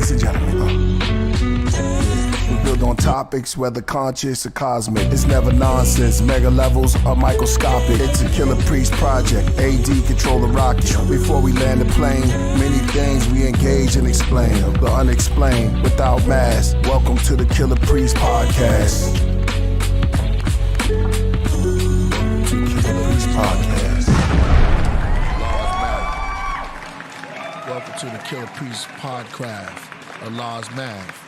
ladies and gentlemen. We build on topics, whether conscious or cosmic. It's never nonsense, mega levels are microscopic. It's a Killah Priest project, AD control the rocket. Before we land the plane, many things we engage and explain. The unexplained, without mask. Welcome to the Killah Priest podcast. Killah Priest podcast. Welcome to the Killah Priest podcast. Allah's math.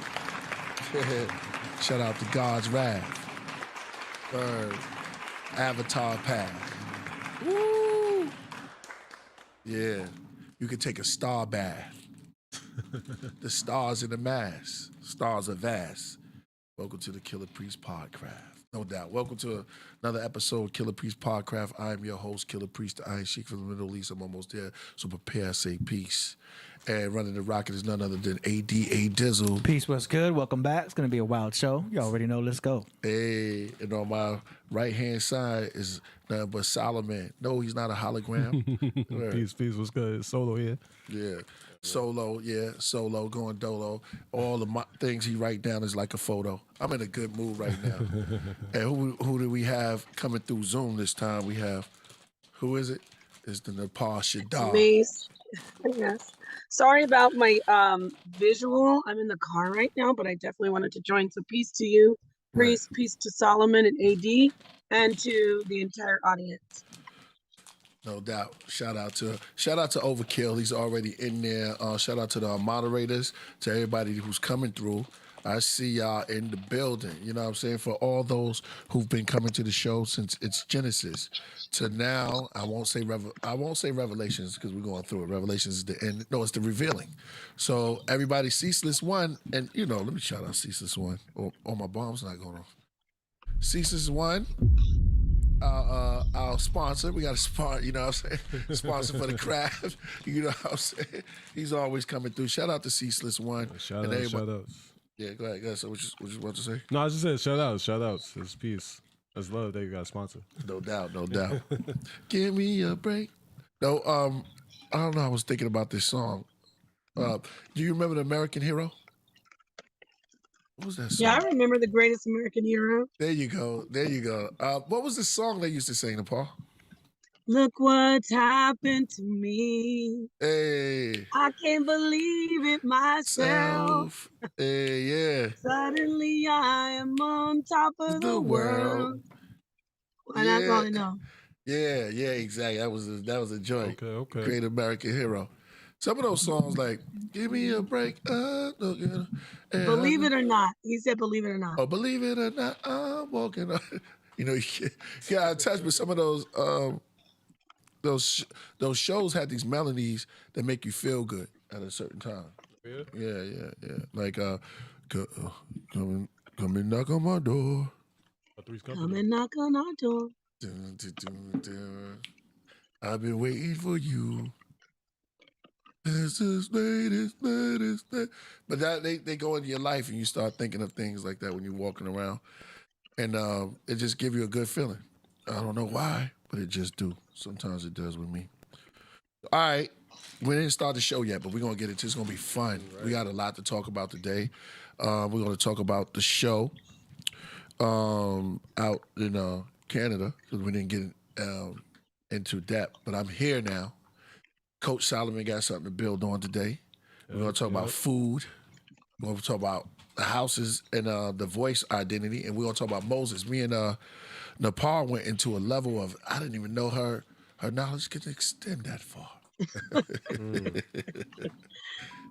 Shout out to God's wrath. Bird. Avatar path. Woo! Yeah. You can take a star bath. The stars in the mass. Stars are vast. Welcome to the Killah Priest podcast. No doubt. Welcome to another episode of Killah Priest podcast. I am your host, Killah Priest, the Iron Sheik from the Middle East. I'm almost there, so prepare, say peace. And running the rocket is none other than ADA Dizzle. Peace, what's good? Welcome back. It's going to be a wild show. You already know. Let's go. Hey, and on my right-hand side is nothing but Salaam. No, he's not a hologram. Peace, what's good? It's Solo here. Yeah. Solo going dolo. All the things he write down is like a photo. I'm in a good mood right now. And who do we have coming through Zoom this time? We have, who is it? It's the Napah Shadah. Yes. Sorry about my visual. I'm in the car right now, but I definitely wanted to join. So peace to you, Priest, peace to Solomon and AD, and to the entire audience. No doubt. Shout out to Overkill. He's already in there. Shout out to the moderators, to everybody who's coming through. I see y'all in the building. You know what I'm saying? For all those who've been coming to the show since its genesis to now, I won't say Revelations because we're going through it. Revelations is the end. No, it's the revealing. So everybody, Ceaseless One, and let me shout out Ceaseless One. Oh, my bomb's not going off. Ceaseless One. Our sponsor, we got a sponsor, you know what I'm saying? Sponsor for the craft, you know what I'm saying? He's always coming through. Shout out to Ceaseless One. Shout outs. Yeah, go ahead. So what you want to say? No, I just said shout outs. It's peace. It's love that you got a sponsor. No doubt. Give me a break. No, I don't know. I was thinking about this song. Do you remember the American Hero? What was that song? Yeah, I remember the Greatest American Hero. There you go. What was the song they used to sing, Nepal? Look what's happened to me. Hey. I can't believe it myself. Hey, yeah. Suddenly I am on top of the world. And that's all I know. Yeah, exactly. That was a joint. Okay. Great American Hero. Some of those songs like "Give Me a Break," believe it or not. He said, "Believe it or not." Oh, believe it or not, I'm walking on. You got in touch with some of those shows had these melodies that make you feel good at a certain time. Yeah. Like come and knock on my door. Come and knock on our door. I've been waiting for you. This is latest. But that they go into your life and you start thinking of things like that when you're walking around. And it just gives you a good feeling. I don't know why, but it just do. Sometimes it does with me. All right. We didn't start the show yet, but we're going to get into it. It's going to be fun. Right. We got a lot to talk about today. We're going to talk about the show out in Canada because we didn't get into depth. But I'm here now. Coach Solomon got something to build on today. We're going to talk about food. We're going to talk about the houses and the voice identity. And we're going to talk about Moses. Me and Napah went into a level of, I didn't even know her knowledge could extend that far.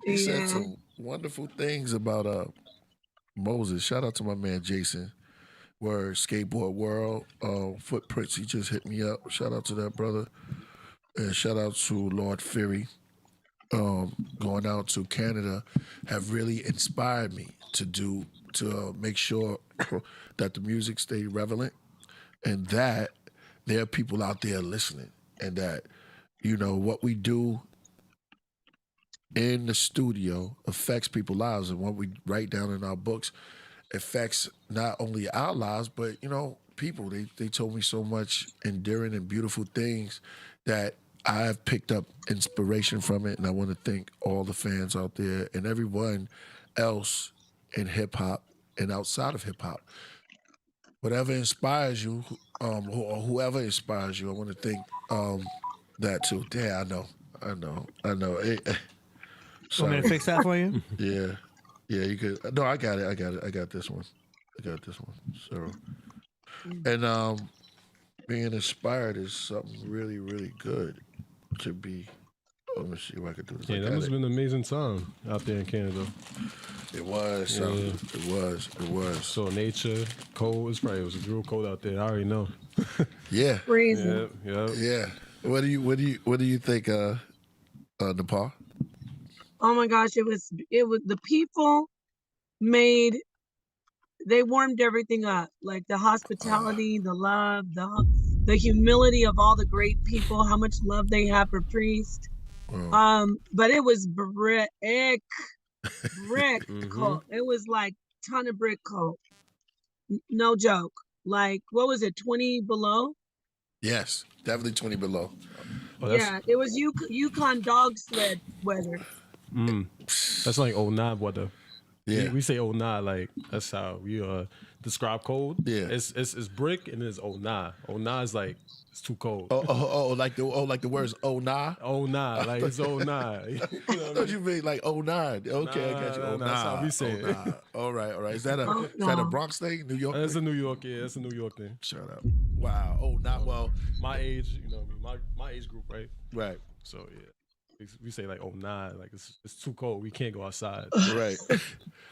He said some wonderful things about Moses. Shout out to my man Jason. Word, Skateboard World, Footprints. He just hit me up. Shout out to that brother. And shout out to Lord Fury. Going out to Canada have really inspired me to make sure that the music stay relevant and that there are people out there listening and that, what we do in the studio affects people's lives, and what we write down in our books affects not only our lives, but, people. They told me so much endearing and beautiful things that I've picked up inspiration from it, and I want to thank all the fans out there and everyone else in hip hop and outside of hip hop. Whatever inspires you, or whoever inspires you, I want to thank that too. Yeah, I know. Want me to fix that for you? Yeah, you could. No, I got it. I got this one. So, and being inspired is something really, really good to be. Let me see if I can do this. Yeah, that must have been an amazing time out there in Canada. It was. It was. So nature, cold. It was real cold out there. I already know. Yeah. Crazy. Yeah. What do you think, Napah? Oh my gosh, it was the people they warmed everything up, like the hospitality, the love, the humility of all the great people, how much love they have for Priest. But it was brick cold. It was like ton of brick cold. No joke. Like, what was it, 20 below? Yes, definitely 20 below. Oh, Yeah, it was Yukon dog sled weather. That's like 09 weather. Yeah. We say 09, like that's how we describe cold. Yeah. It's brick and it's 09. 09 is like it's too cold. Like the words oh nah. 09, like it's 09. You know I thought you mean like 09. Okay, I got you. Oh, that's how we say it. All right. Is that a Bronx thing? New York? That's a New York, that's a New York thing. Shut up. Wow. Oh, not well. My age, you know what I mean? My age group, right? Right. So yeah. We say like 09, like it's too cold. We can't go outside. Right.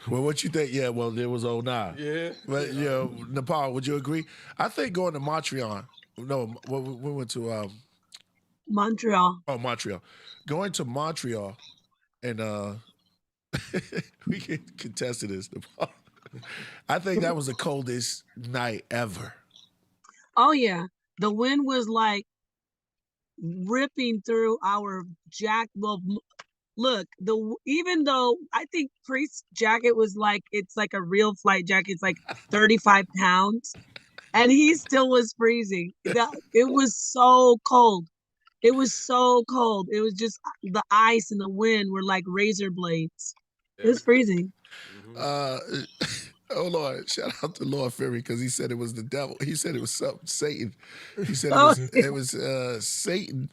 Well, what you think? Yeah, well, there was 09. Yeah. But, Napah, would you agree? I think going to Montreal. No, we went to... Montreal. Oh, Montreal. Going to Montreal and we can contest to this, Napah. I think that was the coldest night ever. Oh, yeah. The wind was like ripping through our jacket. Well, look, even though I think Priest's jacket was like, it's like a real flight jacket. It's like 35 pounds. And he still was freezing. It was so cold. It was so cold. It was just the ice and the wind were like razor blades. It was freezing. Oh Lord, shout out to Lord Fury because he said it was the devil. He said it was something Satan. He said it was Satan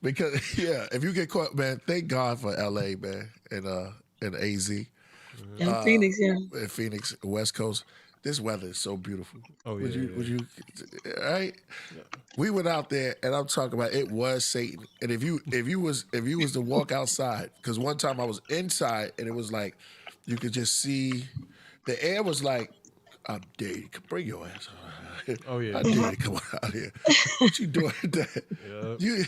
because if you get caught, man, thank God for LA, man, and AZ. And Phoenix, in Phoenix, West Coast. This weather is so beautiful. Oh yeah. Would you right? Yeah. We went out there and I'm talking about it was Satan. And if you was to walk outside, because one time I was inside and it was like you could just see the air was like, I dare you, bring your ass on. Oh yeah. I dare you come out here. What you doing that? Yep. You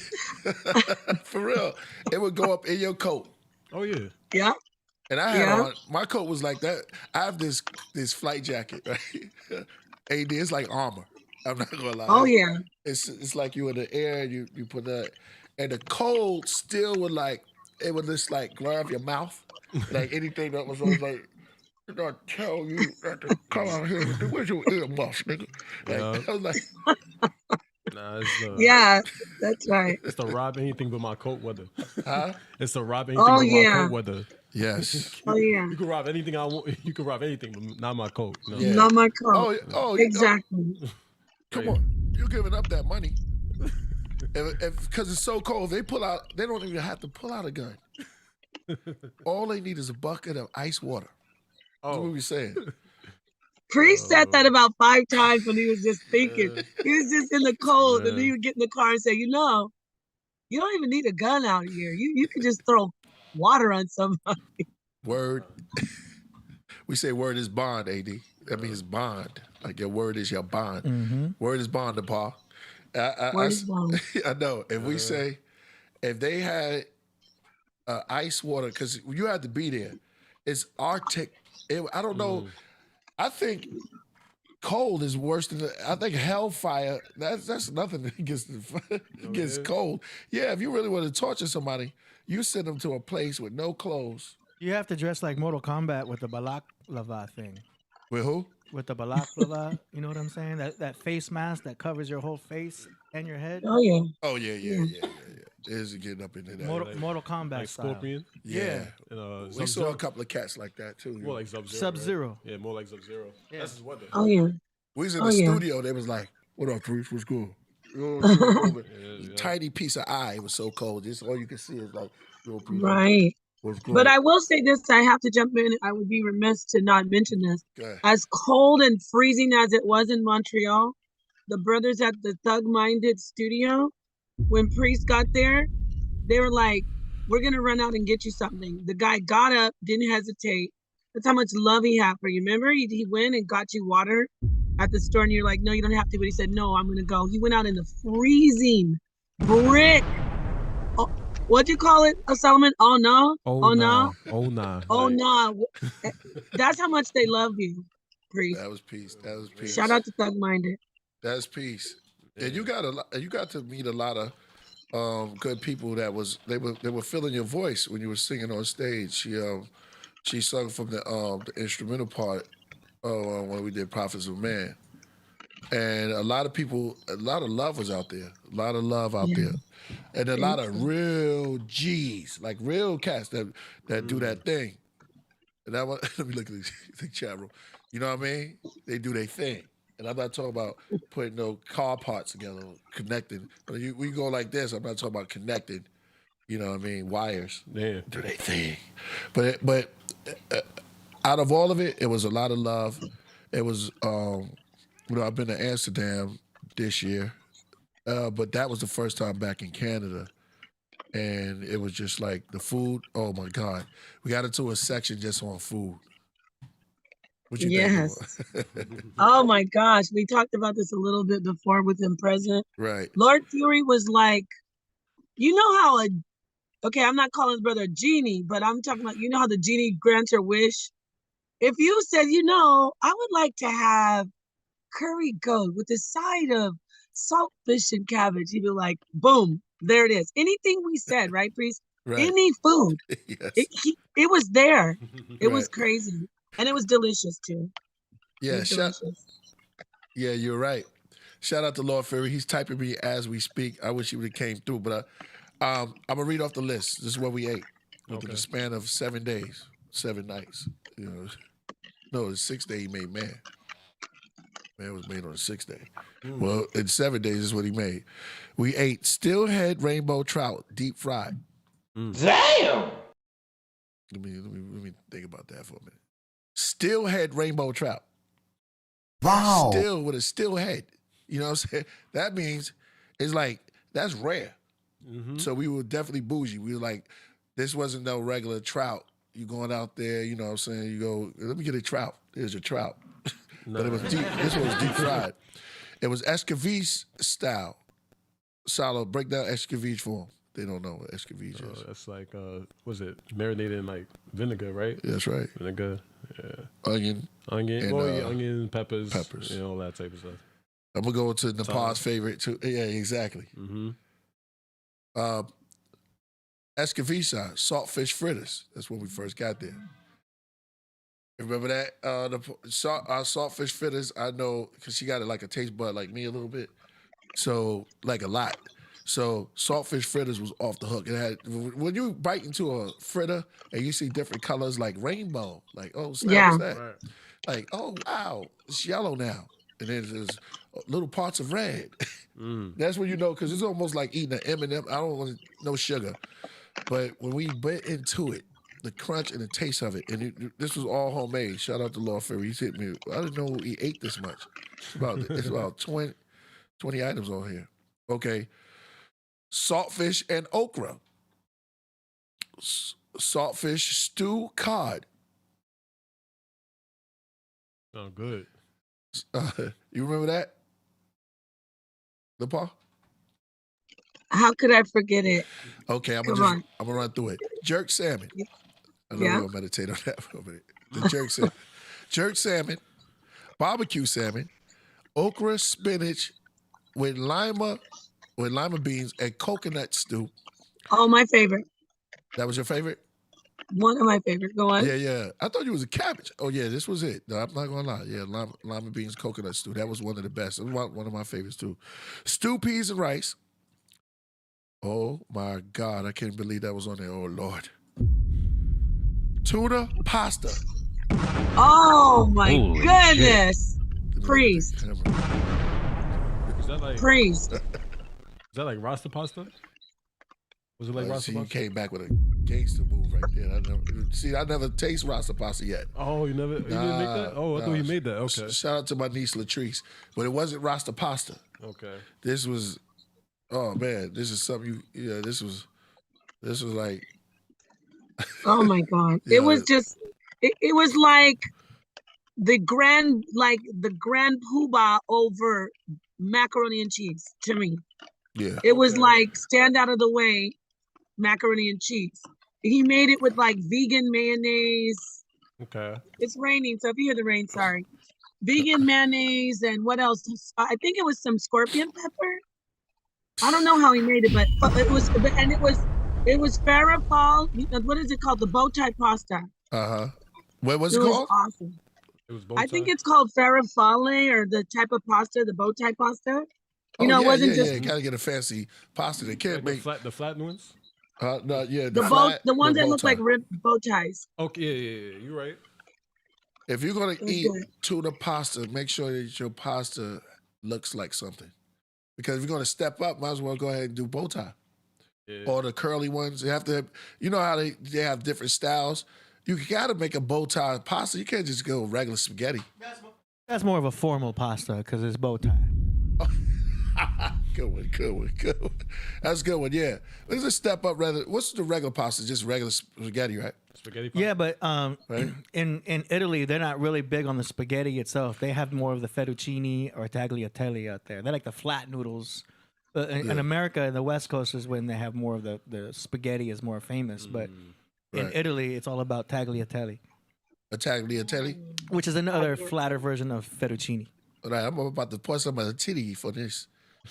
for real. It would go up in your coat. Oh yeah. Yeah. And I had on, my coat was like that. I have this flight jacket, right? AD, it's like armor. I'm not gonna lie. Oh yeah. It's like you in the air and you put that, and the cold still would it would just like glove your mouth, like anything that was always like, I tell you not to come out here. Where's your earmuffs, nigga? Like, I was like, nah, it's yeah, that's right. It's the rob anything but my coat weather. Huh? It's the rob anything but my coat weather. Yes. Oh yeah. You can rob anything I want. You can rob anything, but not my coat. No. Yeah. Not my coat. Oh, exactly. Come on, you're giving up that money. Because it's so cold, they don't even have to pull out a gun. All they need is a bucket of ice water. That's what we're saying. Priest said that about 5 times when he was just thinking. He was just in the cold, and then he would get in the car and say, you don't even need a gun out here. You can just throw water on somebody. Word. We say word is bond, AD. That means bond. Like your word is your bond. Mm-hmm. Word is bond, Napah. Word is bond. I know. If we say, if they had ice water, because you had to be there. It's Arctic. I don't know. I think cold is worse than I think hellfire. That's nothing against cold. Yeah, if you really want to torture somebody, you send them to a place with no clothes. You have to dress like Mortal Kombat with the balaclava thing. With who? With the balaclava, you know what I'm saying? That face mask that covers your whole face and your head. Oh yeah. Oh yeah. is getting up into that. Mortal Kombat like style. Scorpion. Yeah. And, We saw a couple of cats like that too. more like Sub-Zero. Sub-Zero. Right? Yeah, more like Sub-Zero. Yeah. That's his weapon. Oh yeah. We was in Oh, the yeah. studio. They was like, "What up, Priest? What's good?" You know, shooting over. Yeah. Tiny piece of eye. It was so cold. Just all you can see is like, "Yo, Priest, Right. what's good?" But I will say this, I have to jump in. I would be remiss to not mention this. Okay. As cold and freezing as it was in Montreal, the brothers at the Thug Minded studio, when Priest got there, they were like, we're going to run out and get you something. The guy got up, didn't hesitate. That's how much love he had for you. Remember, he went and got you water at the store, and you're like, no, you don't have to. But he said, no, I'm going to go. He went out in the freezing brick. Oh, what'd you call it, Solomon? Oh, no? Oh, no? Oh, nah. Oh, Like, no. That's how much they love you, Priest. That was peace. That was peace. Shout out to Thug Minded. That's peace. And you got you got to meet a lot of good people that they were feeling your voice when you were singing on stage. She sung from the instrumental part when we did Prophets of Man. And a lot of love was out there. A lot of love out there. And a lot of real G's, like real cats that do that thing. And that one, let me look at the chat room. You know what I mean? They do their thing. And I'm not talking about putting no car parts together, connecting. But we go like this. I'm not talking about connecting. You know what I mean? Wires. Yeah. Do their thing. But out of all of it, it was a lot of love. It was, I've been to Amsterdam this year, but that was the first time back in Canada. And it was just like the food. Oh my God. We got into a section just on food. What you think? Oh my gosh. We talked about this a little bit before with him present. Right. Lord Fury was like, you know how I'm not calling his brother a genie, but I'm talking about, you know how the genie grants your wish? If you said, I would like to have curry goat with a side of salt fish and cabbage, he'd be like, boom, there it is. Anything we said, right, Priest? Right. Any food. Yes. It was there. It was Right. crazy. And it was delicious too. Yeah, yeah, you're right. Shout out to Lord Fury. He's typing me as we speak. I wish he would have came through, but I'm gonna read off the list. This is what we ate within the span of 7 days, 7 nights. No, the 6th day he made man. Man was made on the 6th day. Well, in 7 days is what he made. We ate steelhead rainbow trout, deep fried. Damn. Let me think about that for a minute. Steelhead rainbow trout. Wow. Still with a still head. You know what I'm saying? That means it's like, that's rare. So we were definitely bougie. We were like, this wasn't no regular trout. You going out there, you know what I'm saying? You go, let me get a trout. Here's your trout. But it was deep. This one was deep fried. It was escovitch style. Salaam, break down escovitch for them. They don't know what escovitch is. That's like, was it marinated in like vinegar, right? That's right. Vinegar, yeah. Onion. Onion, And, onion, peppers, peppers. all that type of stuff. I'm going to go to Napah's favorite too. Yeah, exactly. Escovitch, saltfish fritters. That's when we first got there. Remember that? Our saltfish fritters, I know, because she got it like a taste bud like me a little bit. So, like a lot. So, saltfish fritters was off the hook. It had, when you bite into a fritter and you see different colors like rainbow, like, oh, snap, what's that? Right. Like, oh, wow, it's yellow now. And then there's little parts of red. That's when you know, because it's almost like eating an M&M. I don't want no sugar. But when we bit into it, the crunch and the taste of it, and this was all homemade. Shout out to Lord Fury. He's hit me. I didn't know he ate this much. It's about 20 items on here. Okay. Saltfish and okra. Saltfish stew cod. Oh, good. You remember that? Napah? How could I forget it? Okay, I'm Come gonna on. run through it. Jerk salmon. I know Yeah. we're gonna meditate on that for a minute. The jerk salmon, barbecue salmon, okra spinach with lima beans and coconut stew. Oh, my favorite. That was your favorite? One of my favorites. Go on. Yeah. I thought you was a cabbage. Oh yeah, this was it. No, I'm not gonna lie. Yeah, lima beans, coconut stew. That was one of the best. It was one of my favorites too. Stew peas and rice. Oh my God, I can't believe that was on there. Oh Lord. Tuna pasta. Oh my Holy goodness. Let me look at the Priest. camera. Is that like Priest. Rasta pasta? Was it like Rasta See, you pasta? came back with a gangster move right there. I never taste Rasta pasta yet. Oh, you didn't make that? Oh, I thought you made that. Okay. Shout out to my niece Latrice, but it wasn't Rasta pasta. Okay. This was, oh man, this is something this was like, Oh my God. Yeah, It was just, it was like the grand poobah over macaroni and cheese to me. yeah. It was Okay. like stand out of the way macaroni and cheese. He made it with like vegan mayonnaise. Okay. It's raining, so if you hear the rain, sorry. Vegan mayonnaise and what else? I think it was some scorpion pepper. I don't know how he made it, but it was farfalle. What is it called? The bow tie pasta. What was it It was called? awesome. It was bow I tie? think it's called farfalle or the type of pasta, the bow tie pasta. You know, yeah, it wasn't yeah, just yeah. Gotta get a fancy pasta. They can't Like make the flat ones? no, yeah, the flat, ones that bow look like tie. ribbed bow ties. Okay, yeah. You're right. If you're gonna It was eat good. tuna pasta, make sure that your pasta looks like something. Because if you're gonna step up, might as well go ahead and do bow tie. Yeah. Or the curly ones. They have to have, you know how they have different styles. You gotta make a bow tie pasta. You can't just go regular spaghetti. That's more of a formal pasta because it's bow tie. Good one. That's a good one, yeah. Let's just step up rather. What's the regular pasta? Just regular spaghetti, right? Spaghetti pasta? Yeah, but Right. in Italy, they're not really big on the spaghetti itself. They have more of the fettuccine or tagliatelle out there. They're like the flat noodles. In America, in the West Coast is when they have more of the spaghetti is more famous. But in Right. Italy, it's all about tagliatelle, A tagliatelle. which is another flatter version of fettuccine. All right, I'm about to pour some of the titty for this.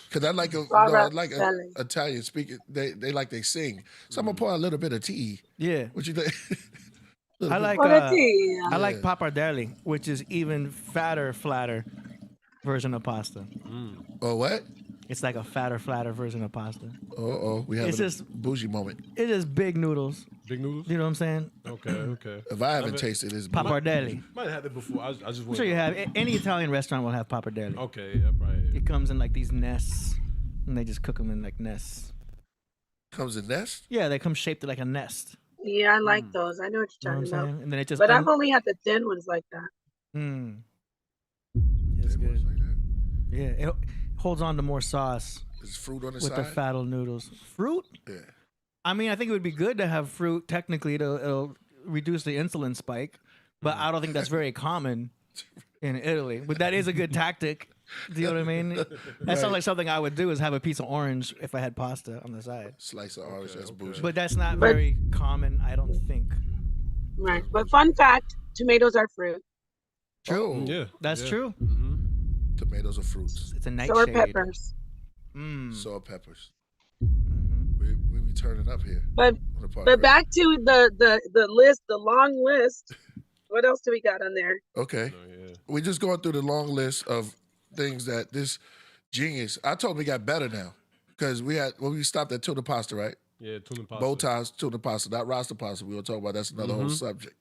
Because I like Farfalle. Italian speaking. They like they sing. So I'm gonna pour a little bit of tea. Yeah. What you think? I like Spaghetti. I like pappardelle, which is even fatter, flatter version of pasta. Oh what? It's like a fatter, flatter version of pasta. We have It's a just- bougie moment. It's just big noodles. Big noodles? You know what I'm saying? Okay. If I haven't Love it. tasted this, Pappardelle. Might have had it before. I just I'm want sure you have. Any Italian restaurant will have pappardelle. Okay, yeah, probably. It comes in like these nests, and they just cook them in like nests. comes in nest. Yeah, they come shaped like a nest. Yeah, I like those. I know what You know you're what I'm talking about. saying? And then it just. But I've only had the thin ones like that. It's It was good. like that. Yeah, it holds on to more sauce There's fruit on the with side. the fattle noodles. Fruit? Yeah. I mean, I think it would be good to have fruit. Technically, it'll reduce the insulin spike, but I don't think that's very common in Italy. But that is a good tactic. Do you know what I mean? That sounds like something I would do is have a piece of orange if I had pasta on the side. Slice of orange. That's bougie. But that's not very common, I don't think. Right. But fun fact, tomatoes are fruit. True. Yeah. That's yeah. true. Tomatoes are fruits. It's a So are nightshade. peppers. So are peppers. Mhm. We be turning up here. But on the but podcast. back to the list, the long list. What else do we got on there? Okay. We're just going through the long list of things that this genius. I told him we got better now because we stopped at tuna pasta, right? Yeah, tuna pasta. Bow ties, tuna pasta, not Rasta pasta. We were talking about that's another whole subject.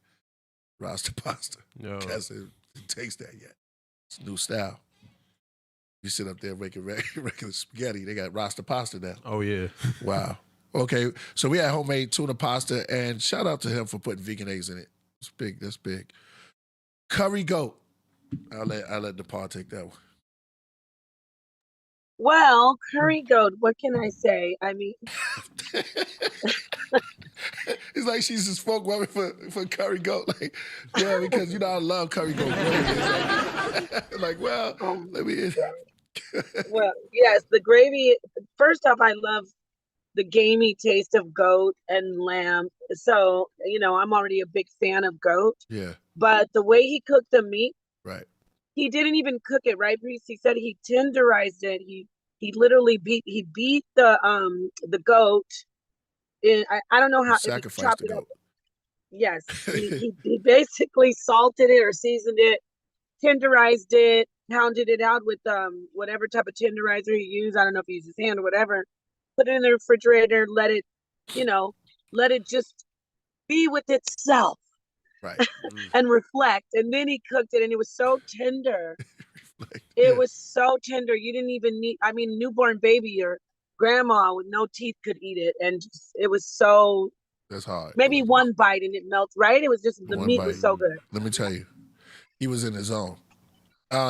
Rasta pasta. Yo. Cats didn't taste that yet. It's a new style. You sit up there making regular spaghetti. They got Rasta pasta now. Oh, yeah. Wow. Okay, so we had homemade tuna pasta, and shout out to him for putting vegan eggs in it. It's big. That's big. Curry goat. I'll let Napah take that one. Well, curry goat. What can I say? I mean, It's like she's a spokeswoman for curry goat. Like, yeah, because I love curry goat. Like, well, let me. well, yes, the gravy. First off, I love the gamey taste of goat and lamb. So, I'm already a big fan of goat. Yeah. But the way he cooked the meat, Right. he didn't even cook it, right, Priest? He said he tenderized it. He literally beat the goat. I don't know how if he Sacrificed chopped the it up. goat. Yes, he basically salted it or seasoned it, tenderized it, pounded it out with whatever type of tenderizer he used. I don't know if he used his hand or whatever. put it in the refrigerator, let it, let it just be with itself Right. and reflect. And then he cooked it, and it was so tender. It Yeah. was so tender. You didn't even need, newborn baby or grandma with no teeth could eat it. And it was so, That's hard. maybe one bite and it melts, right? It was just, the One meat bite. was so good. Let me tell you, he was in his zone.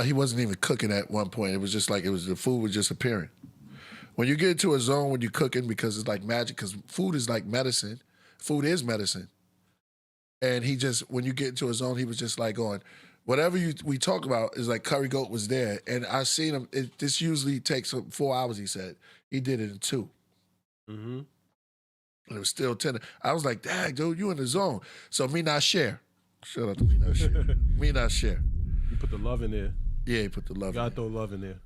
He wasn't even cooking at one point. It was just like the food was just appearing. When you get into a zone when you're cooking, because it's like magic, because food is like medicine. Food is medicine. And when you get into a zone, he was just like going, whatever we talk about is like curry goat was there. And I seen him, this usually takes 4 hours, he said. He did it in 2. Mm-hmm. And it was still tender. I was like, dang, dude, you in the zone. So me not share. Shout out to me not share. Me not share. You put the love in there. Yeah, he put the love You gotta in throw love in there.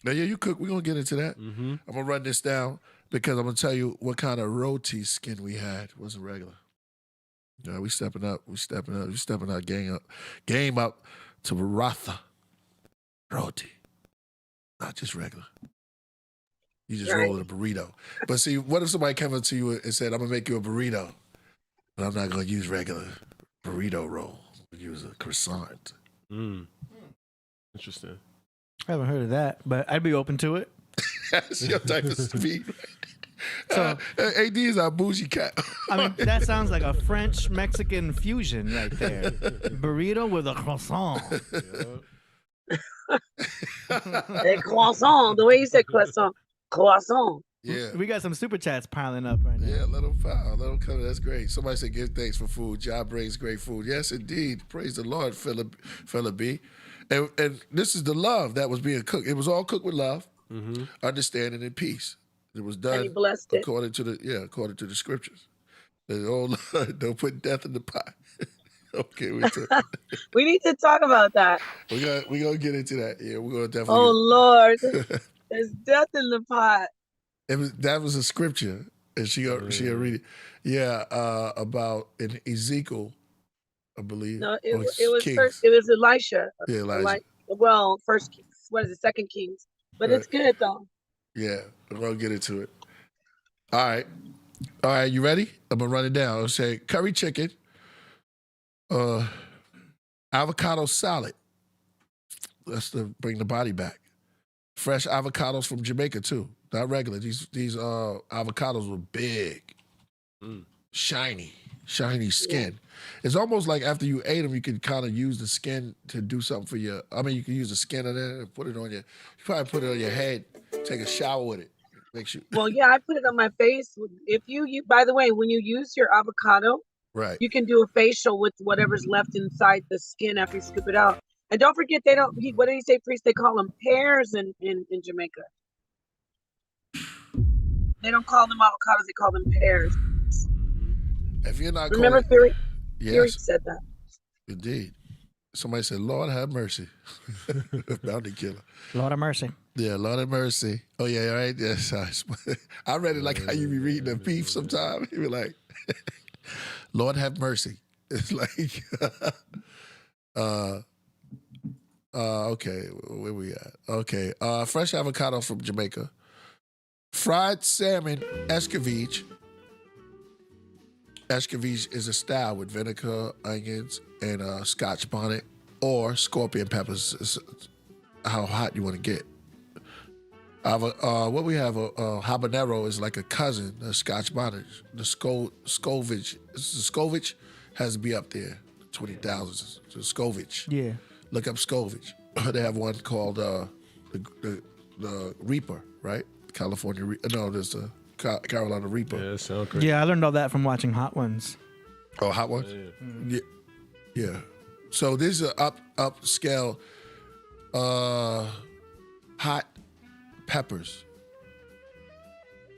Now, yeah, you cook. We're going to get into that. Mm-hmm. I'm going to run this down because I'm going to tell you what kind of roti skin we had. It wasn't regular. Yeah, we stepping up. We stepping up. We stepping our game up to Ratha roti. Not just regular. You just roll in a burrito. But see, what if somebody came up to you and said, I'm going to make you a burrito, but I'm not going to use regular burrito roll. I'm going to use a croissant. Interesting. I haven't heard of that, but I'd be open to it. That's your type of speed. So, AD is our bougie cat. I mean, that sounds like a French-Mexican fusion right there. Burrito with a croissant. A croissant, the way you said croissant. Yeah. We got some super chats piling up right now. Yeah, let them file. Let them come. That's great. Somebody said, give thanks for food. Job brings great food. Yes, indeed. Praise the Lord, fella B. And this is the love that was being cooked. It was all cooked with love, understanding, and peace. It was done and he blessed it. according to the scriptures. Oh Lord, don't put death in the pot. Okay, we need to talk about that. We're gonna get into that. Yeah, we're gonna definitely. Oh Lord, there's death in the pot. That was a scripture, and she'll read it. Yeah, about in Ezekiel, I believe. No, it was Kings. First. It was Elisha. Yeah, Elijah. Well, First Kings. What is it? Second Kings. But it's good though. Yeah, we're gonna get into it. All right. You ready? I'm gonna run it down. I'll say curry chicken, avocado salad. That's to bring the body back. Fresh avocados from Jamaica too, not regular. These avocados were big, shiny skin. It's almost like after you ate them, you can kind of use the skin to do something for you can use the skin of it and put it on you probably put it on your head, take a shower with it. Makes you. Well, yeah, I put it on my face. If you by the way, when you use your avocado, right, you can do a facial with whatever's left inside the skin after you scoop it out. And don't forget, what did he say, Priest? They call them pears in Jamaica. They don't call them avocados, they call them pears. If you're not remember Fury said that. Indeed. Somebody said, Lord have mercy. Bounty killer. Lord of mercy. Yeah, Lord have mercy. Oh, yeah, right. Yes. I read it like how you be reading the beef sometimes. You be like, Lord have mercy. It's like, okay, where we at? Okay, fresh avocado from Jamaica. Fried salmon escovitch. Escovitch is a style with vinegar, onions, and Scotch bonnet or scorpion peppers. It's how hot you want to get. What we have, habanero is like a cousin of Scotch bonnet. The Scovitch. The Scovitch has to be up there, 20,000. So Scovitch. Yeah. Look up Scovitch. They have one called the Reaper, right? California Reaper. No, there's the Carolina Reaper. Yeah, that sounds great. Yeah, I learned all that from watching Hot Ones. Oh, Hot Ones? Yeah. So this is an upscale hot peppers.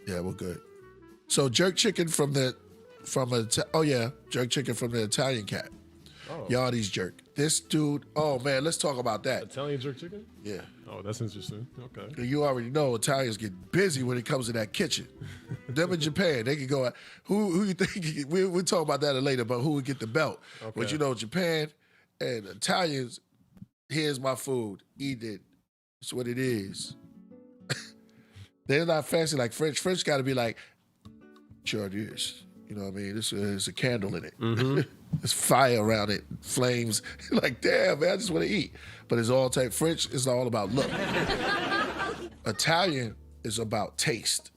Yeah, we're good. So jerk chicken jerk chicken from the Italian cat. Oh. Yardi's jerk. This dude, oh man, let's talk about that. Italian jerk chicken? Yeah. Oh, that's interesting. Okay. You already know Italians get busy when it comes to that kitchen. Them in Japan, they can go. Who you think? We'll talk about that later. But who would get the belt? Okay. But you know, Japan and Italians. Here's my food. Eat it. It's what it is. They're not fancy like French. French got to be like, sure it is. You know what I mean? This is a candle in it. Mm-hmm. There's fire around it, flames. Like, damn, man, I just want to eat. But it's all type. French is all about look. Italian is about taste.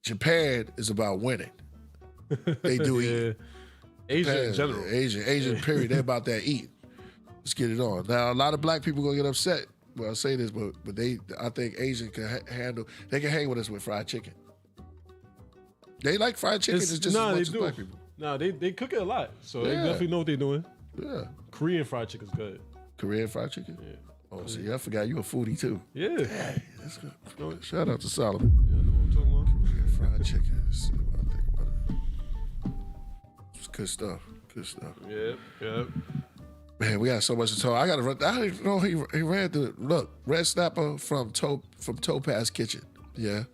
Japan is about winning. They do eat. Asia in general. Asian, period. They're about that eat. Let's get it on. Now, a lot of black people gonna get upset when I say this, but I think Asian can handle. They can hang with us with fried chicken. They like fried chicken. It's just as much as black people. No, they cook it a lot, so they Yeah. definitely know what they're doing. Yeah. Korean fried chicken's good. Korean fried chicken. Yeah. Oh, see, I forgot you a foodie too. Yeah. Hey, that's good. Shout out to Salaam. Yeah, I know what I'm talking about. Korean fried chicken. Let's see what I think about it. It's good stuff. Good stuff. Yeah. Man, we got so much to talk. I gotta run. I didn't know he ran the look. Red Snapper from Topaz Kitchen. Yeah.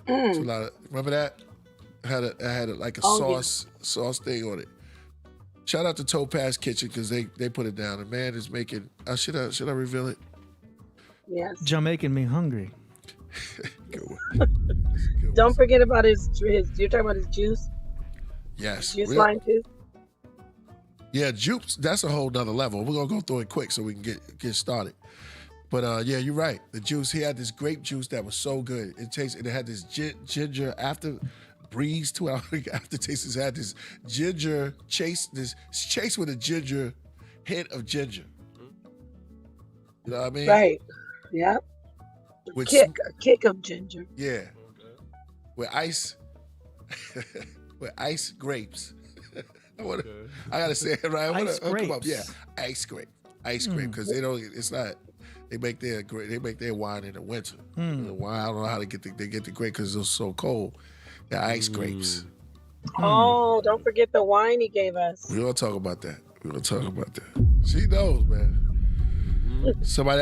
It's a lot of, remember that? I had like a sauce thing on it. Shout out to Topaz Kitchen because they put it down. The man is making. Should I reveal it? Yes. Jamaican me hungry. Good one. That's a good Don't one. forget about his. You're talking about his juice. Yes. Juice line too. Yeah, jupes. That's a whole nother level. We're gonna go through it quick so we can get started. But yeah, you're right. The juice. He had this grape juice that was so good. It had this ginger after breeze to it. Aftertaste. It had this ginger chase with a ginger hint of ginger. You know what I mean? Right. Yep. With A kick of ginger. Yeah. With ice grapes. I gotta say it right. Ice grapes. Yeah, ice grape, because they don't. It's not. They make their wine in the winter. The wine, I don't know how they get the grape because it's so cold. The ice grapes. Oh, don't forget the wine he gave us. We're gonna talk about that. She knows, man. Somebody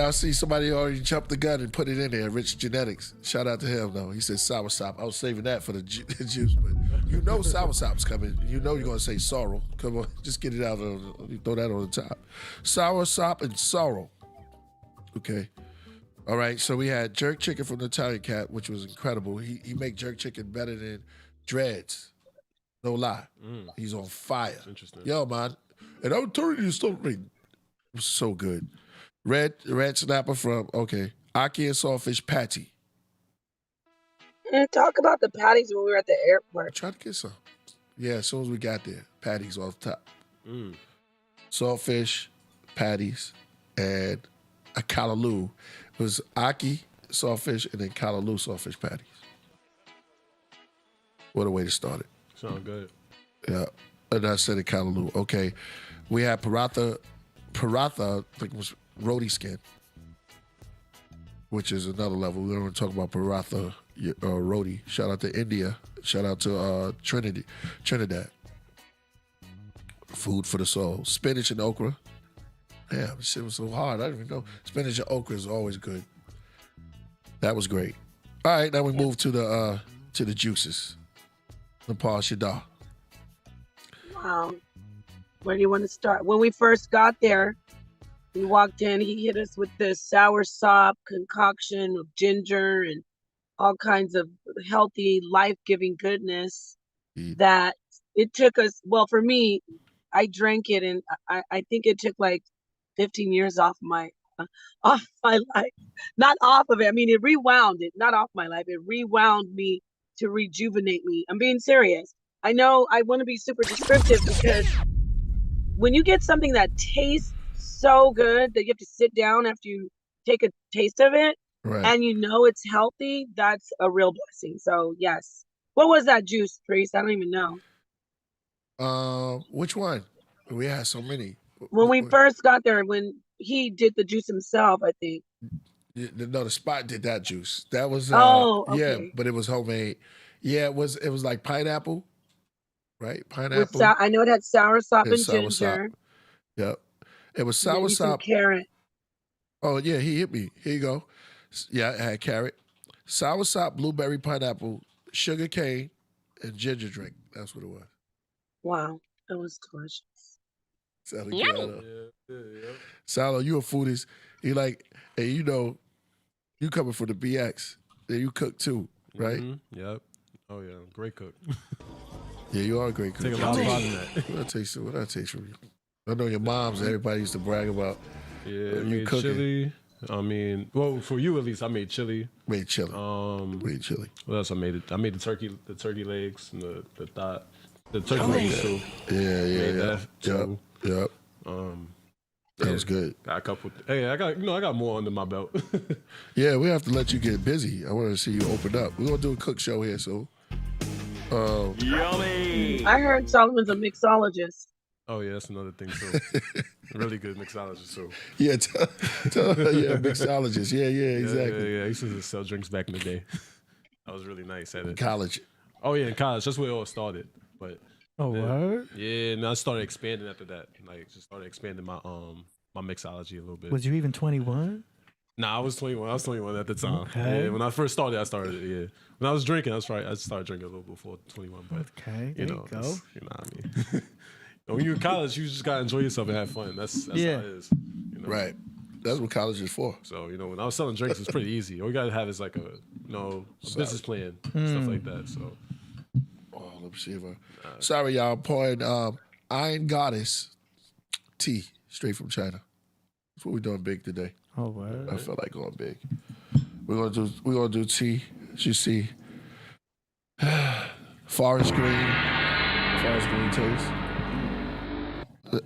already jumped the gun and put it in there. Rich Genetics. Shout out to him though. He said soursop. I was saving that for the juice, but you know soursop's coming. You know you're gonna say sorrel. Come on, just get it out. Throw that on the top. Soursop and sorrel. Okay. All right. So we had jerk chicken from the Italian Cat, which was incredible. He make jerk chicken better than Dreads. No lie. He's on fire. That's interesting. Yo, man. And I'm telling you something. It was so good. Red snapper from Aki and Sawfish Patty. Talk about the patties when we were at the airport. Try to get some. Yeah, as soon as we got there, patties off the top. Sawfish, patties, and a callaloo. It was Aki sawfish and then callaloo sawfish patties. What a way to start it. Sound good. Yeah. And I said a callaloo. Okay. We had paratha, I think it was roti skin, which is another level. We're going to talk about paratha roti. Shout out to India. Shout out to Trinidad. Food for the soul. Spinach and okra. Damn, this shit was so hard. I didn't even know. Spinach and okra is always good. That was great. All right, now we move to the juices. Napah Shadah. Wow. Where do you want to start? When we first got there, we walked in, he hit us with the sour sop concoction of ginger and all kinds of healthy, life-giving goodness that it took us, well, for me, I drank it and I think it took like 15 years off my life. Not off of it. I mean, it rewound it, not off my life. It rewound me to rejuvenate me. I'm being serious. I know I want to be super descriptive because when you get something that tastes so good that you have to sit down after you take a taste of it, right, and you know it's healthy, that's a real blessing. So yes. What was that juice, Priest? I don't even know. Which one? We had so many. When we first got there, when he did the juice himself, I think. No, the spot did that juice. That was okay. Yeah, but it was homemade. Yeah, it was like pineapple, right? Pineapple. I know it had sour sop and sour ginger. sop. Yep. It was sour Maybe some sop. carrot. Oh yeah, he hit me. Here you go. Yeah, it had carrot, sour sop, blueberry, pineapple, sugar cane, and ginger drink. That's what it was. Wow, it was delicious. Salo, you a foodie. He like, and you know, you coming from the BX, and you cook too. right? Yep. Oh yeah, great cook. Yeah, you are a great cook. Take a lot of pride in that. What I taste from you? I know your moms. Everybody used to brag about. Yeah, you made cooking. chili. I mean, well, for you at least, I made chili. Made chili. Made chili. What else I made? I made the turkey legs and the thigh, the turkey wings too. Yeah. That too. Yep. That was good. Got a couple. Hey, I got more under my belt. Yeah, we have to let you get busy. I want to see you open up. We're gonna do a cook show here, so. Yummy. I heard Solomon's a mixologist. Oh yeah, that's another thing too. Really good mixologist too. Yeah, mixologist. Yeah, exactly. Yeah. I used to sell drinks back in the day. I was really nice at it. College. Oh yeah, in college. That's where it all started. But Oh, what? yeah, and I started expanding after that. Like, just started expanding my my mixology a little bit. Was you even 21? Nah, I was 21. I was 21 at the time. Okay. Yeah, when I first started, I started. Yeah, when I was drinking, I started drinking a little before 21. But Okay, you there know, you go. you know what I mean. When you're in college, you just gotta enjoy yourself and have fun. That's how it is. You know? Right. That's what college is for. So when I was selling drinks, it's pretty easy. All you gotta have is like a business plan, stuff like that. So. Oh, let me see if sorry, y'all. Pouring Iron Goddess tea straight from China. That's what we're doing big today. Oh, what? I felt like going big. We're gonna do tea. As you see, forest green taste.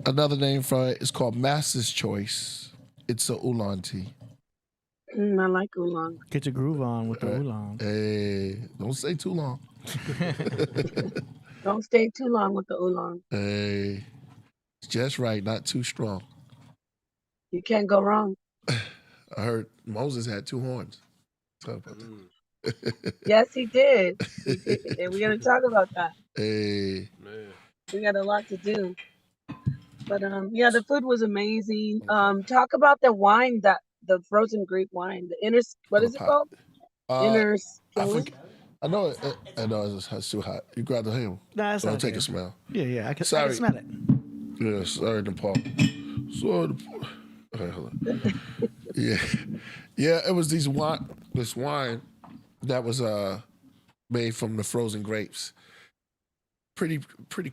Another name for it is called Master's Choice. It's a oolong tea. I like oolong. Get your groove on with the oolong. Hey, don't stay too long. Don't stay too long with the oolong. Hey, it's just right, not too strong. You can't go wrong. I heard Moses had 2 horns. Talk about that. Yes, he did. And we're going to talk about that. Hey. Man. We got a lot to do. But yeah, the food was amazing. Talk about the wine, the frozen grape wine, what is it called? Inner I know it's too hot. You grab the handle. Nah, it's Don't not take good. a smell. Yeah, I can Sorry. smell it. Yeah, sorry, Nepal. Okay, hold on. Yeah, it was this wine that was made from the frozen grapes. Pretty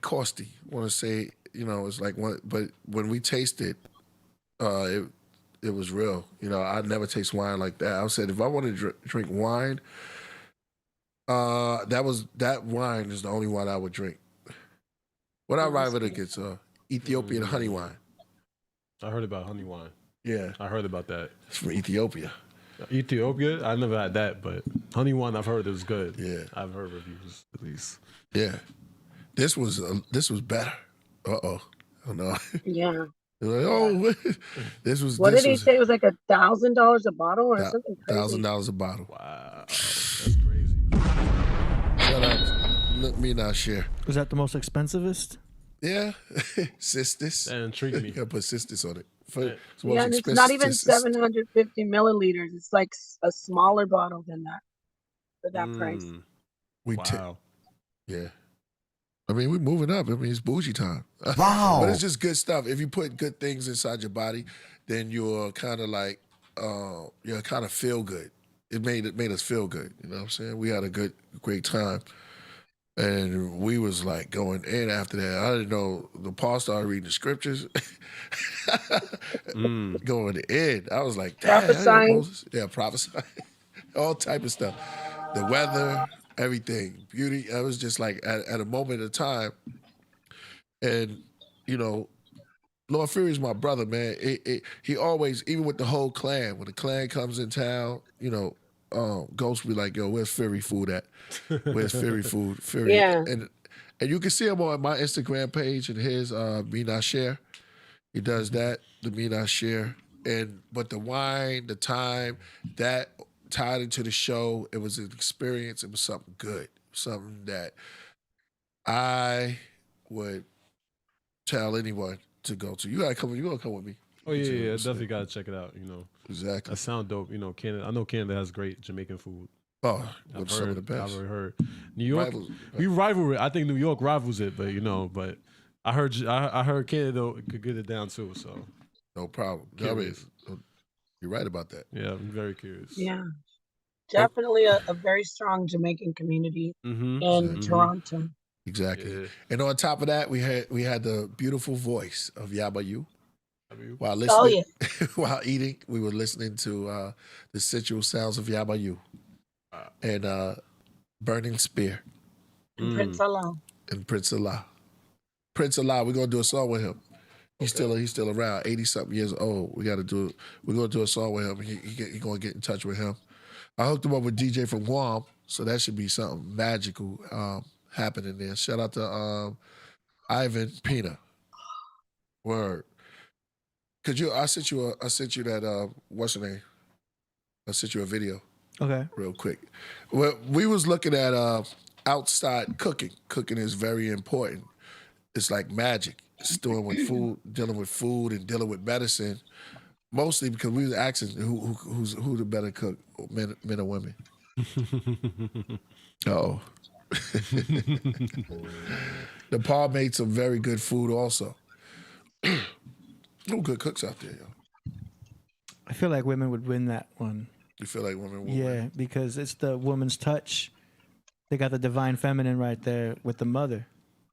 costly. I want to say, it's like one, but when we tasted, it was real. I never taste wine like that. I said if I want to drink wine, that wine is the only wine I would drink. What I rival it against Ethiopian honey wine. I heard about honey wine. Yeah, I heard about that. it's from Ethiopia. Ethiopia? I never had that, but honey wine I've heard is good. Yeah, I've heard reviews at least. yeah. This was better. Oh no. Yeah. Like, this was. What this did he was say? It was like $1,000 a bottle or something crazy. $1,000 a bottle. Wow, that's crazy. Shout out. Let me not share. Was that the most expensivest? Yeah, sisters. That intrigued me. You gotta put sisters on it. Yeah, and it's not even 750 milliliters. It's like a smaller bottle than that for that price. Wow. Yeah. I mean, we're moving up. I mean, it's bougie time. Wow. But it's just good stuff. If you put good things inside your body, then you're kind of like, you kind of feel good. It made us feel good. You know what I'm saying? We had a great time. And we was like going in after that. I didn't know the Paul started reading the scriptures. Going in. I was like, damn. Prophesying. Yeah, prophesying. All type of stuff. The weather, everything. Beauty. I was just like at a moment of time. And, Lord Fury's my brother, man. He always, even with the whole clan, when the clan comes in town, Ghost be like, yo, where's Fury food at? Where's Fury food? Fury. Yeah. And you can see him on my Instagram page and his Me Not Share. He does that, the Me Not Share. But the wine, the time, that tied into the show, it was an experience. It was something good. Something that I would tell anyone to go to. You gonna come with me. Oh yeah, definitely gotta check it out. Exactly. That sound dope. Canada. I know Canada has great Jamaican food. Oh, some of the best. I've heard. New York, we rival it. I think New York rivals it, but but I heard Canada could get it down too. So no problem. Curious. You're right about that. Yeah, I'm very curious. Yeah. definitely a very strong Jamaican community in Toronto. Exactly. Yeah. And on top of that, we had the beautiful voice of Yabayu. While Oh listening, yeah, while eating, we were listening to the sensual sounds of Yabayu and Burning Spear and Prince Salaam. and Prince Allah. Prince Allah, we're gonna do a song with him. He's still around, 80-something years old. We're gonna do a song with him. He gonna get in touch with him. I hooked him up with DJ from Guam, so that should be something magical happening there. Shout out to Ivan Pina. Word. Could you? I sent you that. What's her name? I sent you a video. Okay. Real quick. Well, we was looking at outside cooking. Cooking is very important. It's like magic. It's dealing with food, and dealing with medicine. Mostly because we was asking who the better cook, men or women. Oh. Napah made some very good food also. No good cooks out there, yo. I feel like women would win that one. You feel like women will Yeah, win? because it's the woman's touch. They got the divine feminine right there with the mother.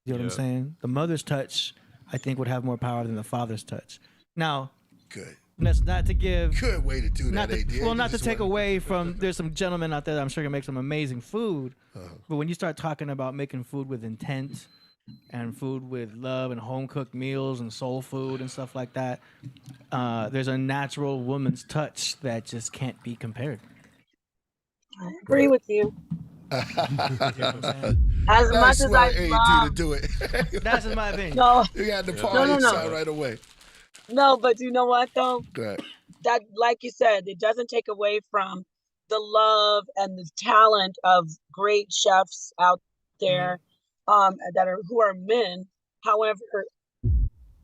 You know what I'm saying? The mother's touch, I think, would have more power than the father's touch. Now, Good. that's not to give... Good way to do Not that, to, AD. well, not to take away from... There's some gentlemen out there that I'm sure can make some amazing food. But when you start talking about making food with intent and food with love and home-cooked meals and soul food and stuff like that, there's a natural woman's touch that just can't be compared. I agree with you. You know what I'm saying? As much That's as why I AD love, to do it. That's just my opinion. no, You got the no, party no. inside right away. no, but you know what though? Good. That, like you said, it doesn't take away from the love and the talent of great chefs out there who are men. However,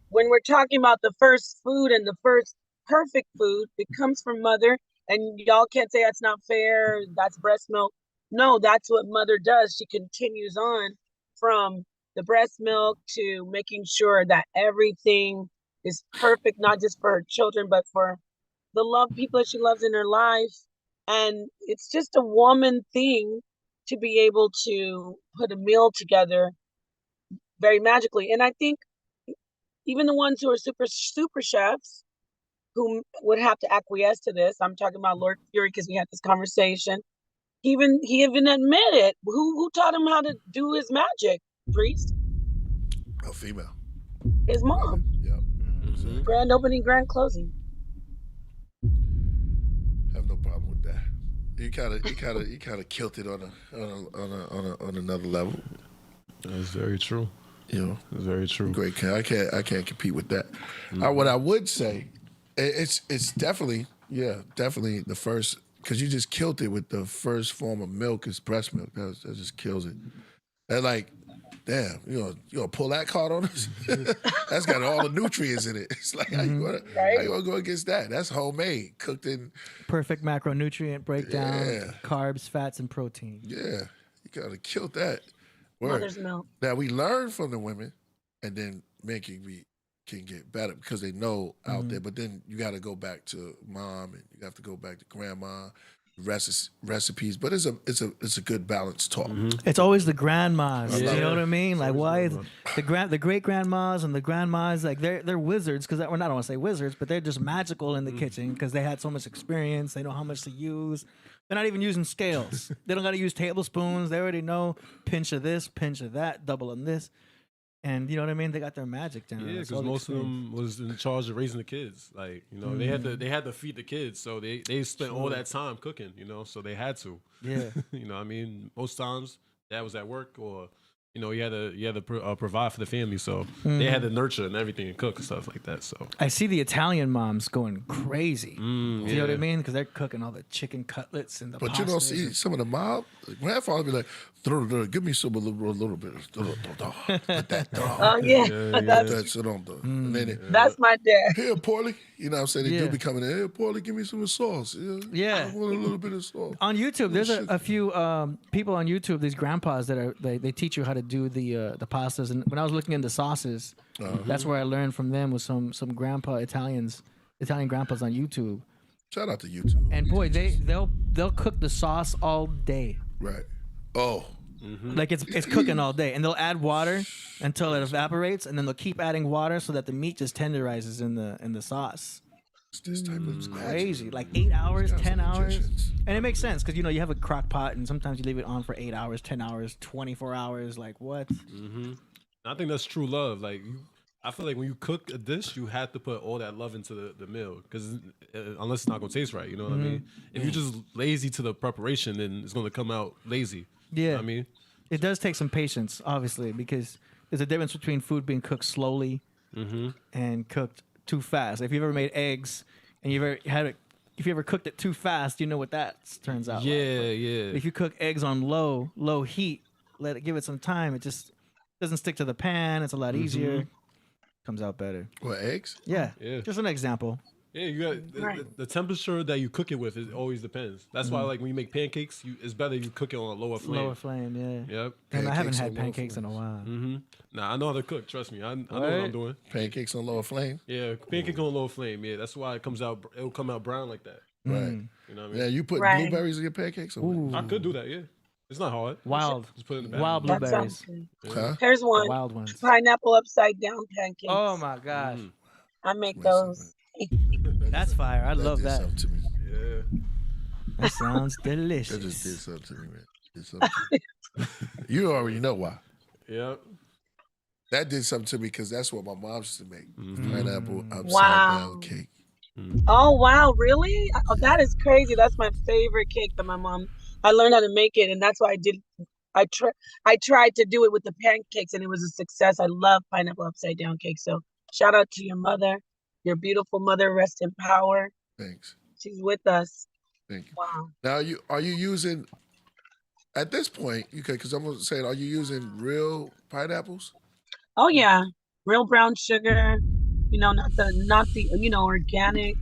when we're talking about the first food and the first perfect food, it comes from mother, and y'all can't say that's not fair, that's breast milk. No, that's what mother does. She continues on from the breast milk to making sure that everything is perfect, not just for her children, but for the people that she loves in her life. And it's just a woman thing to be able to put a meal together very magically. And I think even the ones who are super chefs who would have to acquiesce to this, I'm talking about Lord Fury because we had this conversation. He even admitted who taught him how to do his magic, Priest? A female. His mom. Yeah. Grand opening, grand closing. Have no problem with that. You kind of killed it on another level. That's very true. You know, That's very true. great. I can't compete with that. What I would say, it's definitely the first, because you just killed it with the first form of milk is breast milk. That just kills it. And like, damn, you gonna pull that card on us? That's got all the nutrients in it. It's like, how you gonna go against that? That's homemade, cooked in. Perfect macronutrient breakdown, Yeah. carbs, fats, and protein. Yeah, you gotta kill that. Word. Mother's milk. Now we learn from the women, and then men can get better because they know out there. But then you got to go back to mom, and you have to go back to grandma, recipes. But it's a good balanced talk. It's always the grandmas. Yeah. You know what I mean? Like, why is grandma. the great grandmas and the grandmas, like they're wizards, because I don't want to say wizards, but they're just magical in the kitchen because they had so much experience. They know how much to use. They're not even using scales. They don't got to use tablespoons. They already know pinch of this, pinch of that, double on this. And you know what I mean? They got their magic down. Yeah, It's because all the most of experience. them was in charge of raising the kids. Like, you know, they had to feed the kids, so they spent all that time cooking. You know, so they had to. Yeah. You know, what I mean, most times dad was at work, or you know, you had to provide for the family, so they had to nurture and everything and cook and stuff like that. So I see the Italian moms going crazy. You know what I yeah. mean? Because they're cooking all the chicken cutlets and the But you don't pastas see and- some of the mom grandfathers be like, give me some a little bit. Put that. Oh yeah, Put that shit on the. And then that's my dad. here, Paulie. You know what I'm saying? They Yeah. do be coming in. Here, Paulie, give me some sauce. Yeah. I want a little bit of sauce. On YouTube, there's Little a few people on YouTube, these grandpas that they teach you how to do the pastas. And when I was looking into sauces, that's where I learned from them was some grandpa Italian grandpas on YouTube. Shout out to YouTube. And boy, they'll cook the sauce all day. Right. Oh. Like it's cooking all day, and they'll add water until it evaporates, and then they'll keep adding water so that the meat just tenderizes in the sauce. It's this type of Crazy, like 8 hours, These guys 10 are hours, magicians. and it makes sense because you have a crock pot, and sometimes you leave it on for 8 hours, 10 hours, 24 hours. Like what? I think that's true love. Like, I feel like when you cook a dish, you have to put all that love into the meal, because unless it's not gonna taste right, you know what I mean? If you're just lazy to the preparation, then it's gonna come out lazy. Yeah, You know what I mean, it does take some patience, obviously, because there's a difference between food being cooked slowly and cooked too fast. If you've ever made eggs and if you ever cooked it too fast, you know what that turns out. yeah, like. yeah. If you cook eggs on low heat, give it some time, it just doesn't stick to the pan. It's a lot easier. Comes out better. What, eggs? Yeah. Yeah. Just an example. Yeah, you got Right. the temperature that you cook it with. It always depends. That's why, like when you make pancakes, it's better you cook it on a lower flame. Lower flame, yeah. Yep. And I haven't Pancakes had on low pancakes in a while. Nah, I know how to cook. Trust me, I know what Right? I'm doing. Pancakes on lower flame? Yeah, pancake on low flame. Yeah, that's why it comes out. It'll come out brown like that. Right. You know what I mean? Yeah, you put Right. blueberries in your pancakes? Or what? I could do that. Yeah, it's not hard. Wild. Just put it in the bag. Wild That blueberries. sounds good. Huh? Here's The one. wild ones. Pineapple upside down pancakes. Oh my gosh. I make Wait a those. That's fire. I love did that. something to me. Yeah. That sounds That just did delicious. something to me, man. Did something to me. You already know why. Yep. That did something to me because that's what my mom used to make. Pineapple upside Wow. down cake. Oh wow, really? Oh, that is crazy. That's my favorite cake that my mom. I learned how to make it, and that's why I did. I tried to do it with the pancakes, and it was a success. I love pineapple upside down cake. So shout out to your mother, your beautiful mother. Rest in power. Thanks. She's with us. Thank you. Wow. Now, are you using, at this point, because I'm saying, are you using real pineapples? Oh yeah, real brown sugar. Not the organic.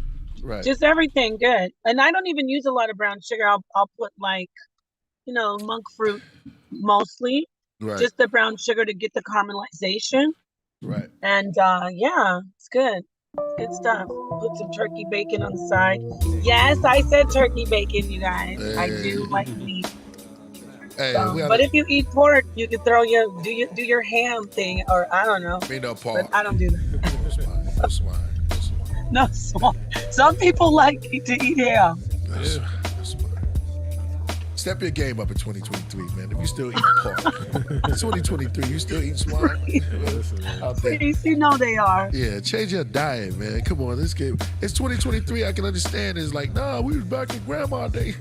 Right. Just everything good. And I don't even use a lot of brown sugar. I'll put like, monk fruit mostly. right. Just the brown sugar to get the caramelization. right. And yeah, it's good. Good stuff. Put some turkey bacon on the side. Yes, I said turkey bacon, you guys. I do like meat. Hey, But if you eat pork, you can throw do your ham thing, or I don't know. me no But Paul. I don't do that. That's mine. That's mine. No, some people like to eat ham. That's mine. Step your game up in 2023, man. If you still eat pork. 2023, you still eat swine? Out there. Please, they are. Yeah, change your diet, man. Come on, this game. It's 2023. I can understand. It's like, nah, we was back in grandma day.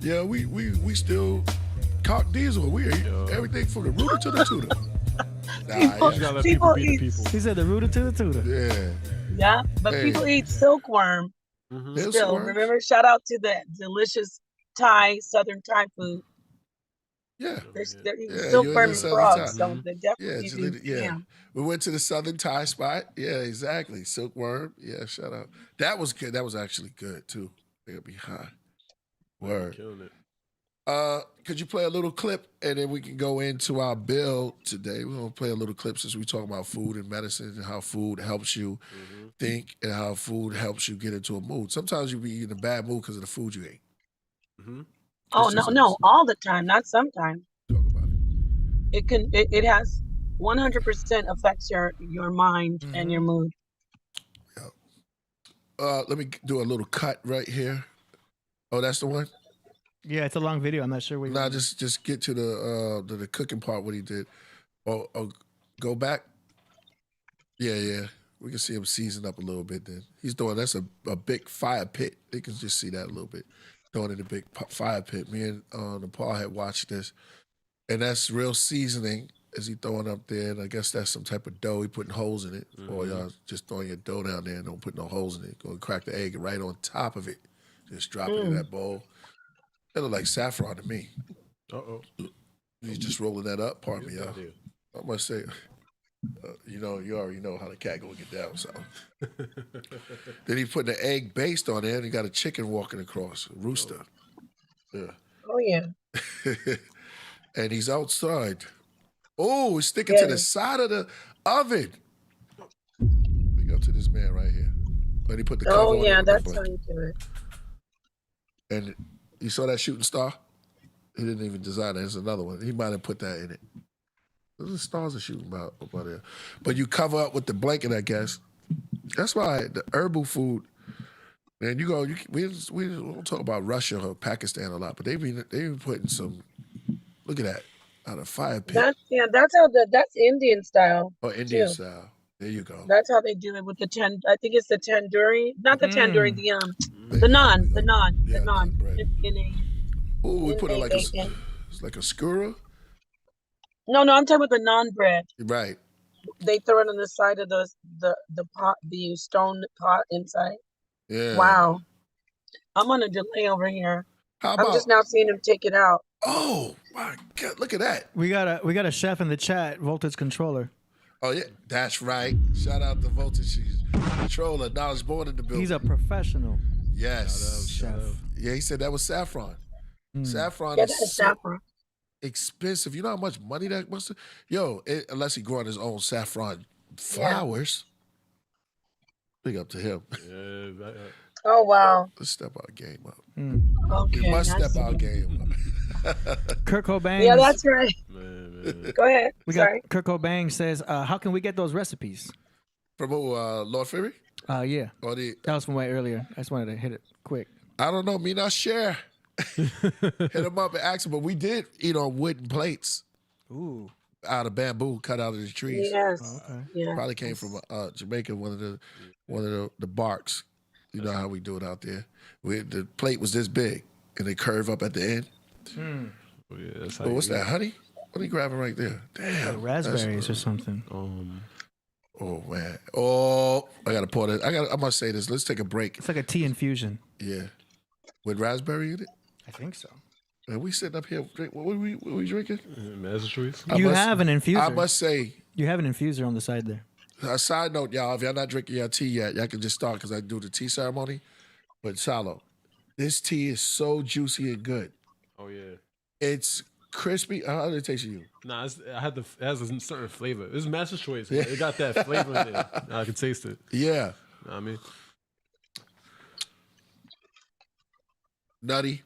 Yeah, we still cock diesel. We eat everything from the rooter to the tutor. People- You gotta let People people be the eat- people. He said the rooter to the tutor. Yeah. Yeah, but Hey. people eat silkworm There's still. worms. Remember, shout out to the delicious Southern Thai food. Yeah. They're eating Yeah, silkworm you're in and Southern frogs, Thai. so they're Yeah, definitely just eating let it- yeah. ham. We went to the Southern Thai spot. Yeah, exactly. Silkworm. Yeah, shout out. That was good. That was actually good too. They'll be high. Word. Killing it. Could you play a little clip and then we can go into our bill today? We're gonna play a little clip since we talk about food and medicine and how food helps you think and how food helps you get into a mood. Sometimes you be in a bad mood because of the food you ate. Oh It's just no, all the time, not sometimes. Talk about it. It has 100% affects your mind and your mood. Let me do a little cut right here. Oh, that's the one? Yeah, it's a long video. I'm not sure where. Nah, just get to the cooking part. What he did. Oh, go back. Yeah. We can see him season up a little bit. Then he's doing that's a big fire pit. You can just see that a little bit. Throwing in a big fire pit. Me and Napah had watched this, and that's real seasoning. Is he throwing up there? And I guess that's some type of dough. He putting holes in it, or y'all just throwing your dough down there and don't put no holes in it. Go and crack the egg right on top of it. Just drop it in that bowl. That look like saffron to me. He's just rolling that up. Pardon me, y'all. I must say, you already know how the cat gonna get down. So then he put the egg based on there, and he got a chicken walking across, a rooster. Yeah, Oh yeah. and he's outside. Oh, he's sticking to the side of the oven. We go to this man right here. But he put the cover Oh on yeah, it, that's but- how you do it. And you saw that shooting star? He didn't even design it. There's another one. He might have put that in it. Those are stars are shooting about there. But you cover up with the blanket, I guess. That's why the herbal food, man, we don't talk about Russia or Pakistan a lot, but they been putting some, look at that, out of fire pit. That's Indian style. Or Indian too. style. There you go. That's how they do it with the I think it's the tandoori, not the tandoori, the The naan, Yeah, the naan. naan bread. Ooh, we put it like it's like a skura. No, I'm talking about the naan bread. Right. They throw it on the side of the pot, the stone pot inside. Yeah. Wow. I'm on a delay over here. How about, I'm just now seeing him take it out. Oh my God! Look at that. We got a chef in the chat, Voltage Controller. Oh yeah, that's right. Shout out to Voltage Controller, Knowledge Born in the building. He's a professional. Yes. Chef. Yeah, he said that was saffron. Saffron Yeah, is that's so saffron. expensive. You know how much money that must have? Unless he growing his own saffron flowers. Big up to him. Yeah, Oh wow. Let's step our game up. Okay. We must step our game up. Kurt Cobain. Yeah, that's right. man. Go ahead. Sorry. Kurt Cobain says, "How can we get those recipes?" From who? Lord Fury? Yeah. Or That was from way earlier. I just wanted to hit it quick. I don't know. Me not share. Hit him up and ask him. But we did eat on wooden plates. Ooh. Out of bamboo, cut out of the trees. Yes. Oh, okay. Yeah. Probably came from Jamaica. One of the barks. You know how we do it out there. The plate was this big, and they curve up at the end. Oh, yeah, that's how What's that, honey? What are you grabbing right there? Damn. Like raspberries or something. Oh man. Oh, I gotta pour that. I must say this. Let's take a break. It's like a tea infusion. Yeah. With raspberry in it? I think so. And we sitting up here, what were we drinking? Massachusetts. You have an infuser. I must say, You have an infuser on the side there. a side note, y'all, if y'all not drinking your tea yet, y'all can just start because I do the tea ceremony. But Salo, this tea is so juicy and good. Oh yeah. It's crispy. How did it taste to you? Nah, it has a certain flavor. It's Master's Choice. But it got that flavor in there. I can taste it. Yeah. You know what I mean, Nutty.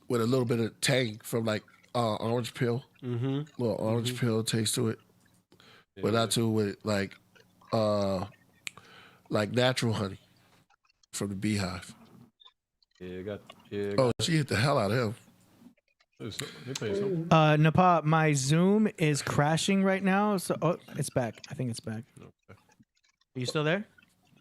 With a little bit of tang from like orange peel. Little orange peel taste to it. But not too with like natural honey from the beehive. Oh, she hit the hell out of him. Let me tell you something. Napah, my Zoom is crashing right now. So it's back. I think it's back. Are you still there?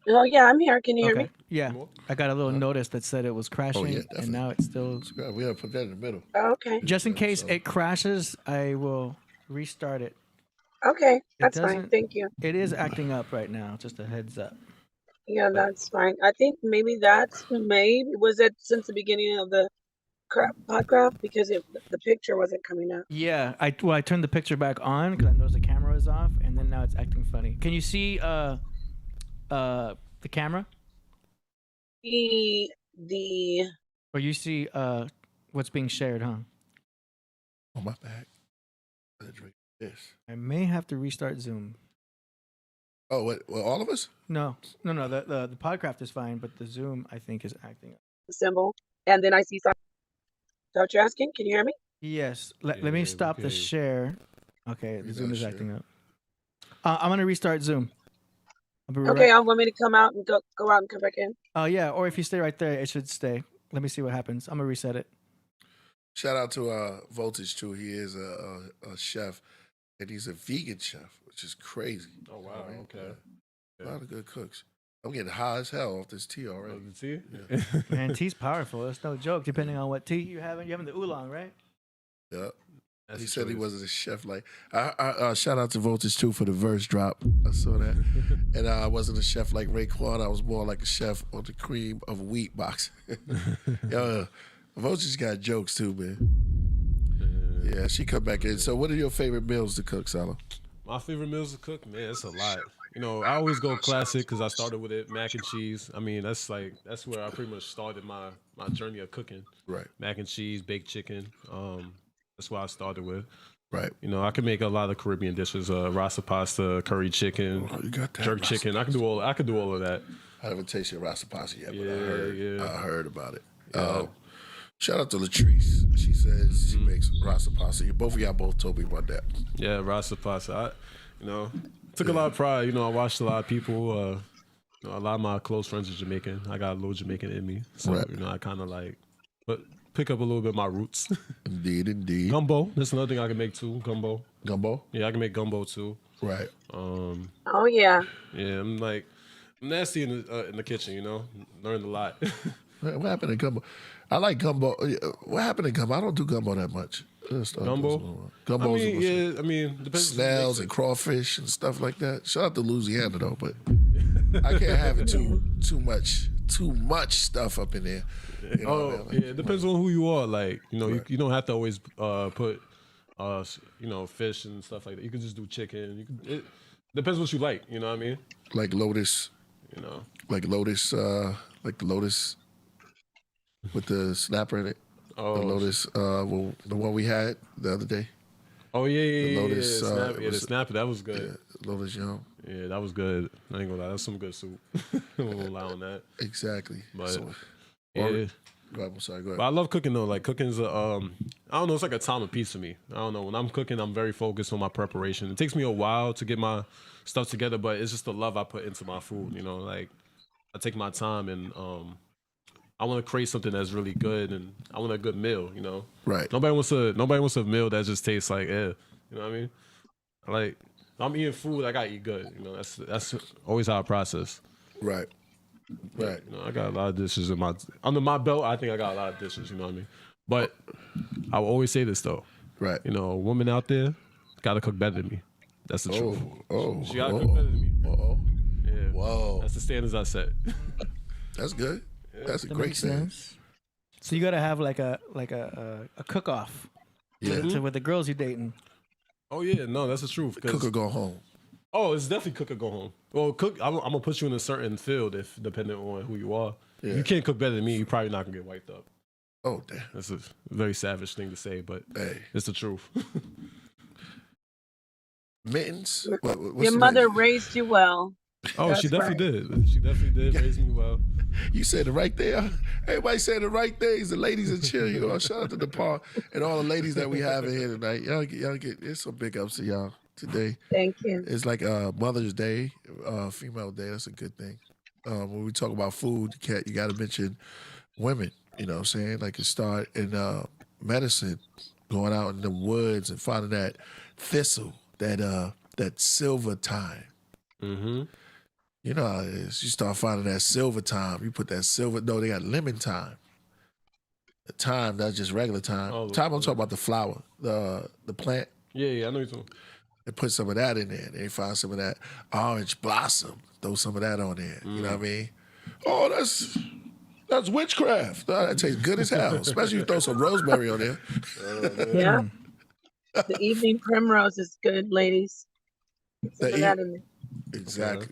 Oh yeah, I'm here. Can you hear me? Yeah. I got a little notice that said it was crashing, and now it's still. We gotta put that in the middle. Okay. Just in case it crashes, I will restart it. Okay, that's fine. doesn't- Thank you. It is acting up right now. Just a heads up. Yeah, that's fine. I think maybe was it since the beginning of the Podcraft because the picture wasn't coming up. Yeah. I turned the picture back on because I noticed the camera is off, and then now it's acting funny. Can you see the camera? The Or you see what's being shared, huh? Oh, my bad. I drink this. I may have to restart Zoom. Oh, what? Well, all of us? No. The Podcraft is fine, but the Zoom I think is acting up. symbol, and then I see something. Is that what you're asking? Can you hear me? Yes. Let me stop the share. Okay, the Zoom is share. acting up. I'm gonna restart Zoom. I'll be right. Okay, I'll want me to come out and go out and come back in. Oh yeah, or if you stay right there, it should stay. Let me see what happens. I'm gonna reset it. Shout out to Voltage too. He is a chef, and he's a vegan chef, which is crazy. Oh wow. Okay. A lot of good cooks. I'm getting high as hell off this tea already. You see it? Yeah. Man, tea's powerful. It's no joke. Depending on what tea you having. You having the oolong, right? Yeah. That's He the said he choice. wasn't a chef. Like, I shout out to Voltage too for the verse drop. I saw that, and I wasn't a chef like Raekwon. I was more like a chef on the cream of wheat box. Yo, Voltage got jokes too, man. Yeah, she come back in. So, what are your favorite meals to cook, Salaam? My favorite meals to cook, man, it's a lot. You know, I always go classic because I started with it, mac and cheese. I mean, that's where I pretty much started my journey of cooking. Right. Mac and cheese, baked chicken. That's what I started with. Right. You know, I can make a lot of Caribbean dishes, rasa pasta, curry chicken, Oh, you got that jerk rasa chicken. I can do all of that. I haven't tasted Rasa Pasta yet, but Yeah, I heard about it. Yeah. Shout out to Latrice. She says she makes Rasa Pasta. Both of y'all both told me about that. Yeah, Rasa Pasta. I took a lot of pride. I watched a lot of people. A lot of my close friends are Jamaican. I got a little Jamaican in me, so Right. I kind of but pick up a little bit of my roots. Indeed. Gumbo. That's another thing I can make too. Gumbo. Yeah, I can make gumbo too. Right. Oh yeah. Yeah, I'm nasty in the kitchen. Learned a lot. What happened to gumbo? I like gumbo. What happened to gumbo? I don't do gumbo that much. Gumbo? Gumbo. Depends. Snails and crawfish and stuff like that. Shout out to Louisiana though, but I can't have it too much stuff up in there. It depends on who you are. You don't have to always put fish and stuff like that. You can just do chicken. It depends what you like. You know what I mean? Like lotus. Like lotus with the snapper in it. Oh, the lotus, the one we had the other day. Oh yeah, the lotus, the snapper. That was good. Yeah, lotus young. Yeah, that was good. I ain't gonna lie, that's some good soup. I won't lie on that. Exactly. But Go ahead. But I love cooking though. Like cooking's I don't know, it's like a time of peace for me. I don't know. When I'm cooking, I'm very focused on my preparation. It takes me a while to get my stuff together, but it's just the love I put into my food. Like I take my time and I want to create something that's really good, and I want a good meal. Right. Nobody wants a meal that just tastes like You know what I mean? Like I'm eating food, I gotta eat good. That's always how I process. Right. Right. I got a lot of dishes under my belt. I think I got a lot of dishes. You know what I mean? But I will always say this though. Right. A woman out there gotta cook better than me. That's the truth. She gotta cook better than me. Yeah. Whoa. That's the standards I set. That's good. That's a That great makes thing. sense. So you gotta have like a cook off. Yeah. With the girls you're dating. Oh yeah, no, that's the truth. Cook or go home. Oh, it's definitely cook or go home. Well, cook. I'm gonna put you in a certain field depending on who you are. Yeah. You can't cook better than me. You're probably not gonna get wiped up. Oh damn. That's a very savage thing to say, but Hey. it's the truth. Mittens. Your mother raised you well. Oh, That's she definitely did. She definitely did raise me well. You said it right there. Everybody said the right things. The ladies are cheering you on. Shout out to the park and all the ladies that we have in here tonight. Y'all get it's some big ups to y'all today. Thank you. It's like Mother's Day, Female Day. That's a good thing. When we talk about food, you got to mention women. You know what I'm saying? Like it start in medicine, going out in the woods and finding that thistle, that silver thyme. Mm-hmm. You know how it is. You start finding that silver thyme. You put that silver. No, they got lemon thyme. The thyme, that's just regular thyme. Oh, Thyme, I'm talking about the flower, the plant. Yeah, I know you're talking. They put some of that in there. They find some of that orange blossom. Throw some of that on there. You know what I mean? Oh, that's witchcraft. Oh, that tastes good as hell. Especially if you throw some rosemary on there. Yeah. The evening primrose is good, ladies. Some of that in there. Exactly.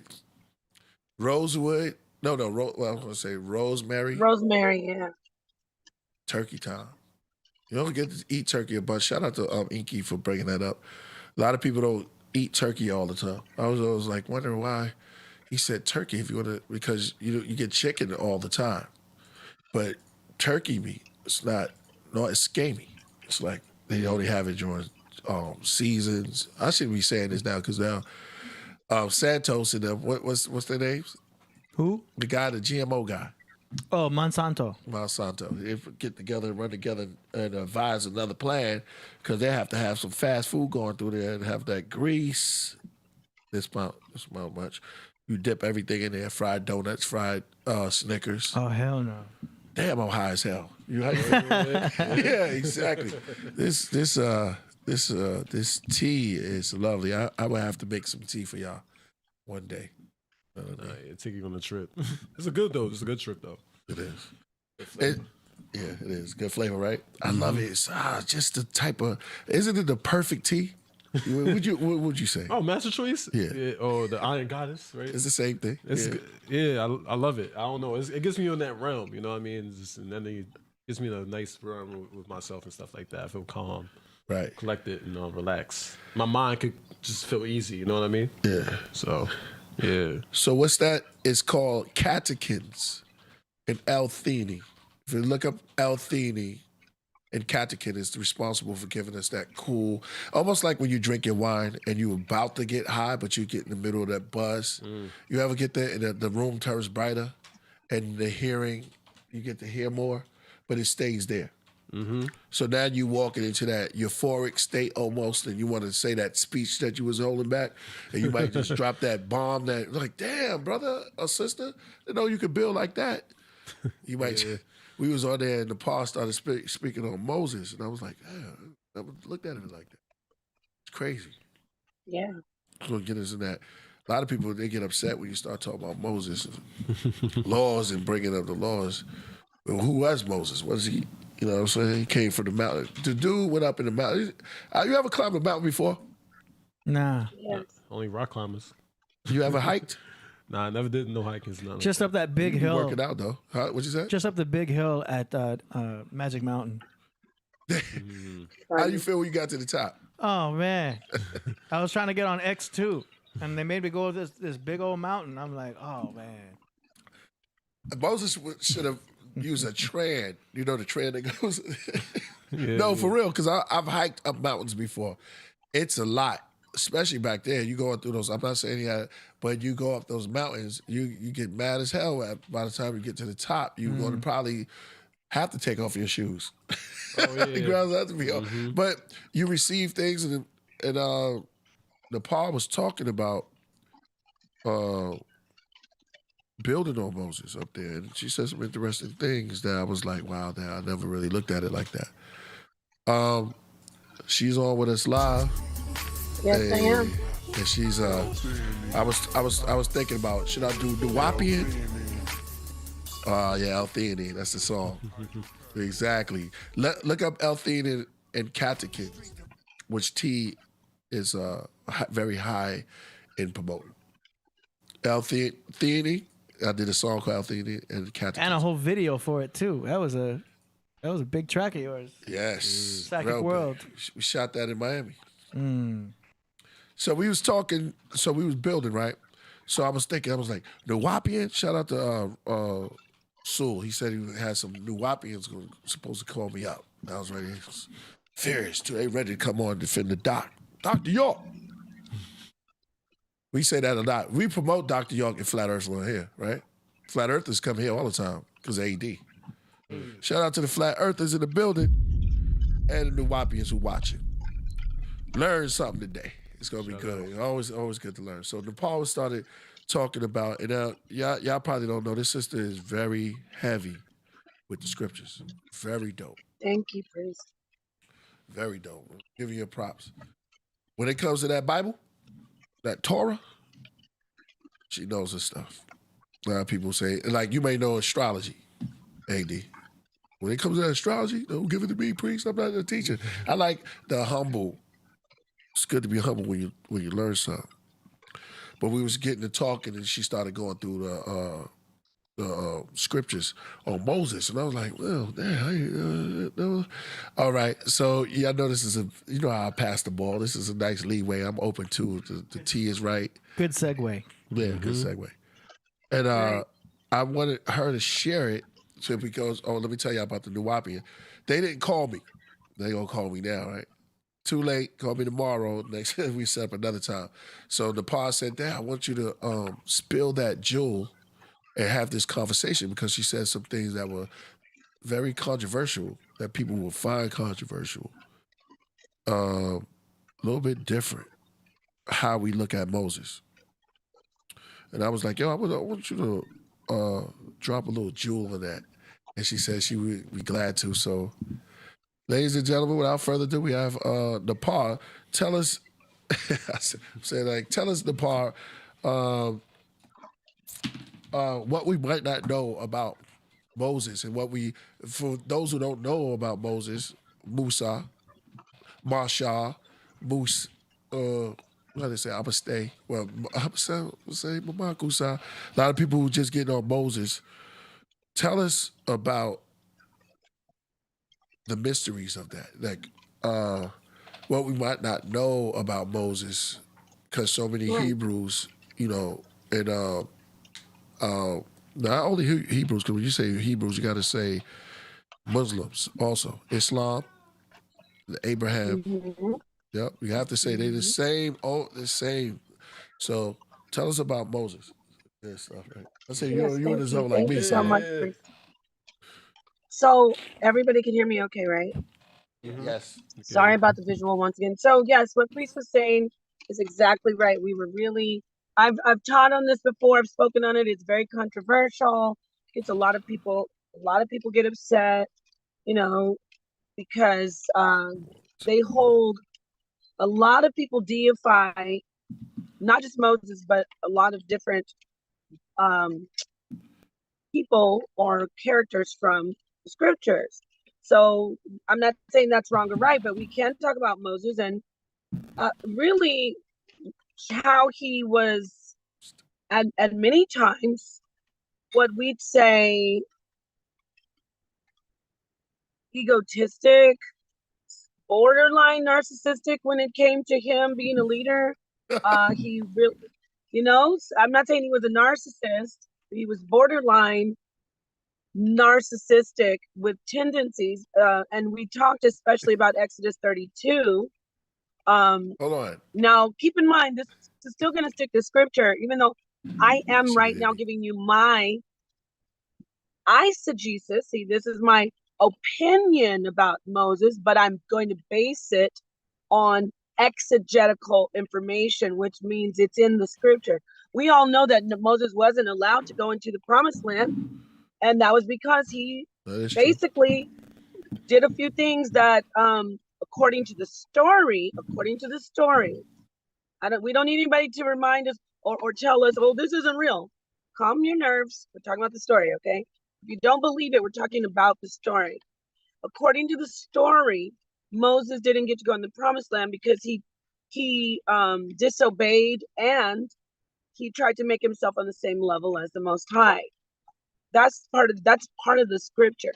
Rosewood. No. Well, I was going to say rosemary. Rosemary, yeah. Turkey time. You don't get to eat turkey a bunch. Shout out to Inky for bringing that up. A lot of people don't eat turkey all the time. I was like wondering why he said turkey if you want to, because you get chicken all the time. But turkey meat, it's gamey. It's like they only have it during seasons. I shouldn't be saying this now because now Santos and them, what's their names? Who? The GMO guy. Oh, Monsanto. They get together and run together and advise another plan because they have to have some fast food going through there and have that grease. This amount much. You dip everything in there, fried donuts, fried Snickers. Oh, hell no. Damn, I'm high as hell. Yeah, exactly. This tea is lovely. I will have to make some tea for y'all one day. Take you on a trip. It's a good trip though. It is. It is. Good flavor, right? I love it. It's just the type of. Isn't it the perfect tea? What would you say? Oh, Master Choice? Yeah. Oh, the Iron Goddess, right? It's the same thing. It's I love it. I don't know. It gets me in that realm, you know what I mean? And then it gives me a nice realm with myself and stuff like that. I feel calm, right, collected, and relax. My mind could just feel easy, you know what I mean? Yeah. So Yeah. So what's that? It's called catechins and L-theanine. If you look up L-theanine and catechin is responsible for giving us that cool, almost like when you drink your wine and you're about to get high, but you get in the middle of that buzz. You ever get there and the room turns brighter and the hearing, you get to hear more, but it stays there. So now you walking into that euphoric state almost, and you want to say that speech that you was holding back, and you might just drop that bomb that, like, damn, brother or sister, you know you could build like that. You might. We was on there, and the Paul started speaking on Moses, and I was like, damn, I looked at it like that. It's crazy. Yeah. So get us in that. A lot of people, they get upset when you start talking about Moses, and laws, and bringing up the laws. Well, who was Moses? Was he? You know what I'm saying? He came from the mountain. The dude went up in the mountain. You ever climbed a mountain before? Nah. Yes. Only rock climbers. You ever hiked? Nah, I never did no hiking. Nothing. Just up that big You hill. working out though? Huh? What'd you say? Just up the big hill at Magic Mountain. How do you feel when you got to the top? Oh man, I was trying to get on X2, and they made me go this big old mountain. I'm like, oh man. Moses should have used a tran. You know the tran that goes. No, for real, because I've hiked up mountains before. It's a lot, especially back there. You going through those. I'm not saying but you go up those mountains, you get mad as hell. By the time you get to the top, you're going to probably have to take off your shoes. Oh, yeah. The grounds have to be off. But you receive things, and Napah was talking about building on Moses up there, and she said some interesting things that I was like, wow, I never really looked at it like that. She's on with us live. Yes, I am. And she's I was thinking about, should I do Nuwapian? Yeah, L-theanine, that's the song. Exactly. Look up L-theanine and catechin, which T is very high in promoting. L-theanine, I did a song called L-theanine and catechin. And a whole video for it too. That was a big track of yours. Yes. Psychic real World. big. We shot that in Miami. So we was talking, so we was building, right? So I was thinking, I was like, Nuwapian? Shout out to Sul. He said he had some Nuwapians supposed to call me up. I was ready. Furious too. They ready to come on and defend the doc. Dr. York. We say that a lot. We promote Dr. York and Flat Earth on here, right? Flat Earthers come here all the time because of AD. Shout out to the Flat Earthers in the building and the Nuwapians who watching. Learn something today. It's gonna be good. Always good to learn. So Napah started talking about, and y'all probably don't know, this sister is very heavy with the scriptures. Very dope. Thank you, Priest. Very dope. Give you your props. When it comes to that Bible, that Torah, she knows her stuff. A lot of people say, like, you may know astrology, AD. When it comes to astrology, don't give it to me, priest. I'm not a teacher. I like the humble. It's good to be humble when you learn something. But we was getting to talking, and she started going through the scriptures on Moses, and I was like, well, damn. All right, so yeah, I know this is you know how I pass the ball. This is a nice leeway. I'm open to it. The T is right. Good segue. Yeah, good segue. And I wanted her to share it. So because, let me tell you about the Nuwapian. They didn't call me. They gonna call me now, right? Too late. Call me tomorrow. Next, we set up another time. So Napah said, "Dad, I want you to spill that jewel and have this conversation," because she said some things that were very controversial, that people will find controversial. A little bit different how we look at Moses. And I was like, yo, I want you to drop a little jewel in that. And she said she would be glad to. So, ladies and gentlemen, without further ado, we have Napah. Tell us, tell us, Napah, what we might not know about Moses, and for those who don't know about Moses, Musa, Masha, Moose, what do they say? I'ma stay. Well, I'ma say Mamakusa. A lot of people who just getting on Moses. Tell us about the mysteries of that, like what we might not know about Moses, because so many Hebrews, And not only Hebrews, because when you say Hebrews, you got to say Muslims also. Islam, Abraham. Mhm. Yep, you have to say they the same. Oh, the same. So tell us about Moses. Good stuff, right? I say Yes, you in the thank you. zone like Thank me, you so son. much, Priest. So everybody can hear me okay, right? Yes. Sorry about the visual once again. So yes, what Priest was saying is exactly right. We were really, I've taught on this before. I've spoken on it. It's very controversial. It's a lot of people get upset, you know, because they hold, a lot of people deify not just Moses, but a lot of different people or characters from the scriptures. So I'm not saying that's wrong or right, but we can talk about Moses and really how he was at many times what we'd say egotistic, borderline narcissistic when it came to him being a leader. He really, you know, I'm not saying he was a narcissist. He was borderline narcissistic with tendencies. And we talked especially about Exodus 32. Hold on. Now, keep in mind, this is still going to stick to scripture, even though I am right now giving you my eisegesis. See, this is my opinion about Moses, but I'm going to base it on exegetical information, which means it's in the scripture. We all know that Moses wasn't allowed to go into the promised land, and that was because he basically did a few things that, according to the story, we don't need anybody to remind us or tell us, oh, this isn't real. Calm your nerves. We're talking about the story, okay? If you don't believe it, we're talking about the story. According to the story, Moses didn't get to go in the promised land because he disobeyed and he tried to make himself on the same level as the Most High. That's part of the scripture.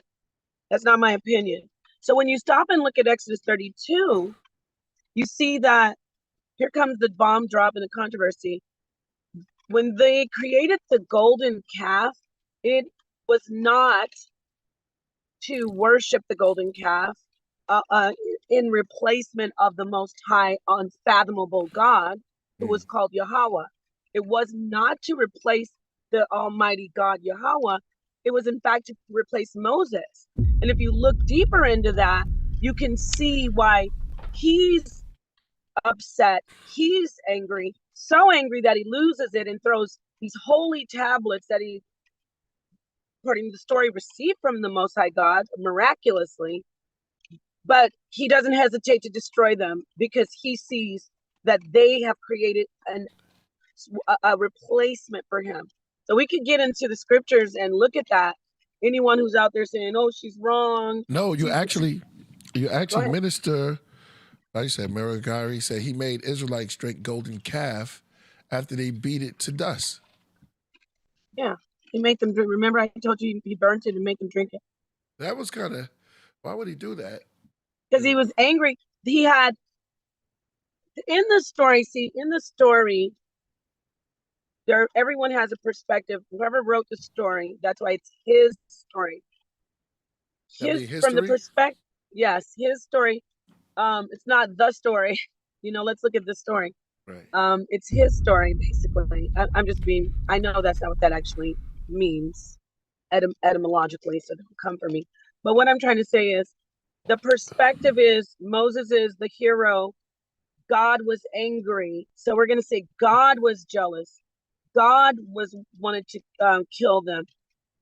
That's not my opinion. So when you stop and look at Exodus 32, you see that here comes the bomb drop in the controversy. When they created the golden calf, it was not to worship the golden calf in replacement of the Most High, unfathomable God, who was called Yahweh. It was not to replace the Almighty God Yahweh. It was, in fact, to replace Moses. And if you look deeper into that, you can see why he's upset. He's angry, so angry that he loses it and throws these holy tablets that he, according to the story, received from the Most High God miraculously. But he doesn't hesitate to destroy them because he sees that they have created a replacement for him. So we could get into the scriptures and look at that. Anyone who's out there saying, "Oh, she's wrong." No, you actually minister. Like I said, Merigari said he made Israelites drink golden calf after they beat it to dust. Yeah, he made them drink. Remember, I told you he burnt it and made them drink it. That was kind of. Why would he do that? Because he was angry. He had in the story. There, everyone has a perspective. Whoever wrote the story, that's why it's his story. From the perspective, yes, his story. It's not the story. You know, let's look at the story. Right. It's his story, basically. I know that's not what that actually means etymologically, so don't come for me. But what I'm trying to say is, the perspective is Moses is the hero. God was angry. So we're going to say God was jealous. God wanted to kill them.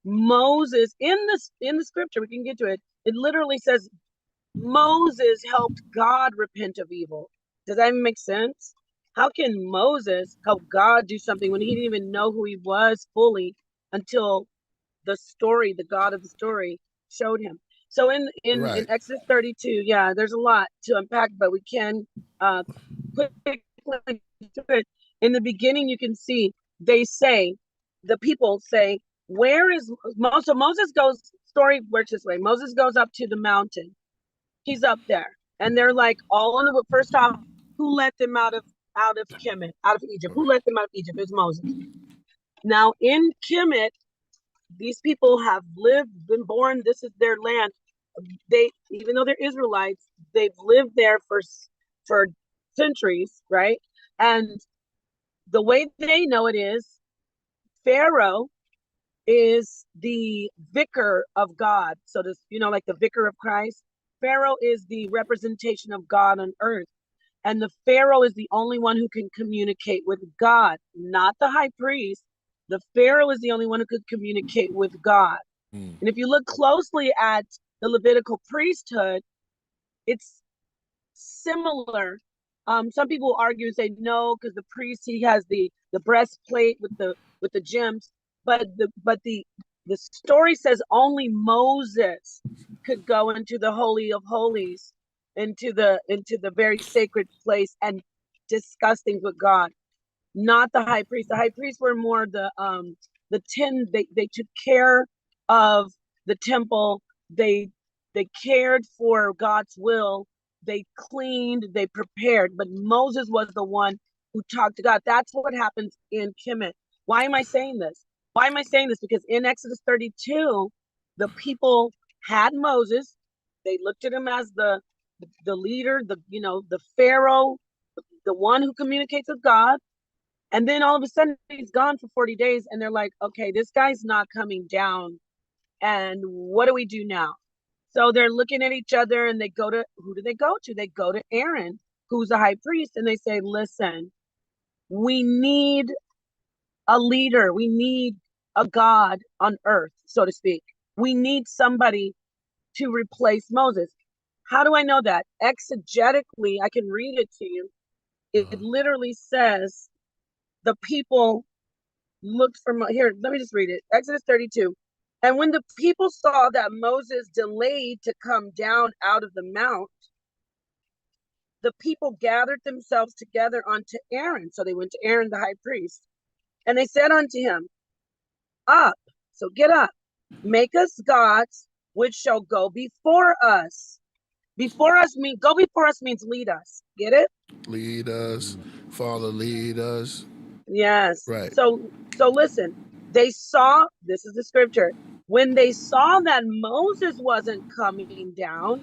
Moses, in the scripture, we can get to it. It literally says Moses helped God repent of evil. Does that even make sense? How can Moses help God do something when he didn't even know who he was fully until the story, the God of the story, showed him? So in Exodus 32, yeah, there's a lot to unpack, but we can quickly do it. In the beginning, you can see the people say, where is Moses? So Moses goes, story works this way. Moses goes up to the mountain. He's up there. And they're like, all in the, first off, who let them out of Kemet, out of Egypt? Who let them out of Egypt? It was Moses. Now in Kemet, these people have been born. This is their land. They, even though they're Israelites, they've lived there for centuries, right? And the way they know it is Pharaoh is the vicar of God. So this, like the vicar of Christ. Pharaoh is the representation of God on earth. And the Pharaoh is the only one who can communicate with God, not the high priest. The Pharaoh is the only one who could communicate with God. And if you look closely at the Levitical priesthood, it's similar. Some people argue and say no, because the priest, he has the breastplate with the gems, but the story says only Moses could go into the Holy of Holies, into the very sacred place and discuss things with God, not the high priest. The high priests were more the they took care of the temple. They cared for God's will. They cleaned, they prepared, but Moses was the one who talked to God. That's what happens in Kemet. Why am I saying this? Why am I saying this? Because in Exodus 32, the people had Moses. They looked at him as the leader, the Pharaoh, the one who communicates with God. And then all of a sudden he's gone for 40 days and they're like, okay, this guy's not coming down. And what do we do now? So they're looking at each other and who do they go to? They go to Aaron, who's a high priest, and they say, listen, we need a leader. We need a God on earth, so to speak. We need somebody to replace Moses. How do I know that? Exegetically, I can read it to you. It literally says the people looked for, here, let me just read it. Exodus 32. And when the people saw that Moses delayed to come down out of the mount, the people gathered themselves together unto Aaron. So they went to Aaron, the high priest, and they said unto him, up, so get up, make us gods, which shall go before us. Go before us means lead us. Get it? Lead us, Father, lead us. Yes. Right. So listen, they saw, this is the scripture, when they saw that Moses wasn't coming down,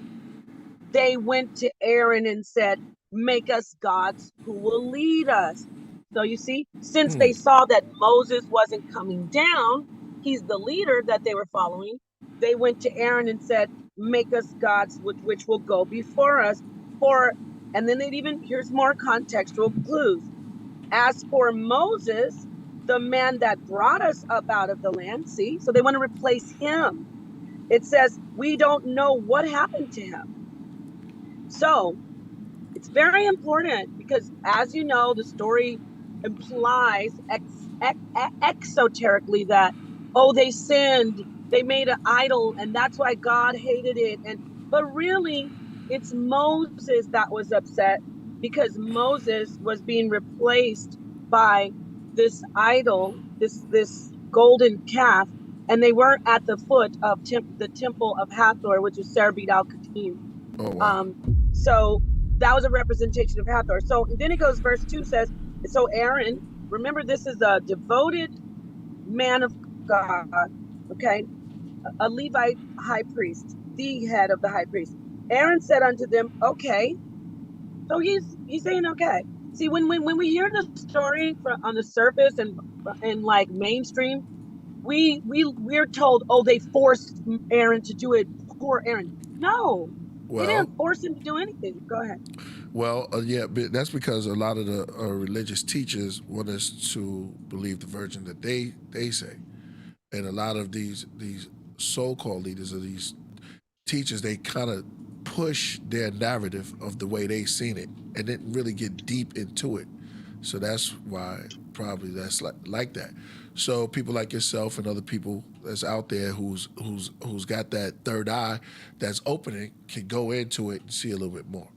they went to Aaron and said, make us gods who will lead us. So you see, since they saw that Moses wasn't coming down, he's the leader that they were following, they went to Aaron and said, make us gods which will go before us. And then here's more contextual clues. As for Moses, the man that brought us up out of the land, see, so they want to replace him. It says, we don't know what happened to him. So it's very important because, as you know, the story implies exoterically that, oh, they sinned, they made an idol, and that's why God hated it. But really, it's Moses that was upset because Moses was being replaced by this idol, this golden calf, and they weren't at the foot of the temple of Hathor, which is Serbit al-Qadim. Oh, wow. So that was a representation of Hathor. So then it goes, verse 2 says, so Aaron, remember this is a devoted man of God, okay? A Levite high priest, the head of the high priest. Aaron said unto them, okay. So he's saying, okay. See, when we hear the story on the surface and like mainstream, we're told, oh, they forced Aaron to do it. Poor Aaron. No, they didn't force him to do anything. Go ahead. Well, yeah, but that's because a lot of the religious teachers want us to believe the version that they say, and a lot of these so-called leaders or these teachers, they kind of push their narrative of the way they seen it and didn't really get deep into it. So that's why probably that's like that. So people like yourself and other people that's out there who's got that third eye that's opening can go into it and see a little bit more.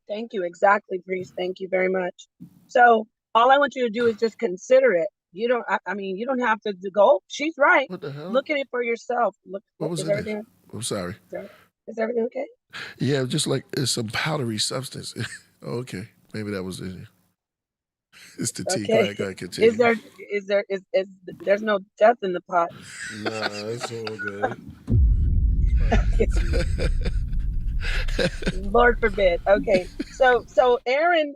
Thank you. Exactly, Priest. Thank you very much. So all I want you to do is just consider it. You don't, I mean, you don't have to go, she's right. What the hell? Look at it for yourself. Look, What was is it? everything? I'm sorry. Is everything okay? Yeah, just like it's some powdery substance. Okay, maybe that was it. It's the tea. Okay. Go ahead, continue. Is there's no death in the pot? Nah, it's all good. Lord forbid. Okay. So Aaron,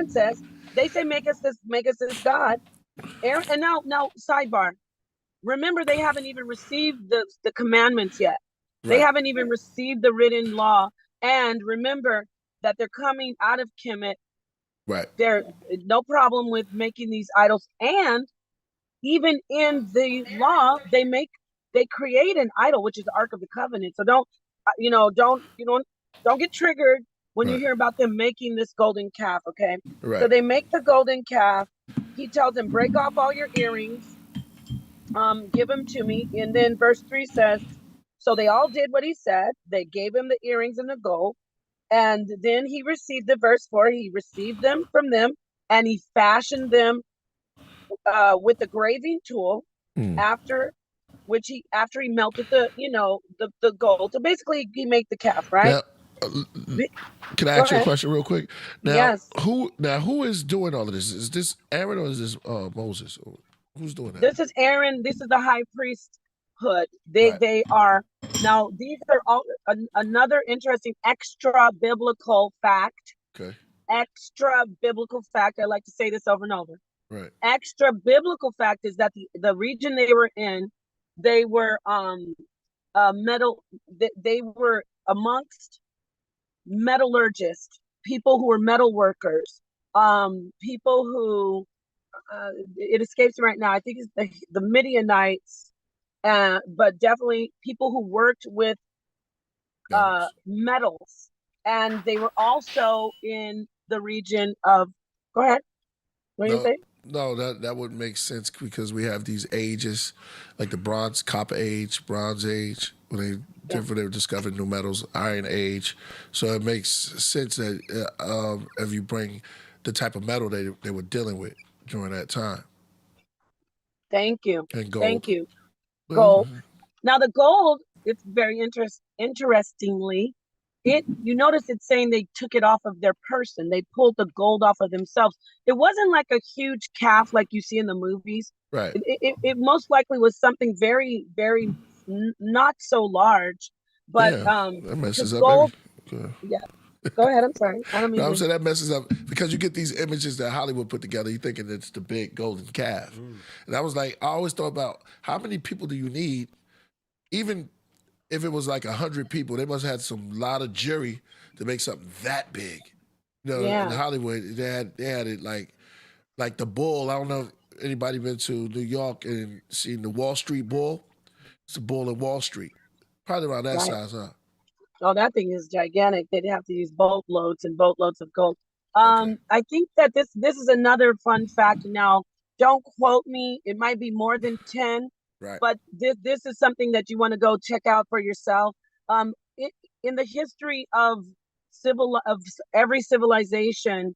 says, they say make us this God. Aaron, and now sidebar. Remember, they haven't even received the commandments yet. They haven't even received the written law. And remember that they're coming out of Kemet. Right. There's no problem with making these idols. And even in the law, they create an idol, which is the Ark of the Covenant. So don't get triggered when you hear about them making this golden calf. Okay. Right. So they make the golden calf. He tells them, break off all your earrings. Give them to me. And then verse 3 says, so they all did what he said. They gave him the earrings and the gold. And then he received the verse 4. He received them from them, and he fashioned them with a graving tool. After he melted the gold. So basically, he made the calf, right? Can I ask you a question real quick? Now, yes. Who is doing all of this? Is this Aaron or is this Moses? Who's doing that? This is Aaron. This is the high priesthood. They are now. These are all another interesting extra biblical fact. Okay. Extra biblical fact. I like to say this over and over. Right. Extra biblical fact is that the region they were in, they were metal. They were amongst metallurgists, people who were metal workers, people who it escapes me right now. I think it's the Midianites, but definitely people who worked with metals, and they were also in the region of. Go ahead. What do you say? No, that would make sense because we have these ages, like the bronze, copper age, bronze age, when they were discovering new metals, iron age. So it makes sense that if you bring the type of metal they were dealing with during that time. Thank you. And gold. Thank you. Gold. Now the gold, it's very interestingly, you notice it's saying they took it off of their person. They pulled the gold off of themselves. It wasn't like a huge calf like you see in the movies. Right. It most likely was something very, very not so large. But that messes up. Gold, yeah. Go ahead. I'm sorry. I don't mean. I'm saying that messes up because you get these images that Hollywood put together. You thinking it's the big golden calf, and I was like, I always thought about how many people do you need, even if it was like 100 people, they must have had some lot of jury to make something that big. In Hollywood, they had it like the bull. I don't know if anybody been to New York and seen the Wall Street bull. It's a bull in Wall Street, probably around that size, huh? Oh, that thing is gigantic. They'd have to use boatloads and boatloads of gold. I think that this is another fun fact. Now, don't quote me. It might be more than 10. Right. But this is something that you want to go check out for yourself. In the history of every civilization,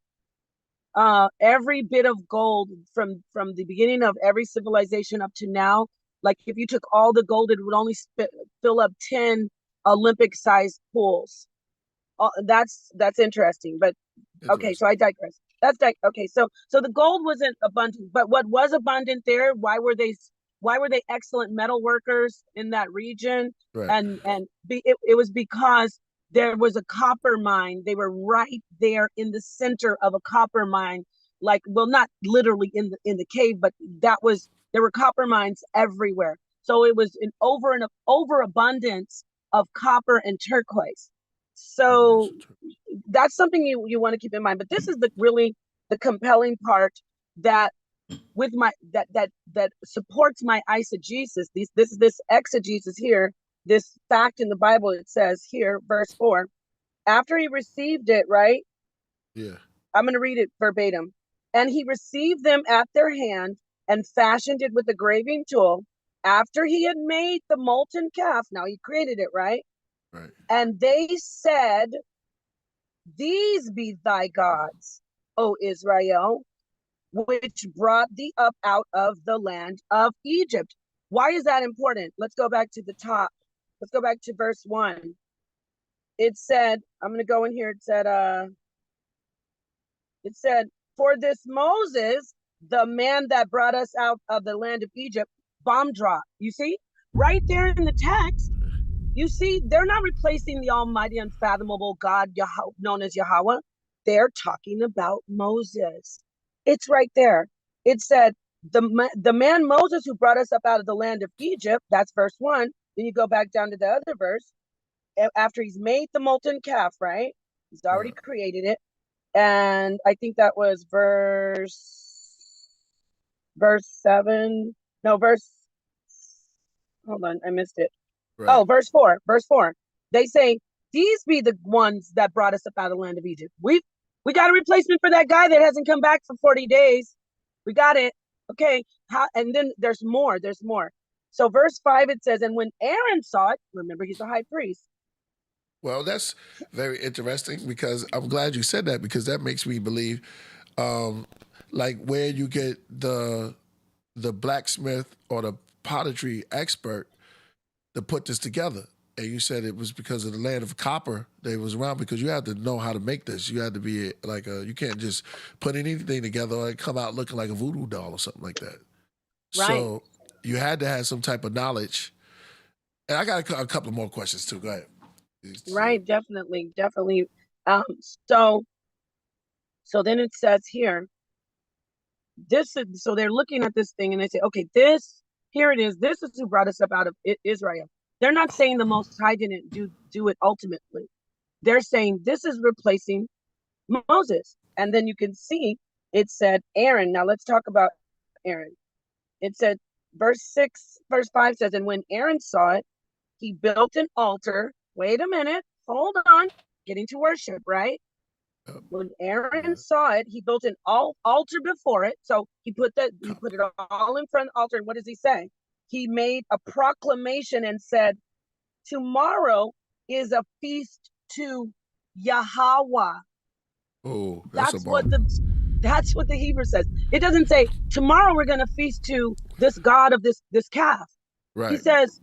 every bit of gold from the beginning of every civilization up to now, like if you took all the gold, it would only fill up 10 Olympic-sized pools. That's interesting. But okay, so I digress. Okay. So the gold wasn't abundant, but what was abundant there? Why were they excellent metal workers in that region? Right. And it was because there was a copper mine. They were right there in the center of a copper mine, not literally in the cave, but there were copper mines everywhere. So it was an overabundance of copper and turquoise. So that's something you want to keep in mind. But this is the compelling part that with that supports my eisegesis. This exegesis here, this fact in the Bible. It says here, verse 4, after he received it, right? Yeah. I'm going to read it verbatim. And he received them at their hand and fashioned it with a graving tool. After he had made the molten calf, now he created it, right? Right. And they said, these be thy gods, O Israel, which brought thee up out of the land of Egypt. Why is that important? Let's go back to the top. Let's go back to verse 1. It said, I'm going to go in here. It said, for this Moses, the man that brought us out of the land of Egypt, bomb drop. You see, right there in the text, you see, they're not replacing the almighty, unfathomable God known as Yahweh. They're talking about Moses. It's right there. It said, the man Moses who brought us up out of the land of Egypt, that's verse 1. Then you go back down to the other verse. After he's made the molten calf, right? He's already created it. And I think that was verse 7. No, hold on, I missed it. Right. Oh, verse 4. They say, these be the ones that brought us up out of the land of Egypt. We got a replacement for that guy that hasn't come back for 40 days. We got it. Okay. And then there's more. So verse 5, it says, and when Aaron saw it, remember he's the high priest. Well, that's very interesting, because I'm glad you said that, because that makes me believe, like, where you get the blacksmith or the pottery expert to put this together. And you said it was because of the land of copper that was around, because you have to know how to make this. You have to be like you can't just put anything together or come out looking like a voodoo doll or something like that. Right. So you had to have some type of knowledge. And I got a couple of more questions too. Go ahead. Right, definitely. So then it says here, so they're looking at this thing and they say, okay, here it is. This is who brought us up out of Israel. They're not saying the Most High didn't do it ultimately. They're saying this is replacing Moses. And then you can see it said Aaron. Now let's talk about Aaron. It said verse 5 says, and when Aaron saw it, he built an altar. Wait a minute, hold on, getting to worship, right? When Aaron saw it, he built an altar before it. So he put it all in front of the altar. And what does he say? He made a proclamation and said, tomorrow is a feast to Yahweh. Oh, that's what the Hebrew says. It doesn't say tomorrow we're going to feast to this God of this calf. Right. He says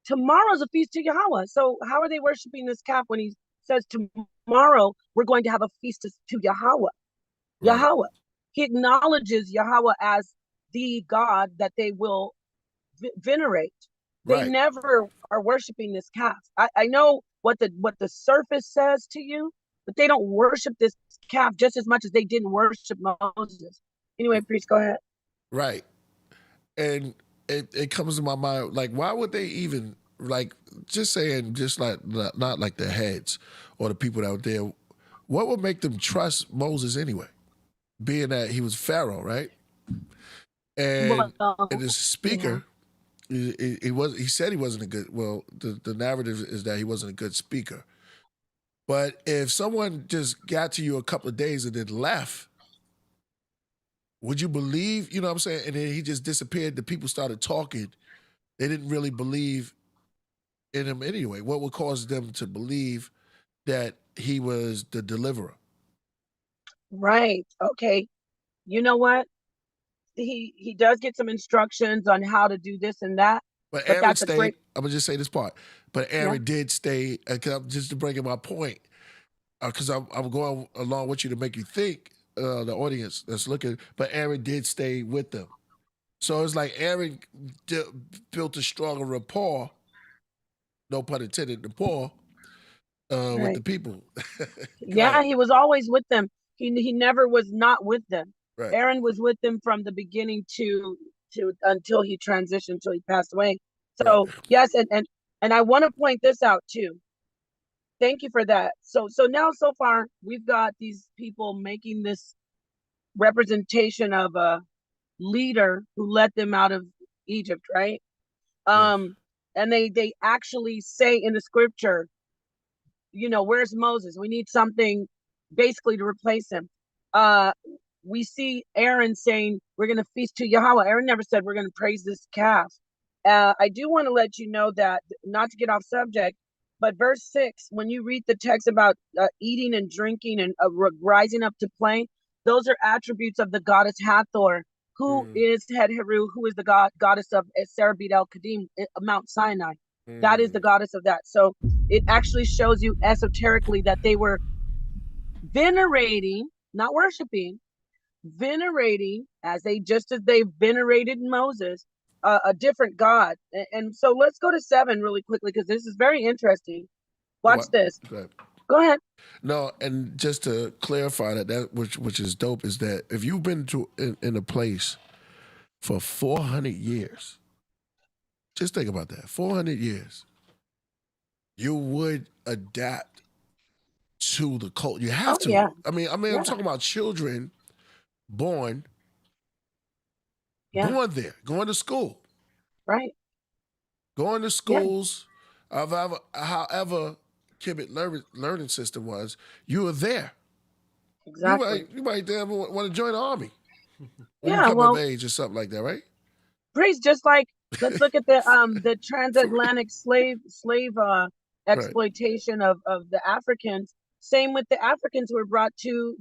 tomorrow's a feast to Yahweh. So how are they worshiping this calf when he says tomorrow we're going to have a feast to Yahweh? Right. Yahweh. He acknowledges Yahweh as the God that they will venerate. They never are worshiping this calf. I know what the surface says to you, but they don't worship this calf just as much as they didn't worship Moses. Anyway, Priest, go ahead. Right. And it comes to my mind, like, why would they even, like, just like not like the heads or the people out there, what would make them trust Moses anyway? Being that he was Pharaoh, right? And his speaker, he said he wasn't a good, well, the narrative is that he wasn't a good speaker. But if someone just got to you a couple of days and then left, would you believe, you know what I'm saying? And then he just disappeared. The people started talking. They didn't really believe in him anyway. What would cause them to believe that he was the deliverer? Right. Okay. You know what? He does get some instructions on how to do this and that. But Aaron stayed. I'm going to just say this part. But Aaron did stay, just to bring in my point, because I'm going along with you to make you think, the audience that's looking, but Aaron did stay with them. So it's like Aaron built a stronger rapport, no pun intended, rapport, with the people. Yeah, he was always with them. He never was not with them. Right. Aaron was with them from the beginning to until he transitioned, until he passed away. So yes, and I want to point this out too. Thank you for that. So now so far we've got these people making this representation of a leader who led them out of Egypt, right? And they actually say in the scripture, you know, where's Moses? We need something basically to replace him. We see Aaron saying, we're going to feast to Yahweh. Aaron never said we're going to praise this calf. I do want to let you know that, not to get off subject, but verse 6, when you read the text about eating and drinking and rising up to play, those are attributes of the goddess Hathor, who is Heru, who is the goddess of Serabit el-Kadim, Mount Sinai. That is the goddess of that. So it actually shows you esoterically that they were venerating, not worshiping, venerating, as they venerated Moses, a different God. And so let's go to 7 really quickly, because this is very interesting. Watch this. Go ahead. No, and just to clarify that which is dope is that if you've been in a place for 400 years, just think about that, 400 years, you would adapt to the culture. You have to. Yeah. I mean, I'm talking about children born there, going to school. Right. Going to schools, however Kibbut learning system was, you were there. Exactly. You might damn want to join the army. When Yeah, you come of age or something like that, right? Priest, just like, let's look at the transatlantic slave exploitation of the Africans. Same with the Africans who were brought to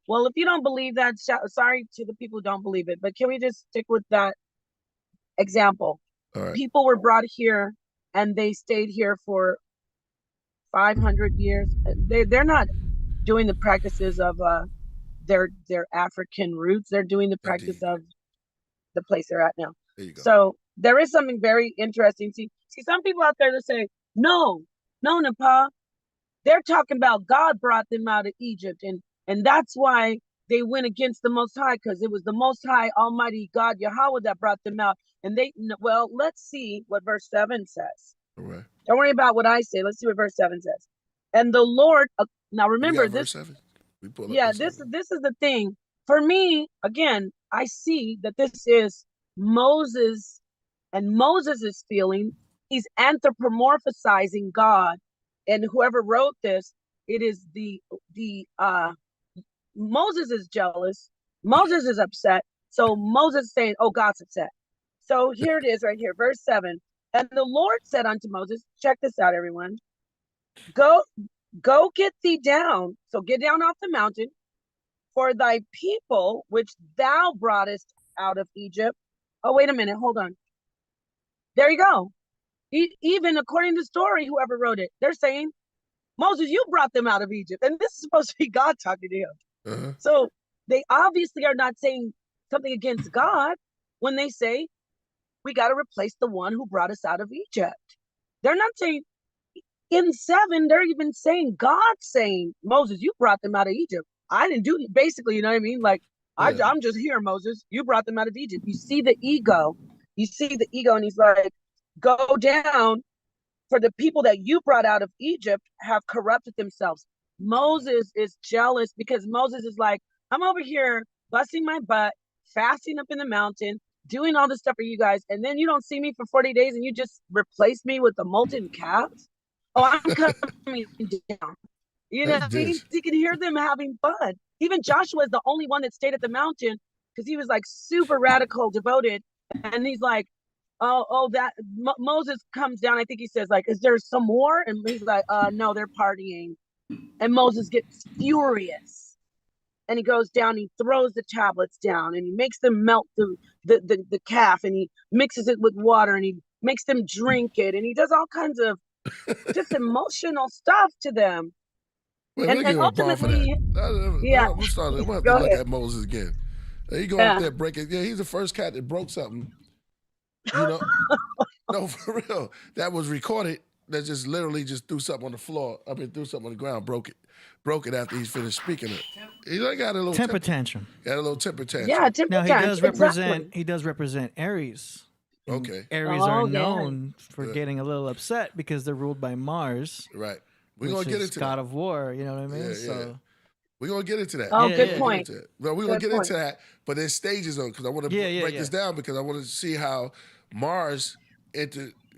well, if you don't believe that, sorry to the people who don't believe it, but can we just stick with that example? Right. People were brought here and they stayed here for 500 years. They're not doing the practices of their African roots. They're doing the practice of the place they're at now. There you go. So there is something very interesting. See some people out there that say, no, Napah, they're talking about God brought them out of Egypt, and that's why they went against the Most High, because it was the Most High, Almighty God, Yahweh, that brought them out. And well, let's see what verse 7 says. Right. Don't worry about what I say. Let's see what verse 7 says. And the Lord, now remember this. Verse 7? This is the thing. For me, again, I see that this is Moses, and Moses is feeling he's anthropomorphizing God. And whoever wrote this, it is Moses is jealous. Moses is upset. So Moses is saying, oh, God's upset. So here it is right here, verse 7. And the Lord said unto Moses, check this out, everyone. Go get thee down. So get down off the mountain, for thy people, which thou broughtest out of Egypt. Oh, wait a minute. Hold on. There you go. Even according to the story, whoever wrote it, they're saying, Moses, you brought them out of Egypt. And this is supposed to be God talking to him. So they obviously are not saying something against God when they say, we got to replace the one who brought us out of Egypt. They're not saying, in 7, they're even saying, God saying, Moses, you brought them out of Egypt. I didn't do it. Basically, you know what I mean? Like, I'm just here, Moses. You brought them out of Egypt. You see the ego. And he's like, go down, for the people that you brought out of Egypt have corrupted themselves. Moses is jealous because Moses is like, I'm over here busting my butt, fasting up in the mountain, doing all this stuff for you guys, and then you don't see me for 40 days and you just replace me with the molten calves? Oh, I'm coming down. You know, you can hear them having fun. Even Joshua is the only one that stayed at the mountain because he was like super radical, devoted. And he's like, Moses comes down. I think he says, like, is there some more? And he's like, no, they're partying. And Moses gets furious. And he goes down, he throws the tablets down, and he makes them melt the calf, and he mixes it with water, and he makes them drink it, and he does all kinds of just emotional stuff to them. Wait, and ultimately, we'll have to look at Moses again. He go up there breaking. Yeah, he's the first cat that broke something. You know, no, for real. That was recorded. That just literally just threw something on the floor. Threw something on the ground, broke it after he's finished speaking it. He got a little temper tantrum. Got a little temper tantrum. Yeah, temper tantrum. Now he does represent Aries. Okay. Aries are known for getting a little upset because they're ruled by Mars. Right. We're gonna get into God of War. You know what I mean? Yeah. We're gonna get into that. Oh, good point. No, we're gonna get into that, but there's stages on because I want to break this down because I want to see how Mars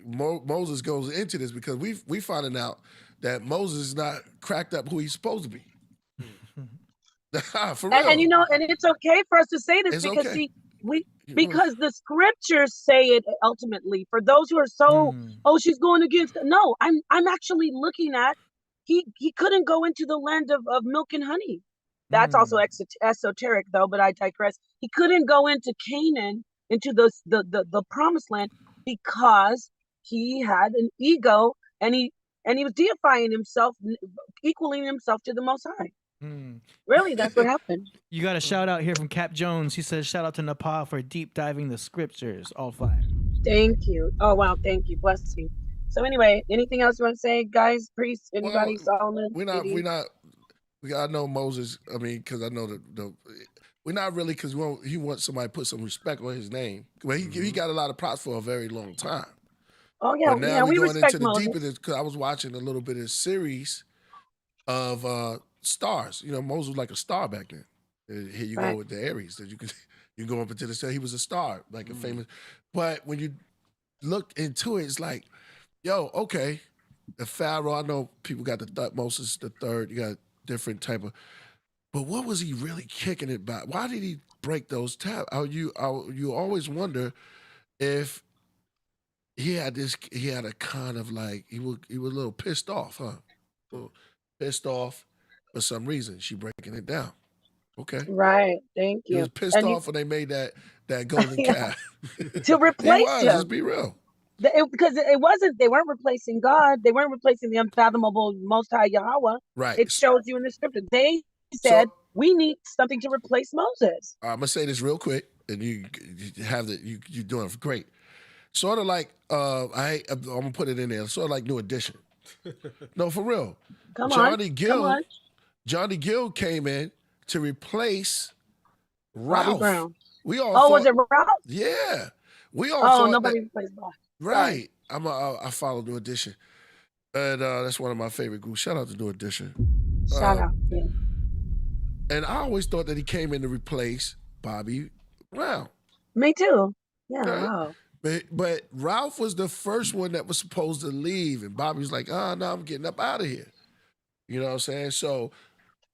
Moses goes into this because we finding out that Moses is not cracked up who he's supposed to be. For real. And you know, and it's okay for us to say this because because the scriptures say it ultimately. For those who are so, she's going against. No, I'm actually looking at. He couldn't go into the land of milk and honey. That's also esoteric though, but I digress. He couldn't go into Canaan, into the promised land, because he had an ego and he was deifying himself, equaling himself to the Most High. Really, that's what happened. You got a shout out here from Cap Jones. He says, shout out to Napah for deep diving the scriptures. All fire. Thank you. Oh, wow. Thank you. Bless you. So anyway, anything else you want to say, guys, priests, anybody, Well, Solomon? we gotta know Moses. I mean, because I know we're not really, because he wants somebody to put some respect on his name. Well, he got a lot of props for a very long time. Oh yeah, But now yeah, we we're going respect into the Moses. deep of this, because I was watching a little bit of a series of stars. You know, Moses was like a star back then. Here you go with the Aries that you can go up into the star. He was a star, like a famous. But when you look into it, it's like, yo, okay, the Pharaoh. I know people got the Thutmose the third. You got different type of. But what was he really kicking it by? Why did he break those tabs? You always wonder if he had a kind of like he was a little pissed off, huh? A little pissed off for some reason. She breaking it down. Okay. Right. Thank He you. was pissed off when they made that golden calf. To replace him. Just be real. Because they weren't replacing God. They weren't replacing the unfathomable Most High Yahweh. Right. It shows you in the scripture. They said, we need something to replace Moses. I'm gonna say this real quick, and you have you're doing great. Sort of like I'm gonna put it in there. Sort of like New Edition. No, for real. Johnny Gill came in to replace Ralph. Bobby Brown. We all was it Ralph? Yeah. We all thought nobody replaced Bob. Right. I follow New Edition. And that's one of my favorite groups. Shout out to New Edition. Shout out. Yeah. And I always thought that he came in to replace Bobby Brown. Me too. Yeah, Okay? wow. But Ralph was the first one that was supposed to leave. And Bobby was like, no, I'm getting up out of here. You know what I'm saying? So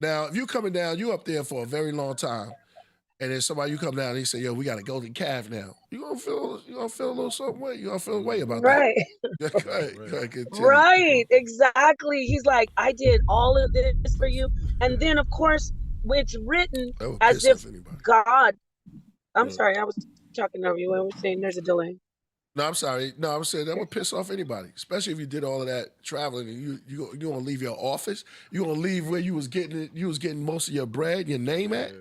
now if you coming down, you up there for a very long time. And then you come down and he say, yo, we got a golden calf now. You gonna feel a little something way. You gonna feel a way about that. Right. Exactly. He's like, I did all of this for you. And then of course, it's written as if God. I'm sorry, I was talking over you. I was saying there's a delay. No, I'm sorry. No, I was saying that would piss off anybody, especially if you did all of that traveling and you gonna leave your office. You gonna leave where you was getting most of your bread, your name at.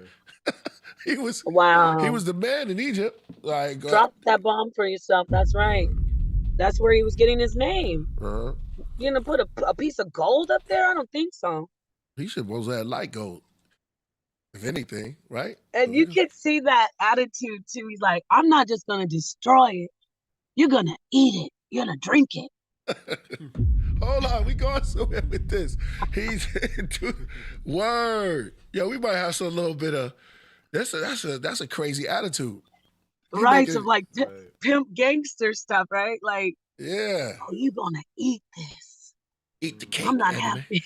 He was the man in Egypt. Like, drop that bomb for yourself. That's right. That's where he was getting his name. Uh-huh. You gonna put a piece of gold up there? I don't think so. He should have had light gold, if anything, right? And you can see that attitude too. He's like, I'm not just gonna destroy it. You're gonna eat it. You're gonna drink it. Hold on, we going somewhere with this. Word. Yo, we might have some little bit of that's a crazy attitude. Right, of like pimp gangster stuff, right? Like, yeah. Oh, you gonna eat this. Eat the cake. I'm not happy.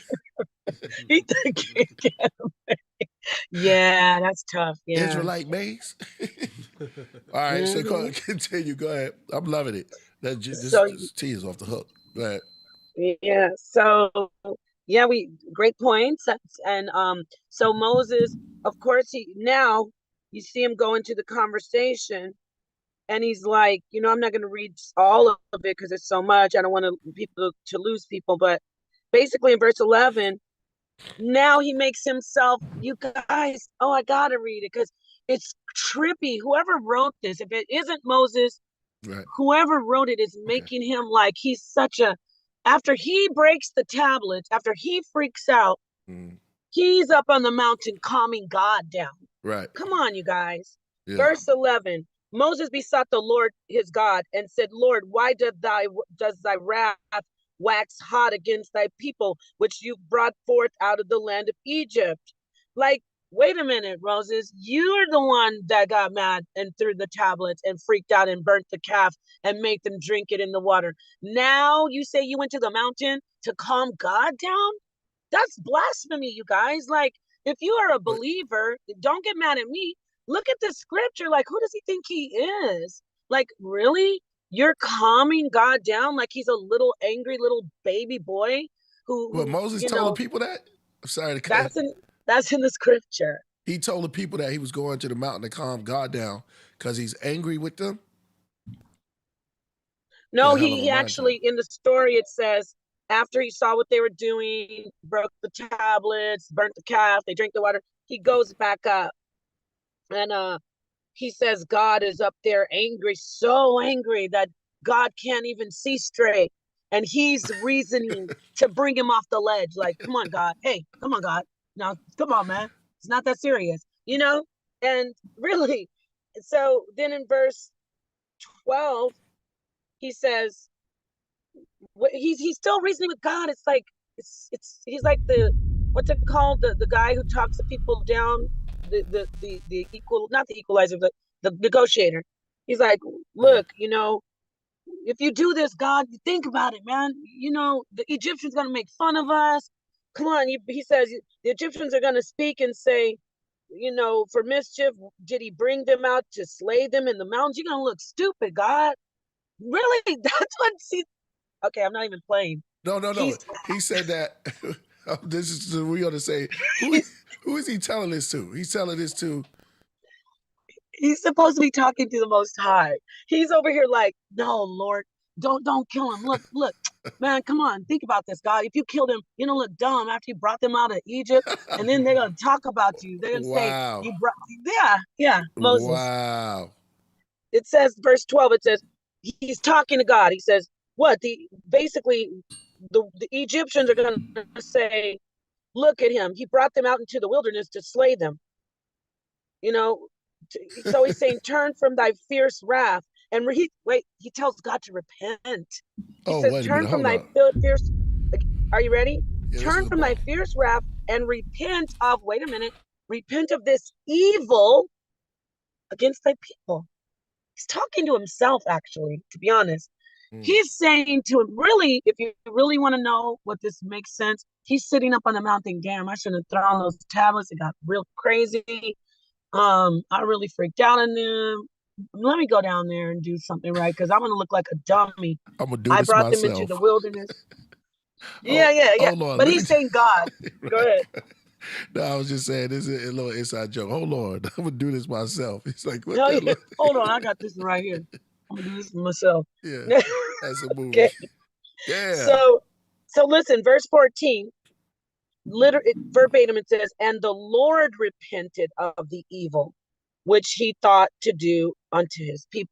Eat the cake. Yeah, that's tough. Yeah. Israelite maize. All right, so continue. Go ahead. I'm loving it. This tea is off the hook. Go ahead. Yeah. So great points. And so Moses, of course, now you see him go into the conversation, and he's like, I'm not going to read all of it because it's so much. I don't want people to lose people, but basically in verse 11. Now he makes himself, you guys, I gotta read it because it's trippy. Whoever wrote this, if it isn't Moses, whoever wrote it is making him like he's after he breaks the tablets, after he freaks out, he's up on the mountain calming God down. Right. Come on, you guys. Yeah. Verse 11, Moses besought the Lord his God and said, Lord, why does thy wrath wax hot against thy people, which you brought forth out of the land of Egypt? Like, wait a minute, Moses, you're the one that got mad and threw the tablets and freaked out and burnt the calf and made them drink it in the water. Now you say you went to the mountain to calm God down? That's blasphemy, you guys. Like, if you are a believer, don't get mad at me. Look at the scripture. Like, who does he think he is? Like, really? You're calming God down like he's a little angry little baby boy who Moses told the people that? I'm sorry to cut. That's in the scripture. He told the people that he was going to the mountain to calm God down because he's angry with them? No, he actually, in the story, it says after he saw what they were doing, broke the tablets, burnt the calf, they drank the water, he goes back up. And he says God is up there angry, so angry that God can't even see straight. And he's reasoning to bring him off the ledge. Like, come on, God. Hey, come on, God. Now, come on, man. It's not that serious, you know? And really, so then in verse 12, he says, he's still reasoning with God. It's like, he's like what's it called? The guy who talks the people down, the equal, not the equalizer, but the negotiator. He's like, look, you know, if you do this, God, think about it, man. You know, the Egyptians gonna make fun of us. Come on, he says the Egyptians are gonna speak and say, you know, for mischief, did he bring them out to slay them in the mountains? You're gonna look stupid, God. Really? That's what he. Okay, I'm not even playing. No. He said that. This is we ought to say who is he telling this to? He's telling this to. He's supposed to be talking to the Most High. He's over here like, no, Lord, don't kill him. Look, man, come on, think about this, God. If you killed him, you don't look dumb after you brought them out of Egypt, and then they're gonna talk about you. They're gonna say you brought. Yeah, Moses. Wow. It says, verse 12. It says he's talking to God. He says, what? Basically the Egyptians are gonna say, look at him. He brought them out into the wilderness to slay them. You know. So he's saying, turn from thy fierce wrath. And he tells God to repent. He says, turn from thy fierce. Are you ready? Yeah, turn from thy fierce wrath and repent of, repent of this evil against thy people. He's talking to himself, actually, to be honest. He's saying to him, really, if you really want to know what this makes sense, he's sitting up on the mountain. Damn, I shouldn't have thrown those tablets. It got real crazy. I really freaked out on them. Let me go down there and do something right, because I'm gonna look like a dummy. I'm gonna do this I brought myself. them into the wilderness. Yeah. On, but he's saying God. Go ahead. No, I was just saying this is a little inside joke. Hold on, I'm gonna do this myself. He's like, what hold on, I got this one right here. I'm gonna do this myself. Yeah, that's a movie. Okay. Yeah. So listen, verse 14. Verbatim, it says, and the Lord repented of the evil which he thought to do unto his people.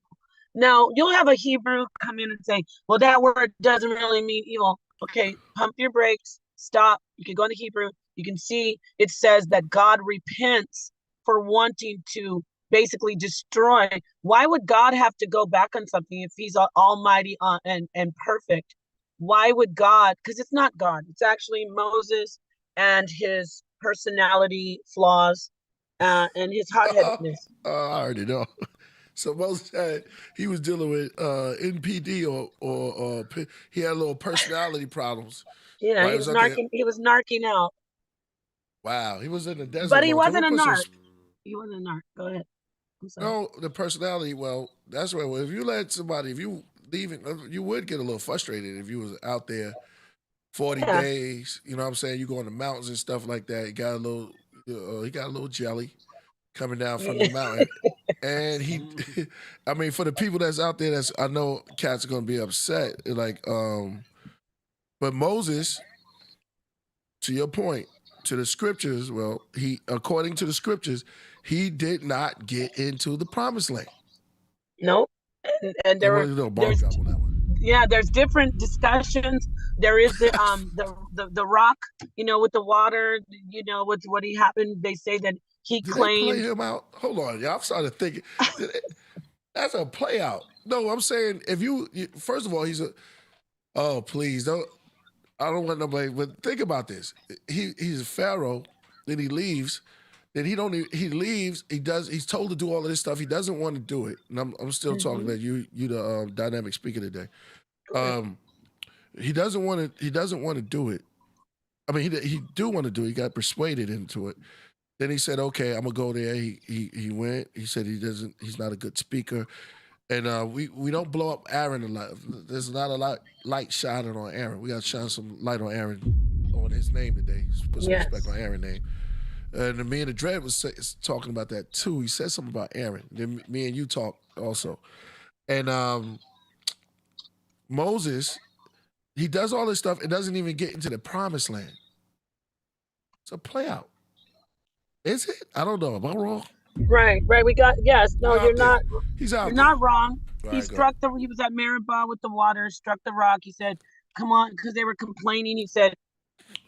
Now, you'll have a Hebrew come in and say, well, that word doesn't really mean evil. Okay, pump your brakes, stop. You can go into Hebrew. You can see it says that God repents for wanting to basically destroy. Why would God have to go back on something if he's almighty and perfect? Why would God? Because it's not God. It's actually Moses and his personality flaws and his hot-headedness. I already know. So Moses said he was dealing with NPD or he had a little personality problems. Yeah, he was narking. He was narking out. Wow, he was in the desert. But he wasn't a narc. He wasn't a narc. Go ahead. No, the personality. Well, that's right. Well, if you let somebody, if you leave it, you would get a little frustrated if you was out there 40 days. You know what I'm saying? You go in the mountains and stuff like that. He got a little jelly coming down from the mountain. And I mean, for the people that's out there, I know cats are gonna be upset. Like, but Moses, to your point, to the scriptures, well, according to the scriptures, he did not get into the promised land. Nope. And there were there's different discussions. There is the rock, with the water, with what he happened. They say that he claimed. They play him out? Hold on, y'all. I'm starting to think that's a play out. No, I'm saying if you first of all, oh please don't. I don't want nobody. But think about this. He's a pharaoh. Then he leaves. Then he leaves. He's told to do all of this stuff. He doesn't want to do it. And I'm still talking about you the dynamic speaker today. He doesn't want to do it. I mean, he do want to do it. He got persuaded into it. Then he said, "Okay, I'm gonna go there." He went. He said he's not a good speaker, and we don't blow up Aaron a lot. There's not a lot light shining on Aaron. We got to shine some light on Aaron, on his name today. Put some respect on Aaron's name. And me and the Dread was talking about that too. He said something about Aaron. Then me and you talked also, and Moses He does all this stuff and doesn't even get into the promised land. It's a play out. Is it? I don't know. Am I wrong? Right. We got, yes. No, Out you're there. not. He's out You're there. not wrong. All He right, go. struck he was at Meribah with the water, struck the rock. He said, come on, because they were complaining. He said,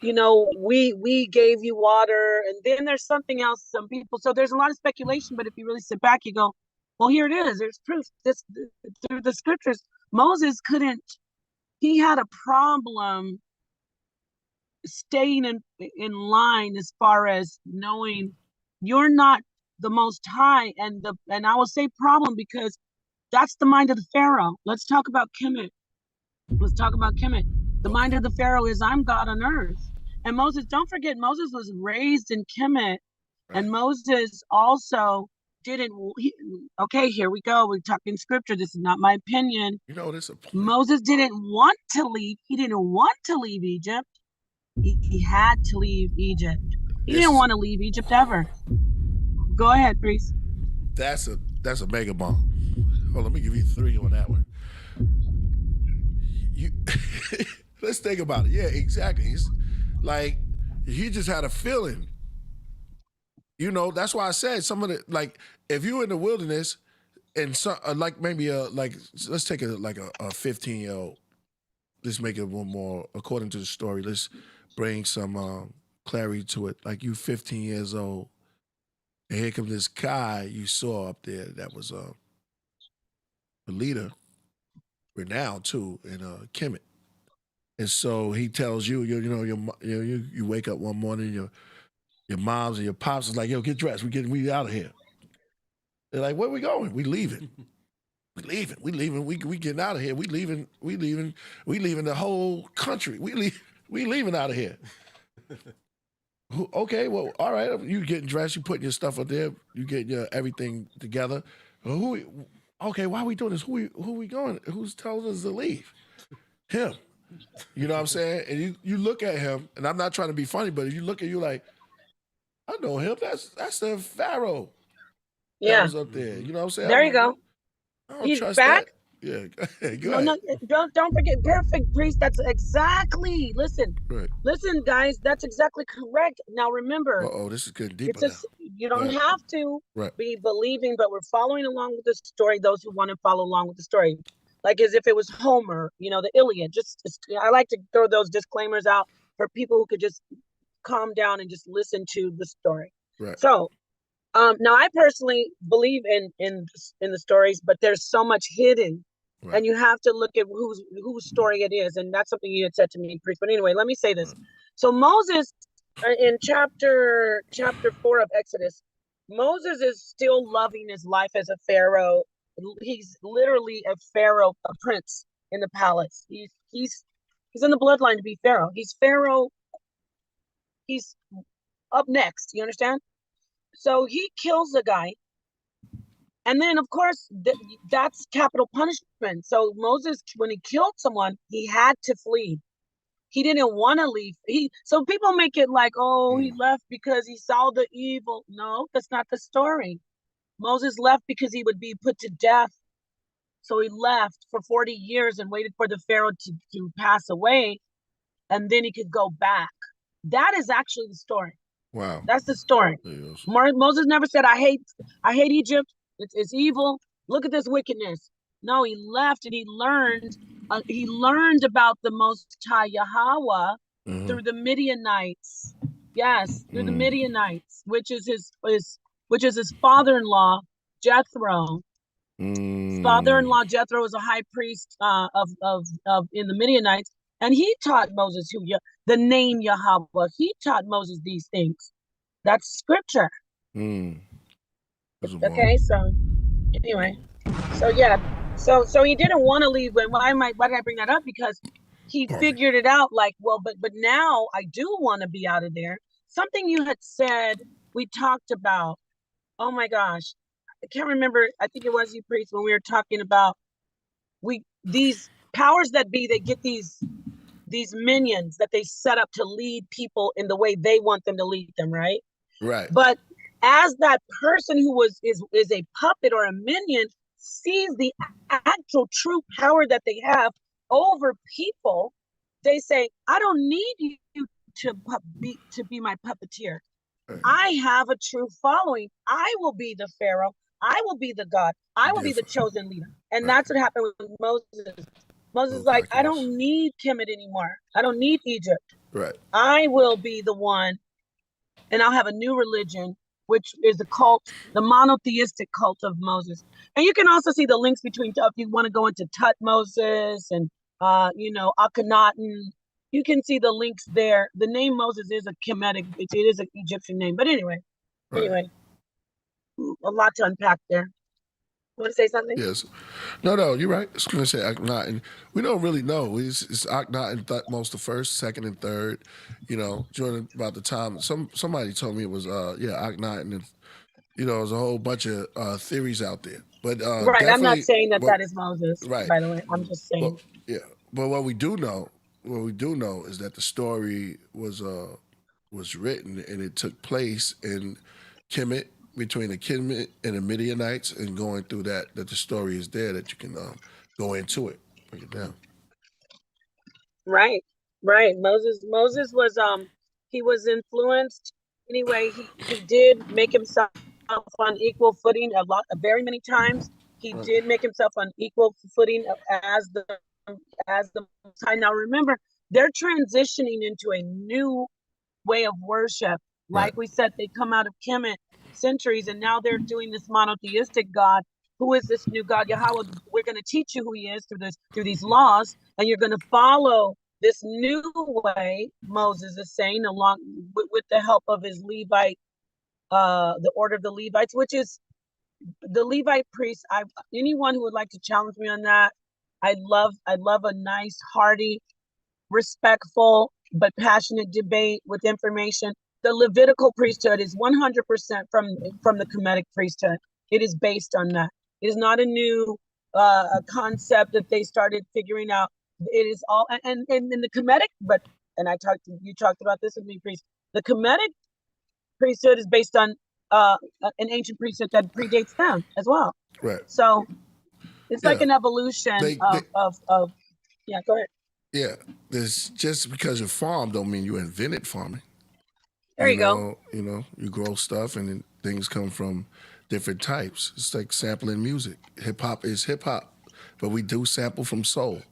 you know, we gave you water. And then there's something else, some people. So there's a lot of speculation, but if you really sit back, you go, well, here it is. There's proof. This through the scriptures. Moses couldn't, he had a problem staying in line as far as knowing you're not the most high, and I will say problem because that's the mind of the Pharaoh. Let's talk about Kemet. The mind of the Pharaoh is I'm God on earth. And Moses, don't forget, Moses was raised in Kemet, and Moses also didn't. Okay, here we go. We're talking scripture. This is not my opinion. You know, this. Moses didn't want to leave. He didn't want to leave Egypt. He had to leave Egypt. He didn't want to leave Egypt ever. Go ahead, Priest. That's a mega bomb. Oh, let me give you 3 on that one. Let's think about it. Yeah, exactly. It's like he just had a feeling. You know, that's why I said some of the, like, if you're in the wilderness and some like maybe let's take a 15-year-old. Let's make it one more according to the story. Let's bring some clarity to it. Like you 15 years old, and here comes this guy you saw up there that was a leader, renowned too, in Kemet. And so he tells you, you wake up one morning, your moms and your pops is like, yo, get dressed. We out of here. They're like, where we going? We leaving. We getting out of here. We leaving the whole country. We leaving out of here. Okay, well, all right. You getting dressed, you putting your stuff up there, you getting your everything together. Okay, why are we doing this? Who we going? Who's telling us to leave? Him. You know what I'm saying? And you look at him, and I'm not trying to be funny, but if you look at you like, I know him. That's the Pharaoh. Yeah. That was up there. You know what I'm saying? There you go. I don't He's trust back. that. Yeah. Go ahead. No, don't forget. Perfect, Priest. That's exactly. Listen, guys. That's exactly correct. Now remember. This is getting deeper. You don't have to be believing, but we're following along with the story. Those who want to follow along with the story, like as if it was Homer, the Iliad. Just I like to throw those disclaimers out for people who could just calm down and just listen to the story. Right. So. Now I personally believe in the stories, but there's so much hidden, and you have to look at whose story it is, and that's something you had said to me, Priest. But anyway, let me say this. So Moses, in chapter 4 of Exodus, Moses is still loving his life as a pharaoh. He's literally a pharaoh, a prince in the palace. He's in the bloodline to be pharaoh. He's pharaoh. He's up next. You understand? So he kills the guy. And then, of course, that's capital punishment. So Moses, when he killed someone, he had to flee. He didn't want to leave. So people make it like, oh, he left because he saw the evil. No, that's not the story. Moses left because he would be put to death. So he left for 40 years and waited for the Pharaoh to pass away. And then he could go back. That is actually the story. Wow. That's the story. Moses never said, I hate Egypt. It's evil. Look at this wickedness. No, he left and he learned about the Most High Yahweh through the Midianites. Yes, through the Midianites, which is his father-in-law, Jethro. His father-in-law Jethro was a high priest of in the Midianites. And he taught Moses the name Yahweh. He taught Moses these things. That's scripture. Okay, so anyway, so yeah, so he didn't want to leave. Why did I bring that up? Because he figured it out. Like, well, but now I do want to be out of there. Something you had said, we talked about. Oh my gosh, I can't remember. I think it was you, Priest, when we were talking about these powers that be. They get these minions that they set up to lead people in the way they want them to lead them, right? Right. But as that person who is a puppet or a minion sees the actual true power that they have over people, they say, I don't need you to be my puppeteer. I have a true following. I will be the Pharaoh. I will be the God. I will be the chosen leader. And that's what happened with Moses. Moses is like, I don't need Kemet anymore. I don't need Egypt. Right. I will be the one, and I'll have a new religion, which is the cult, the monotheistic cult of Moses. And you can also see the links between, if you want to go into Tutmosis and, Akhenaten, you can see the links there. The name Moses is a Kemetic, it is an Egyptian name. But anyway, a lot to unpack there. Want to say something? Yes. No, you're right. I was going to say Akhenaten. We don't really know. It's Akhenaten, Thutmose the first, second, and third. During about the time, somebody told me it was, Akhenaten. And, there's a whole bunch of theories out there. But right, I'm not saying that is Moses, right. By the way. I'm just saying. But what we do know is that the story was written and it took place in Kemet, between the Kemet and the Midianites, and going through that the story is there, that you can go into it, break it down. Right. Moses was he was influenced. Anyway, he did make himself on equal footing very many times. He did make himself on equal footing as the High. Now remember, they're transitioning into a new way of worship. Like we said, they come out of Kemet centuries, and now they're doing this monotheistic God. Who is this new God? Yahweh, we're going to teach you who he is through these laws, and you're going to follow this new way, Moses is saying, along with the help of his Levite, the order of the Levites, which is the Levite priests. Anyone who would like to challenge me on that, I love a nice, hearty, respectful, but passionate debate with information. The Levitical priesthood is 100% from the Kemetic priesthood. It is based on that. It is not a new concept that they started figuring out. It is all, and in the Kemetic, you talked about this with me, priest. The Kemetic priesthood is based on an ancient priesthood that predates them as well. Right. So it's like an evolution of yeah, go ahead. Yeah. There's, just because you farm don't mean you invented farming. There you go. You grow stuff and then things come from different types. It's like sampling music. Hip hop is hip hop, but we do sample from soul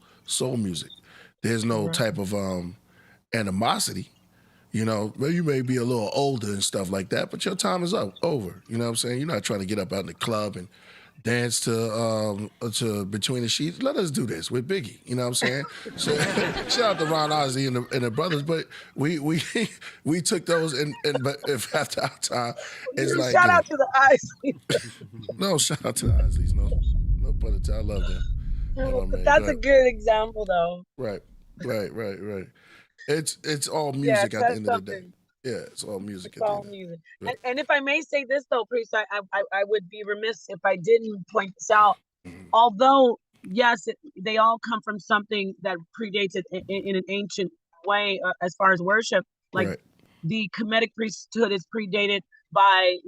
music. There's no type of animosity. Well, you may be a little older and stuff like that, but your time is over. You know what I'm saying? You're not trying to get up out in the club and dance to Between the Sheets. Let us do this with Biggie. You know what I'm saying? So shout out to Ron Osley and the brothers, but we took those but if after our time, it's like shout out to the Isleys. No, shout out to the Isleys. No brother, I love them. But that's a good example, though. Right. It's all music at the end of the day. Yeah, it's all music. It's all music. Right. And if I may say this, though, Priest, I would be remiss if I didn't point this out. Mm-hmm. Although, yes, they all come from something that predates it in an ancient way as far as worship. Like the Kemetic priesthood is predated by,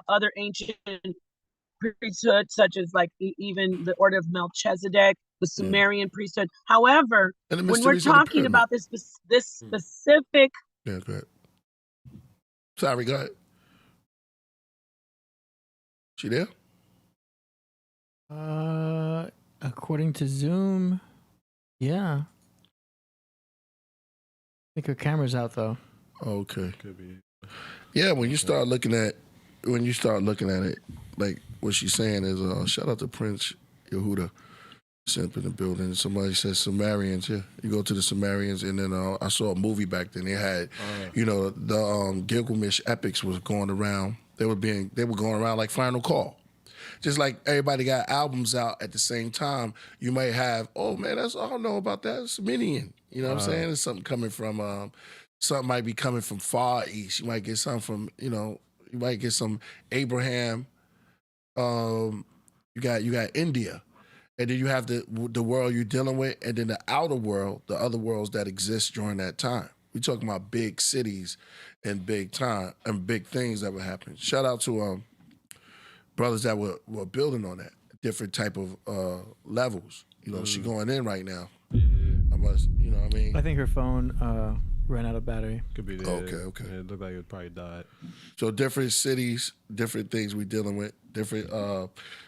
other ancient priesthoods, such as like even the order of Melchizedek, the Sumerian priesthood. However, when we're talking about this specific... Yeah, go ahead. Sorry, go ahead. She there? According to Zoom, yeah. I think her camera's out though. Okay. Could be. Yeah, when you start looking at it, like what she's saying is, shout out to Prince Yehuda. Up in the building. Somebody says Sumerians. Yeah, you go to the Sumerians, and then I saw a movie back then. They had, the Gilgamesh epics was going around. They were going around like Final Call. Just like everybody got albums out at the same time, you might have, oh man, I don't know about that. It's Midian. You know what I'm saying? It's something coming from, something might be coming from Far East. You might get something from, you might get some Abraham. You got India. And then you have the world you're dealing with, and then the outer world, the other worlds that exist during that time. We're talking about big cities and big time and big things that were happening. Shout out to brothers that were building on that, different type of levels. She going in right now. must, you know what I mean? I think her phone ran out of battery. Could be there. Okay. Yeah, it looked like it probably died. So different cities, different things we dealing with, different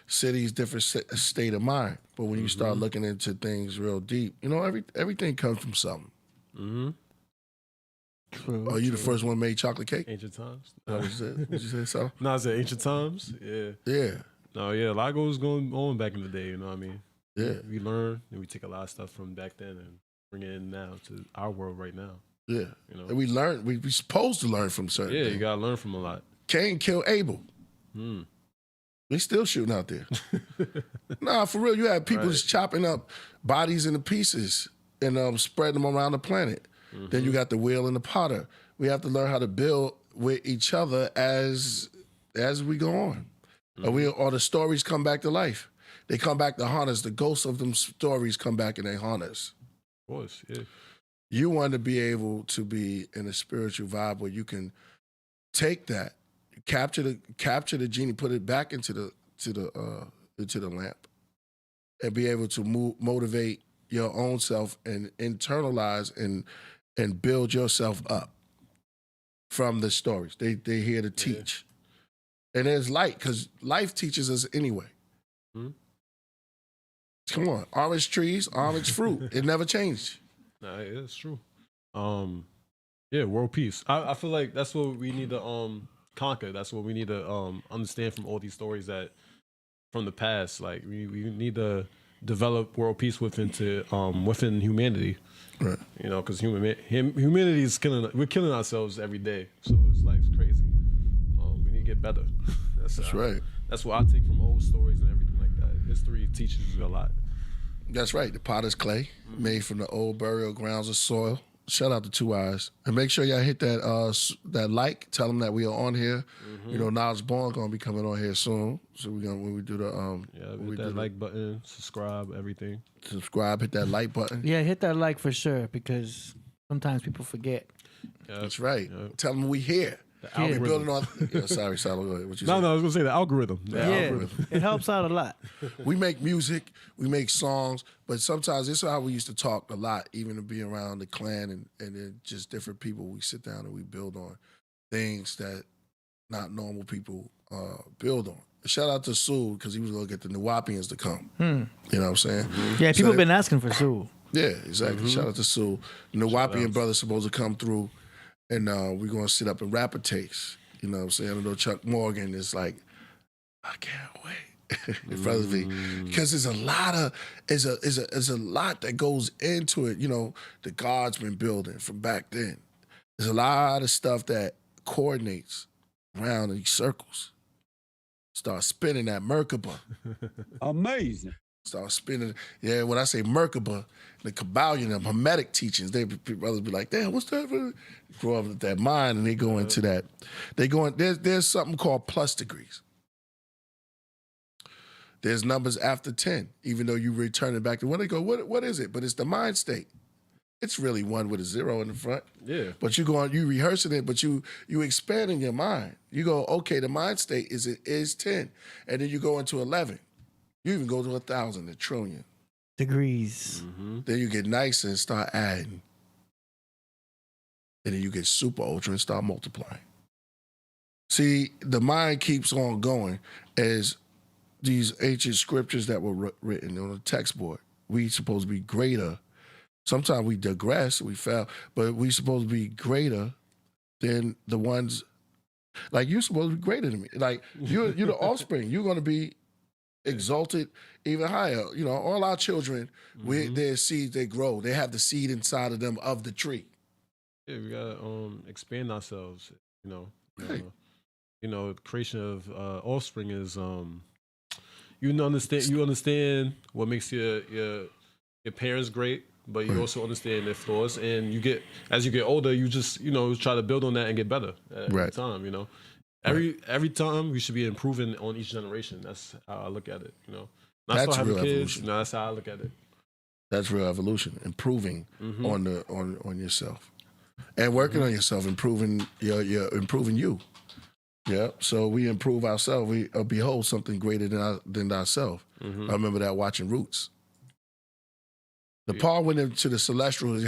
cities, different state of mind. But when you start looking into things real deep, you know, everything comes from something. Mm-hmm. True. Are you the first one made chocolate cake? Ancient times. What you said? What you say, Sal? No, I said ancient times. Yeah. Yeah. No, yeah, a lot goes going on back in the day, you know what I mean? Yeah. We learn and we take a lot of stuff from back then and bring it in now to our world right now. Yeah. You know? And we learn, we supposed to learn from certain Yeah, things. you gotta learn from a lot. Cain killed Abel. Mm. They still shooting out there. Nah, for real. You have people just chopping up bodies into pieces and spreading them around the planet. Then you got the wheel and the potter. We have to learn how to build with each other as we go on. Or the stories come back to life. They come back to haunt us. The ghosts of them stories come back and they haunt us. Of course, yeah. You want to be able to be in a spiritual vibe where you can take that, capture the genie, put it back into the lamp, and be able to motivate your own self and internalize and build yourself up from the stories. They here to teach. And there's light, because life teaches us anyway. Come on, orange trees, orange fruit. It never changed. Nah, yeah, it's true. Yeah, world peace. I feel like that's what we need to conquer. That's what we need to understand from all these stories that from the past. Like we need to develop world peace within humanity. Right. You know, because humanity is we're killing ourselves every day. So it's like it's crazy. We need to get better. That's right. That's what I take from old stories and everything like that. History teaches you a lot. That's right. The potter's clay, made from the old burial grounds of soil. Shout out to Two Eyes. And make sure y'all hit that like. Tell them that we are on here. You know, Knowledge Born going to be coming on here soon. So when we do the hit that like button, subscribe, everything. Subscribe, hit that like button. Yeah, hit that like for sure, because sometimes people forget. That's right. Tell them we here. We're building on. Sorry, Sal. Go ahead. What you No, say? I was gonna say the algorithm. It helps out a lot. We make music, we make songs, but sometimes this is how we used to talk a lot, even to be around the clan and then just different people. We sit down and we build on things that not normal people build on. Shout out to Sue, because he was going to get the Nawapians to come. You know what I'm saying? Yeah, people have been asking for Sue. Yeah, exactly. Shout out to Sue. The Nawapian brother's supposed to come through, and we're going to sit up and rap a taste. You know what I'm saying? I know Chuck Morgan is like, I can't wait. In front of me, because there's a lot that goes into it. You know, the God's been building from back then. There's a lot of stuff that coordinates around these circles. Start spinning that Merkaba. Amazing. Start spinning. Yeah, when I say Merkaba, the Kabbalion, the Hermetic teachings, brothers be like, damn, what's that? Grow up with that mind, and they go into that. They go in, there's something called plus degrees. There's numbers after 10, even though you return it back to when they go, what is it? But it's the mind state. It's really 1 with a 0 in the front. Yeah. But you rehearsing it, but you expand in your mind. You go, okay, the mind state is 10. And then you go into 11. You even go to 1,000, a trillion. Degrees. Then you get nicer and start adding. And then you get super ultra and start multiplying. See, the mind keeps on going as these ancient scriptures that were written on a text board. We supposed to be greater. Sometimes we digress, we fail, but we supposed to be greater than the ones, like you're supposed to be greater than me. Like you're the offspring. You're going to be exalted even higher. You know, all our children, their seeds, they grow. They have the seed inside of them of the tree. Yeah, we gotta expand ourselves. You know, Right. The creation of offspring is you understand what makes your parents great, but you also understand their flaws, and as you get older, you just try to build on that and get better every time. Every time we should be improving on each generation. That's how I look at it. That's having real kids. evolution. No, that's how I look at it. That's real evolution, improving on yourself, and working on yourself, improving improving you. Yeah. So we improve ourselves. We behold something greater than ourselves. I remember that watching Roots. Napah went into the celestial.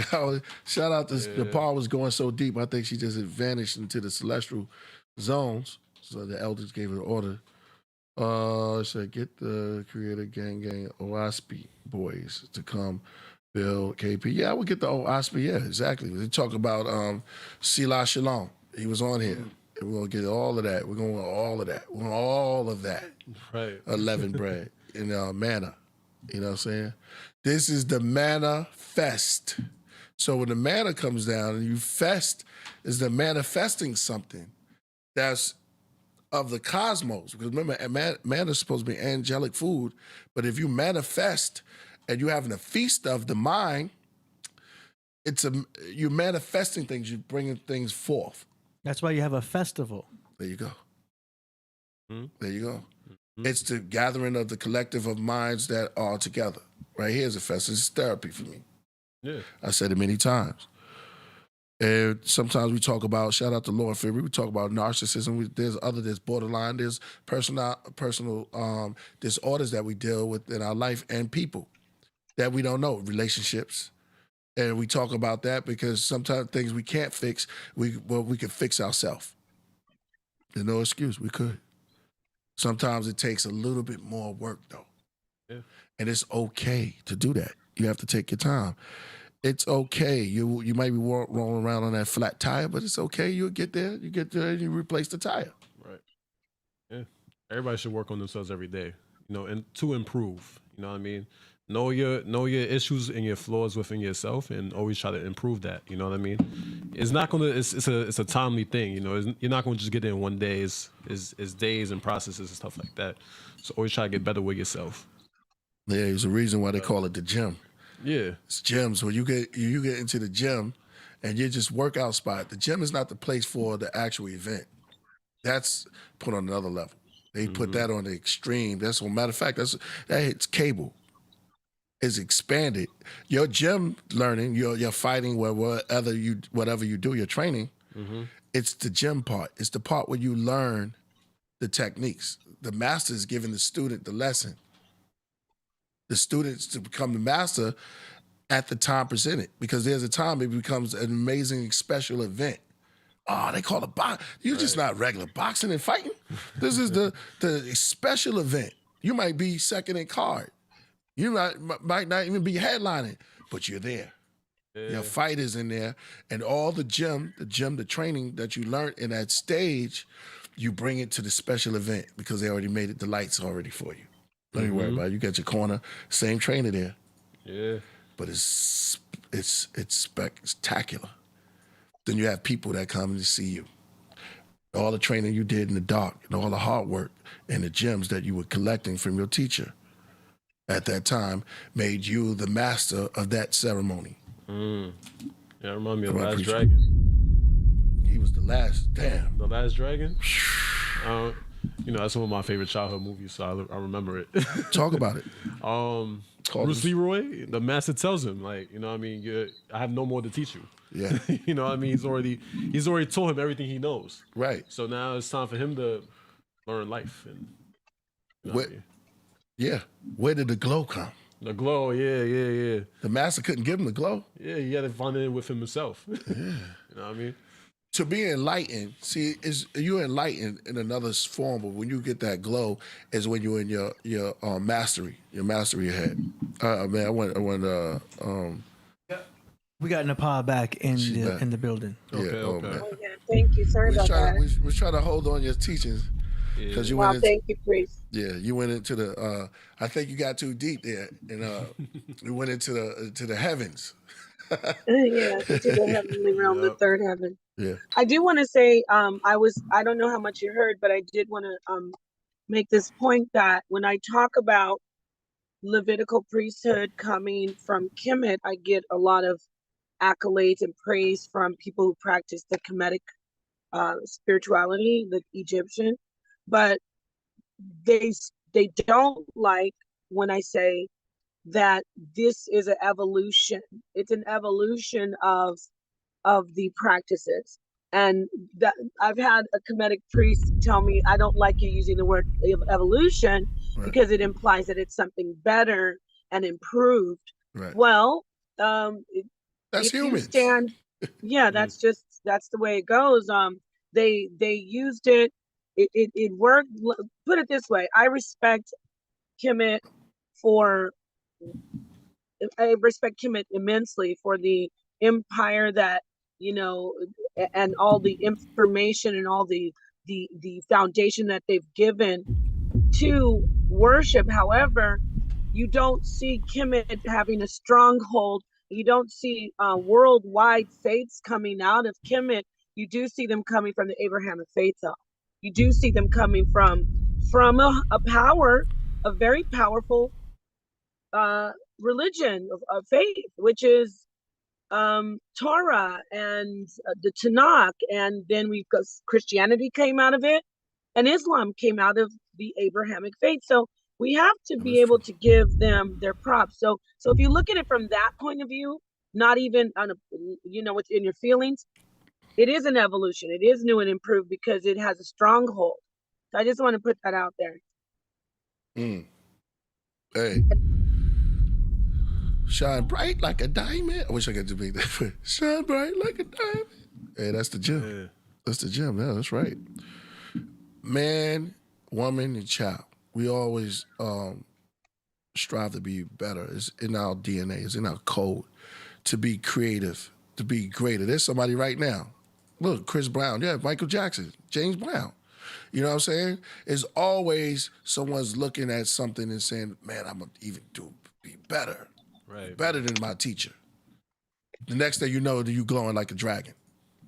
Shout out to Napah was going so deep. I think she just vanished into the celestial zones. So the elders gave her an order. Said get the creator gang OSP boys to come build KP. Yeah, I would get the OSP. Yeah, exactly. They talk about Sila Shalom. He was on here. We're gonna get all of that. We're going to all of that. We're going all of that. Right. 11 bread and manna. You know what I'm saying? This is the manna fest. So when the manna comes down and you fest, is the manifesting something that's of the cosmos. Because remember, manna is supposed to be angelic food, but if you manifest and you're having a feast of the mind, you're manifesting things, you're bringing things forth. That's why you have a festival. There you go. There you go. It's the gathering of the collective of minds that are together. Right here's a fest. It's therapy for me. Yeah. I said it many times. And sometimes we talk about, shout out to Lord Fury, we talk about narcissism. There's borderline, there's personal disorders that we deal with in our life and people that we don't know, relationships. And we talk about that because sometimes things we can't fix, we can fix ourselves. There's no excuse, we could. Sometimes it takes a little bit more work though. Yeah. And it's okay to do that. You have to take your time. It's okay. You might be rolling around on that flat tire, but it's okay. You'll get there. You get there and you replace the tire. Right. Yeah. Everybody should work on themselves every day, and to improve. You know what I mean? Know your issues and your flaws within yourself, and always try to improve that. You know what I mean? It's not gonna. It's a timely thing. You're not gonna just get there in one day. It's days and processes and stuff like that. So always try to get better with yourself. Yeah, there's a reason why they call it the gym. Yeah, it's gyms. When you get into the gym, and you're just workout spot. The gym is not the place for the actual event. That's put on another level. They put that on the extreme. That's one matter of fact. That hits cable. Is expanded. Your gym learning, your fighting, whatever you do, your training. It's the gym part. It's the part where you learn the techniques. The master is giving the student the lesson. The students to become the master at the time presented, because there's a time it becomes an amazing special event. Oh, they call it boxing. You're just not regular boxing and fighting. This is the special event. You might be second in card. You might not even be headlining, but you're there. Yeah. Your fight is in there, and all the training that you learned in that stage, you bring it to the special event because they already made it. The lights already for you. Don't even worry about it. You got your corner, same trainer there. Yeah, but it's spectacular. Then you have people that come to see you. All the training you did in the dark, and all the hard work, and the gems that you were collecting from your teacher at that time made you the master of that ceremony. Yeah, remind me of the Last Dragon. He was the last, damn. The Last Dragon? That's one of my favorite childhood movies, so I remember it. Talk about it. Bruce Leroy, the master tells him, I have no more to teach you. Yeah. You know what I mean? He's already taught him everything he knows. Right. So now it's time for him to learn life. And yeah. Where did the glow come? The glow, yeah. The master couldn't give him the glow? Yeah, he had to find it with himself. Yeah. You know what I mean? To be enlightened, you're enlightened in another form, but when you get that glow is when you're in your mastery ahead. Man, I went we got Napah back in the building. Okay. Oh, yeah. Thank you. Sorry about that. We was trying to hold on your teachings. Yeah. Thank you, Priest. Yeah, you went into the. I think you got too deep there, and we went into the heavens. Yeah, to the heavenly realm, the third heaven. Yeah, I do want to say, I don't know how much you heard, but I did want to make this point that when I talk about Levitical priesthood coming from Kemet, I get a lot of accolades and praise from people who practice the Kemetic spirituality, the Egyptian. But they don't like when I say that this is an evolution. It's an evolution of the practices. And that I've had a Kemetic priest tell me, I don't like you using the word evolution because it implies that it's something better and improved. Right. Well, That's if you humans. stand, yeah, that's the way it goes. They used it. It worked. Put it this way: I respect Kemet immensely for the empire that, and all the information and all the foundation that they've given to worship. However, you don't see Kemet having a stronghold. You don't see worldwide faiths coming out of Kemet. You do see them coming from the Abrahamic faith, though. You do see them coming from a power, a very powerful religion of faith, which is Torah and the Tanakh, and then we've got Christianity came out of it, and Islam came out of the Abrahamic faith. So we have to be able to give them their props. So if you look at it from that point of view, not even on what's in your feelings, it is an evolution. It is new and improved because it has a stronghold. So I just want to put that out there. Hey. Shine bright like a diamond. I wish I could do that. Shine bright like a diamond. Hey, that's the gym. Yeah. That's the gym. Yeah, that's right. Man, woman, and child. We always strive to be better. It's in our DNA. It's in our code to be creative, to be greater. There's somebody right now. Look, Chris Brown. Yeah, Michael Jackson, James Brown. You know what I'm saying? It's always someone's looking at something and saying, man, I'm going to even be better. Right. Better than my teacher. The next thing you know, you glowing like a dragon.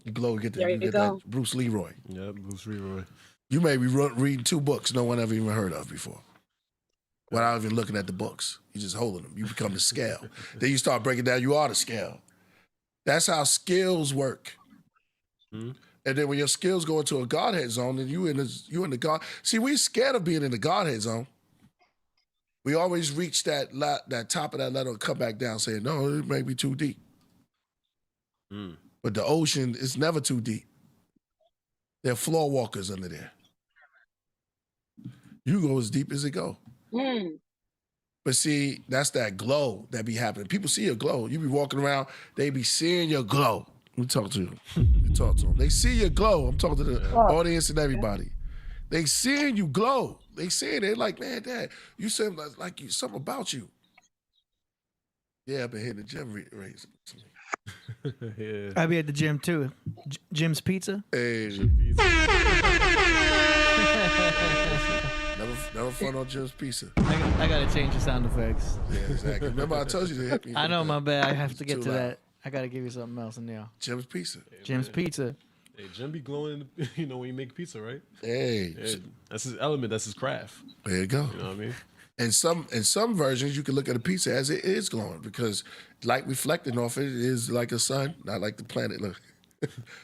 You glow, you get that Bruce Leroy. Yeah, Bruce Leroy. You may be reading 2 books no one ever even heard of before. Without even looking at the books. You just holding them. You become the scale. Then you start breaking down, you are the scale. That's how skills work. Mm-hmm. And then when your skills go into a Godhead zone, then you in the God. See, we're scared of being in the Godhead zone. We always reach that top of that ladder and come back down saying, no, it may be too deep. But the ocean is never too deep. There are floor walkers under there. You go as deep as it go. But see, that's that glow that be happening. People see your glow. You be walking around, they be seeing your glow. We talk to them. They see your glow. I'm talking to the audience and everybody. They seeing you glow. They saying it like, man, Dad, you said like you something about you. Yeah, I've been hitting the gym recently. Yeah. I be at the gym too. Jim's Pizza. Hey. Never fun on Jim's Pizza. I gotta change the sound effects. Yeah, exactly. Remember I told you to hit me. I know, my bad. I have to get to that. I gotta give you something else in there. Jim's Pizza. Jim's Pizza. Hey, Jim be glowing, when you make pizza, right? Hey. That's his element. That's his craft. There you go. You know what I mean? And in some versions, you can look at a pizza as it is glowing because light reflecting off it is like a sun, not like the planet. Look,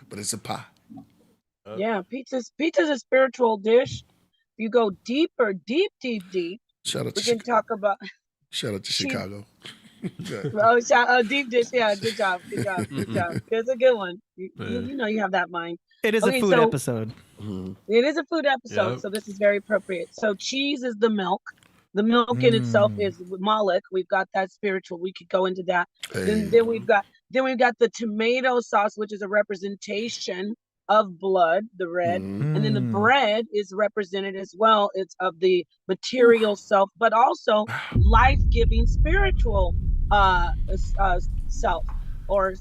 but it's a pie. Yeah, pizza's a spiritual dish. You go deeper, deep. Shout out to we can talk about. Shout out to Chicago. Deep dish. Yeah, good job. It's a good one. You know you have that mind. It is a food episode. It is a food episode, so this is very appropriate. So cheese is the milk. The milk in itself is Moloch. We've got that spiritual. We could go into that. Hey. Then we've got the tomato sauce, which is a representation of blood, the red, and then the bread is represented as well. It's of the material self, but also life-giving spiritual self, or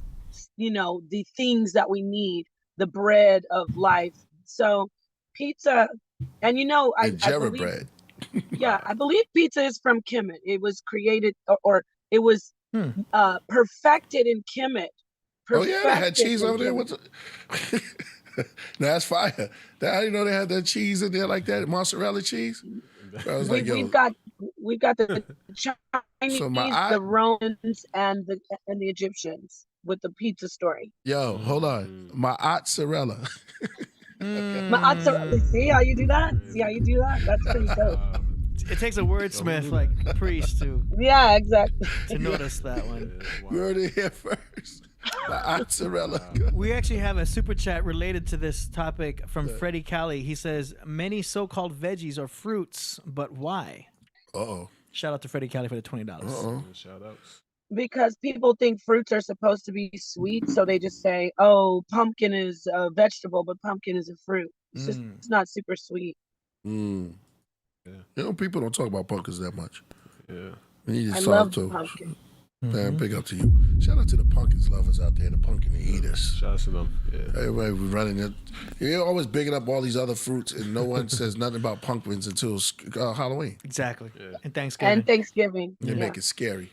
the things that we need, the bread of life. So pizza, and I believe, bread. Yeah, I believe pizza is from Kemet. It was created, or it was perfected in Kemet. Oh yeah, they had cheese over there. That's fire. How do you know they had that cheese in there like that, mozzarella cheese? I was we've got the Chinese, the Romans, and the Egyptians with the pizza story. Yo, hold on, mozzarella. Mozzarella. See how you do that? That's pretty dope. It takes a wordsmith like Priest to exactly to notice that one. You heard it here first. Mozzarella. We actually have a super chat related to this topic from Freddie Cali. He says, many so-called veggies are fruits, but why? Uh-oh. Shout out to Freddie Cali for the $20. Shout outs. Because people think fruits are supposed to be sweet, so they just say, "Oh, pumpkin is a vegetable, but pumpkin is a fruit." It's just it's not super sweet. Mm. Yeah. You know, people don't talk about pumpkins that much. Yeah. And you I just love to. pumpkin. Man, big up to you. Shout out to the pumpkins lovers out there, the pumpkin eaters. Shout out to them. Yeah. Everybody was running it. You're always bigging up all these other fruits, and no one says nothing about pumpkins until Halloween. Exactly. Yeah. And Thanksgiving. And Thanksgiving. They make it scary.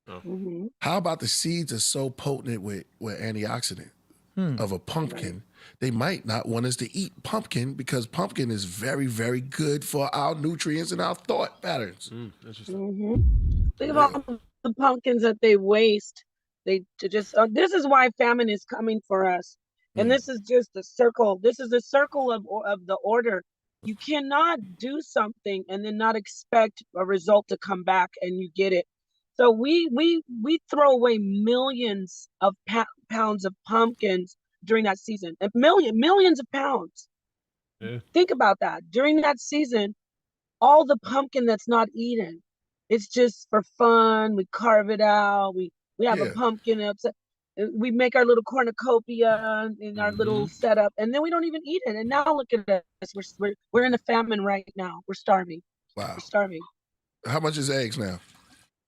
Mm-hmm. How about the seeds are so potent with antioxidant of a pumpkin? They might not want us to eat pumpkin because pumpkin is very, very good for our nutrients and our thought patterns. Interesting. Mm-hmm. Think about the pumpkins that they waste. They to just this is why famine is coming for us, and this is just the circle. This is the circle of the order. You cannot do something and then not expect a result to come back and you get it. So we throw away millions of pounds of pumpkins during that season. Millions of pounds. Yeah. Think about that. During that season, all the pumpkin that's not eaten, it's just for fun. We carve it out. We have a pumpkin upset. We make our little cornucopia in our little setup, and then we don't even eat it. And now look at us. We're in a famine right now. We're starving. Wow. We're starving. How much is eggs now?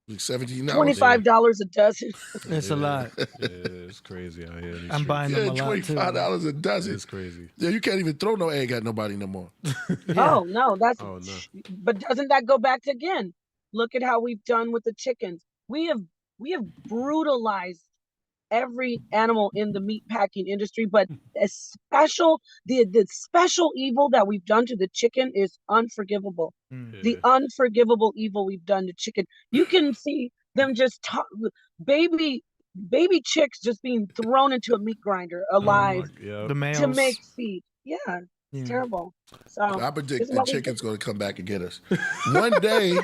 Like $17. $25 a dozen. It's a lot. Yeah, it's crazy out here. I'm buying them a lot too. $25 a dozen. It's crazy. Yeah, you can't even throw no egg at nobody no more. Oh no, Oh, no. But doesn't that go back to again? Look at how we've done with the chickens. We have brutalized every animal in the meat packing industry, but the special evil that we've done to the chicken is unforgivable. The unforgivable evil we've done to chicken. You can see them just baby chicks just being thrown into a meat grinder alive The males. to make feed. Yeah, it's terrible. So I predict the chicken's going to come back and get us. One day,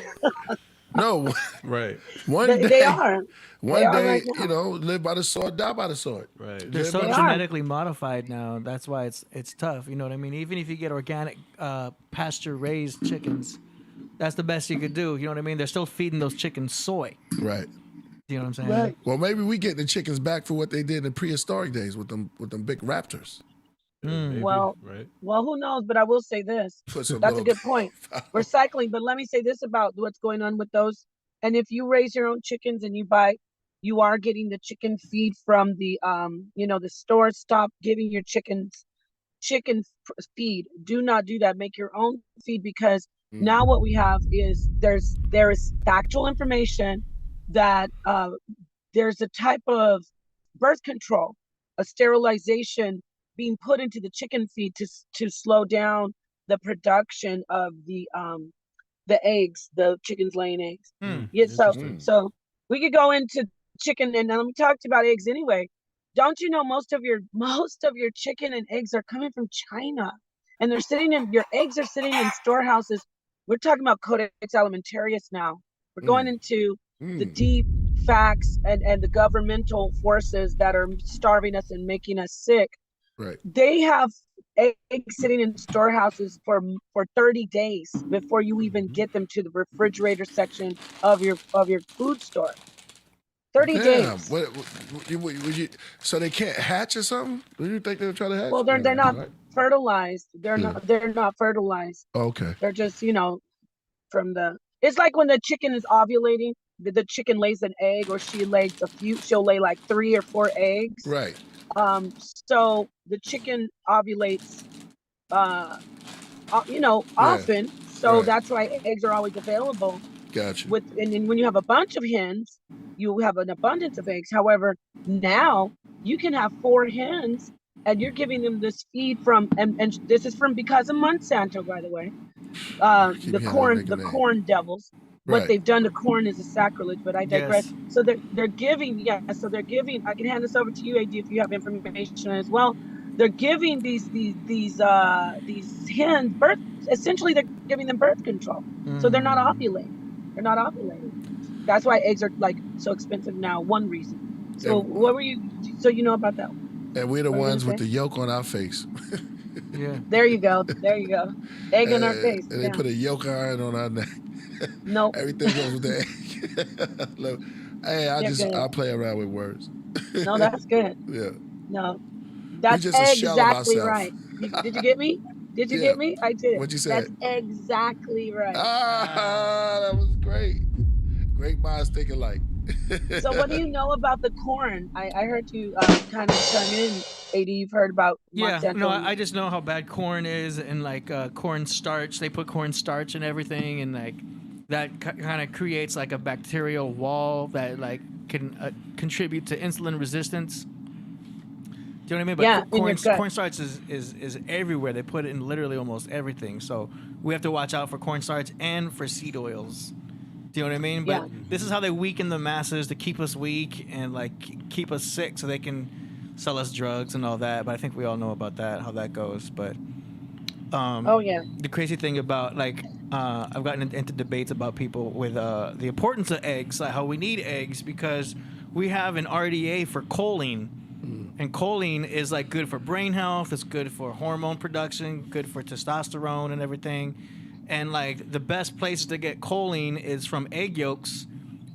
no. Right. One day. They are. One They are day, right now. you know, live by the sword, die by the sword. Right. They're so They are. genetically modified now. That's why it's tough. You know what I mean? Even if you get organic pasture raised chickens, that's the best you could do. You know what I mean? They're still feeding those chickens soy. Right. You know what I'm saying? Right. Well, maybe we get the chickens back for what they did in prehistoric days with them big raptors. Maybe, Well, right. Well, who knows? But I will say this. Put some That's a little- good point. Recycling. But let me say this about what's going on with those. And if you raise your own chickens and you are getting the chicken feed from the the store. Stop giving your chickens chicken feed. Do not do that. Make your own feed, because now what we have is there is factual information that there's a type of birth control, a sterilization being put into the chicken feed to slow down the production of the eggs, the chickens laying eggs. Yeah, so we could go into chicken, and let me talk to you about eggs anyway. Don't you know most of your chicken and eggs are coming from China, and your eggs are sitting in storehouses. We're talking about Codex Alimentarius now. We're going into the deep facts and the governmental forces that are starving us and making us sick. Right. They have eggs sitting in storehouses for 30 days before you even get them to the refrigerator section of your food store. 30 days. So they can't hatch or something? Do you think they'll try to hatch? Well, they're not Right. fertilized. They're not fertilized. Oh, okay. They're just, from it's like when the chicken is ovulating, the chicken lays an egg, or she'll lay like 3 or 4 eggs. Right. So the chicken ovulates, often. So Right. that's why eggs are always available. Gotcha. And then when you have a bunch of hens, you have an abundance of eggs. However, now you can have 4 hens, and you're giving them this feed from, and this is because of Monsanto, by the way. The corn devils. Right. What they've done to corn is a sacrilege, but I digress. Yes. So they're giving. I can hand this over to you, AD, if you have information as well. They're giving these hens birth. Essentially, they're giving them birth control, so they're not ovulating. They're not ovulating. That's why eggs are like so expensive now. One reason. So what were you? So you know about that? And we're the What were you ones gonna with say? the yolk on our face. Yeah. There you go. Egg in our face. And they put a yolk iron on our neck. Nope. Everything goes with the egg. Hey, They're good. I play around with words. No, that's good. Yeah. No, that's just a shell of exactly ourselves. right. Did you get me? Did you Yeah. get me? I did. What'd you say? That's exactly right. That was great. Great minds think alike. So what do you know about the corn? I heard you kind of chime in, AD. You've heard about Yeah, Monsanto. no, I just know how bad corn is, and like corn starch. They put corn starch and everything, and like that kind of creates like a bacterial wall that like can contribute to insulin resistance. Do you know what I mean? But Yeah, in your gut. cornstarch is everywhere. They put it in literally almost everything. So we have to watch out for cornstarch and for seed oils. Do you know what I mean? Yeah. But this is how they weaken the masses to keep us weak and like keep us sick so they can sell us drugs and all that. But I think we all know about that, how that goes. But Oh yeah. the crazy thing about like I've gotten into debates about people with the importance of eggs, like how we need eggs because we have an RDA for choline. And choline is like good for brain health. It's good for hormone production, good for testosterone and everything. And like the best places to get choline is from egg yolks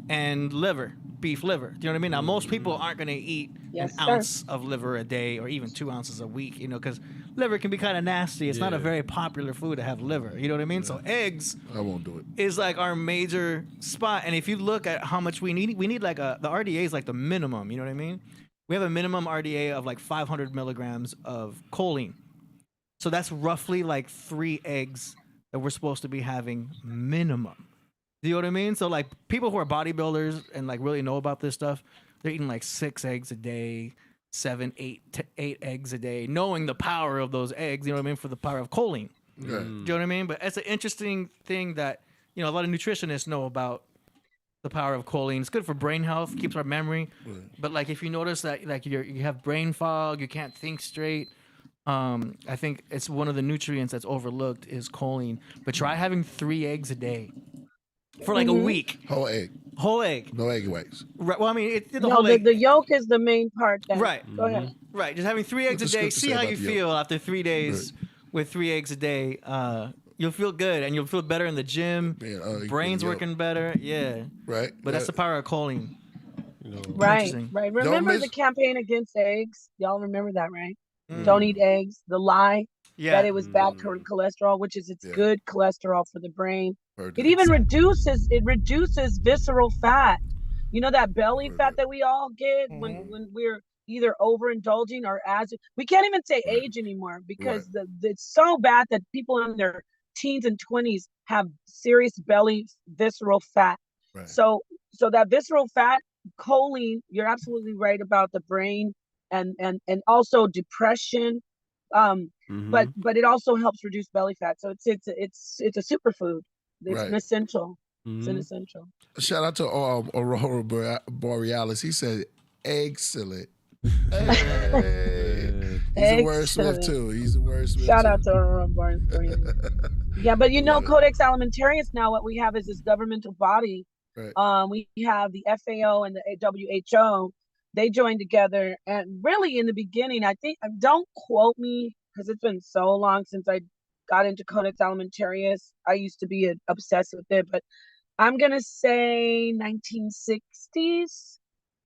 and liver, beef liver. Do you know what I mean? Now most people aren't going to eat Yes, an sir. ounce of liver a day or even 2 ounces a week, you know, because liver can be kind of nasty. It's not a Yeah. very popular food to have liver. You know what I mean? So eggs I won't do it. is like our major spot. And if you look at how much we need like the RDA is like the minimum. You know what I mean? We have a minimum RDA of like 500 milligrams of choline. So that's roughly like 3 eggs that we're supposed to be having minimum. Do you know what I mean? So like people who are bodybuilders and like really know about this stuff, they're eating like 6 eggs a day, 7, 8 eggs a day, knowing the power of those eggs, you know what I mean, for the power of choline. Right. Do you know what I mean? But it's an interesting thing that, you know, a lot of nutritionists know about the power of choline. It's good for brain health, keeps our memory. But like if you notice that like you have brain fog, you can't think straight, I think it's one of the nutrients that's overlooked is choline. But try having 3 eggs a day for like a week. Whole egg. Whole egg. No egg whites. Right. Well, I mean, the No, whole egg. the yolk is the main part. Then. Right. Go ahead. Right. Just having 3 eggs the a day. scripture See say how about you the yolk? feel after 3 days with 3 eggs a day. You'll feel good and you'll feel better in the gym. Man, Brain's yolk. working better. Yeah. Right. But that's the power of choline. You know, Right, Interesting. right. Remember miss- the campaign against eggs? Y'all remember that, right? Don't eat eggs. The lie Yeah. that it was bad cholesterol, which is it's Yeah. good cholesterol for the brain. Heard It that. even reduces visceral fat. You know that belly fat that we all get when we're either overindulging or as we can't even say age anymore because it's so bad that people in their teens and 20s have serious belly visceral fat. Right. So that visceral fat, choline, you're absolutely right about the brain and also depression. But it also helps reduce belly fat. So it's a superfood. It's Right. an essential. It's an essential. Shout out to Aurora Borealis. He said excellent. Hey. He's a wordsmith Excellent. too. He's a wordsmith. Shout too. out to Aurora Borealis. Yeah, but you know, Codex Alimentarius now, what we have is this governmental body. Right. We have the FAO and the WHO. They joined together, and really in the beginning, I think, don't quote me because it's been so long since I got into Codex Alimentarius. I used to be obsessed with it, but I'm gonna say 1960s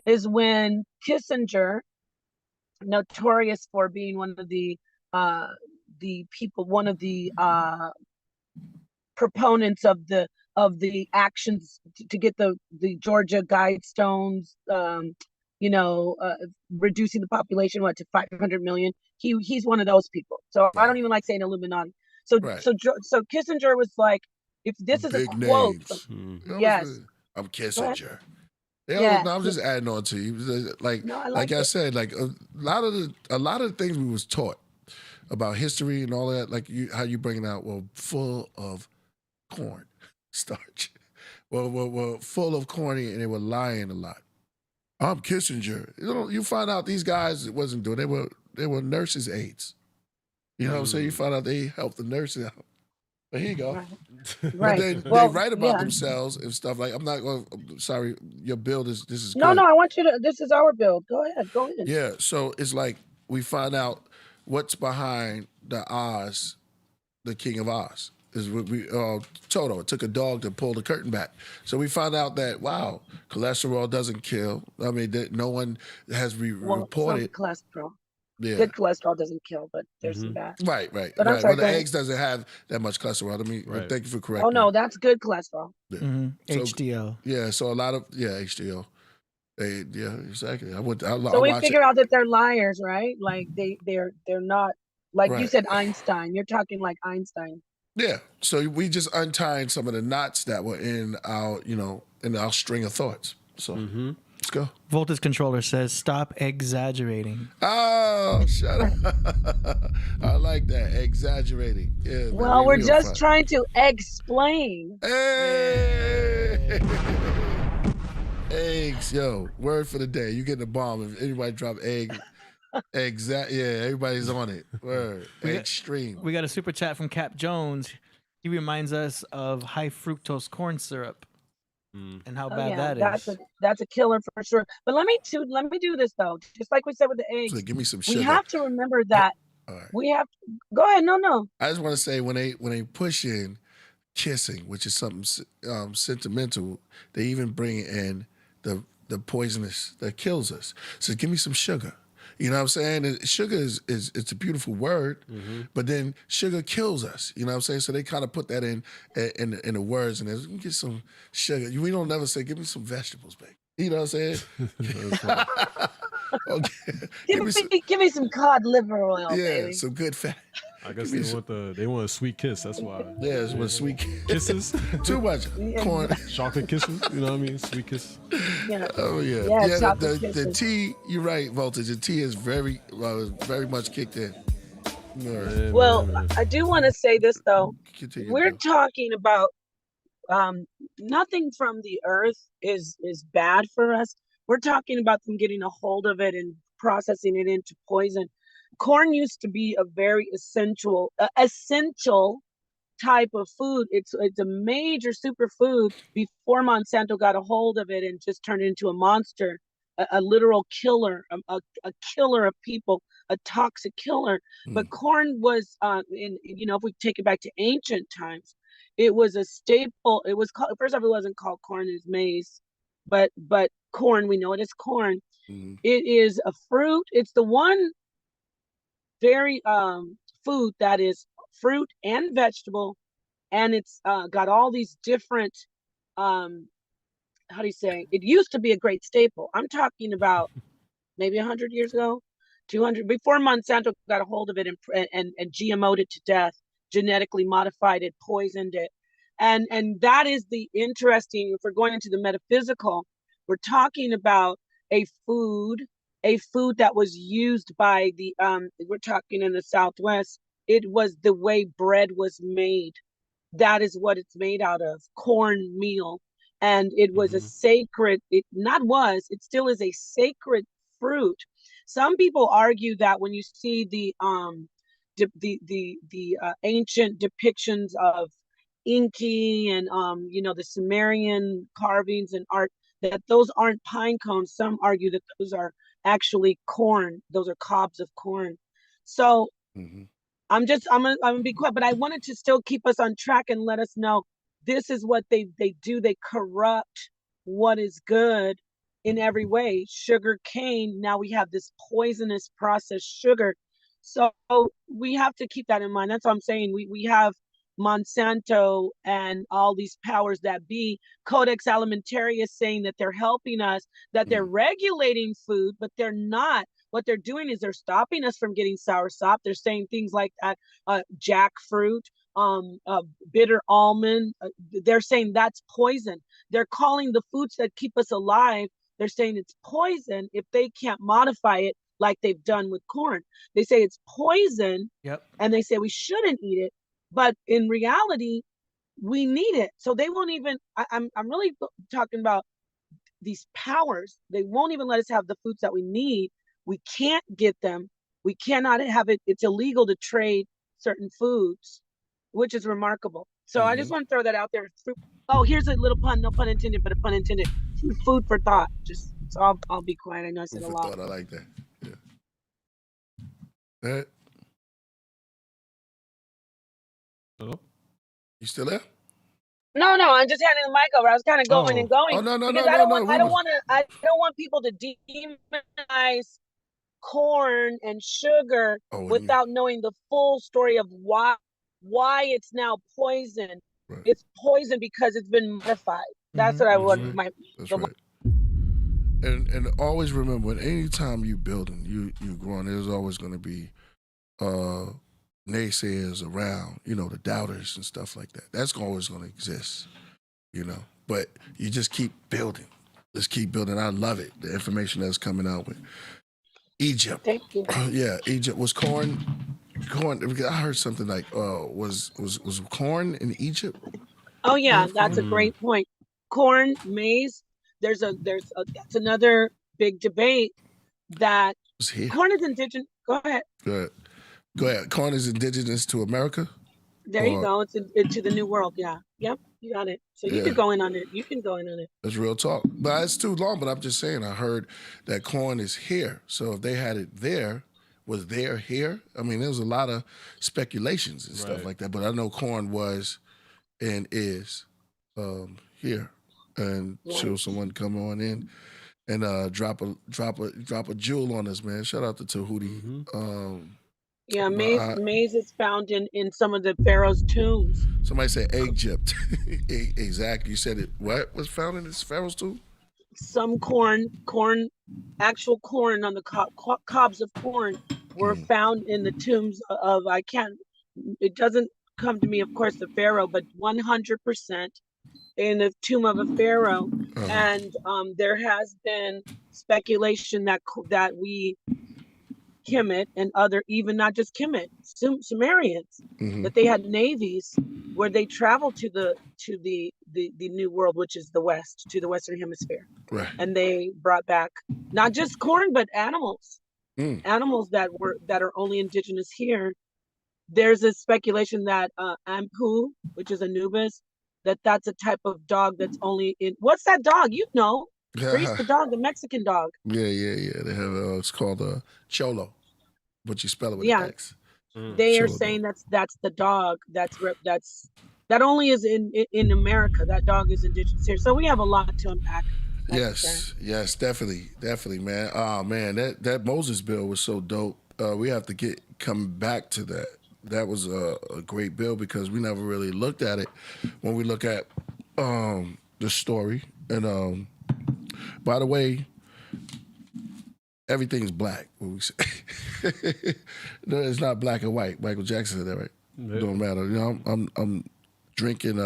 is when Kissinger, notorious for being one of the proponents of the actions to get the Georgia Guidestones, reducing the population to 500 million. He's one of those people. So I don't even like saying Illuminati. So Kissinger was like, if this is Big a quote, names. yes. I'm Kissinger. Yeah. No, I'm just adding on to you. Like, No, I like like I it. said, like a lot of the things we was taught about history and all that, like how you bringing out, well, full of corn starch. Well, full of corny, and they were lying a lot. I'm Kissinger. You find out these guys wasn't doing. They were nurses' aides. You know what I'm saying? You find out they helped the nurses out. But here you go. Right. But then Well, they write about yeah. themselves and stuff like. I'm not going. Sorry, your build is. This is No, good. I want you to. This is our build. Go ahead. Go ahead. Yeah. So it's like we find out what's behind the Oz, the King of Oz. is what we Toto. It took a dog to pull the curtain back. So we found out that wow, cholesterol doesn't kill. I mean, that no one has reported. Some cholesterol. Yeah. Good cholesterol doesn't kill, but there's some bad. Right. But I'm sorry, Well, the go ahead. eggs doesn't have that much cholesterol. I mean, Right. thank you for correcting. Oh no, that's good cholesterol. Yeah. Mm-hmm. So- HDL. Yeah, so a lot of HDL. Yeah, exactly. So we figure out that they're liars, right? Like they're not like you Right. said Einstein. You're talking like Einstein. Yeah, so we just untied some of the knots that were in our string of thoughts. So let's go. Voltage controller says, "Stop exaggerating." Oh, shut up! I like that exaggerating. Yeah. Man, Well, we're on just fire. trying to explain. Hey. Eggs, yo, word for the day. You getting a bomb if anybody drop egg. Yeah, everybody's on it. Word. Extreme. We got a super chat from Cap Jones. He reminds us of high fructose corn syrup and how bad that is. That's a killer for sure. But let me do this though. Just like we said with the eggs, So give me some sugar. we have to remember that All right. we have. Go ahead. No. I just want to say when they push in kissing, which is something sentimental, they even bring in the poisonous that kills us. So give me some sugar. You know what I'm saying? And sugar is it's a beautiful word, but then sugar kills us. You know what I'm saying? So they kind of put that in the words, and then get some sugar. We don't never say, give me some vegetables, baby. You know what I'm saying? Okay. Give me some cod liver oil, Yeah, baby. some good fat. I guess they want a sweet kiss. That's why. Yeah, it's with sweet Kisses. Too much corn. Chocolate kisses. You know what I mean? Sweet kiss. Yeah. Oh yeah. Yeah, chocolate The kisses. tea. You're right, Voltage. The tea is very much kicked in. All right. Man, Well, man. I do want to say this though. Continue, We're though. talking about nothing from the earth is bad for us. We're talking about them getting a hold of it and processing it into poison. Corn used to be a very essential type of food. It's a major superfood before Monsanto got a hold of it and just turned it into a monster, a literal killer, a killer of people, a toxic killer. But corn was, if we take it back to ancient times, it was a staple. It was called, first off, it wasn't called corn, it's maize, but corn, we know it as corn. It is a fruit. It's the one very food that is fruit and vegetable, and it's got all these different how do you say, it used to be a great staple. I'm talking about maybe 100 years ago, 200, before Monsanto got a hold of it and GMO'd it to death, genetically modified it, poisoned it. And that is the interesting, if we're going into the metaphysical, we're talking about a food that was used by the we're talking in the Southwest. It was the way bread was made. That is what it's made out of, cornmeal. And it was a sacred, it still is a sacred fruit. Some people argue that when you see the ancient depictions of Inky and the Sumerian carvings and art, that those aren't pine cones. Some argue that those are actually corn. Those are cobs of corn. So I'm gonna be quiet, but I wanted to still keep us on track and let us know this is what they do. They corrupt what is good in every way. Sugar cane, now we have this poisonous processed sugar. So we have to keep that in mind. That's what I'm saying. We have Monsanto and all these powers that be, Codex Alimentarius, saying that they're helping us, that they're regulating food, but they're not. What they're doing is they're stopping us from getting soursop. They're saying things like that, jackfruit, bitter almond. They're saying that's poison. They're calling the foods that keep us alive, they're saying it's poison if they can't modify it like they've done with corn. They say it's poison, and they say we shouldn't eat it. But in reality, we need it. So they won't even, I'm really talking about these powers. They won't even let us have the foods that we need. We can't get them. We cannot have it. It's illegal to trade certain foods, which is remarkable. So I just want to throw that out there. Oh, here's a little pun, no pun intended, but a pun intended. Food for thought. Just, so I'll be quiet. I know I said a lot. I like that. Yeah. Hello? You still there? No, I'm just handing the mic over. I was kind of going and going no, because I don't want people to demonize corn and sugar without knowing the full story of why it's now poison. Right. It's poison because it's been modified. That's what I want. That's right. And always remember, anytime you building, you growing, there's always going to be naysayers around, the doubters and stuff like that. That's always going to exist, But you just keep building. Let's keep building. I love it. The information that's coming out with Egypt. Thank you. Yeah, Egypt was corn. I heard something like, was corn in Egypt? Oh yeah, that's a great point. Corn, maize. That's another big debate that corn is indigenous. Go ahead. Go ahead. Corn is indigenous to America? There you go. It's into the new world. Yeah. Yep. You got it. So you can go in on it. That's real talk. But it's too long, but I'm just saying, I heard that corn is here. So if they had it there, was there here? I mean, there was a lot of speculations and stuff like that. But I know corn was and is here. And show someone come on in and drop a jewel on us, man. Shout out to Tahuti. Maize is found in some of the pharaoh's tombs. Somebody said Egypt. Exactly. You said it. What was found in this pharaoh's tomb? Some actual corn on the cobs of corn were found in the tombs of, it doesn't come to me, of course, the pharaoh, but 100% in the tomb of a pharaoh. And there has been speculation that we Kemet and other, even not just Kemet, Sumerians, that they had navies where they traveled to the new world, which is the West, to the Western Hemisphere. Right. And they brought back not just corn, but animals. Animals that are only indigenous here. There's a speculation that Ampu, which is Anubis, that's a type of dog that's only in, what's that dog? Priest, the dog, the Mexican dog. Yeah. They have it's called a cholo, but you spell it with an X. They are saying that's the dog that only is in America. That dog is indigenous here. So we have a lot to unpack. Yes, definitely, man. Oh man, that Moses bill was so dope. We have to come back to that. That was a great bill because we never really looked at it when we look at the story. And by the way, everything's black. What we say. No, it's not black and white. Michael Jackson said that, right? It don't matter. I'm drinking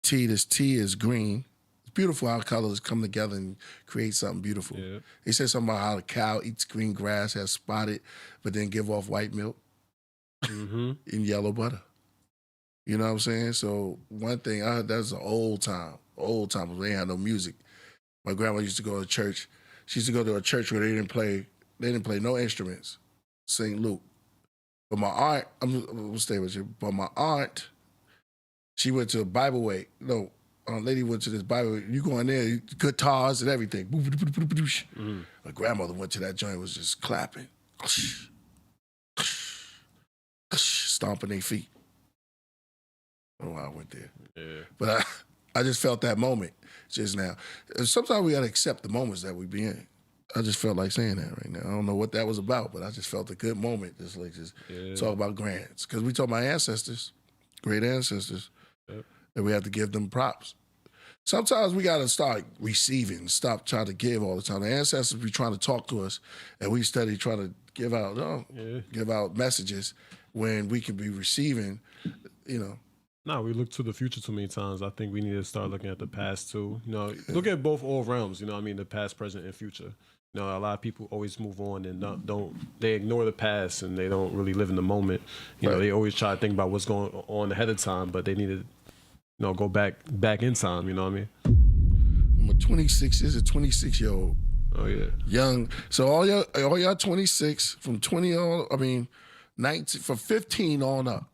tea. This tea is green. It's beautiful how colors come together and create something beautiful. Yeah. They said something about how the cow eats green grass, has spotted, but then give off white milk and yellow butter. You know what I'm saying? So one thing, that's an old time when they had no music. My grandma used to go to church. She used to go to a church where they didn't play no instruments, St. Luke. But my aunt, I'm gonna stay with you. But my aunt, she went to a Bible way. No, lady went to this Bible way. You go in there, guitars and everything. My grandmother went to that joint, was just clapping, stomping their feet. I don't know why I went there. Yeah. But I just felt that moment just now. Sometimes we got to accept the moments that we be in. I just felt like saying that right now. I don't know what that was about, but I just felt a good moment. Just talk about grants. Because we talk about ancestors, great ancestors, and we have to give them props. Sometimes we got to start receiving, stop trying to give all the time. The ancestors be trying to talk to us, and we study trying to give out messages when we can be receiving, No, we look to the future too many times. I think we need to start looking at the past too. Look at all realms, the past, present, and future. A lot of people always move on and they ignore the past and they don't really live in the moment. They always try to think about what's going on ahead of time, but they need to, go back in time, you know what I mean? I'm a 26-year-old. Oh yeah. Young. So all y'all 26, from 20 on, 19, from 15 on up.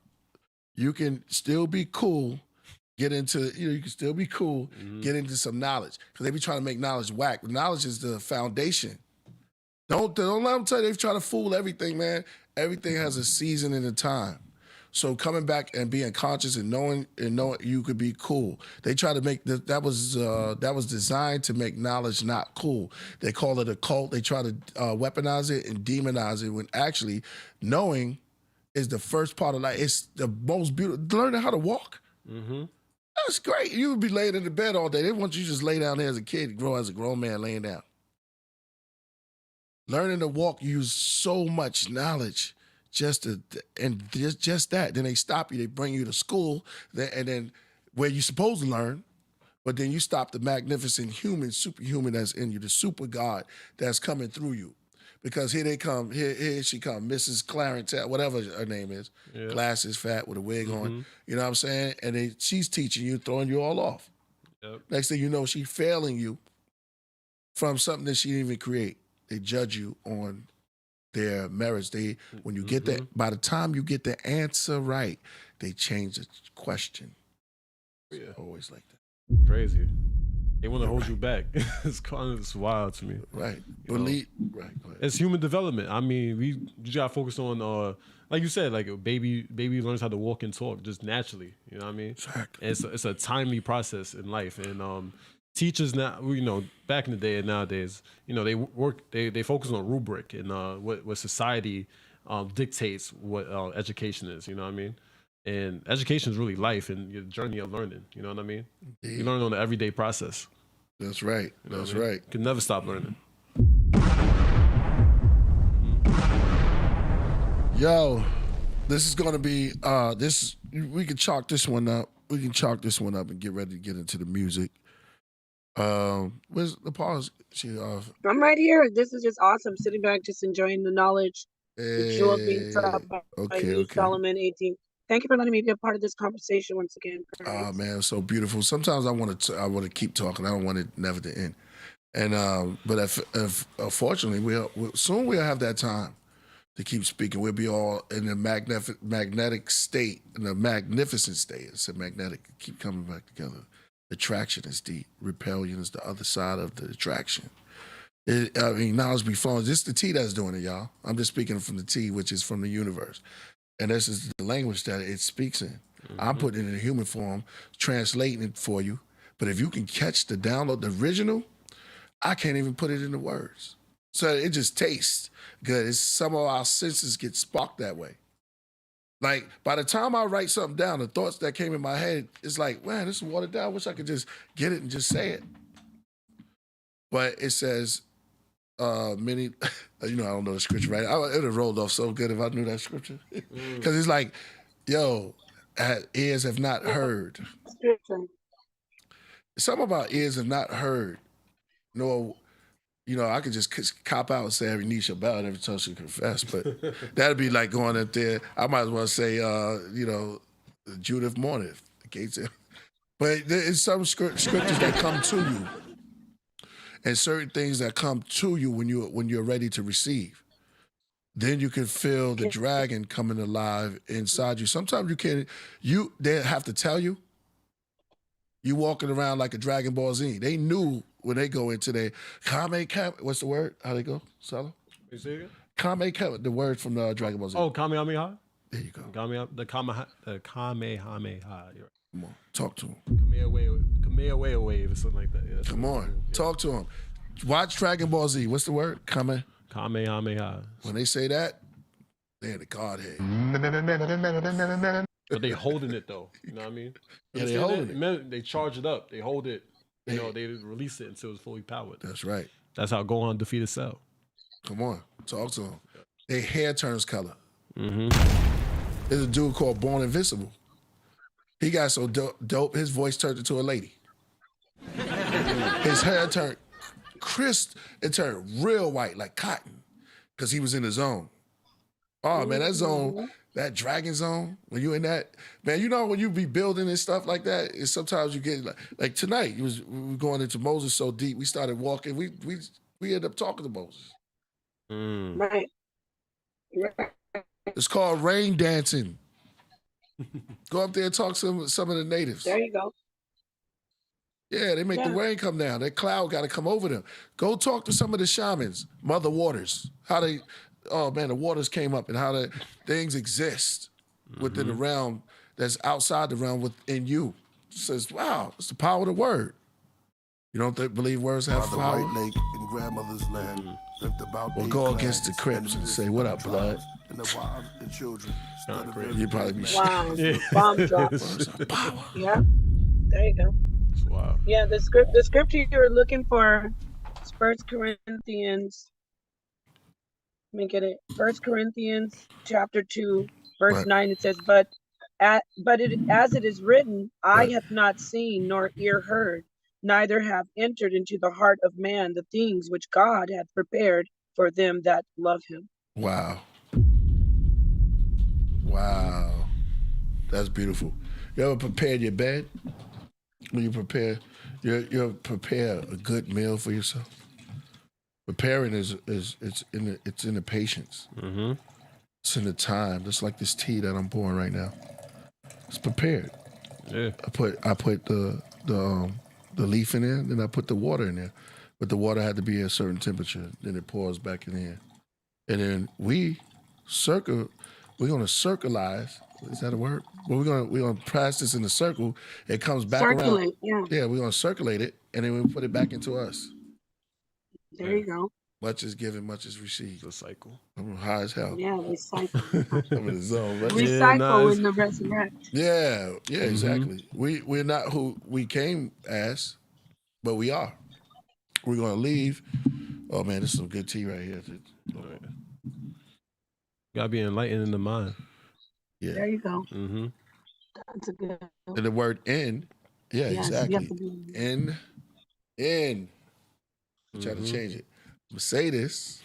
You can still be cool, get into, you can still be cool, get into some knowledge. Because they be trying to make knowledge whack. Knowledge is the foundation. Don't let them tell you they try to fool everything, man. Everything has a season and a time. So coming back and being conscious and knowing you could be cool. They try to make that was designed to make knowledge not cool. They call it a cult. They try to weaponize it and demonize it when actually knowing is the first part of life. It's the most beautiful. Learning how to walk. Mm-hmm. That's great. You would be laying in the bed all day. They want you to just lay down there as a kid, grow as a grown man laying down. Learning to walk, you use so much knowledge just that. Then they stop you. They bring you to school, and then where you're supposed to learn, but then you stop the magnificent human, superhuman that's in you, the super God that's coming through you. Because here they come, here she come, Mrs. Clarence, whatever her name is, glasses, fat, with a wig on. You know what I'm saying? And she's teaching you, throwing you all off. Yep. Next thing you know, she's failing you from something that she didn't even create. They judge you on their merits. When you get that, by the time you get the answer right, they change the question. Yeah. It's always like that. Crazy. They want to hold you back. It's wild to me. Right. Right. Go ahead. It's human development. I mean, you got to focus on, like you said, like a baby learns how to walk and talk just naturally. You know what I mean? Exactly. And it's a timely process in life. And teachers now, back in the day and nowadays, they focus on rubric and what society dictates what education is. You know what I mean? And education is really life and your journey of learning. You know what I mean? Indeed. You learn on the everyday process. That's right. You know That's what I mean? right. You can never stop learning. Yo, this is going to be, we can chalk this one up. We can chalk this one up and get ready to get into the music. Where's the pause? I'm right here. This is just awesome. Sitting back, just enjoying the knowledge. The jewel being taught by you, Solomon 18. Thank you for letting me be a part of this conversation once again. Oh man, it's so beautiful. Sometimes I want to keep talking. I don't want it never to end. And but if fortunately soon we'll have that time to keep speaking. We'll be all in the magnetic state, in a magnificent state. It's a magnetic. Keep coming back together. Attraction is deep. Repellion is the other side of the attraction. Knowledge be flowing. This is the T that's doing it, y'all. I'm just speaking from the T, which is from the universe. And this is the language that it speaks in. I'm putting it in human form, translating it for you. But if you can catch the download, the original, I can't even put it into words. So it just tastes good. Some of our senses get sparked that way. Like, by the time I write something down, the thoughts that came in my head, it's like, man, this is watered down. I wish I could just get it and just say it. But it says, many, I don't know the scripture, right? It would have rolled off so good if I knew that scripture. Because it's like, yo, ears have not heard. Something about ears have not heard. No, I could just cop out and say every knee shall bow and every tongue shall confess. But that'd be like going up there. I might as well say, Judith mourneth. But there's some scriptures that come to you. And certain things that come to you when you're ready to receive. Then you can feel the dragon coming alive inside you. Sometimes they have to tell you. You walking around like a Dragon Ball Z. They knew when they go into their what's the word? How they go, Salaam? You say it? The word from Dragon Ball Z. Oh, Kamehameha? There you go. The Kamehameha. Come on, talk to him. Kamehameha wave or something like that. Yeah, Come on, talk to him. Watch Dragon Ball Z. What's the word? Kamehameha. When they say that, they're the Godhead. But they holding it though. You know what I mean? Yeah, they holding it. They charge it up. They hold it. They release it until it's fully powered. That's right. That's how Gohan defeated Cell. Come on, talk to him. Their hair turns color. Mm-hmm. There's a dude called Born Invincible. He got so dope, his voice turned into a lady. His hair turned crisp, it turned real white, like cotton, because he was in the zone. Oh, man, that zone, that dragon zone, when you in that, man, when you be building and stuff like that, sometimes you get, like tonight, we were going into Moses so deep, we started walking, we ended up talking to Moses. Right. It's called rain dancing. Go up there and talk to some of the natives. There you go. Yeah, they make the rain come down. That cloud got to come over them. Go talk to some of the shamans, Mother Waters. The waters came up and how the things exist. within the realm that's outside the realm within you. It says, wow, it's the power of the word. You don't believe words have By the power? White Lake in grandmother's land lived about Well, 8 go against the clans Crips and and say, what up, blood? And the wild and children. Kinda crazy. You'd probably be Wow. Yeah. Bomb drop. power. Yeah. There you go. Wow. Yeah, the scripture you were looking for is 1 Corinthians. Let me get it. 1 Corinthians chapter 2, verse Right. 9. It says, as it is written, eye Right. hath not seen nor ear heard, neither have entered into the heart of man the things which God hath prepared for them that love him. Wow. Wow. That's beautiful. You ever prepared your bed? When you prepare, you prepare a good meal for yourself. Preparing it's in the patience. Mm-hmm. It's in the time. Just like this tea that I'm pouring right now. It's prepared. Yeah. I put the leaf in there, then I put the water in there. But the water had to be at a certain temperature. Then it pours back in there. And then we're gonna circleize. Is that a word? Well, we're gonna press this in a circle. It comes back Circulate, around. Yeah, we're gonna circulate it, and then we put it back into us. There you go. Much is given, much is received. It's a cycle. I'm high as hell. Yeah, recycle. I'm in the zone. Right? Recycle in the resurrect. Yeah, exactly. We're not who we came as, but we are. We're gonna leave. Oh man, this is some good tea right here. Gotta be enlightened in the mind. Yeah. There you go. Mm-hmm. That's a good one. And the word "in," yeah, Yes, exactly. you have to be In. I'm trying to change it. I'm gonna say this.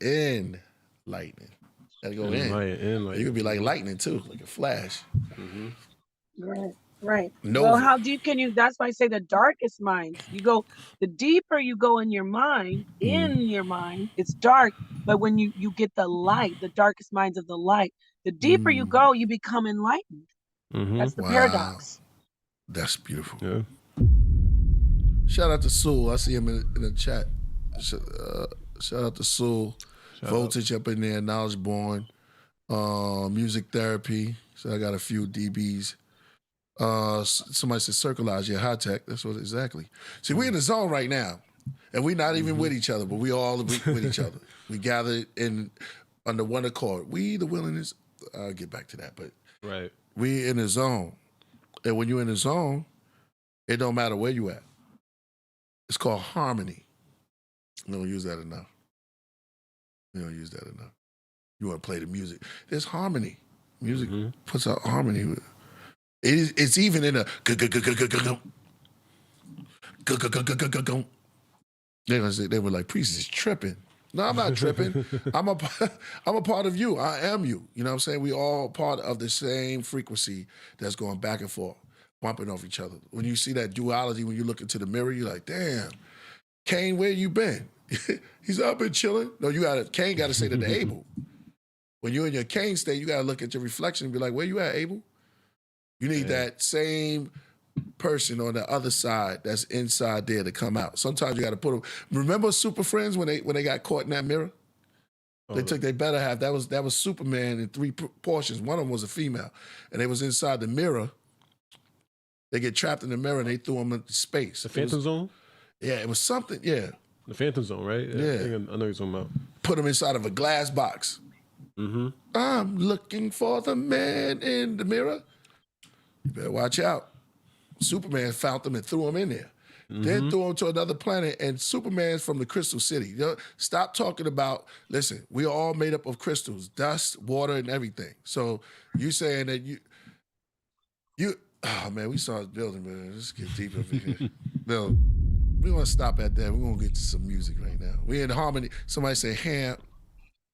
In lightning. Gotta go in. You could be like lightning too, like a flash. Mm-hmm. Right. Nova. Well, how deep can you? That's why I say the darkest minds. The deeper you go in your mind, it's dark. But when you get the light, the darkest minds of the light, the deeper you go, you become enlightened. Mm-hmm. That's the paradox. That's beautiful. Yeah. Shout out to Sewell. I see him in the chat. Shout out to Sewell. Voltage up in there. Knowledge Born. Music therapy. So I got a few DBs. Somebody said circleize. Yeah, high tech. That's what exactly. See, we're in the zone right now. And we're not even with each other, but we all with each other. We gathered under one accord. We, the willingness. I'll get back to that, but right. We in the zone. And when you're in the zone, it don't matter where you at. It's called harmony. We don't use that enough. You want to play the music. There's harmony. Music puts out harmony. It's even in a they were like, Priest is tripping. No, I'm not tripping. I'm a part of you. I am you. You know what I'm saying? We all part of the same frequency that's going back and forth, bumping off each other. When you see that duality, when you look into the mirror, you're like, damn, Cain, where you been? He's up and chilling. No, Cain got to say that to Abel. When you're in your Cain state, you got to look at your reflection and be like, where you at, Abel? You need that same person on the other side that's inside there to come out. Sometimes you got to put them. Remember Super Friends when they got caught in that mirror? They took their better half. That was Superman in 3 portions. One of them was a female, and they was inside the mirror. They get trapped in the mirror and they threw them into space. The Phantom Zone? Yeah, it was something. Yeah, the Phantom Zone, right? Yeah. I know what you're talking about. Put them inside of a glass box. Mm-hmm. I'm looking for the man in the mirror. You better watch out. Superman found them and threw them in there. Then threw them to another planet, and Superman's from the Crystal City. You know, stop talking about, listen, we are all made up of crystals, dust, water, and everything. So you saying that oh man, we saw this building, man. Let's get deep over here. No, we want to stop at that. We're going to get to some music right now. We in harmony. Somebody say ham.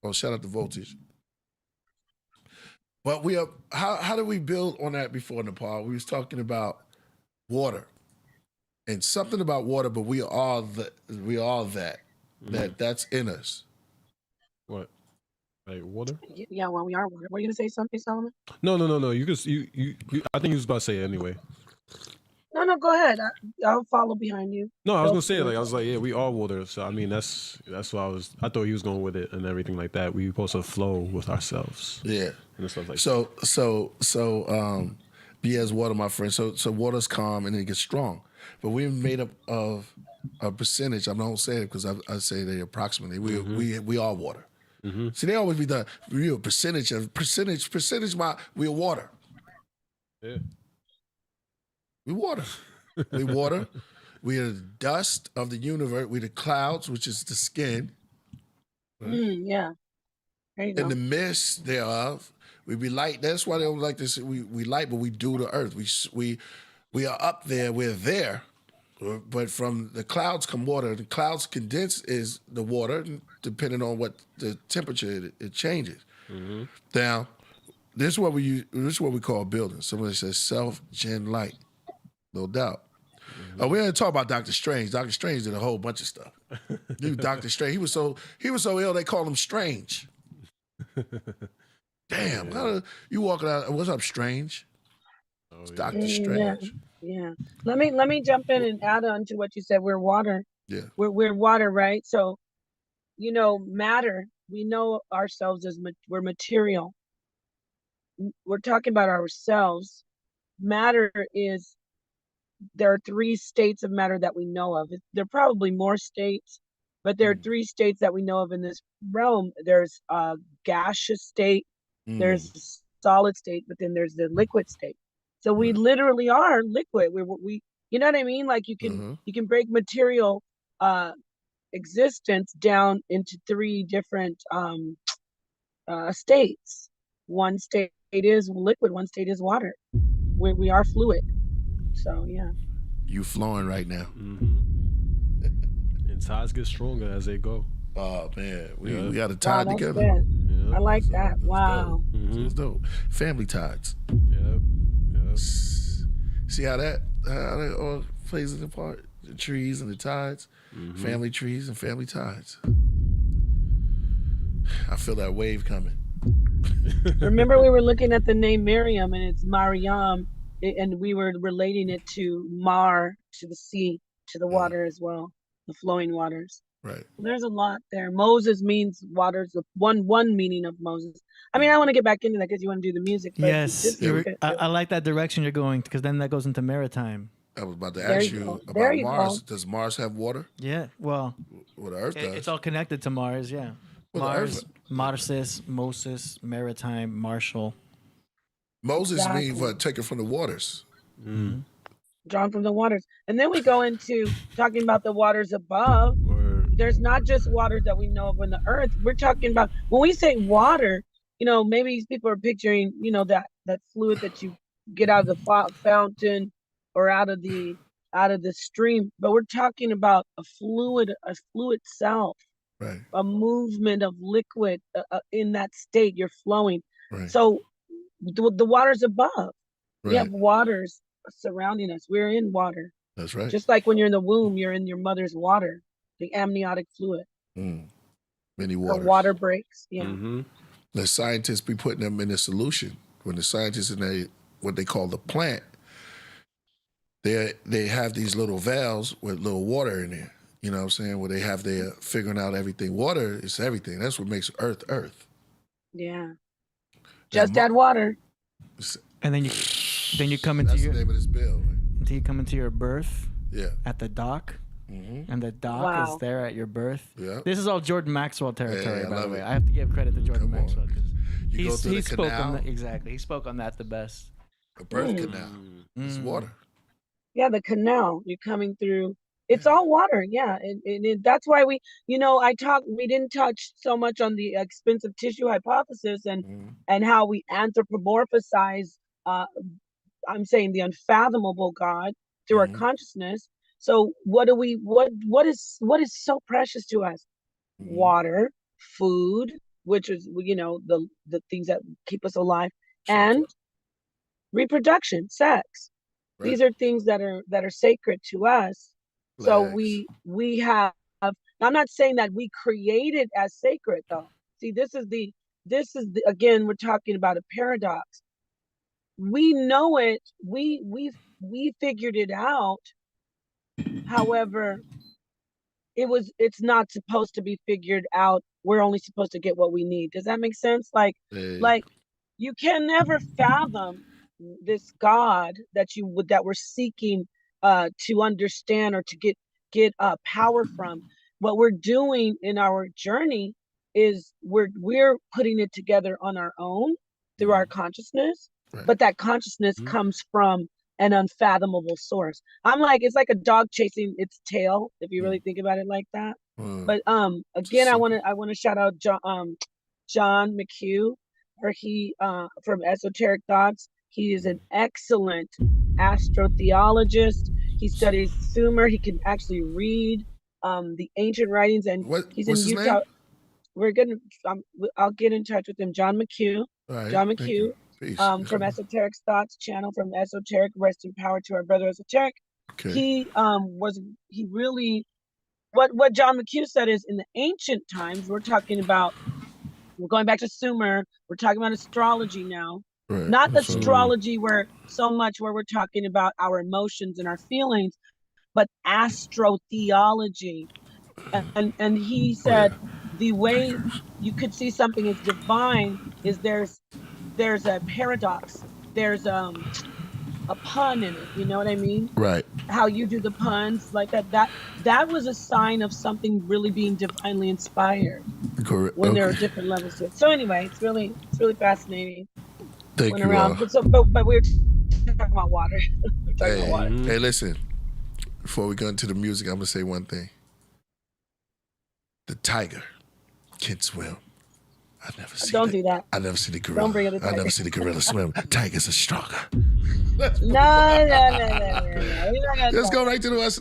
Oh, shout out to Voltage. But we are, how do we build on that before, Napah? We was talking about water and something about water, but we are that. That's in us. What? Like water? Yeah, well, we are water. Were you gonna say something, Solomon? No. You I think you was about to say it anyway. No, go ahead. I'll follow behind you. No, I was Go gonna say for like it. I was like, yeah, we are water. So I mean, that's what I thought he was going with it and everything like that. We supposed to flow with ourselves. Yeah. And stuff like So be as water, my friend. So water's calm and it gets strong. But we're made up of a percentage. I don't say it because I say they approximately. We are water. See, they always be the real percentage. We're water. Yeah. We water. We water. We are the dust of the universe. We're the clouds, which is the skin. Yeah. There you go. In the midst thereof, we be light. That's why they don't like this. We light, but we do the earth. We are up there. We're there. But from the clouds come water. The clouds condense is the water, depending on what the temperature it changes. Now, this is what we call building. Somebody says self-gen light, no doubt. We didn't talk about Dr. Strange. Dr. Strange did a whole bunch of stuff. Dr. Strange. He was so ill they called him Strange. Damn, you walking out? What's up, Strange? It's Dr. Strange. Yeah. Let me jump in and add on to what you said. We're water. Yeah. We're water, right? So, matter. We know ourselves as we're material. We're talking about ourselves. Matter is. There are 3 states of matter that we know of. There are probably more states, but there are 3 states that we know of in this realm. There's a gaseous state, there's a solid state, but then there's the liquid state. So we literally are liquid. We you know what I mean? Like you can break material existence down into 3 different states. One state is liquid, one state is water. We are fluid. So yeah. You flowing right now. And ties get stronger as they go. Oh man, we got to tie together. Yeah. I like that. Wow. It's dope. Family ties. Yep. See how that all plays in the part? The trees and the tides, family trees and family tides. I feel that wave coming. Remember, we were looking at the name Miriam, and it's Mariam. And we were relating it to Mar, to the sea, to the water as well, the flowing waters. Right. There's a lot there. Moses means waters. The one meaning of Moses. I mean, I want to get back into that because you want to do the music. But Yes, I like that direction you're going because then that goes into maritime. I was about to ask you about Mars. Does Mars have water? Yeah, well, the Earth does. It's all connected to Mars. Yeah, Mars, Marsis, Moses, maritime, Marshall. Moses means what? Taken from the waters. Drawn from the waters. And then we go into talking about the waters above. There's not just waters that we know of in the earth. We're talking about, when we say water, maybe people are picturing, that fluid that you get out of the fountain or out of the stream. But we're talking about a fluid self, right? A movement of liquid in that state. You're flowing. Right. So the waters above. Right. We have waters surrounding us. We're in water. That's right. Just like when you're in the womb, you're in your mother's water, the amniotic fluid. Many waters. The water breaks. Yeah. The scientists be putting them in a solution. When the scientists in what they call the plant, they have these little valves with little water in there. You know what I'm saying? Where they have their figuring out everything. Water is everything. That's what makes Earth. Yeah. Just add water. And then you come into That's the name of this bill. Right? Until you come into your birth. Yeah. At the dock. And the dock is there at your birth. Yeah. This is all Jordan Maxwell territory, by the way. it. I have to give credit to Jordan Maxwell because he spoke on that. Exactly. He spoke on that the best. A birth canal. It's water. Yeah, the canal. You're coming through. It's all water. Yeah. And that's why we didn't touch so much on the expensive tissue hypothesis and how we anthropomorphize, I'm saying the unfathomable God through our consciousness. So what is so precious to us? Water, food, which is, the things that keep us alive, and reproduction, sex. Right. These are things that are sacred to us. So we have, I'm not saying that we create it as sacred though. See, this is the again, we're talking about a paradox. We know it. We we figured it out. However, it's not supposed to be figured out. We're only supposed to get what we need. Does that make sense? Like you can never fathom this God that we're seeking to understand or to get power from. What we're doing in our journey is we're putting it together on our own through our consciousness, but that consciousness comes from an unfathomable source. I'm like, it's like a dog chasing its tail, if you really think about it like that. But again, I want to shout out John McHugh, or he from Esoteric Thoughts. He is an excellent astrotheologist. He studies Sumer. He can actually read the ancient writings, and he's in Utah. Name? We're gonna. I'll get in touch with him. John McHugh. Right, John McHugh. From Esoteric Thoughts channel, from Esoteric. Rest in power to our brother Esoteric. Okay. He really what John McHugh said is, in the ancient times, we're going back to Sumer. We're talking about astrology now. Right. Not astrology where we're talking about our emotions and our feelings, but astrotheology. And he said the way you could see something is divine is there's a paradox. There's a pun in it. You know what I mean? Right. How you do the puns like that. That was a sign of something really being divinely inspired. Correct. When there are different levels to it. So anyway, it's really fascinating. Thank you. But we're talking about water. Hey, listen. Before we go into the music, I'm gonna say one thing. The tiger can swim. I've never seen. Don't do that. I've never seen a gorilla. Don't bring it to tiger. I've never seen a gorilla swim. Tigers are stronger. No. Let's go right to the West.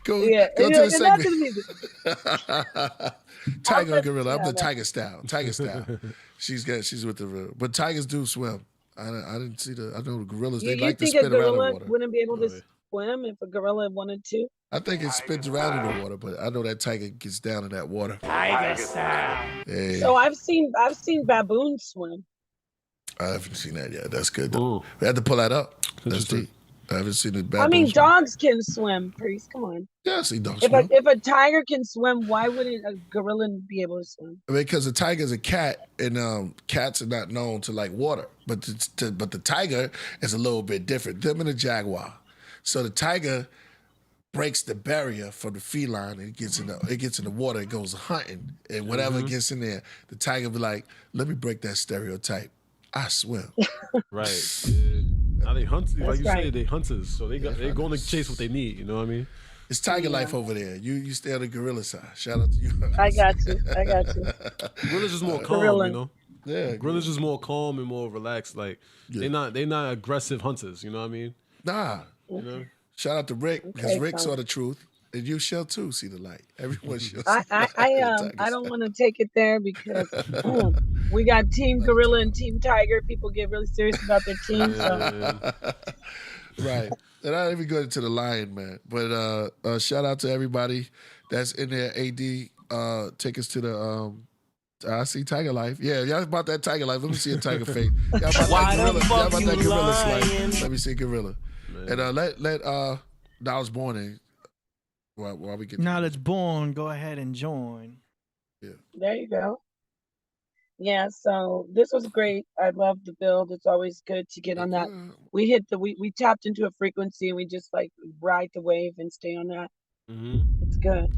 go to the segment. Tiger and gorilla. I'm the tiger style. She's with the, but tigers do swim. I didn't see I know the gorillas. They like to spin around in the water. Wouldn't be able to swim if a gorilla wanted to. I think it spins around in the water, but I know that tiger gets down in that water. Tiger style. Hey. So I've seen baboons swim. I haven't seen that yet. That's good though. We had to pull that up. That's deep. I haven't seen the baboons. I mean, dogs can swim, Priest. Come on. Yeah, I see dogs swim. If a tiger can swim, why wouldn't a gorilla be able to swim? Because a tiger is a cat, and cats are not known to like water. But the tiger is a little bit different. Them and the jaguar. So the tiger breaks the barrier from the feline, and it gets in the water. It goes hunting, and whatever gets in there, the tiger be like, "Let me break that stereotype. I swim." Right. Yeah. Now they hunt, like you say, they hunters, so they're going to chase what they need. You know what I mean? It's tiger life over there. You stay on the gorilla side. Shout out to you. I got you. Gorilla's just more calm, you know. Yeah, gorilla's just more calm and more relaxed. Like they're not aggressive hunters. You know what I mean? Nah. You know. Shout out to Rick, because Rick saw the truth, and you shall too see the light. Everyone shall. I don't want to take it there because we got Team Gorilla and Team Tiger. People get really serious about their team. So. Right, and I didn't even go into the lion, man. But shout out to everybody that's in there. AD, take us to the. I see Tiger Life. Yeah, y'all about that Tiger Life. Let me see a tiger face. Y'all about that gorilla. Y'all about that gorilla slice. Let me see gorilla. Man. And let Knowledge Born in while we get Knowledge Born, go ahead and join. Yeah. There you go. Yeah, so this was great. I love the build. It's always good to get on that. We tapped into a frequency and we just like ride the wave and stay on that. It's good.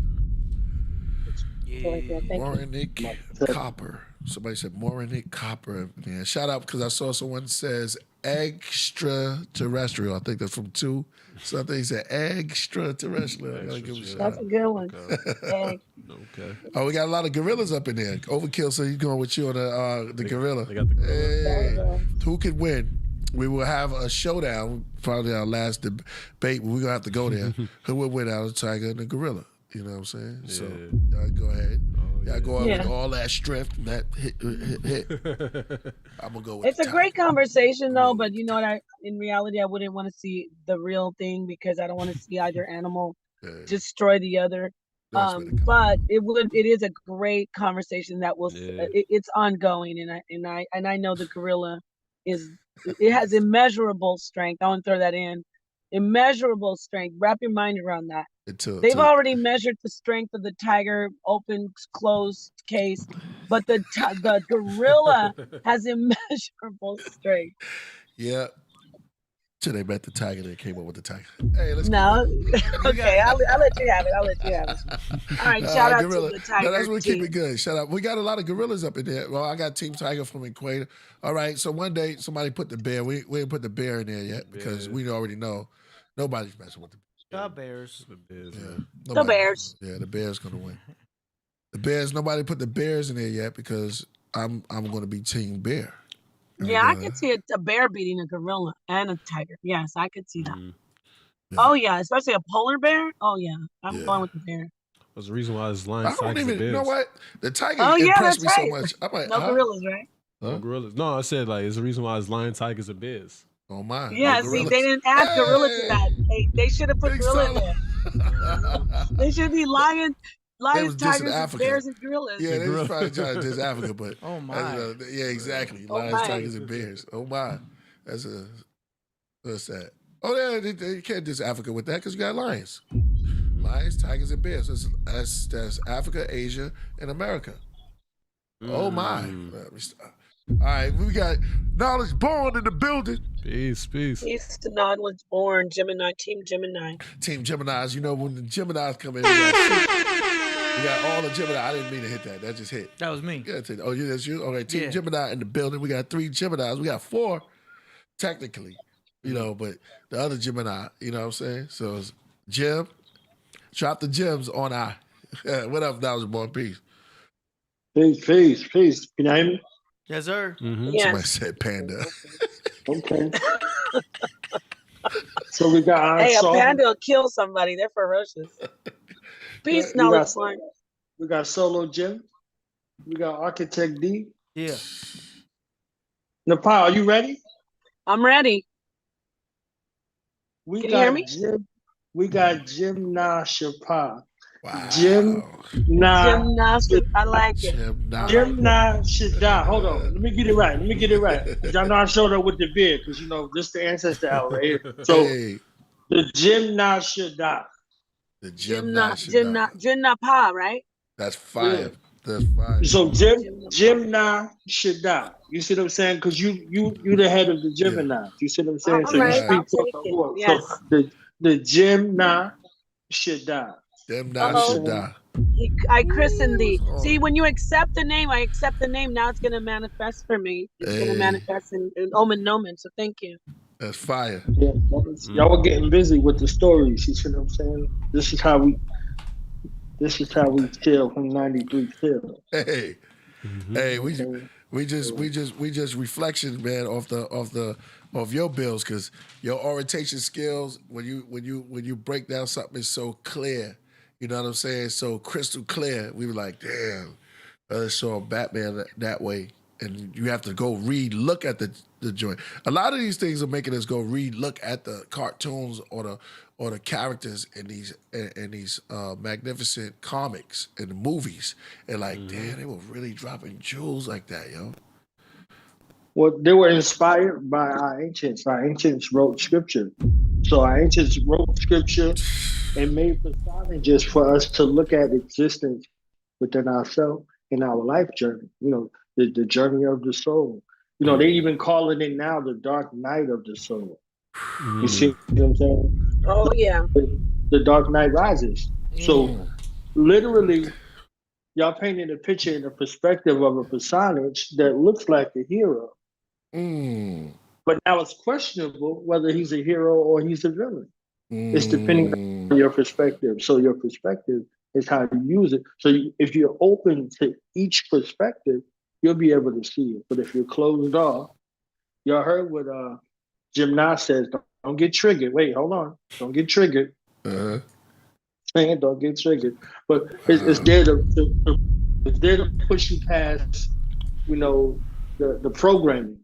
Moronic Copper. Somebody said Moronic Copper. Yeah, shout out because I saw someone says extraterrestrial. I think that's from 2. So I think he said extraterrestrial. I gotta give him a shout That's a good one. Okay. Oh, we got a lot of gorillas up in there. Overkill, so he's going with you on the gorilla. They got the gorilla. Hey, who could win? We will have a showdown, probably our last debate, but we're gonna have to go there. Who will win out of the tiger and the gorilla? You know what I'm saying? Yeah. So y'all go ahead. Y'all go out with all that strength, that hit. I'm gonna go with it's a great conversation though, but you know what? In reality, I wouldn't want to see the real thing because I don't want to see either animal destroy the other. But it is a great conversation that will it's ongoing, and I know the gorilla is It has immeasurable strength. I want to throw that in. Immeasurable strength. Wrap your mind around that. They've already measured the strength of the tiger, open, closed case, but the gorilla has immeasurable strength. Yeah. Till they met the tiger, they came up with the tiger. Hey, let's no. Okay, I'll let you have it. I'll let you have it. All right, shout out gorilla. to the tiger. No, that's what team. keep it good. Shout out. We got a lot of gorillas up in there. Well, I got Team Tiger from Equator. All right, so one day somebody put the bear. We didn't put the bear in there yet because we already know nobody's messing with the bear. The Bears. The Bears. Yeah, the Bears gonna win. The Bears. Nobody put the Bears in there yet because I'm going to be Team Bear. Yeah, I could see a bear beating a gorilla and a tiger. Yes, I could see that. Yeah. Oh yeah, especially a polar bear. Oh yeah, I'm going with the bear. That's the reason why this lion. I don't even. You know what? The tiger impressed me right. so much. I'm like, no gorillas, right? No gorillas. No, I said like it's the reason why it's lion, tigers, and bears. Oh my. Yeah, see, they didn't add gorilla to that. They should have put gorilla in there. They should be lions, tigers, and bears, and gorillas. Yeah, they was probably trying to diss Africa, but oh my. Yeah, exactly. Lions, tigers, and bears. Oh my. What's that? Oh yeah, they can't diss Africa with that because you got lions. Lions, tigers, and bears. That's Africa, Asia, and America. Oh my. Let me stop. All right, we got Knowledge Born in the building. Peace. Peace to Knowledge Born, Gemini, Team Gemini. Team Geminis, you know, when the Geminis come in, we got all the Gemini. I didn't mean to hit that. That just hit. That was me. Yeah, oh, yeah, that's you? Okay, Team Gemini in the building. We got 3 Geminis. We got 4, technically, you know, but the other Gemini, you know what I'm saying? So it's Gem. Drop the gems on I. What up, Knowledge Born? Peace. Peace. Can you hear me? Yes, sir. Yes. Somebody said panda. Okay. So we got a panda will kill somebody. They're ferocious. Peace, Knowledge Born. We got Solo Jim. We got Architect D. Yeah. Napah, are you ready? I'm ready. Can you hear me? We got Jimna Shapah. Wow. Jimna. I like it. Jimna Shadah. Hold on. Let me get it right. Jimna Shadah with the beard, because, you know, this is the ancestor out right here. So, the Jimna Shadah. The Jimna Napah, right? That's fire. Yeah. That's fire. So, Jimna Shadah. You see what I'm saying? Because you the head of the Gemini. You see what I'm saying? Oh, so right. you speak for the world. Yes. So, the Jimna Shadah. Shadah. I christened thee. See, when you accept the name, I accept the name. Now it's going to manifest for me. It's going to manifest in Omen Nomen. So thank you. That's fire. Yeah, y'all were getting busy with the stories. You see what I'm saying? This is how we chill from 93 chill. Hey, we just reflection, man, off your bills, because your orientation skills, when you break down something, is so clear. You know what I'm saying? So crystal clear. We were like, damn, I saw Batman that way. And you have to go look at the joint. A lot of these things are making us go look at the cartoons or the characters in these magnificent comics and the movies. And like, damn, they were really dropping jewels like that, yo. Well, they were inspired by our ancients. Our ancients wrote scripture. So our ancients wrote scripture and made personages for us to look at existence within ourselves in our life journey. You know, the journey of the soul. You know, they even calling it now the dark night of the soul. You see what I'm saying? Oh, yeah. The dark night rises. So literally, y'all painted a picture in the perspective of a personage that looks like a hero. But now it's questionable whether he's a hero or he's a villain. It's depending on your perspective. So your perspective is how you use it. So if you're open to each perspective, you'll be able to see it. But if you're closed off, y'all heard what Jimna says, don't get triggered. Wait, hold on. Don't get triggered. Don't get triggered. But it's there to push you past, you know, the programming.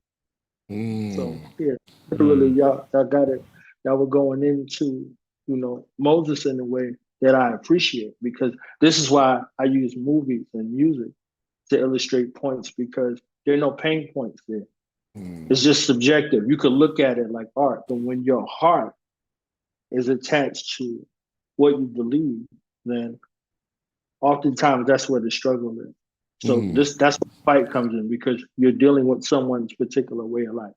So yeah, literally y'all got it. Y'all were going into, you know, Moses in a way that I appreciate, because this is why I use movies and music to illustrate points, because there are no pain points there. It's just subjective. You could look at it like art, but when your heart is attached to what you believe, then oftentimes that's where the struggle is. So that's where the fight comes in, because you're dealing with someone's particular way of life.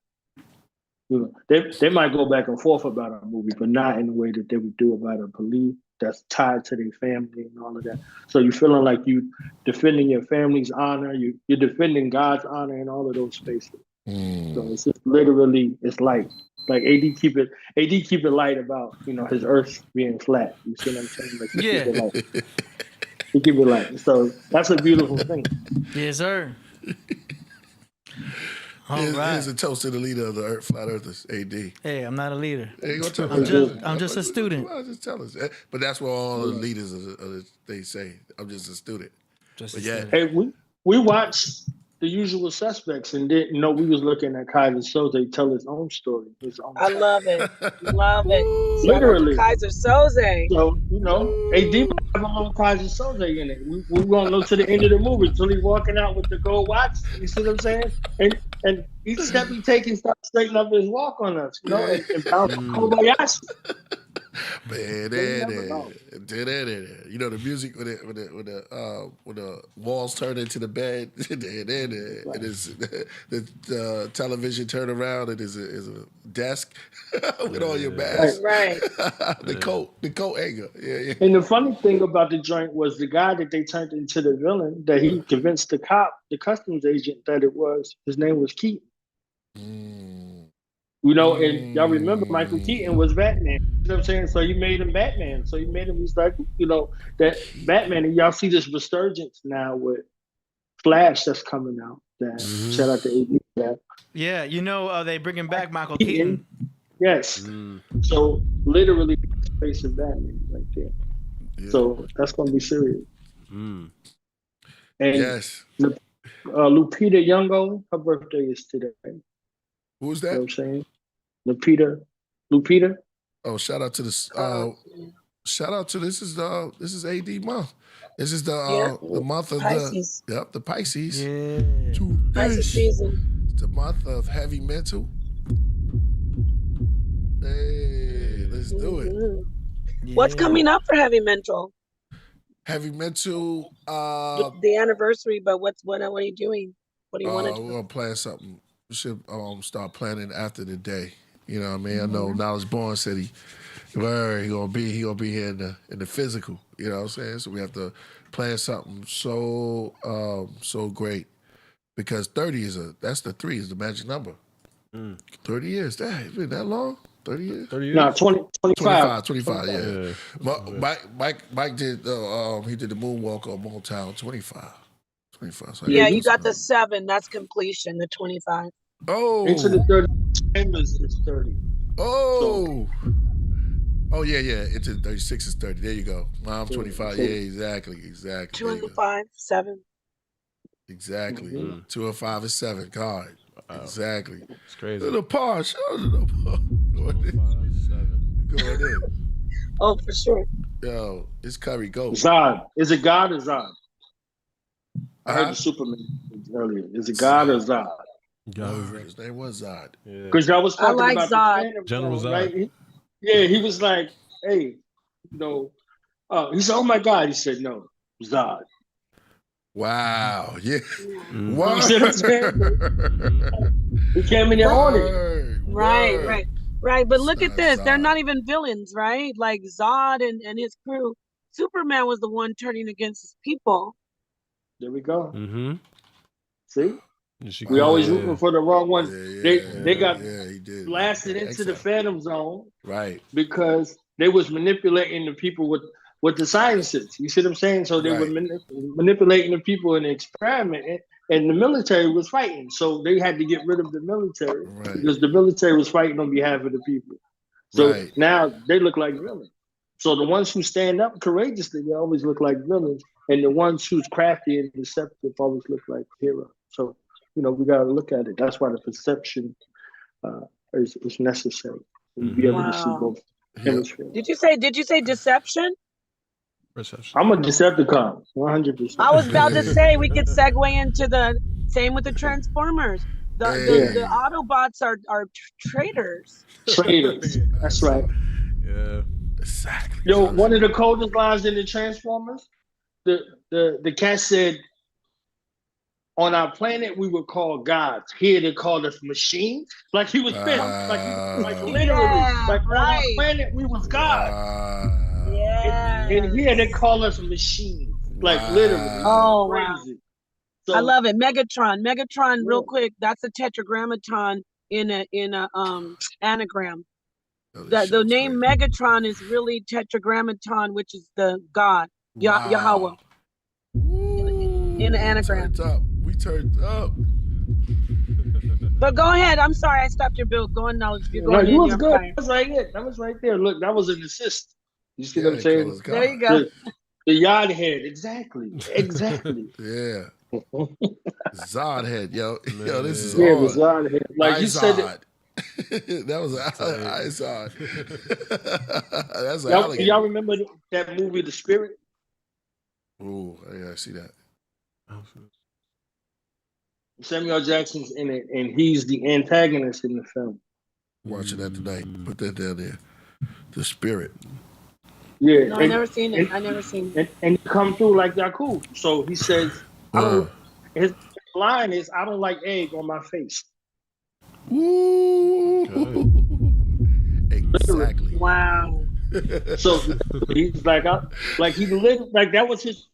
You know, they might go back and forth about a movie, but not in the way that they would do about a belief that's tied to their family and all of that. So you're feeling like you defending your family's honor, you're defending God's honor in all of those spaces. So it's just literally, it's light. Like AD keep it light about, you know, his earth being flat. You see what I'm saying? Like, he keep it light. So that's a beautiful thing. Yes, sir. Here's a toast to the leader of the Flat Earthers, AD. Hey, I'm not a leader. Hey, go tell I'm just a student. Well, just tell us. But that's what all the leaders they say. I'm just a student. Hey, we watched The Usual Suspects and didn't know we was looking at Kaiser Soze tell his own story. I love it. Love it. Literally. Kaiser Soze. So, you know, AD might have a little Kaiser Soze in it. We won't know to the end of the movie until he's walking out with the gold watch. You see what I'm saying? And each step he takes, he starts straightening up his walk on us, you know, and bounce Kobayashi. Man, you know the music when the walls turn into the bed, and the television turn around, and is a desk with all your bags. Right. the coat hanger. Yeah. And the funny thing about the joint was the guy that they turned into the villain, that he convinced the customs agent that it was, his name was Keaton. You know, and y'all remember Michael Keaton was Batman. You know what I'm saying? So he made him Batman. So he made him, he's like, you know, that Batman. And y'all see this resurgence now with Flash that's coming out. That shout out to AD. That. Yeah, you know, they bringing back Michael Keaton. Yes. So literally, face of Batman right there. Yeah. So that's going to be serious. And yes. Lupita Nyong'o, her birthday is today. Who's that? You know what I'm saying? Lupita. Oh, shout out to this. Shout out to this is AD month. This is the month of Pisces. the Pisces. Yeah. Pisces season. It's the month of heavy mental. Hey, let's do it. Yeah. What's coming up for heavy mental? Heavy mental. The anniversary, but what are you doing? What do you want to do? We're gonna plan something. We should start planning after the day. You know what I mean? I know Knowledge Born said he gonna be here in the physical. You know what I'm saying? So we have to plan something so great, because 30 that's the 3 is the magic number. 30 years. That it's been that long? 30 years? 30 years? No, 25. 25, yeah. Mike did he did the moonwalk on Motown 25. 25. So Yeah, you got the 7. That's completion. The 25. Oh. Into the 30 chambers is 30. Oh. Oh yeah. Into the 36 is 30. There you go. Mom 25. Yeah, exactly. 2 and the 5, 7. Exactly. 2 and 5 is 7. God. Wow. Exactly. It's crazy. Little par. Show little par. Go in. Oh, for sure. Yo, it's Curry Goat. Zod. Is it God or Zod? I heard the Superman earlier. Is it God or Zod? His name was Zod. Because y'all was talking about Zod. General Zod. Right? He was like, hey, you know, he said, oh my God. He said, no, Zod. Wow. Yeah. Wow. You see what I'm saying? He came in there on it. Right. But look at this. Zod. They're not even villains, right? Like Zod and his crew. Superman was the one turning against his people. There we go. See? We always rooting for the wrong one. They got he did. blasted into the Phantom Zone, right? Because they was manipulating the people with the sciences. You see what I'm saying? So they were manipulating the people in the experiment, and the military was fighting. So they had to get rid of the military because the military was fighting on behalf of the people. So now they look like villains. So the ones who stand up courageously, they always look like villains, and the ones who's crafty and deceptive always look like heroes. So, you know, we got to look at it. That's why the perception is necessary. To be able to see both hemispheres. Did you say deception? Perception. I'm a Decepticon, 100%. I was about to say we could segue into the same with the Transformers. The Autobots are traitors. Traitors. That's right. Yeah. Exactly. Yo, one of the coldest lines in the Transformers, the cat said, on our planet we were called gods. Here they called us machines. Like he was pissed. Like literally. Yeah, like on our right. planet we was gods. Yeah. And here they call us machines. Like literally. Oh, wow. Crazy. So, I love it. Megatron, real quick. That's a tetragrammaton in a anagram. The name Megatron is really tetragrammaton, which is the God, Yahweh. In the anagram. We turned up. But go ahead. I'm sorry, I stopped your build. Go on now. You're going you was your good. fire. That was right there. Look, that was an assist. You see what I'm saying? There you go. The yard head. Exactly. Yeah. Zod head, yo. Yo, this is the Zod head. Like you said that was Zod. That's an alligator. Y'all remember that movie, The Spirit? Oh, yeah, I see that. Samuel Jackson's in it, and he's the antagonist in the film. Watching that tonight. Put that down there. The Spirit. Yeah. No, I never seen it. And he come through like Yaku. So he says, his line is, I don't like egg on my face. Ooh. Exactly. Wow. So he's like he lived like that was his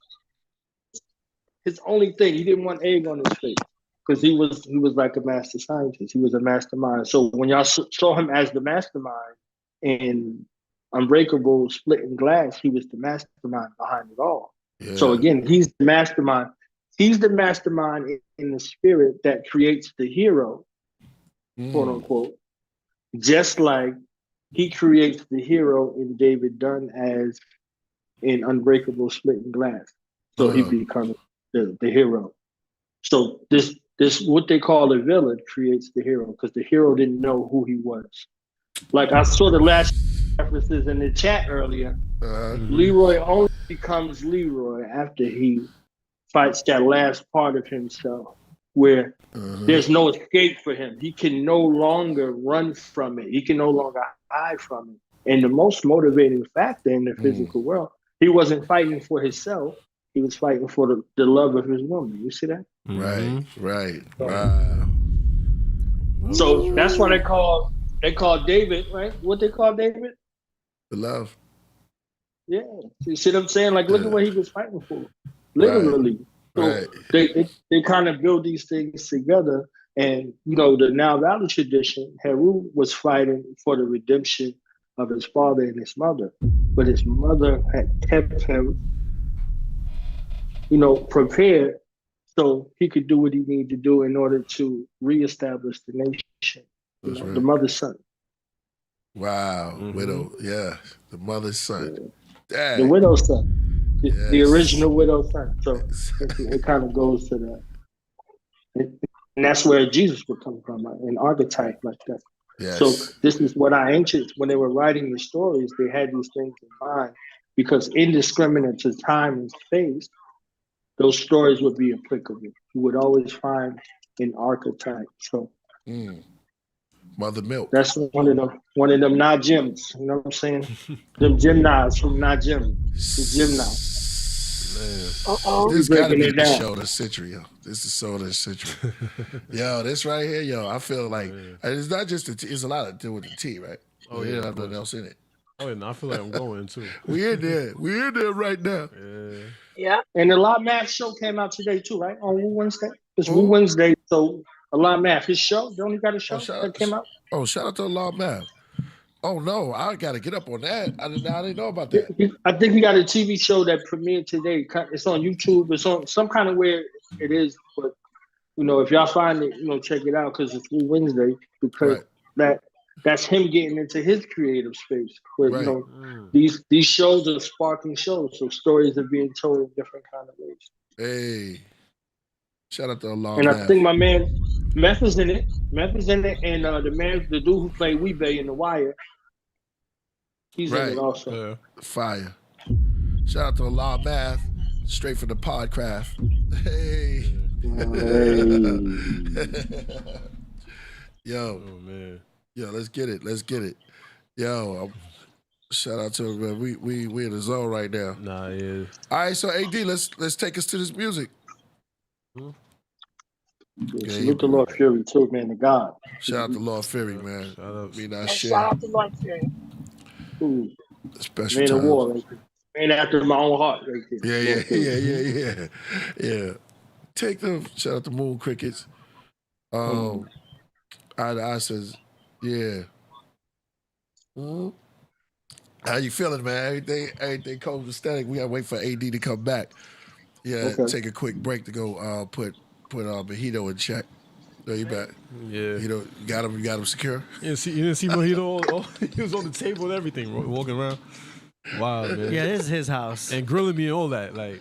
only thing. He didn't want egg on his face because he was like a master scientist. He was a mastermind. So when y'all saw him as the mastermind in Unbreakable, Splitting Glass, he was the mastermind behind it all. Yeah. So again, he's the mastermind. He's the mastermind in the spirit that creates the hero, quote unquote, just like he creates the hero in David Dunn as in Unbreakable, Splitting Glass. So he becomes the hero. So this what they call a villain creates the hero because the hero didn't know who he was. Like I saw the last references in the chat earlier. Leroy only becomes Leroy after he fights that last part of himself where there's no escape for him. He can no longer run from it. He can no longer hide from it. And the most motivating factor in the physical world, he wasn't fighting for himself. He was fighting for the love of his woman. You see that? Right. Wow. So that's why they call David, right? What they call David? The love. Yeah. You see what I'm saying? Like, look at what he was fighting for. Literally. So they kind of build these things together. And, the Nile Valley tradition, Heru was fighting for the redemption of his father and his mother. But his mother had kept him, prepared so he could do what he needed to do in order to reestablish the nation. The mother's son. Wow. Widow. Yeah. The mother's son. The widow's son. The original widow's son. So it kind of goes to that. And that's where Jesus would come from, an archetype like that. Yes. So this is what our ancients, when they were writing the stories, they had these things in mind because indiscriminate to time and space, those stories would be applicable. You would always find an archetype. So Mother Milk. That's one of them Najims. You know what I'm saying? Them gymnasts from Najim. The gymnasts. This gotta be the show of the century, yo. This is so the century. Yo, this right here, yo, I feel like it's not just the tea, it's a lot to do with the tea, right? Oh, yeah, nothing else in it. Oh, yeah, I feel like I'm going too. We in there right now. Yeah. And the Law Math show came out today too, right? On Wednesday. It's Wednesday, so a Law Math. His show, don't he got a show that came out? Oh, shout out to Law Math. Oh no, I gotta get up on that. I didn't know about that. I think he got a TV show that premiered today. It's on YouTube. It's on some kind of where it is, but if y'all find it, check it out because it's Wednesday. Because that's him getting into his creative space. Where these shows are sparking shows, so stories are being told in different kind of ways. Hey, shout out to Allah. And I think my man Meth is in it. And the dude who played Weebay in The Wire, he's in it also. Fire. Shout out to Allah Math, straight from the Podcraft. Hey. Yo, Oh man. yo, let's get it. Let's get it. Yo, shout out to him, man. We in the zone right now. Nah, yeah. All right, so AD, let's take us to this music. Yeah, salute the Lord Fury too, man, the God. Shout out to Lord Fury, man. Shout out. We not And shit. shout out to Lord Fury. Ooh, Special man of time. war, right there. Man after my own heart, right there. Yeah. Take them. Shout out to Moon Crickets. I says, yeah. How you feeling, man? Everything cold and static. We gotta wait for AD to come back. Yeah, Okay. take a quick break to go put Mojito in check. No, you back. Yeah. You got him secure. You didn't see Mojito? He was on the table and everything, walking around. Wow, man. Yeah, this is his house. And grilling me and all that. Like,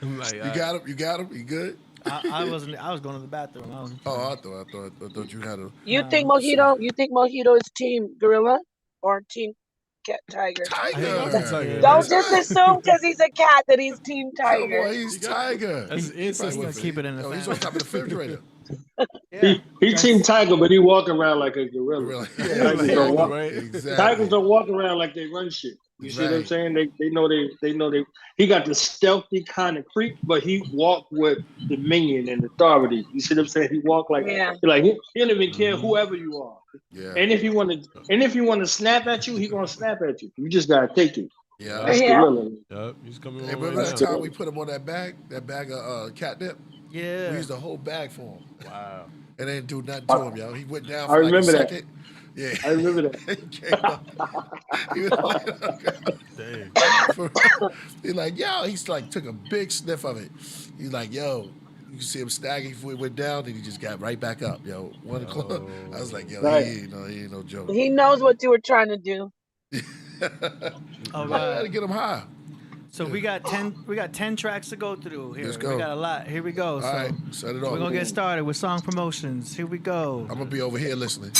I'm like, You got him. You good? I was going to the bathroom. Oh, I thought you had a You think Mojito is team gorilla or team tiger? tiger. Don't just assume because he's a cat that he's team Come tiger. on, he's tiger. That's his He's gonna keep it in the He's family. on top of the refrigerator. Yeah. He Team Tiger, but he walk around like a gorilla. Really? Tigers don't walk- right? Exactly. Tigers don't walk around like they run shit. You see what I'm Right. saying? They know they. He got the stealthy kind of creep, but he walk with dominion and authority. You see what I'm saying? He walk like Yeah. he don't even care whoever you are. Yeah. And if you want to snap at you, he gonna snap at you. You just gotta take it. Yeah. That's Yeah. gorilla. Yup, he's coming Hey, on remember right that now. time we put him on that bag of catnip? Yeah. We used the whole bag for him. Wow. And they didn't do nothing to him, yo. He went down I for like a remember that. second. Yeah. I remember that. He came up. He was like, Dang. he's like, yo, he's like, took a big sniff of it. He's like, yo, you see him staggering before he went down, and he just got right back up, yo. 1 o'clock. I was like, yo, Right. he ain't no joke. He knows what you were trying to do. All I gotta right. get him high. So we got 10 tracks to go through here. Let's go. We got a lot. Here we go. All So right, set it off. we're gonna get started with song promotions. Here we go. I'm gonna be over here listening.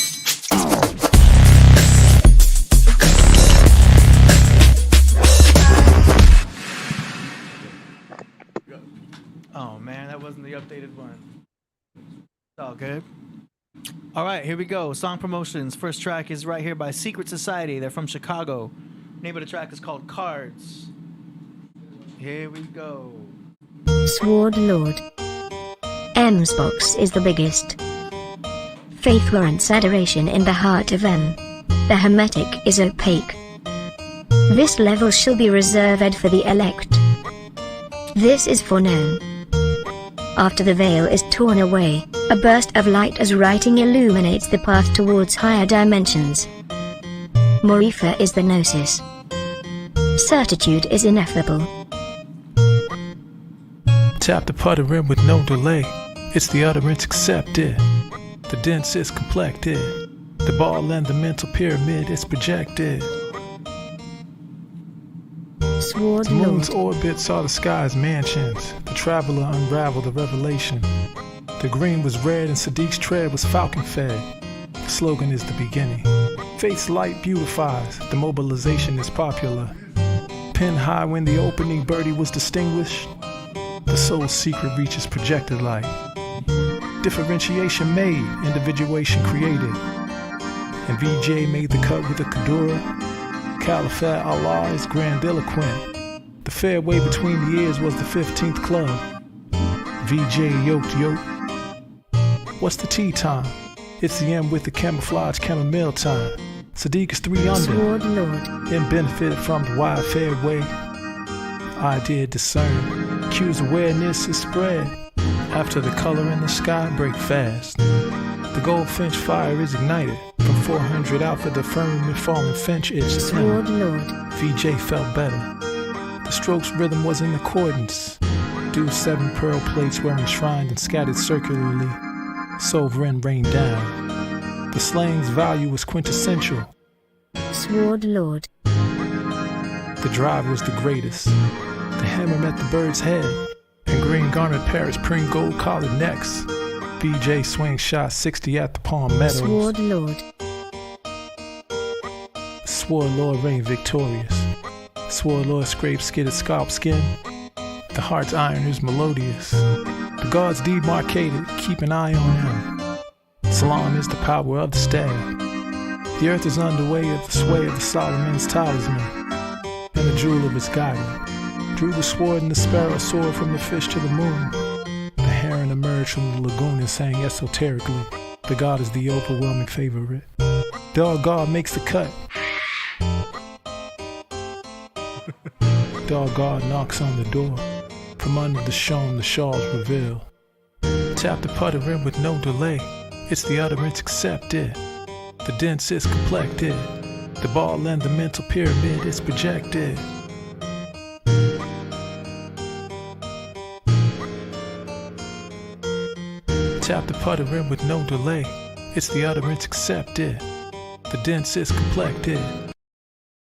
Oh man, that wasn't the updated one. It's all good. All right, here we go. Song promotions. First track is right here by Secret Society. They're from Chicago. Name of the track is called Cards. Here we go. Sword Lord. M's box is the biggest. Faith warrants adoration in the heart of M. The hermetic is opaque. This level shall be reserved for the elect. This is foreknown. After the veil is torn away, a burst of light as writing illuminates the path towards higher dimensions. Morifa is the gnosis. Certitude is ineffable. Tap the putter rim with no delay. It's the utterance accepted. The dense is complected. The ball and the mental pyramid is projected. Sword The moon's Lord. orbits are the sky's mansions. The traveler unraveled the revelation. The green was red and Sadiq's tread was falcon fed. The slogan is the beginning. Faith's light beautifies. The mobilization is popular. Pin high when the opening birdie was distinguished. The soul's secret reaches projected light. Differentiation made, individuation created. And VJ made the cut with a Kadura. Caliphate Allah is grandiloquent. The fairway between the ears was the 15th club. VJ yoked yoke. What's the tea time? It's the M with the camouflage chamomile time. Sadiq is 3 under. Sword Lord. And benefited from the wide fairway. I did discern. Q's awareness is spread. After the color in the sky break fast. The goldfinch fire is ignited. From 400 out for the firmament fallen finch is Sword Lord. VJ felt better. The stroke's rhythm was in accordance. Due 7 pearl plates were enshrined and scattered circularly. Sovereign rained down. The slang's value was quintessential. Sword Lord. The drive was the greatest. The hammer met the bird's head. And green garnet Paris preen gold collared necks. BJ swing shot 60 at the Palm Meadows. Sword Lord. Sword Lord reigned victorious. Sword Lord scraped skidded scalp skin. The heart's iron is melodious. The gods demarcated, keep an eye on him. Salaam is the power of the staff. The earth is underway of the sway of the Solomon's talisman, and the jewel of its guiding. Drew the sword and the sparrow soared from the fish to the moon. The heron emerged from the lagoon and sang esoterically. The god is the overwhelming favorite. Dog God makes the cut. Dog God knocks on the door. From under the shawm the shawls reveal. Tap the putter in with no delay. It's the utterance accepted. The dense is complected. The ball and the mental pyramid is projected. Tap the putter in with no delay. It's the utterance accepted. The dense is complected.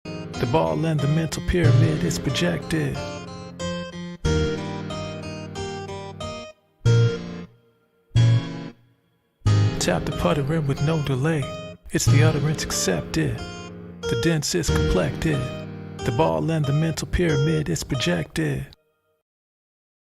The ball and the mental pyramid is projected. Tap the putter in with no delay. It's the utterance accepted. The dense is complected. The ball and the mental pyramid is projected.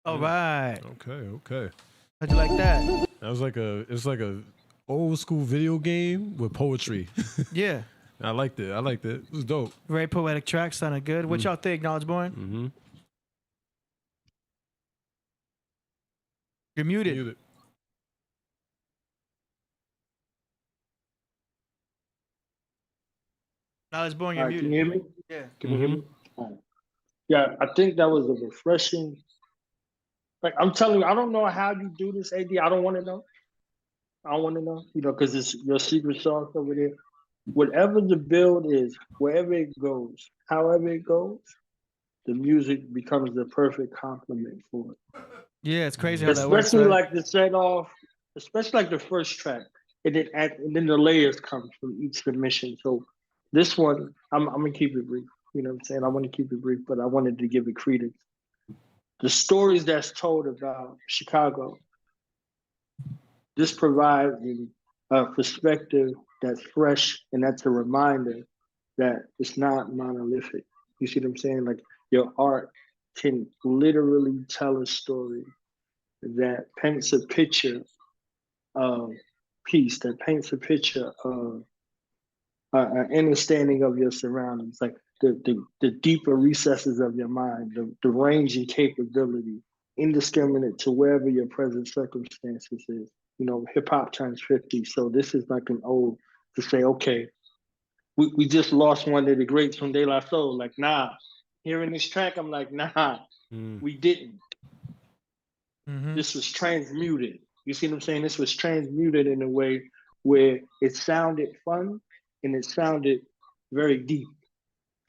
All right. Okay. How'd you like that? That was it's like a old school video game with poetry. Yeah. I liked it. It was dope. Very poetic track, sounded good. What y'all think, Knowledge Born? Mm-hmm. You're muted. Knowledge Born, you're muted. Can you hear me? Yeah. Can you hear me? All right. Yeah, I think that was a refreshing. Like I'm telling you, I don't know how you do this, AD. I don't want to know. Because it's your secret sauce over there. Whatever the build is, wherever it goes, however it goes, the music becomes the perfect complement for it. Yeah, it's crazy how that works. Especially like the set off, especially like the first track, and then the layers come from each submission. So this one, I'm gonna keep it brief. You know what I'm saying? I want to keep it brief, but I wanted to give it credence. The stories that's told about Chicago, this provides a perspective that's fresh, and that's a reminder that it's not monolithic. You see what I'm saying? Like your art can literally tell a story that paints a picture of peace, that paints a picture of an understanding of your surroundings, like the deeper recesses of your mind, the range and capability, indiscriminate to wherever your present circumstances is. You know, hip hop turns 50, so this is like an ode to say, okay, we just lost one of the greats from De La Soul. Like, nah, hearing this track, I'm like, nah, we didn't. This was transmuted. You see what I'm saying? This was transmuted in a way where it sounded fun and it sounded very deep.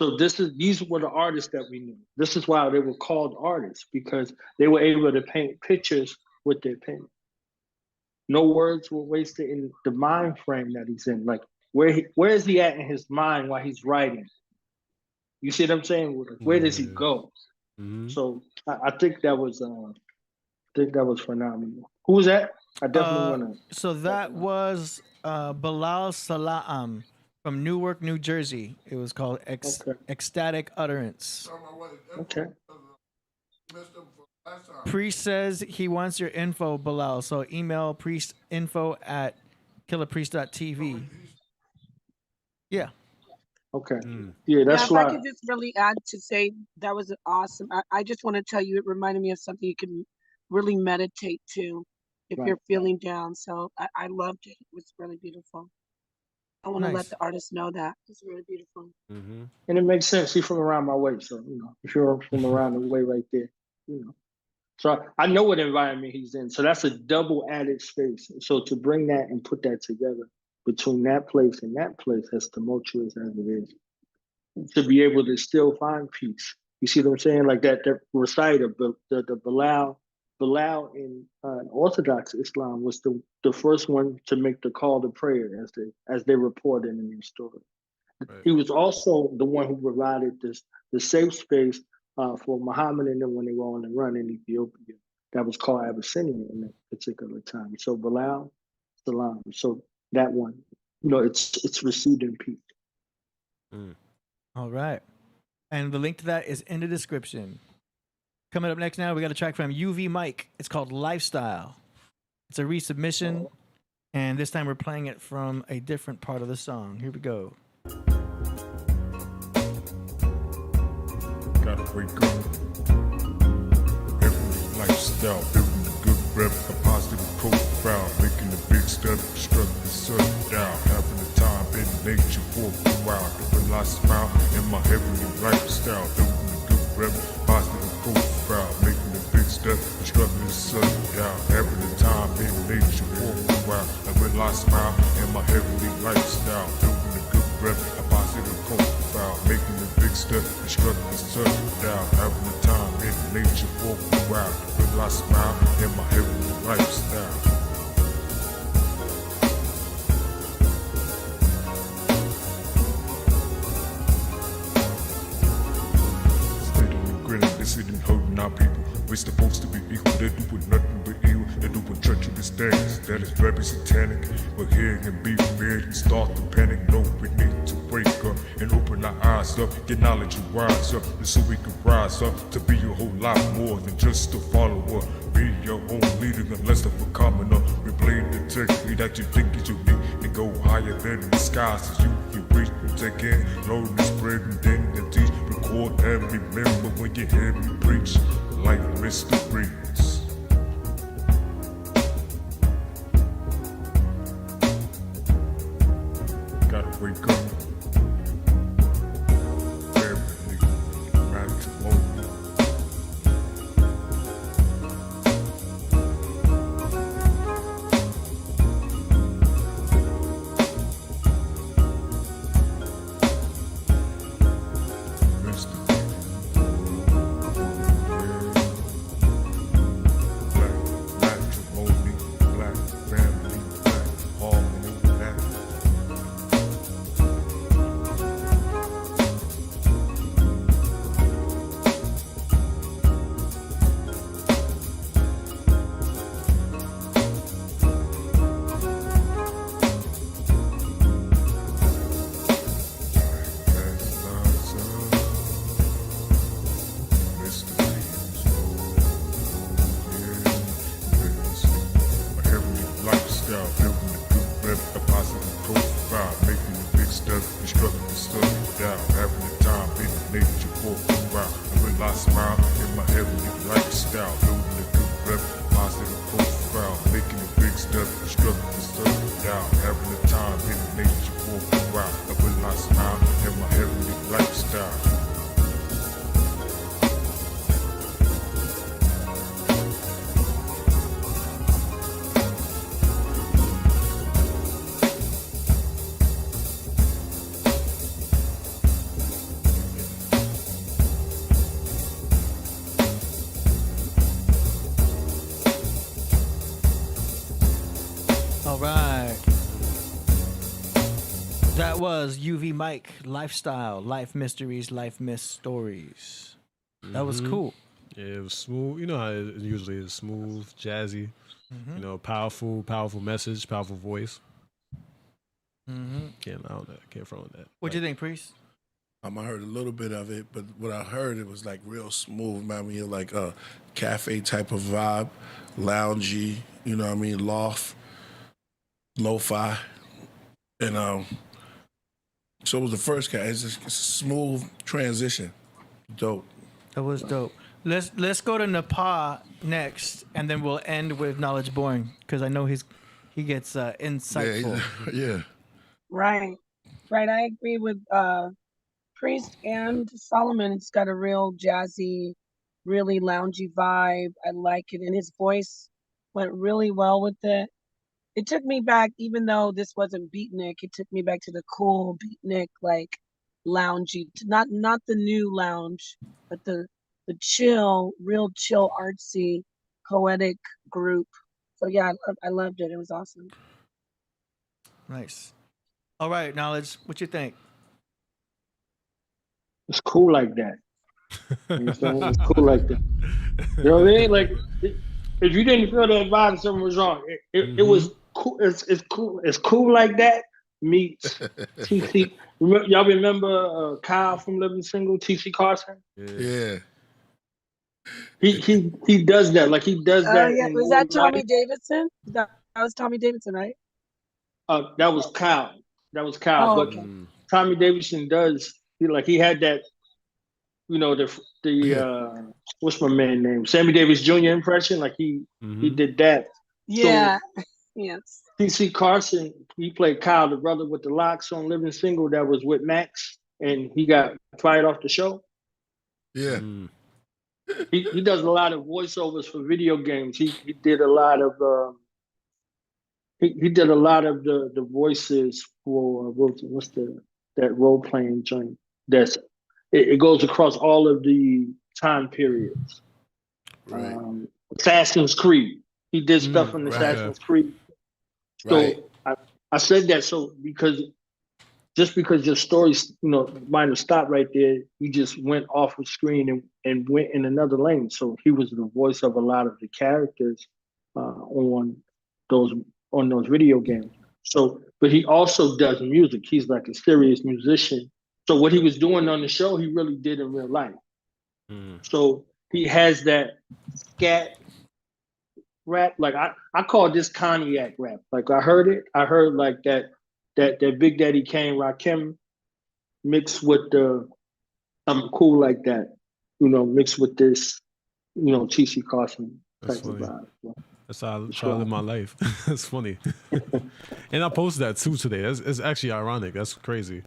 So these were the artists that we knew. This is why they were called artists, because they were able to paint pictures with their pen. No words were wasted in the mind frame that he's in. Like, where is he at in his mind while he's writing? You see what I'm saying? Where does he go? So I think that was phenomenal. Who was that? I definitely want to. So that was Bilal Salaam from Newark, New Jersey. It was called Ecstatic Utterance. Okay. Priest says he wants your info, Bilal. So email priestinfo@killahpriest.tv. Yeah. Okay. Yeah, that's if why. I could just really add to say that was awesome. I just want to tell you, it reminded me of something you can really meditate to if you're feeling down. So I loved it. It was really beautiful. I want to let the artist know that. It's really beautiful. And it makes sense. He's from around my way. So, if you're from around the way right there, So I know what environment he's in. So that's a double added space. So to bring that and put that together between that place and that place, as tumultuous as it is, to be able to still find peace. You see what I'm saying? Like that reciter, the Bilal in Orthodox Islam was the first one to make the call to prayer, as they reported in their story. Right. He was also the one who provided the safe space for Muhammad and them when they were on the run in Ethiopia. That was called Abyssinia in that particular time. So Bilal, Salaam. So that one, it's received in peace. All right. And the link to that is in the description. Coming up next now, we got a track from UV Mike. It's called Lifestyle. It's a resubmission. And this time we're playing it from a different part of the song. Here we go. Gotta wake up. Every lifestyle, building a good rep, a positive profile, making a big step, struck the sun down, having the time in nature for a while, doing a smile in my heavenly lifestyle, building a good rep, positive profile, making a big step, struck the sun down, having the time in nature for a while, doing a smile in my heavenly lifestyle, building a good rep, a positive profile, making a big step, struck the sun down, having the time in nature for a while, doing a smile in my heavenly lifestyle. This isn't hurting our people. We're supposed to be equal. They're doing nothing but evil. They're doing treacherous things. That is very satanic. We're here and be prepared and start to panic. No, we need to wake up and open our eyes up. Get knowledge and rise up. And so we can rise up to be a whole lot more than just a follower. Be your own leader unless of a commoner. Replay the technique that you think is unique and go higher than the skies as you reach and take in. Learn and spread and then the teach. Record and remember when you hear me preach like Mr. Breeze. Gotta wake up. Family, matrimony. That was UV Mike, Lifestyle, Life Mysteries, Life Myth Stories. That was cool. Yeah, it was smooth. You know how it usually is, smooth, jazzy. You know, powerful message, powerful voice. Can't front with that. What do you think, Priest? I heard a little bit of it, but what I heard, it was like real smooth. Reminded me of like a cafe type of vibe, loungy, you know what I mean, loft, lo-fi. And so it was the first guy. It's a smooth transition. Dope. That was dope. Let's go to Napah next, and then we'll end with Knowledge Boring, because I know he gets insightful. Yeah. Right. I agree with Priest and Solomon. It's got a real jazzy, really loungy vibe. I like it, and his voice went really well with it. It took me back, even though this wasn't beatnik, it took me back to the cool beatnik, like loungy, not the new lounge, but the chill, real chill, artsy, poetic group. So yeah, I loved it. It was awesome. Nice. All right, Knowledge, what you think? It's cool like that. You understand? It's cool like that. You know what I mean? Like, if you didn't feel that vibe, something was wrong. It was cool. It's cool. It's cool like that. Meets TC. Y'all remember Kyle from Living Single, TC Carson? Yeah. He does that. Like he does that. Yeah. Was that Tommy Davidson? That was Tommy Davidson, right? That was Kyle. Oh, But okay. Tommy Davidson he had that, the what's my man name? Sammy Davis Jr. impression. Like he did that. Yeah. Yes. T.C. Carson, he played Kyle, the brother with the locks on Living Single that was with Max, and he got fired off the show. Yeah. He does a lot of voiceovers for video games. He did a lot of he did a lot of the voices for what's that role playing joint. It goes across all of the time periods. Right. Assassin's Creed. He did stuff in Assassin's Creed. So I said that because your stories, might have stopped right there, you just went off of screen and went in another lane. So he was the voice of a lot of the characters on those video games. So, but he also does music. He's like a serious musician. So what he was doing on the show, he really did in real life. So he has that scat rap. Like I call this cognac rap. Like I heard like that Big Daddy Kane Rakim mixed with the I'm cool like that, mixed with this, T.C. Carson type of vibe. That's how I try to live my life. It's funny. And I posted that too today. It's actually ironic. That's crazy.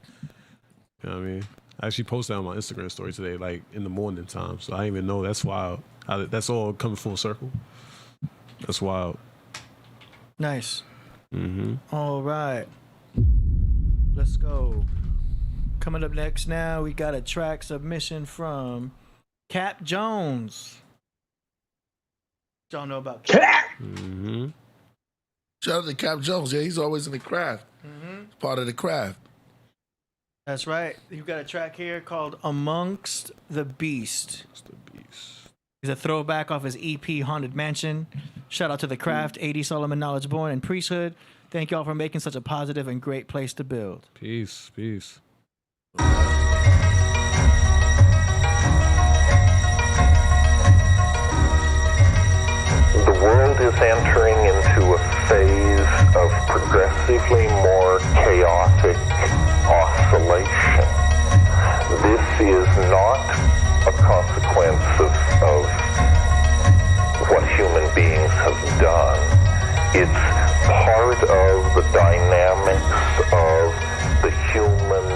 You know what I mean? I actually posted that on my Instagram story today, like in the morning time. So I didn't even know. That's wild. How that's all coming full circle. That's wild. Nice. All right. Let's go. Coming up next now, we got a track submission from Cap Jones. Y'all know about Cap? Shout out to Cap Jones. Yeah, he's always in the craft. Part of the craft. That's right. You've got a track here called Amongst the Beast. It's a throwback off his EP Haunted Mansion. Shout out to the craft, AD Solomon Knowledge Born, and Priesthood. Thank y'all for making such a positive and great place to build. Peace. The world is entering into a phase of progressively more chaotic oscillation. This is not a consequence of what human beings have done. It's part of the dynamics of the human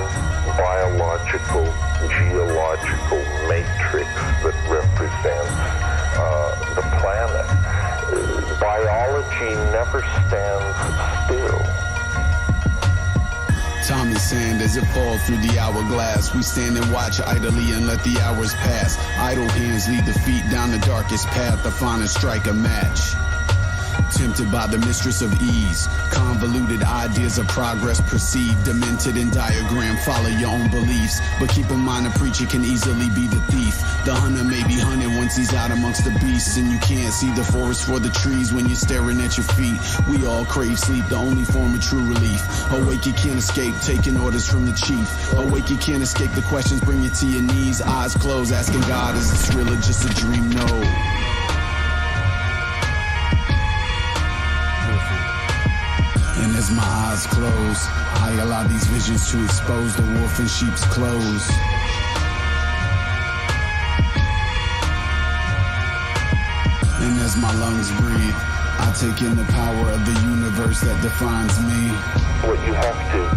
biological, geological matrix that represents the planet. Biology never stands still. Time is sand as it falls through the hourglass. We stand and watch idly and let the hours pass. Idle hands lead the feet down the darkest path to find and strike a match. Tempted by the mistress of ease, convoluted ideas of progress perceived, demented in diagram, follow your own beliefs. But keep in mind a preacher can easily be the thief. The hunter may be hunted once he's out amongst the beasts, and you can't see the forest for the trees when you're staring at your feet. We all crave sleep, the only form of true relief. Awake, you can't escape, taking orders from the chief. Awake, you can't escape the questions, bring you to your knees. Eyes closed, asking God, is this real or just a dream? No. And as my eyes close, I allow these visions to expose the wolf in sheep's clothes. And as my lungs breathe, I take in the power of the universe that defines me. What you have to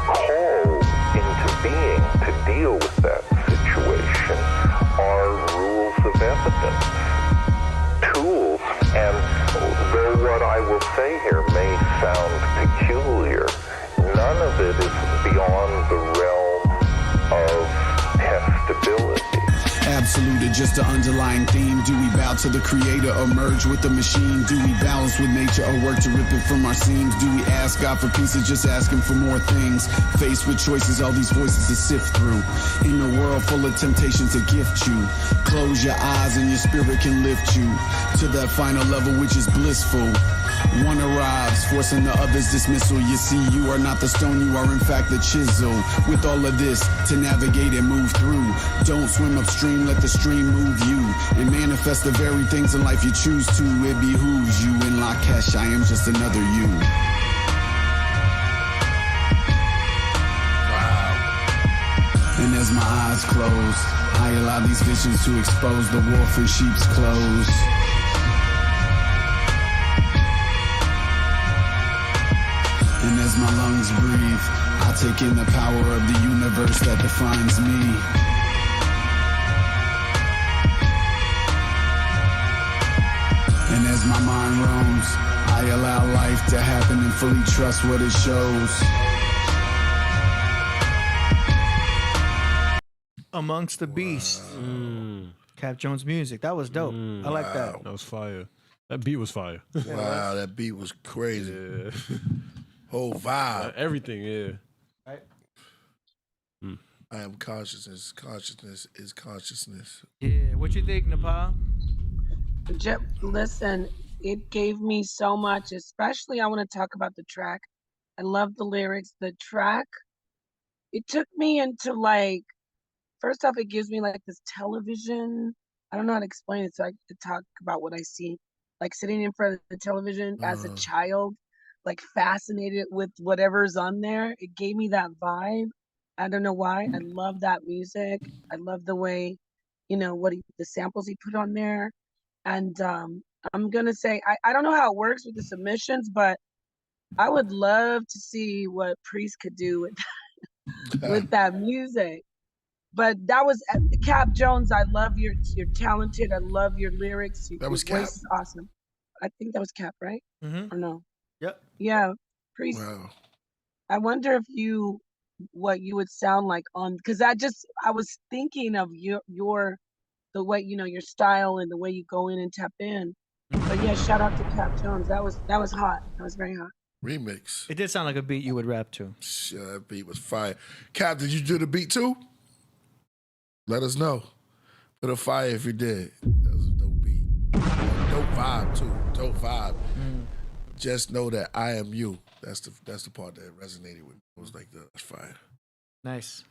call into being to deal with that situation are rules of evidence, tools, and though what I will say here may sound peculiar, none of it is beyond the realm of testability. Absolute or just an underlying theme. Do we bow to the creator or merge with the machine? Do we balance with nature or work to rip it from our seams? Do we ask God for peace or just ask him for more things? Faced with choices, all these voices to sift through. In a world full of temptation to gift you. Close your eyes and your spirit can lift you to that final level which is blissful. One arrives, forcing the other's dismissal. You see, you are not the stone, you are in fact the chisel. With all of this to navigate and move through. Don't swim upstream, let the stream move you. And manifest the very things in life you choose to. It behooves you. In Lakesh, I am just another you. And as my eyes close, I allow these visions to expose the wolf in sheep's clothes. And as my lungs breathe, I take in the power of the universe that defines me. And as my mind roams, I allow life to happen and fully trust what it shows. Amongst the Beast. Cap Jones music. That was dope. I like that. That was fire. That beat was fire. Wow, that beat was crazy. Yeah. Whole vibe. Everything, yeah. Right. I am consciousness. Consciousness is consciousness. Yeah. What you think, Napah? Listen, it gave me so much, especially I want to talk about the track. I love the lyrics. The track, it took me into like, first off, it gives me like this television. I don't know how to explain it, so I could talk about what I see. Like sitting in front of the television as a child, like fascinated with whatever's on there. It gave me that vibe. I don't know why. I love that music. I love the way, the samples he put on there. And I'm going to say, I don't know how it works with the submissions, but I would love to see what Priest could do with that music. But that was Cap Jones. I love you're talented. I love your lyrics. That was your Cap. voice is awesome. I think that was Cap, right? Mm-hmm. Or no? Yep. Yeah, Priest. Wow. I wonder if what you would sound like on, because I was thinking of the way, your style and the way you go in and tap in. But yeah, shout out to Cap Jones. That was hot. That was very hot. Remix. It did sound like a beat you would rap to. That beat was fire. Cap, did you do the beat too? Let us know. Put a fire if you did. That was a dope beat. Dope vibe too. Dope vibe. Just know that I am you. That's the part that resonated with me. It was like that's fire. Nice.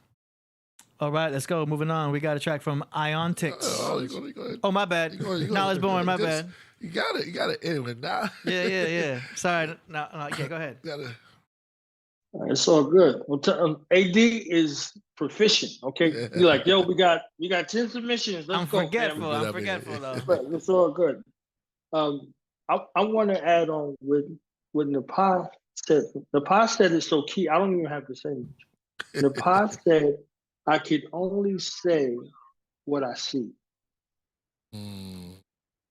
All right, let's go. Moving on. We got a track from Iontix. You go ahead. Oh, my bad. Knowledge born. My bad. You got it anyway. Now. Yeah. Sorry. No, yeah, go ahead. It's all good. Well, AD is proficient. Okay, you're like, yo, we got 10 submissions. Let's go. Forgetful. I'm forgetful though. But it's all good. I want to add on with Napah said. Napah said it's so key. I don't even have to say much. Napah said, I could only say what I see.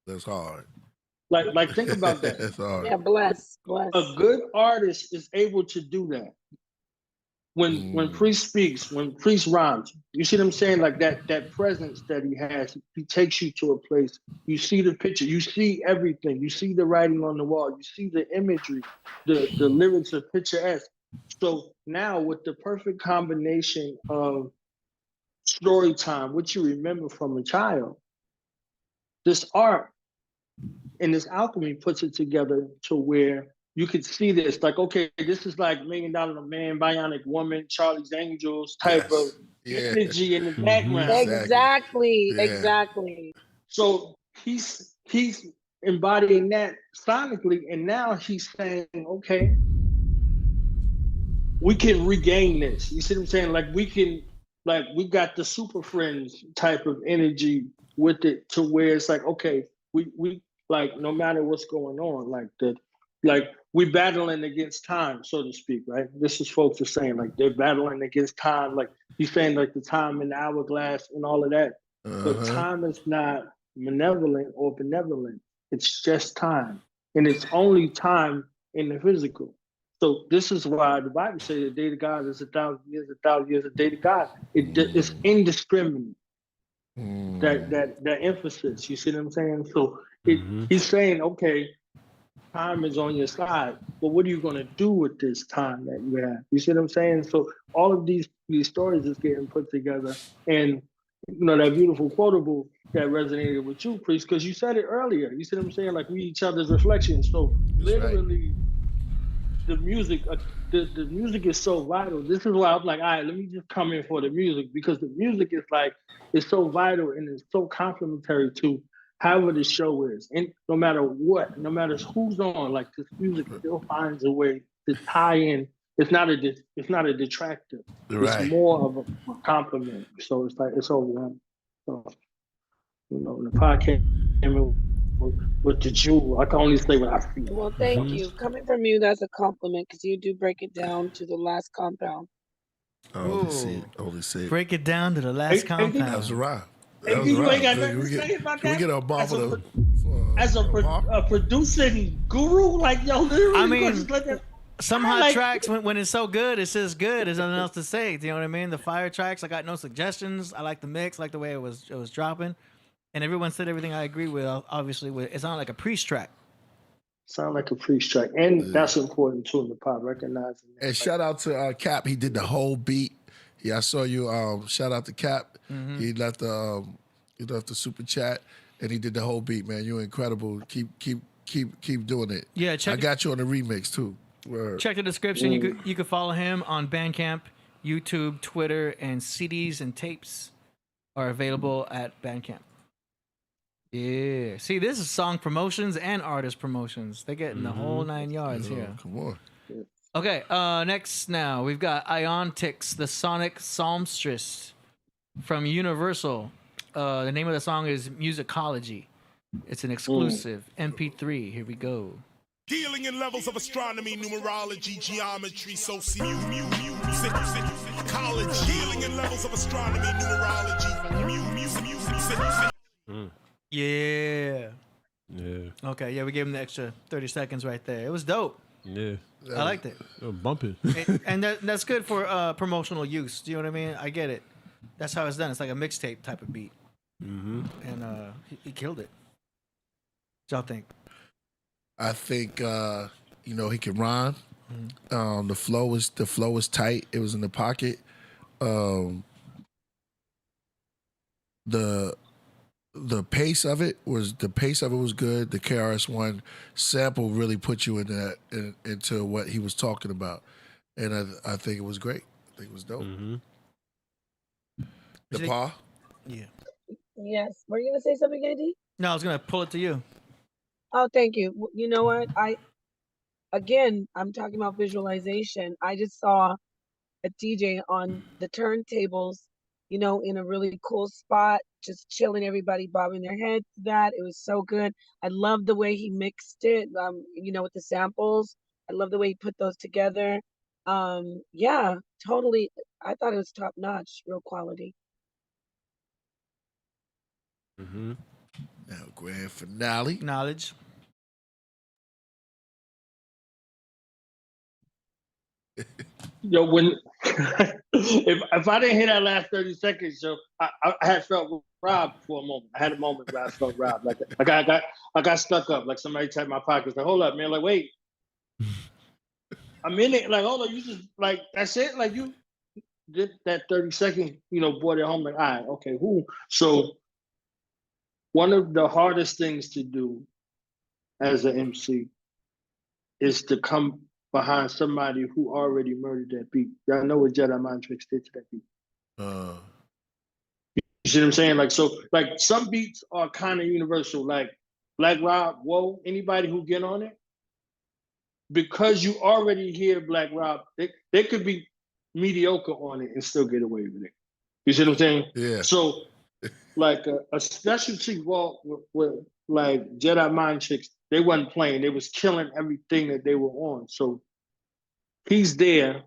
That's hard. Like think about that. That's hard. Yeah, bless. A good artist is able to do that. When Priest speaks, when Priest rhymes, you see what I'm saying? Like that presence that he has, he takes you to a place. You see the picture, you see everything, you see the writing on the wall, you see the imagery, the lyrics are picturesque. So now with the perfect combination of story time, what you remember from a child, this art and this alchemy puts it together to where you could see this, like, okay, this is like $1 Million Man, Bionic Woman, Charlie's Angels type of energy in the background. Exactly. So he's embodying that sonically, and now he's saying, okay, we can regain this. You see what I'm saying? Like we got the Super Friends type of energy with it, to where it's like, okay, we like, no matter what's going on, like we battling against time, so to speak, right? This is folks are saying, like, they're battling against time. Like he's saying, like, the time in the hourglass and all of that. But time is not malevolent or benevolent. It's just time. And it's only time in the physical. So this is why the Bible says the day to God is 1,000 years, 1,000 years a day to God. It's indiscriminate. That emphasis, you see what I'm saying? So he's saying, okay, time is on your side, but what are you going to do with this time that you have? You see what I'm saying? So all of these stories is getting put together, and that beautiful quotable that resonated with you, Priest, because you said it earlier. You see what I'm saying? Like, we each other's reflections. So literally, the music is so vital. This is why I'm like, all right, let me just come in for the music, because the music is like, it's so vital and it's so complementary to however the show is. And no matter what, no matter who's on, like, this music still finds a way to tie in it's not a detractor. Right. It's more of a compliment. So it's like it's overwhelming. So, you know, the podcast with the jewel, I can only say what I feel. Well, thank you. Coming from you, that's a compliment because you do break it down to the last compound. Only see it. Break it down to the last compound. That was right. Hey, you ain't got nothing to say about that? Can we get a bottle as a producing guru, like, yo, literally, I mean, just let that, some hot tracks, when it's so good, it's just good. There's nothing else to say. Do you know what I mean? The fire tracks, I got no suggestions. I like the mix, I like the way it was dropping. And everyone said everything I agree with, obviously. It sounded like a Priest track. Sound like a Priest track. And that's important, too, in the pop, recognizing that. And shout out to Cap. He did the whole beat. Yeah, I saw you. Shout out to Cap. He left the super chat, and he did the whole beat. Man, you're incredible. Keep doing it. Yeah, I got you on the remix too. Word. Check the description. You could follow him on Bandcamp, YouTube, Twitter, and CDs and tapes are available at Bandcamp. Yeah. See, this is song promotions and artist promotions. They get in the whole 9 yards here. Come on. Okay, next now, we've got Iontix, the Sonic Psalmstrist from Universal. The name of the song is Musicology. It's an exclusive MP3. Here we go. Dealing in levels of astronomy, numerology, geometry, sociology. Dealing in levels of astronomy, numerology, music. Yeah. Yeah. Okay, yeah, we gave him the extra 30 seconds right there. It was dope. Yeah. I liked it. Bumping. And that's good for promotional use. Do you know what I mean? I get it. That's how it's done. It's like a mixtape type of beat. And he killed it. What y'all think? I think he can rhyme. The flow was tight. It was in the pocket. The pace of it was good. The KRS-One sample really put you into what he was talking about, and I think it was great. I think it was dope. Napah? Yeah. Yes. Were you gonna say something, AD? No, I was gonna pull it to you. Oh, thank you. You know what? I'm talking about visualization. I just saw a DJ on the turntables, in a really cool spot, just chilling, everybody bobbing their heads to that. It was so good. I love the way he mixed it, with the samples. I love the way he put those together. Yeah, totally. I thought it was top notch, real quality. Now, grand finale. Knowledge. Yo, when if I didn't hear that last 30 seconds, so I had felt robbed for a moment. I had a moment where I felt robbed. Like I got stuck up. Like somebody tapped my pockets. Like, hold up, man. Like, wait. I'm in it. Like, hold on. You just like that's it. Like you did that 30 second, brought it home. Like, all right, okay, who? So one of the hardest things to do as an MC is to come behind somebody who already murdered that beat. Y'all know what Jedi Mind Tricks did to that beat. You see what I'm saying? Like, so, like, some beats are kind of universal. Like, Black Rob, Whoa, anybody who get on it, because you already hear Black Rob, they could be mediocre on it and still get away with it. You see what I'm saying? Yeah. So, like, a specialty vault with like, Jedi Mind Tricks, they wasn't playing. They was killing everything that they were on. So he's there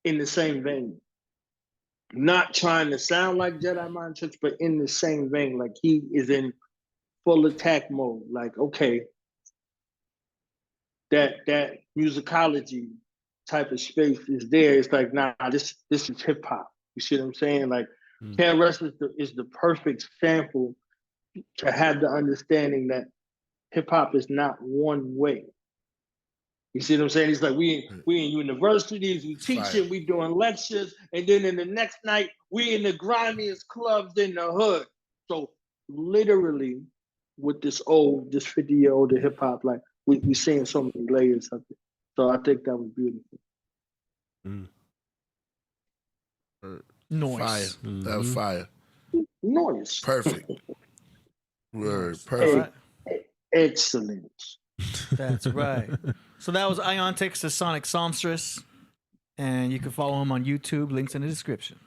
in the same vein. Not trying to sound like Jedi Mind Tricks, but in the same vein. Like he is in full attack mode. Like, okay, that musicology type of space is there. It's like, nah, this is hip hop. You see what I'm saying? Like KRS is the perfect sample to have the understanding that hip hop is not one way. You see what I'm saying? It's like we in universities, we teaching, we doing lectures, and then in the next night, we in the grimiest clubs in the hood. So literally, with this 50-year-old hip hop, like we seeing so many layers of it. So I think that was beautiful. Noise. Fire. That was fire. Noise. Perfect. Word. Perfect. Excellent. That's right. So that was Iontix, the Sonic Psalmstrist. And you can follow him on YouTube. Links in the description.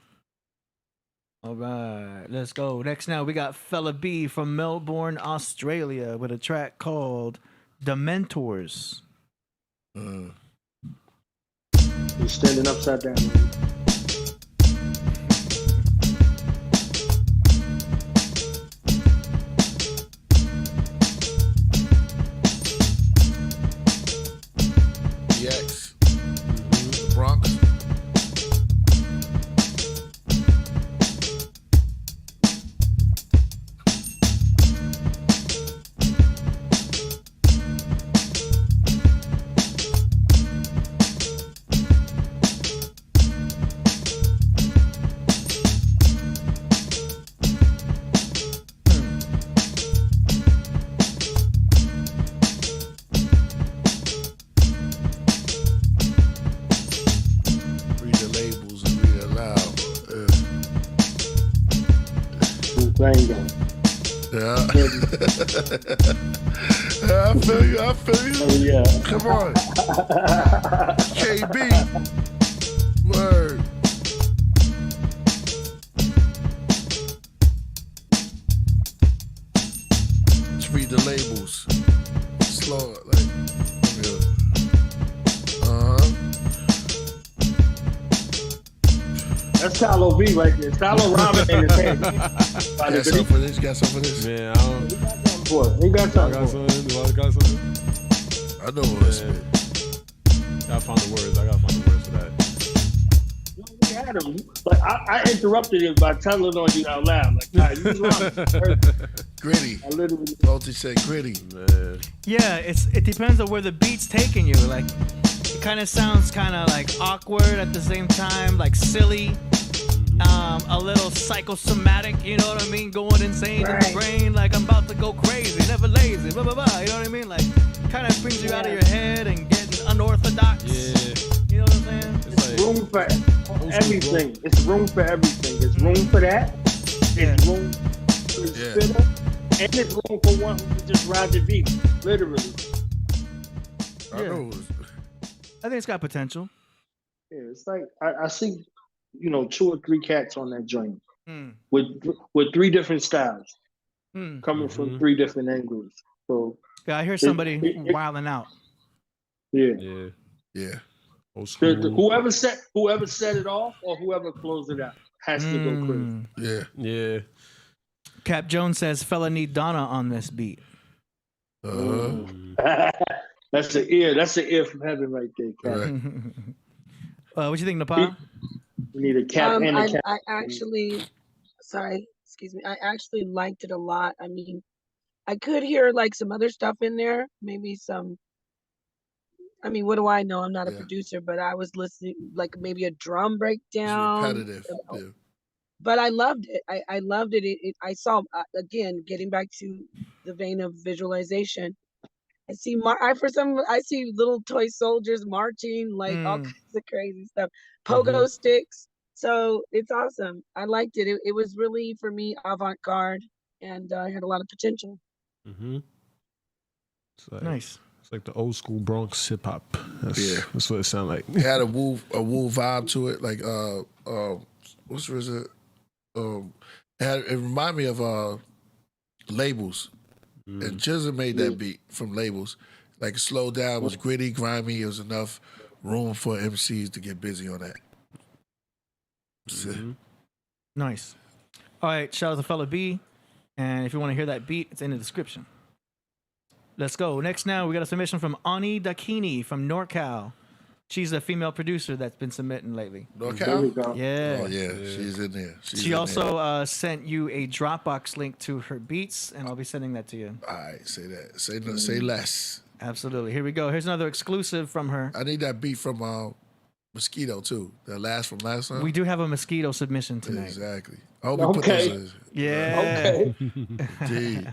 All right, let's go. Next now, we got FELA B from Melbourne, Australia with a track called The MENTORZ. He's standing upside down. Yes. Bronx. Read the labels and read it aloud. Yeah. I feel you. I feel you. Oh, yeah. Come on. KB. Word. Let's read the labels. Slow it. Like, That's Tylo B right there. Tylo Robin in his hand. Got something for this? Got something for this? Man, I don't. He got something. Do I got something? I know what it's Gotta find the words. I gotta find the words for that. We had him. Like, I interrupted him by telling on you out loud. Like, nah, you was wrong. Gritty. I literally. Multi said gritty. Man. Yeah, it depends on where the beat's taking you. Like, it kind of sounds kind of like awkward at the same time, like silly, a little psychosomatic. You know what I mean? Going insane in the brain, like I'm about to go crazy, never lazy, blah blah blah. You know what I mean? Like, kind of brings you out of your head and getting unorthodox. Yeah. You know what I'm saying? It's room for everything. It's room for everything. It's room for that. It's room for the spitter. And it's room for one who can just ride the beat. Literally. I know. I think it's got potential. Yeah, it's like I see, 2 or 3 cats on that joint with 3 different styles coming from 3 different angles. So yeah, I hear somebody wilding out. Yeah. Whoever set it off or whoever closed it out has to go crazy. Yeah. Cap Jones says FELA need Donna on this beat. That's the ear. That's the ear from heaven right there, Cap. What you think, Napah? We need a cap and a cap. I actually liked it a lot. I mean, I could hear like some other stuff in there, maybe some. I mean, what do I know? I'm not a producer, but I was listening, like maybe a drum breakdown. It's repetitive. But I loved it. I loved it. I saw again, getting back to the vein of visualization. I see little toy soldiers marching, like all kinds of crazy stuff. Pogo sticks. So it's awesome. I liked it. It was really, for me, avant-garde, and had a lot of potential. It's like, nice. It's like the old school Bronx hip hop. That's what it sounded like. It had a woo vibe to it. Like what was it? It reminded me of Labels. And Jizza made that beat from Labels. Like, slow down, was gritty, grimy. It was enough room for MCs to get busy on that. Nice. All right, shout out to FELA B. And if you want to hear that beat, it's in the description. Let's go. Next now, we got a submission from Ani Dakini from NorCal. She's a female producer that's been submitting lately. NorCal? Yeah. Oh, yeah. She's in there. She also sent you a Dropbox link to her beats, and I'll be sending that to you. All right, say that. Say less. Absolutely. Here we go. Here's another exclusive from her. I need that beat from Mosquito, too. From last time. We do have a Mosquito submission tonight. Exactly. I hope we put those Yeah. Okay. Gee.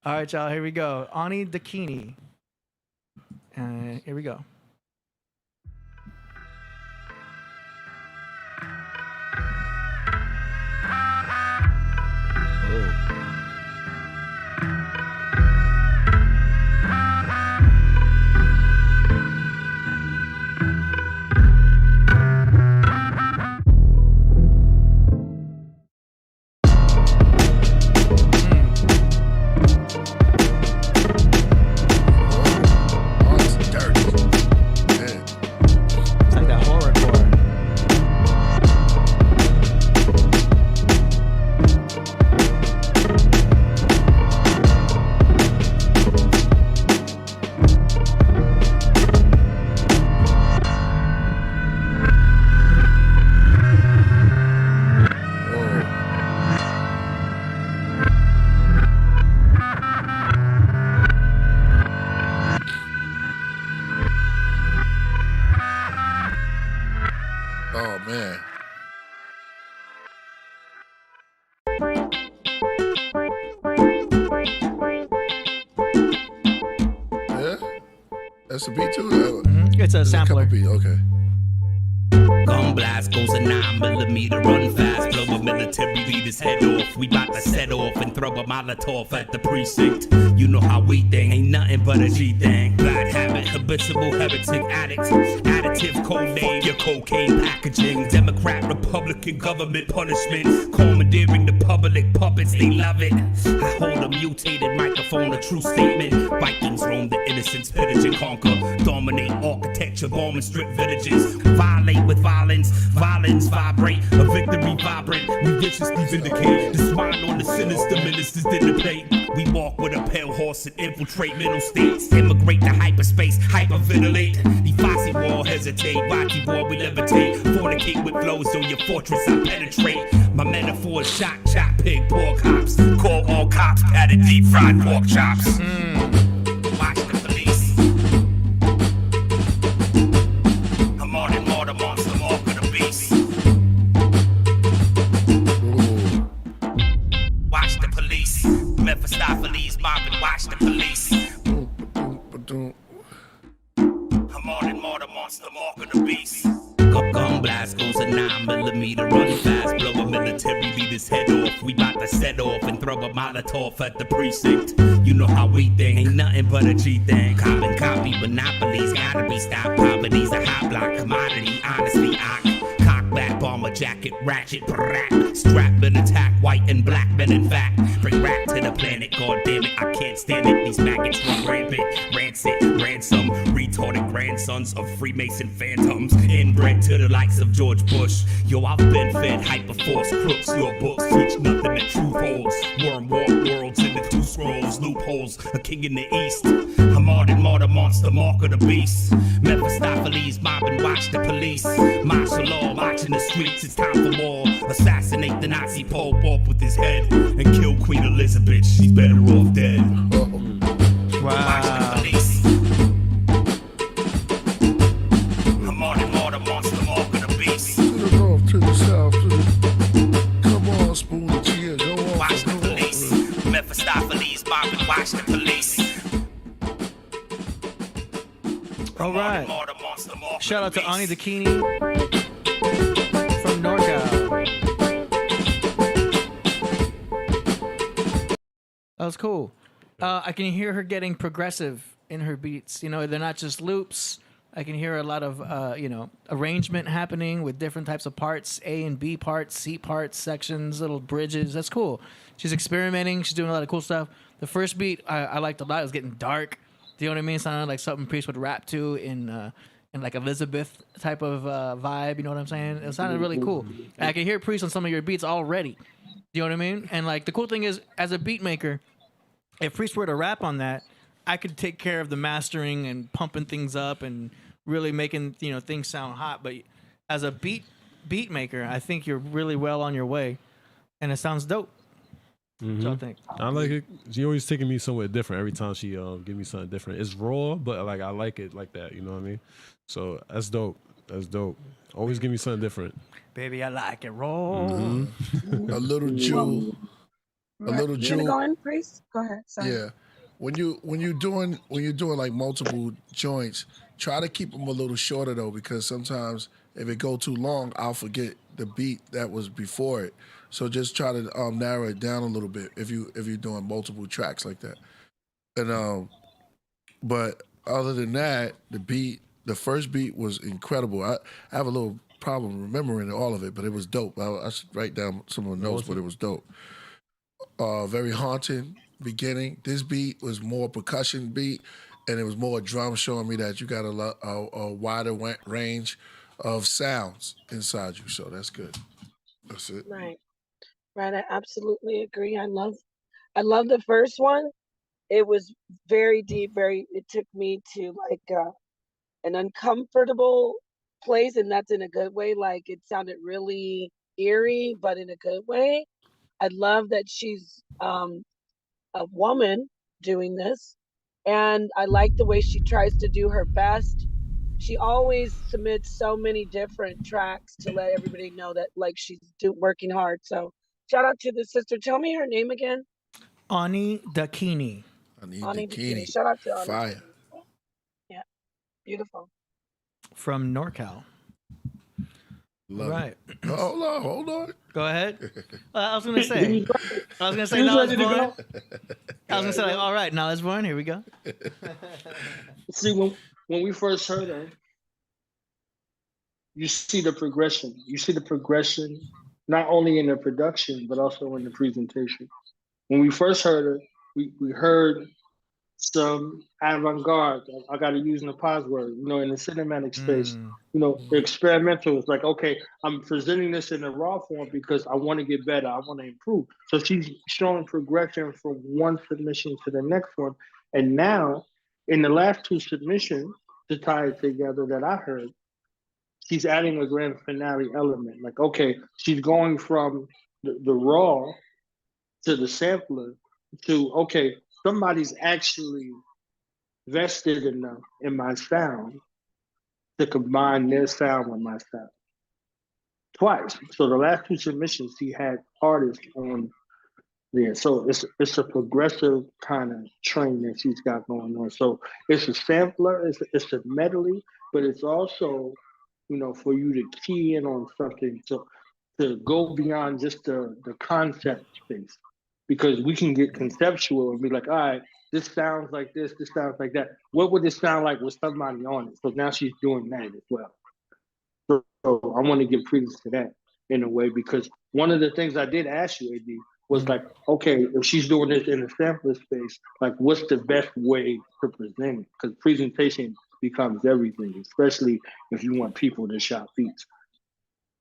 All right, y'all. Here we go. Ani Dakini. And here we go. man. Yeah, that's a beat too. It's a sampler. Beat. Okay. Gun blast goes a 9mm, run fast, blow a military leader's head off. We bout to set off and throw a Molotov at the precinct. You know how we think, ain't nothing but a G thing. Bad habit, habitual heretic addict. Additive code name, your cocaine packaging. Democrat, Republican government punishment. Commandeering the public puppets, they love it. I hold a mutated microphone, a true statement. Vikings roam the innocents, pillage and conquer. Dominate architecture, bomb and strip villages. Violate with violence, violence vibrate, a victory vibrant, we viciously vindicate, the swine on the sinister ministers didn't debate, we walk with a pale horse and infiltrate mental states, immigrate to hyperspace, hyperventilate, defy war, hesitate, wacky war, we levitate, fornicate with flows on your fortress, I penetrate, my metaphor is shot, chop, pig, pork hops, call all cops, added deep fried pork chops. Watch the police. Watch the police. Mephistopheles mobbing, watch the police. I'm on it, more the monster, mark of the beast. Gun blast goes a 9mm, run fast, blow a military leader's head off. We bout to set off and throw a Molotov at the precinct. You know how we think, ain't nothing but a G thing. Common copy, monopolies, gotta be stopped. Poverty's a hot block commodity, honestly, back bomber jacket, ratchet, brat, strap and attack, white and black men in fact, bring rap to the planet, god damn it, I can't stand it, these maggots run rampant, rancid, ransom, retarded grandsons of Freemason phantoms, inbred to the likes of George Bush, yo I've been fed hyperforce crooks, your books teach nothing that truth holds, worm walk worlds in the two scrolls, loopholes, a king in the east, I'm martyr, monster, mark of the beast, Mephistopheles mobbing, watch the police, martial law, marching the streets, it's time for war. Assassinate the Nazi Pope off with his head and kill Queen Elizabeth. She's better off dead. Wow. Watch the police. I'm on it, more the monster, mark of the beast. To the north, to the south, to the. Come on, spoon of cheer. Go on. Watch the police. Mephistopheles mobbing, watch the police. All right. Shout out to Ani Dakini. That was cool. I can hear her getting progressive in her beats. You know, they're not just loops. I can hear a lot of, arrangement happening with different types of parts, A and B parts, C parts, sections, little bridges. That's cool. She's experimenting. She's doing a lot of cool stuff. The first beat I liked a lot. It was getting dark. Do you know what I mean? It sounded like something Priest would rap to in like Elizabeth type of vibe. You know what I'm saying? It sounded really cool. And I can hear Priest on some of your beats already. You know what I mean? And like the cool thing is, as a beat maker, if Priest were to rap on that, I could take care of the mastering and pumping things up and really making things sound hot. But as a beat maker, I think you're really well on your way, and it sounds dope. So I think I like it. She always taking me somewhere different every time she give me something different. It's raw, but like I like it like that. You know what I mean? So that's dope. That's dope. Always give me something different. Baby, I like it raw. A little jewel. A little You wanna jewel. go in, Priest? Go ahead. Sorry. Yeah. When you're doing like multiple joints, try to keep them a little shorter though, because sometimes if it go too long, I'll forget the beat that was before it. So just try to narrow it down a little bit if you're doing multiple tracks like that. And but other than that, the first beat was incredible. I have a little problem remembering all of it, but it was dope. I should write down some of the notes, but it was dope. Very haunting beginning. This beat was more percussion beat, and it was more drum, showing me that you got a wider range of sounds inside you. So that's good. That's it. Right. I absolutely agree. I love the first one. It was very deep. It took me to like an uncomfortable place, and that's in a good way. Like it sounded really eerie, but in a good way. I love that she's a woman doing this, and I like the way she tries to do her best she always submits so many different tracks to let everybody know that like she's working hard. So shout out to the sister. Tell me her name again. Ani Dakini. Ani Dakini. Shout out to Ani. Fire. Yeah, beautiful. From NorCal. Love right. It. Hold on. Go ahead. I was gonna say. Now it's born. I was gonna say, like, all right, now it's born. Here we go. See, when we first heard her, you see the progression. You see the progression not only in the production but also in the presentation. When we first heard her, we heard some avant-garde. I got to use Napah's word, in the cinematic space. The experimental is like, okay, I'm presenting this in a raw form because I want to get better. I want to improve. So she's showing progression from one submission to the next one. And now, in the last two submissions, to tie it together that I heard, she's adding a grand finale element. Like, okay, she's going from the raw to the sampler to, okay, somebody's actually vested enough in my sound to combine their sound with my sound. Twice. So the last two submissions, he had artists on there. So it's a progressive kind of train that she's got going on. So it's a sampler, it's a medley, but it's also, for you to key in on something to go beyond just the concept space. Because we can get conceptual and be like, all right, this sounds like this sounds like that. What would this sound like with somebody on it? So now she's doing that as well. So I want to give credence to that in a way, because one of the things I did ask you, AD, was like, okay, if she's doing this in the sampler space, like what's the best way to present it? Because presentation becomes everything, especially if you want people to shop beats.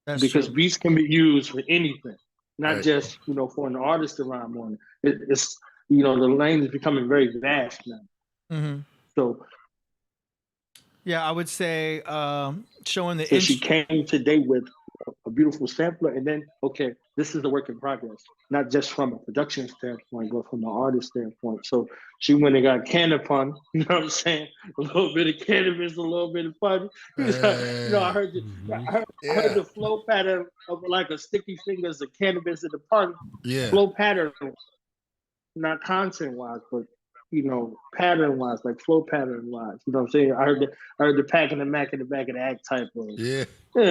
Because beats can be used for anything. Not just, for an artist to rhyme on it. It's, the lane is becoming very vast now. Mm-hmm. So, yeah, I would say showing the. So she came today with a beautiful sampler, and then, okay, this is a work in progress, not just from a production standpoint, but from an artist standpoint. So she went and got Canopun, you know what I'm saying? A little bit of cannabis, a little bit of fun. I heard the flow pattern of like a sticky fingers of cannabis in the party. Yeah. Flow pattern, not content-wise, but pattern-wise, like flow pattern-wise. You know what I'm saying? I heard the pack and the Mac in the back of the act type of. Yeah. Pack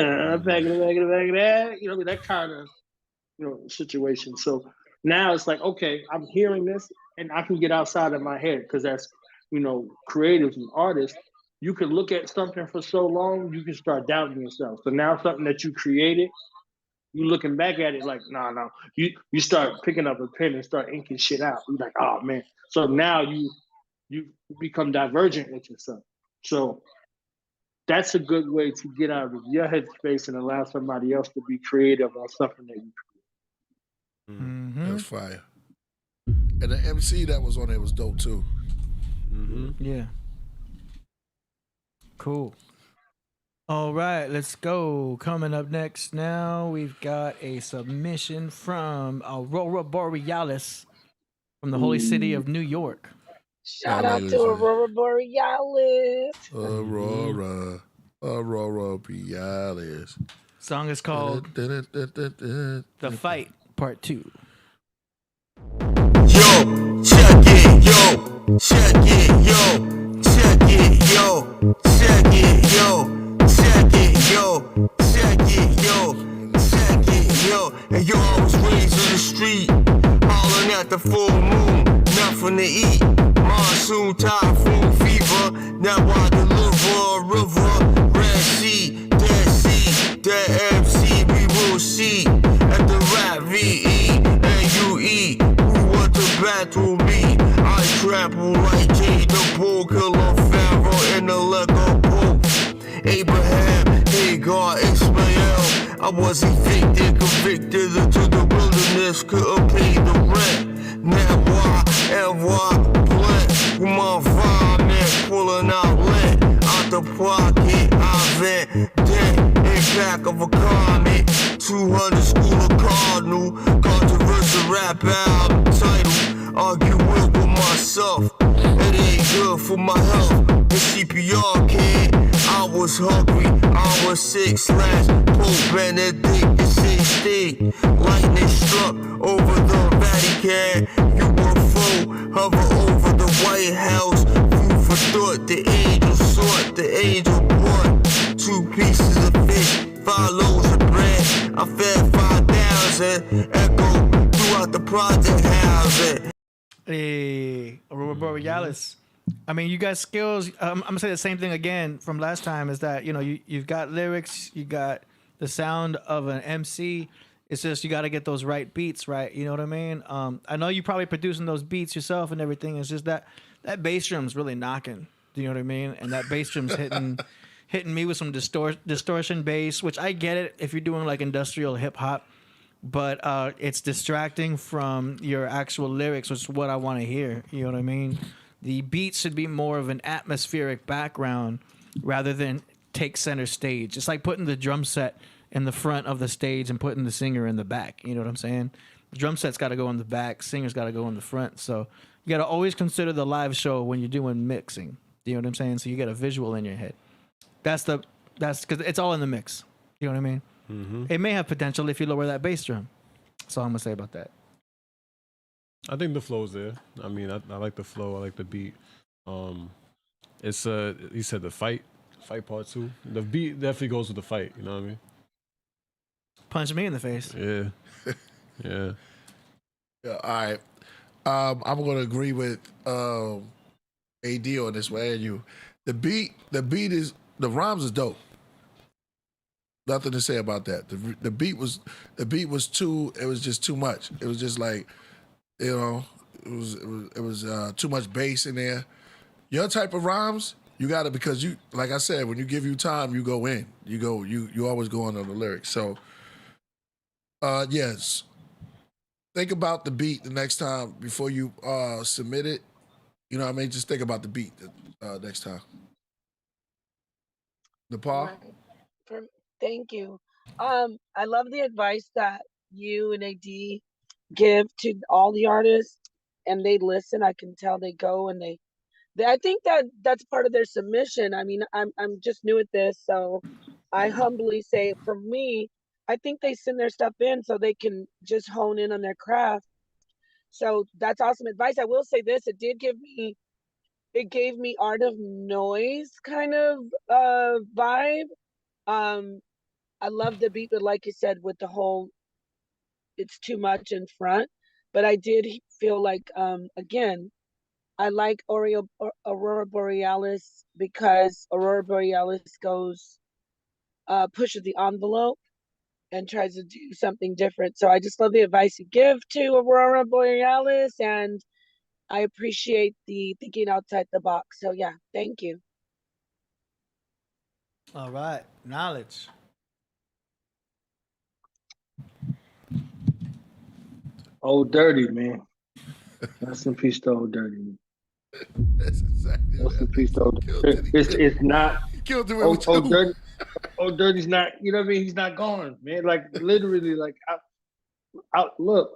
in the back of the back of that. That kind of, situation. So now it's like, okay, I'm hearing this and I can get outside of my head, because that's, creatives and artists, you can look at something for so long, you can start doubting yourself. So now something that you created, you looking back at it like, no. You start picking up a pen and start inking shit out. You're like, oh man. So now you become divergent with yourself. So that's a good way to get out of your headspace and allow somebody else to be creative on something that you create. Mm-hmm. That's fire. And the MC that was on there was dope too. Mm-hmm. Yeah. Cool. All right, let's go. Coming up next now, we've got a submission from Aurora Borealis from the holy city of New York. Shout out to Aurora Borealis. Aurora Borealis. Song is called The Fight Part 2. Yo, check it, yo, check it, yo, check it, yo, check it, yo, check it, yo, check it, yo, check it, yo. And yo, I was raised on the street, hollering at the full moon, nothing to eat. Monsoon, typhoon, fever, now I deliver a river, Red Sea, Dead Sea, Dead MC, we will see at the rap VE and UE. Who want to battle me? I trample like J, the bull killer, Pharaoh in the Lego boat. Abraham, Hagar, Ishmael. I was evicted, convicted into the wilderness, couldn't pay the rent. Now why, and why, blend with my environment, pulling out lint out the pocket. I vent, dent, impact of a comet. 200 school of cardinal, controversial rap album title. Argue with myself, it ain't good for my health. The CPR kid, I was was hungry, I was sick slash Pope Benedict the 16th. Lightning struck over the Vatican. You were full, hover over the White House. Food for thought, the angel sought, the angel brought 2 pieces of fish, 5 loaves of bread. I fed 5,000, echo throughout the project housing. Hey, Aurora Borealis. I mean, you got skills. I'm gonna say the same thing again from last time. Is that you've got lyrics, you got the sound of an MC. It's just you got to get those right beats right. You know what I mean? I know you probably producing those beats yourself and everything. It's just that bass drum's really knocking. Do you know what I mean? And that bass drum's hitting me with some distortion bass, which I get it if you're doing like industrial hip hop, but it's distracting from your actual lyrics, which is what I want to hear. You know what I mean? The beat should be more of an atmospheric background rather than take center stage. It's like putting the drum set in the front of the stage and putting the singer in the back. You know what I'm saying? The drum set's got to go in the back, singer's got to go in the front. So you got to always consider the live show when you're doing mixing. You know what I'm saying? So you get a visual in your head. That's because it's all in the mix. You know what I mean? Mm-hmm. It may have potential if you lower that bass drum. That's all I'm gonna say about that. I think the flow's there. I mean, I like the flow. I like the beat. It's he said the fight part 2. The beat definitely goes with the fight. You know what I mean? Punch me in the face. Yeah, yeah. Yeah. All right. I'm gonna agree with AD on this one and you. The beat is the rhymes is dope. Nothing to say about that. The beat was too. It was just too much. It was just like, it was too much bass in there. Your type of rhymes, you got it because you, like I said, when you give you time, you go in. You always go on the lyrics. So, yes. Think about the beat the next time before you submit it. You know what I mean? Just think about the beat next time. Napah? Thank you. I love the advice that you and AD give to all the artists, and they listen. I can tell they go and they I think that's part of their submission. I mean, I'm just new at this, so I humbly say, for me, I think they send their stuff in so they can just hone in on their craft. So that's awesome advice. I will say this: it gave me Art of Noise kind of vibe. I love the beat, but like you said, with the whole, it's too much in front. But I did feel like, again, I like Aurora Borealis because Aurora Borealis pushes the envelope and tries to do something different. So I just love the advice you give to Aurora Borealis, and I appreciate the thinking outside the box. So yeah, thank you. All right, knowledge. Old Dirty, man. Rest in peace to Old Dirty. That's exactly Rest in peace to Old Dirty. It's not. Killed him Old Dirty. Old Dirty's not. You know what I mean? He's not gone, man. Like literally, like I love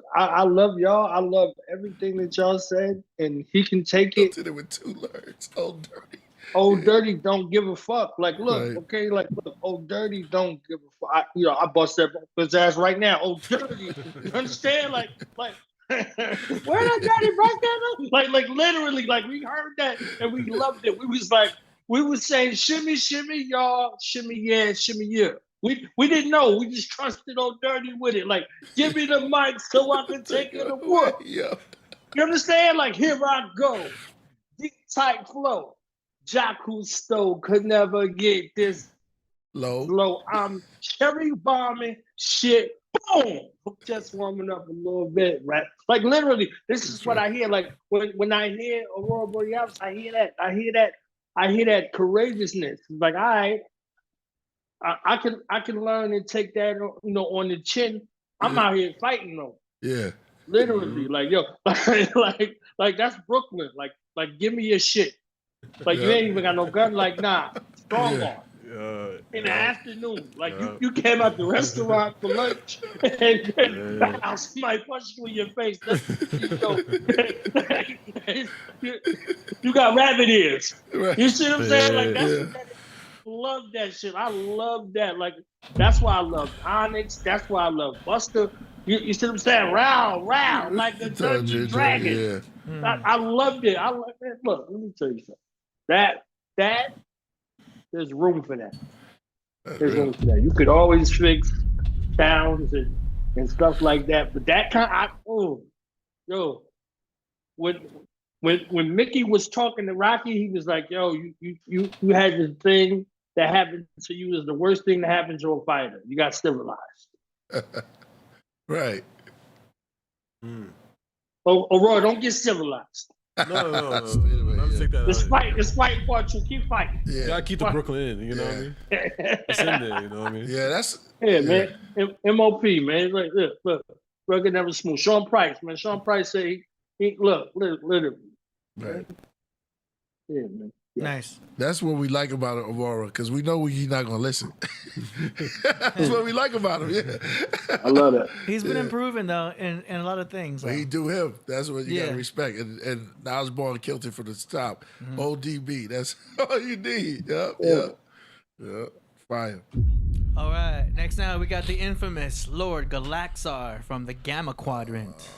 y'all. I love everything that y'all said, and he can take it. Killed it with 2 words. Old Dirty. Old Dirty don't give a fuck. Like, look, Right. okay, like, look, Old Dirty don't give a fuck. I bust his ass right now. Old Dirty, you understand? Like, where that Dirty bust that? Like, literally, like, we heard that and we loved it. We was saying, shimmy, shimmy, y'all, shimmy, yeah. We didn't know. We just trusted Old Dirty with it. Like, give me the mic so I can take it to work. Yeah. You understand? Like, here I go. Deep tight flow. Jaku Stove could never get this low. I'm cherry bombing shit. Boom! Just warming up a little bit, right? Like literally, this is what I hear. Like when I hear Aurora Borealis, I hear that courageousness. It's like, all right, I can learn and take that, on the chin. I'm out here fighting though. Yeah. Literally, like yo, like that's Brooklyn. Like give me your shit. Like you ain't even got no gun. Like nah, strong arm. In the afternoon, like you came out the restaurant for lunch and somebody punched you in your face. You got rabbit ears. Right. You see what I'm saying? Like that's love that shit. I love that. Like, that's why I love Onyx. That's why I love Buster. You see what I'm saying? Round, like the Dungeon Dragon. Yeah. I loved it. I love it. Look, let me tell you something. That there's room for that. There's room for that. You could always fix sounds and stuff like that. But that kind when Mickey was talking to Rocky, he was like, yo, you had this thing that happened to you is the worst thing to happen to a fighter. You got civilized. Right. Oh, Roy, don't get civilized. No. This fight part, you keep fighting. Yeah. You gotta keep the Brooklyn in, you know what I mean? It's in there, you know what I mean? Yeah, that's... man. MOP, man. Like, look. Rugged never smooth. Sean Price, man. Sean Price say, literally. Right. Yeah, man. Yeah. Nice. That's what we like about Aurora, because we know he's not going to listen. That's what we like about him, yeah. I love that. He's been improving, though, in a lot of things. But he do him. That's what you got to respect. And I was born killed him from the top. ODB, that's all you need. Yep. Fire. All right. Next now, we got the infamous Lord Galaxar from the Gamma Quadrant.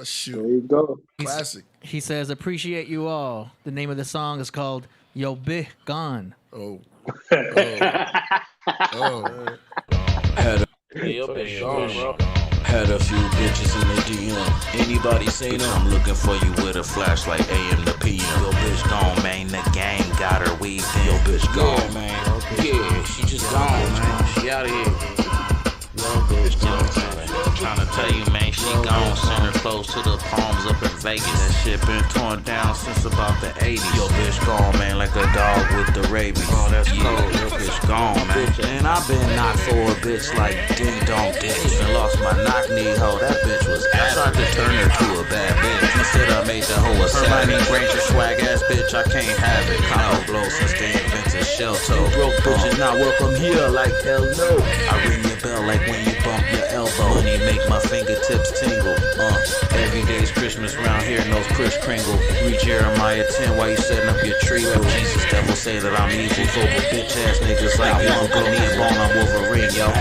Shoot. There you go. Classic. He says, appreciate you all. The name of the song is called Yo Bih Gone. Oh. Had a few bitches in the DM. Anybody seen them? I'm looking for you with a flashlight AM to PM. Yo bitch gone, man. The gang got her weaved in. Yo bitch gone, man. Yeah, she just gone, man. She out of here. Yo bitch gone, man. Trying to tell you, man, she gone. Send her close to the palms up in Vegas. That shit been torn down since about the 80s. Yo bitch gone, man, like a dog with the rabies. Oh, that's cold. Yo bitch gone, man. And I been knocked for a bitch like ding dong dick. And lost my knock knee hoe. That bitch was ass. I tried to turn her to a bad bitch. Instead I made the hoe a Hermione Granger swag ass bitch. I can't have it. Combo blow since they invented shell toe. Broke bitches not welcome here like hell no. I ring your bell like when you bump your elbow. Money make my fingertips tingle. Every day's Christmas round here, knows Chris Kringle. Read Jeremiah 10 while you setting up your tree. Jesus devil say that I'm evil. Vocal bitch ass niggas like you. Go me and bone, I'm Wolverine, yo. Yo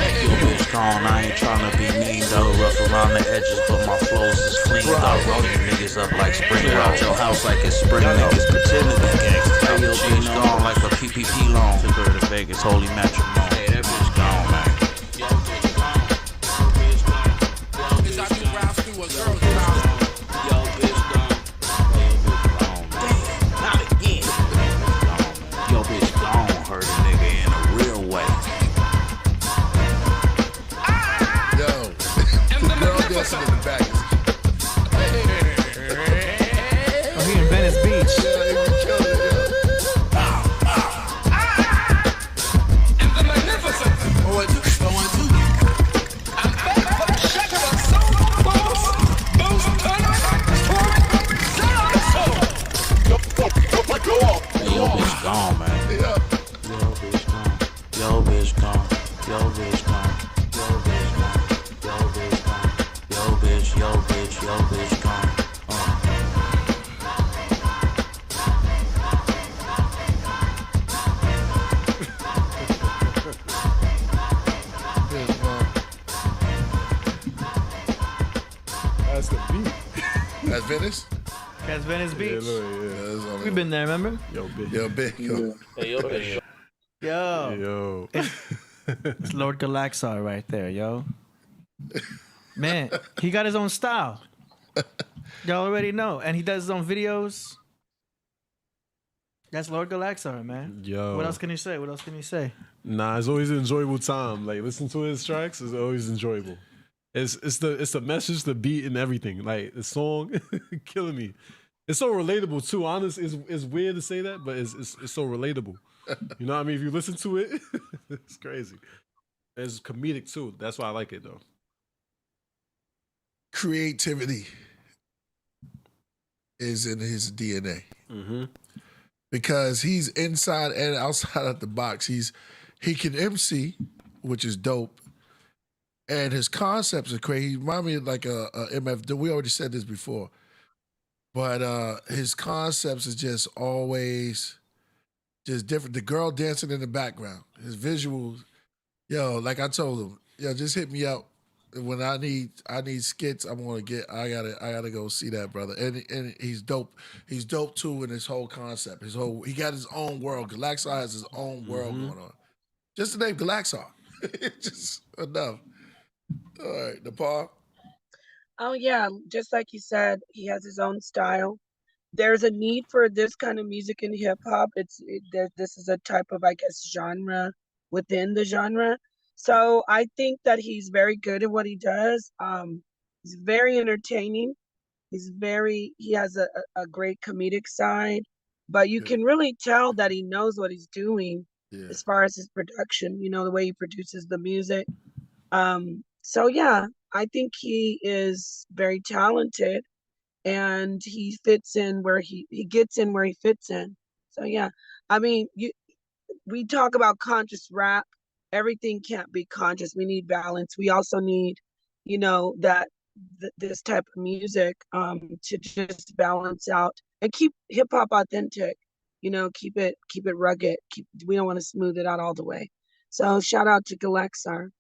bitch gone, I ain't tryna be mean though. Rough around the edges, but my flows is clean. I roll you niggas up like spring. Out your house like it's spring. Niggas pretend to be gangsta. Hey, yo bitch gone like a PPP loan. Took her to Vegas, holy matrimony. Hey, that bitch gone, man. In the back. Oh, he in Venice Beach. Yo bitch gone, man. Yo bitch gone. Yo bitch gone. Yo bitch gone. Yo bitch gone. Yo bitch gone. Yo bitch, yo bitch, yo bitch gone. That's the beat. That's Venice? That's Venice Beach. Yeah, We've been there, remember? Yo bitch. Yo big. Yo. Hey, yo bitch. Yo. It's Lord Galaxar right there, yo. Man, he got his own style. Y'all already know. And he does his own videos. That's Lord Galaxar, man. Yo. What else can you say? What else can you say? Nah, it's always an enjoyable time. Like, listen to his tracks is always enjoyable. It's the message, the beat, and everything. Like, the song, killing me. It's so relatable too. Honest, it's weird to say that, but it's so relatable. You know what I mean? If you listen to it, it's crazy. It's comedic too. That's why I like it though. Creativity is in his DNA. Because he's inside and outside of the box. He can MC, which is dope. And his concepts are crazy. He reminds me of like a MF. We already said this before. But his concepts are just always just different. The girl dancing in the background, his visuals. Yo, like I told him, yo, just hit me up when I need skits. I gotta go see that brother. And he's dope. He's dope too in his whole concept. He got his own world. Galaxar has his own world going on. Just the name Galaxar. Just enough. All right, Napah. Oh yeah, just like you said, he has his own style. There's a need for this kind of music in hip hop. This is a type of, I guess, genre within the genre. So I think that he's very good at what he does. He's very entertaining. He has a great comedic side, but you can really tell that he knows what he's doing as far as his production, the way he produces the music. So yeah, I think he is very talented, and he fits in where he gets in where he fits in. So yeah, I mean, we talk about conscious rap. Everything can't be conscious. We need balance. We also need, this type of music to just balance out and keep hip hop authentic. Keep it rugged. We don't want to smooth it out all the way. So shout out to Galaxar.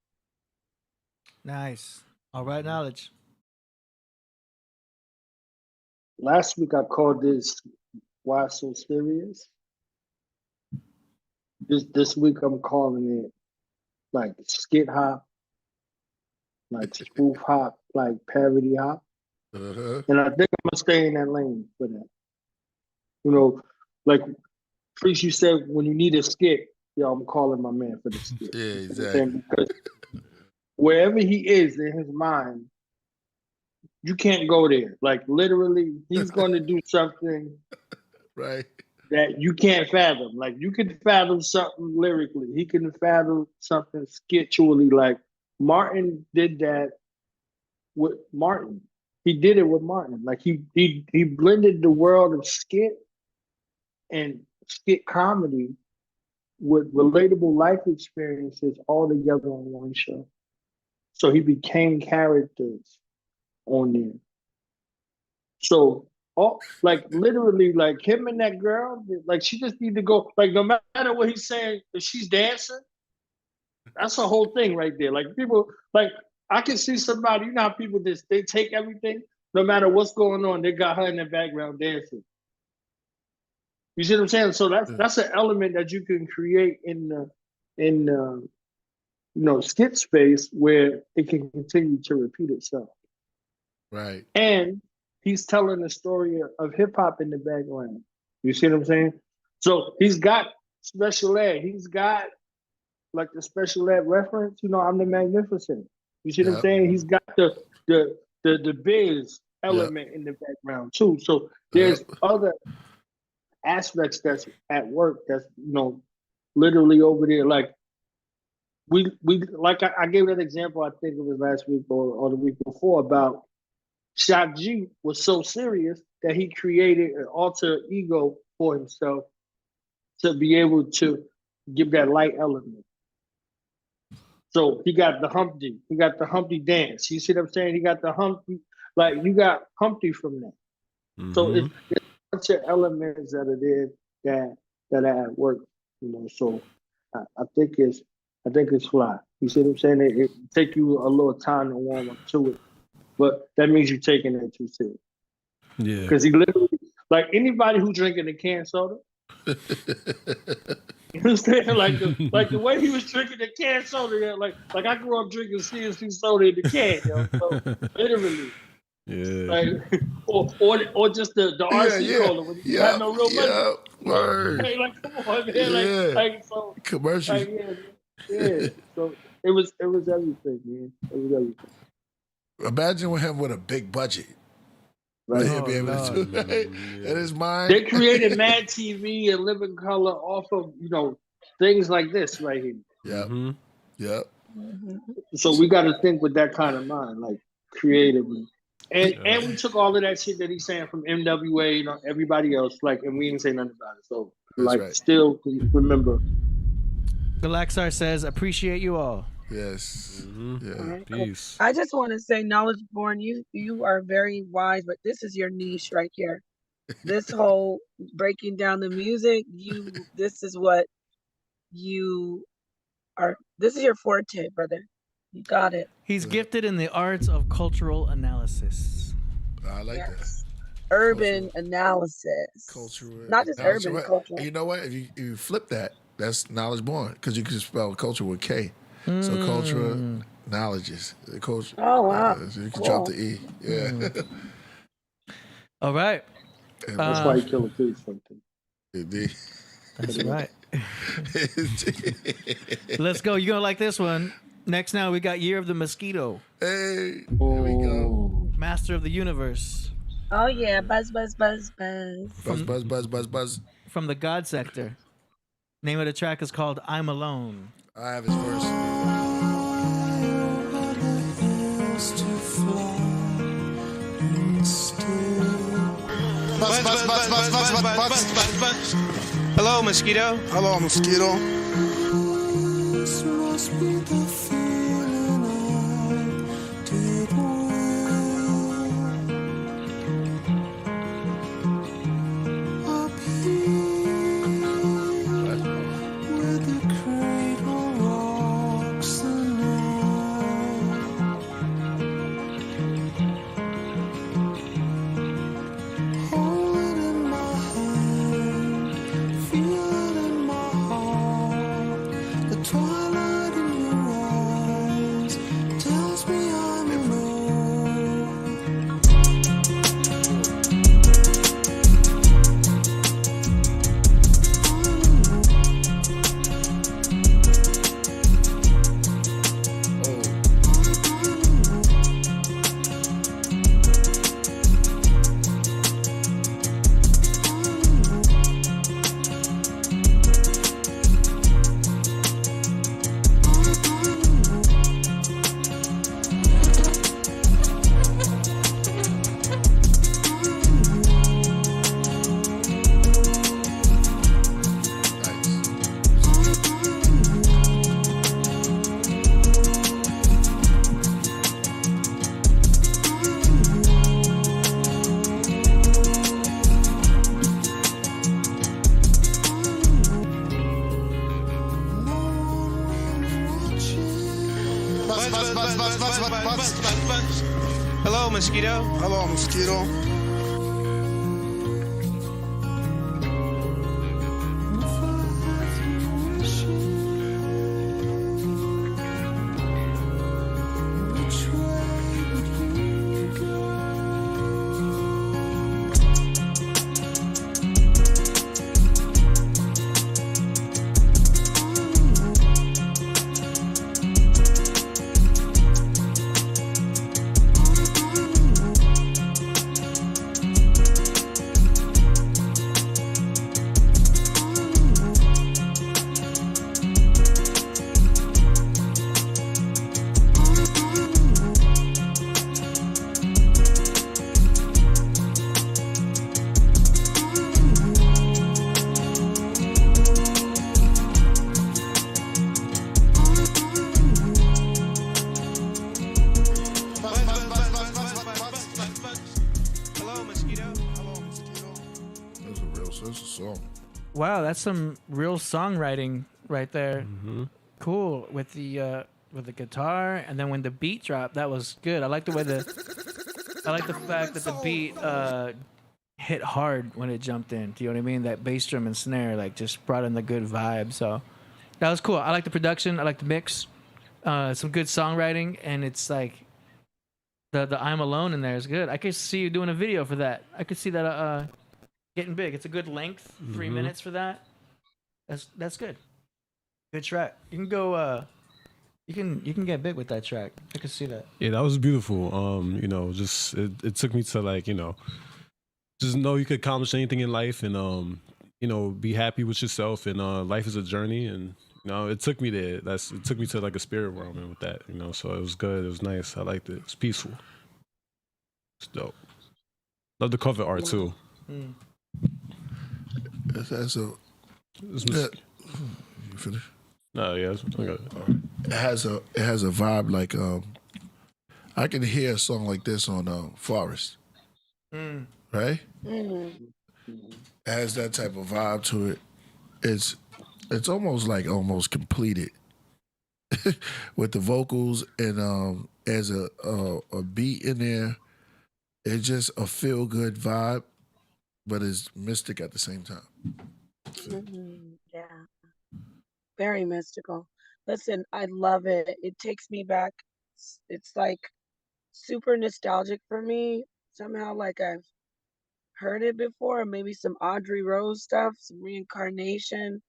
Nice. All right, knowledge. Last week I called this "Why So Serious." This week I'm calling it like skit hop, like spoof hop, like parody hop. And I think I'm gonna stay in that lane for that. Like Priest, you said when you need a skit, I'm calling my man for the skit. Yeah, exactly. Because wherever he is in his mind, you can't go there. Like literally, he's going to do something right that you can't fathom. Like you can fathom something lyrically. He can fathom something skitually. Like Martin did that with Martin. He did it with Martin. Like he blended the world of skit and skit comedy with relatable life experiences all together on one show. So he became characters on there. So like literally, like him and that girl, like she just need to go. Like no matter what he's saying, if she's dancing, that's the whole thing right there. Like people, like I can see somebody. You know how people they take everything, no matter what's going on, they got her in the background dancing. You see what I'm saying? So that's an element that you can create in skit space where it can continue to repeat itself. Right. And he's telling the story of hip hop in the background. You see what I'm saying? So he's got special ed. He's got like the special ed reference. I'm the Magnificent. You see what I'm saying? He's got the biz element in the background too. So there's other aspects that's at work that's literally over there. Like we like I gave that example, I think it was last week or the week before, about Shock G was so serious that he created an alter ego for himself to be able to give that light element. So he got the Humpty dance. You see what I'm saying? He got the Humpty, like you got Humpty from that. So it's a bunch of elements that are there that are at work, So I think it's fly. You see what I'm saying? It take you a little time to warm up to it, but that means you're taking it too serious. Yeah. Because he literally, like anybody who drinking a canned soda, you understand? Like the way he was drinking the canned soda, like I grew up drinking CNC soda in the can, So literally. Yeah. Like, or just the RC cola when you have no real money. Word. Like come on, man. Like so commercials. Like, yeah. So it was everything, man. It was everything. Imagine with him with a big budget. Right. He'll be able to do right? In his mind. They created Mad TV and Living Color off of things like this right here. Yeah. Yep. So we got to think with that kind of mind, like creatively. And we took all of that shit that he's saying from MWA and everybody else, and we didn't say nothing about it. So still remember. Galaxar says, appreciate you all. Yes. Yeah. Peace. I just want to say, Knowledge Born, you are very wise, but this is your niche right here. this whole breaking down the music, this is what this is your forte, brother. You got it. He's gifted in the arts of cultural analysis. I like that. Urban analysis. Cultural. Not just urban, cultural. And you know what? If you flip that, that's knowledge born because you can spell culture with K. So cultural knowledges. Culture. Oh wow! So you can drop the E. Yeah. All right. That's why you kill a priest something. Indeed. That's right. Let's go. You're gonna like this one. Next, now we got Year of the Mosquito. Hey, here we go. Master of the Universe. Oh yeah, buzz, buzz, buzz, buzz. Buzz, buzz, buzz, buzz, buzz. From the God Sector. Name of the track is called "I'm Alone." I have his verse. Buzz, buzz, buzz, buzz, buzz, buzz, buzz, buzz, buzz. Hello, mosquito. Hello, mosquito. This must be the feeling I did up here where the cradle rocks the night. Hold it in my hand, feel it in my heart. The twilight in your eyes tells me I'm alone. Buzz, buzz, buzz, buzz, buzz, buzz, buzz, buzz, buzz. Hello, mosquito. Hello, mosquito. Wow, that's some real songwriting right there. Cool with the guitar, and then when the beat dropped, that was good. I like the way I like the fact that the beat hit hard when it jumped in. Do you know what I mean? That bass drum and snare like just brought in the good vibe. So that was cool. I like the production. I like the mix. Some good songwriting, and it's like the "I'm Alone" in there is good. I could see you doing a video for that. I could see that getting big. It's a good length, 3 minutes for that. That's good. Good track. You can go. You can get big with that track. I can see that. Yeah, that was beautiful. You know, just it took me to like, you know, just know you could accomplish anything in life, and you know, be happy with yourself, and life is a journey, and you know, it took me there. It took me to like a spirit realm and with that, you know. So it was good. It was nice. I liked it. It's peaceful. It's dope. Love the cover art too. That's a. You finish? No, yeah. It has a vibe like I can hear a song like this on Forest, right? Has that type of vibe to it. It's almost completed with the vocals and as a beat in there. It's just a feel good vibe, but it's mystic at the same time. Yeah, very mystical. Listen, I love it. It takes me back. It's like super nostalgic for me. Somehow, like I've heard it before, maybe some Audrey Rose stuff, some reincarnation.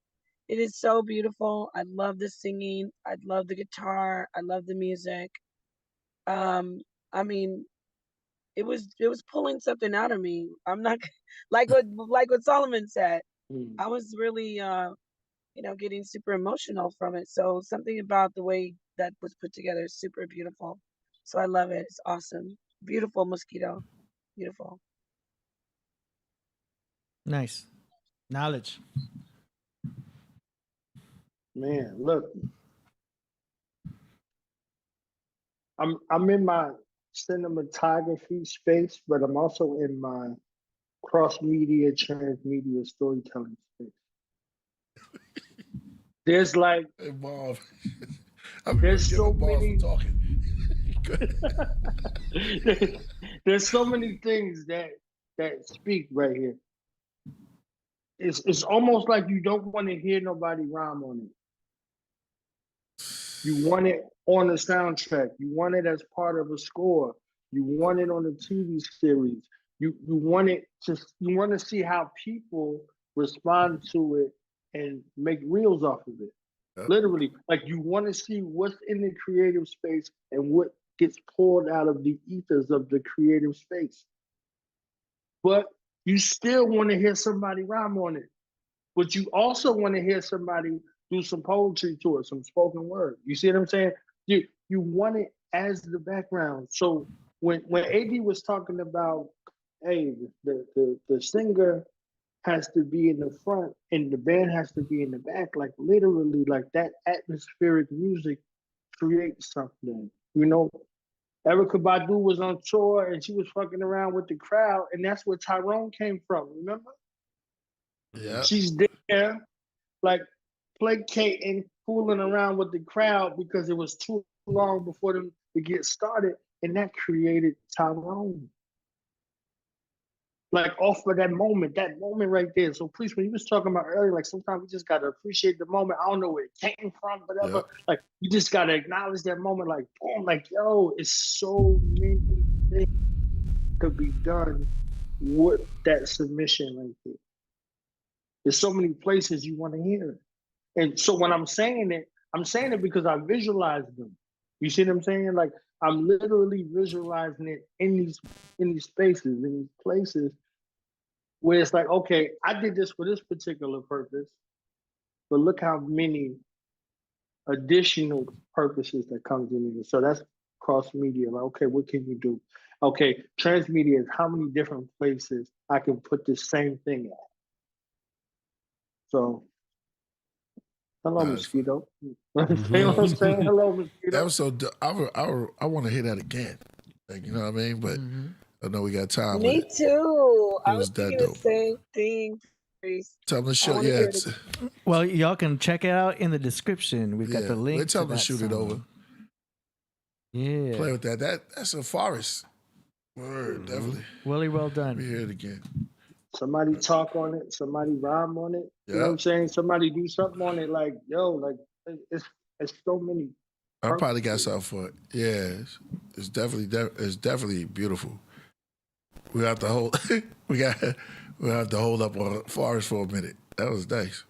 It is so beautiful. I love the singing. I love the guitar. I love the music. I mean, it was pulling something out of me. I'm not like what Solomon said. I was really getting super emotional from it. So something about the way that was put together is super beautiful. So I love it. It's awesome. Beautiful mosquito. Beautiful. Nice. Knowledge. Man, look. I'm in my cinematography space, but I'm also in my cross-media, transmedia storytelling space. There's like Bob. there's so many there's so many things that speak right here. It's almost like you don't want to hear nobody rhyme on it. You want it on the soundtrack. You want it as part of a score. You want it on a TV series. You want to see how people respond to it and make reels off of it. Yep. Literally, like you want to see what's in the creative space and what gets pulled out of the ethers of the creative space. But you still want to hear somebody rhyme on it. But you also want to hear somebody do some poetry to it, some spoken word. You see what I'm saying? You want it as the background. So when AD was talking about, hey, the singer has to be in the front and the band has to be in the back, like literally, like that atmospheric music creates something. You know, Erykah Badu was on tour and she was fucking around with the crowd, and that's where Tyrone came from, remember? Yeah. She's there, like placating, fooling around with the crowd because it was too long before them to get started, and that created Tyrone. Like off of that moment right there. So please, when you was talking about earlier, like sometimes we just gotta appreciate the moment. I don't know where it came from, whatever. Yep. Like you just gotta acknowledge that moment. Like boom, like yo, it's so many things could be done with that submission right there. There's so many places you want to hear it. And so when I'm saying it because I visualize them. You see what I'm saying? Like I'm literally visualizing it in these spaces, in these places where it's like, okay, I did this for this particular purpose, but look how many additional purposes that comes in it. So that's cross media. Like, okay, what can you do? Okay, transmedia is how many different places I can put the same thing at. So hello, mosquito. You know what I'm saying? Hello, mosquito. That was so. I want to hear that again. Like, you know what I mean? But I know we got time. Me with it. too. It I was thinking the same thing. Tell them to show. Yeah. Well, y'all can check it out in the description. We've got the link. We'll tell them to shoot it over. Yeah. Play with that. That's a forest. Word, definitely. Willie, well done. We hear it again. Somebody talk on it. Somebody rhyme on it. You know what I'm saying? Somebody do something on it. Like, yo, like it's so many. I probably got something for it. Yeah, it's definitely beautiful. We have to hold. we have to hold up on forest for a minute. That was nice.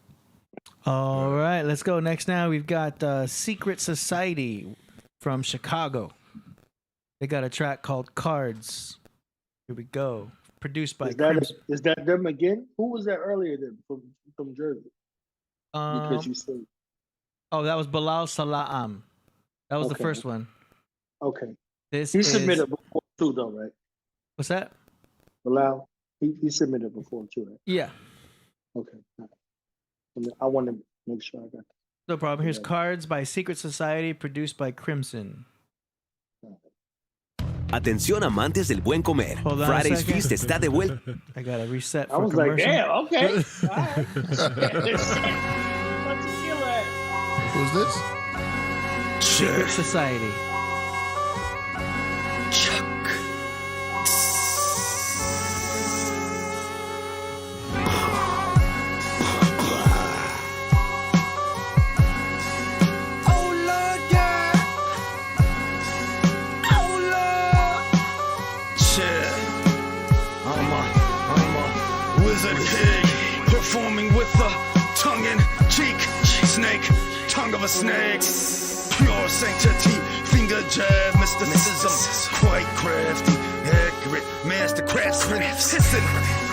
All right, let's go. Next now we've got Secret Society from Chicago. They got a track called Cards. Here we go. Produced by is that them again? Who was that earlier then from Jersey? Because you said. Oh, that was Bilal Salaam. That was the first one. Okay. He submitted before too, though, right? What's that? Bilal. He submitted before too, right? Yeah. Okay. I want to make sure I got that. No problem. Here's Cards by Secret Society, produced by Crimson. Atención amantes del buen comer. Hold on a Friday's second. Feast está de vuelta. I gotta reset I for was like, commercial. damn, okay. All right. What's the Killah at? Who's this? Secret Society. Oh Lord, yeah. Oh Lord. Yeah. I'm a wizard king, performing with a tongue in cheek, snake, tongue of a snake. Pure sanctity, finger jab, mysticism, quite crafty, accurate, master craftsman, hissing,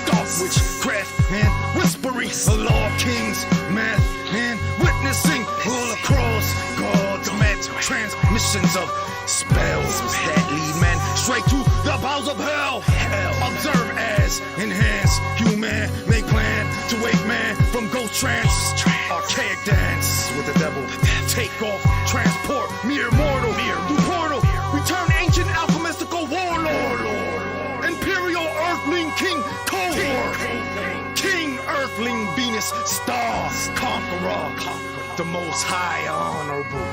dark witchcraft and whispering, law kings, math and witnessing all across God's mad transmissions of spells that lead man straight to the bowels of hell. Observe as enhance human make plan to wake man from ghost trance. Archaic dance with the devil. Take off, transport, mere mortal, through portal. Return ancient alchemistical warlord. Imperial earthling king cohort. King earthling Venus star conqueror. The most high honorable.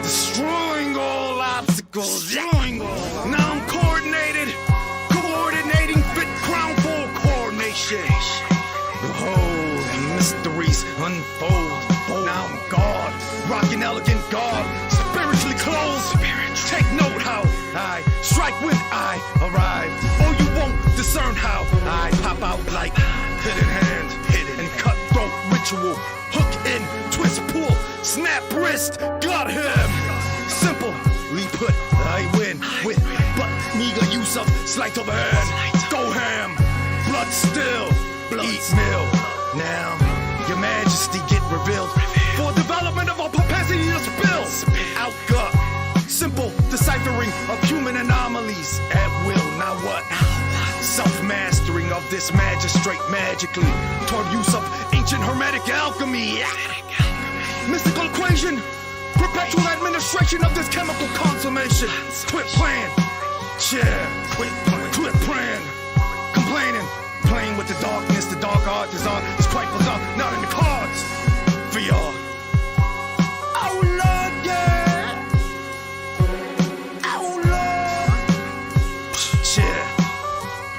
Destroying all obstacles. Now I'm coordinating fit crown full coronation. Behold, mysteries unfold. Now I'm God, rocking elegant God, spiritually clothed. Take note how I strike when I arrive. Or you won't discern how I pop out like hidden hand, and cutthroat ritual. Hook in, twist, pull, snap wrist, got him. Simply put, I win with but meager use of sleight of hand. Go ham, blood still, eat meal. Now, your majesty get revealed for development of a propensity to spill. Outgut, simple deciphering of human anomalies at will. Now what? Self-mastering of this magistrate magically toward use of ancient hermetic alchemy. Mystical equation, perpetual administration of this chemical consummation. Quit playing, quit praying, complaining, playing with the darkness. The dark art is quite bizarre, not in the cards for y'all. Oh Lord, yeah. Oh Lord.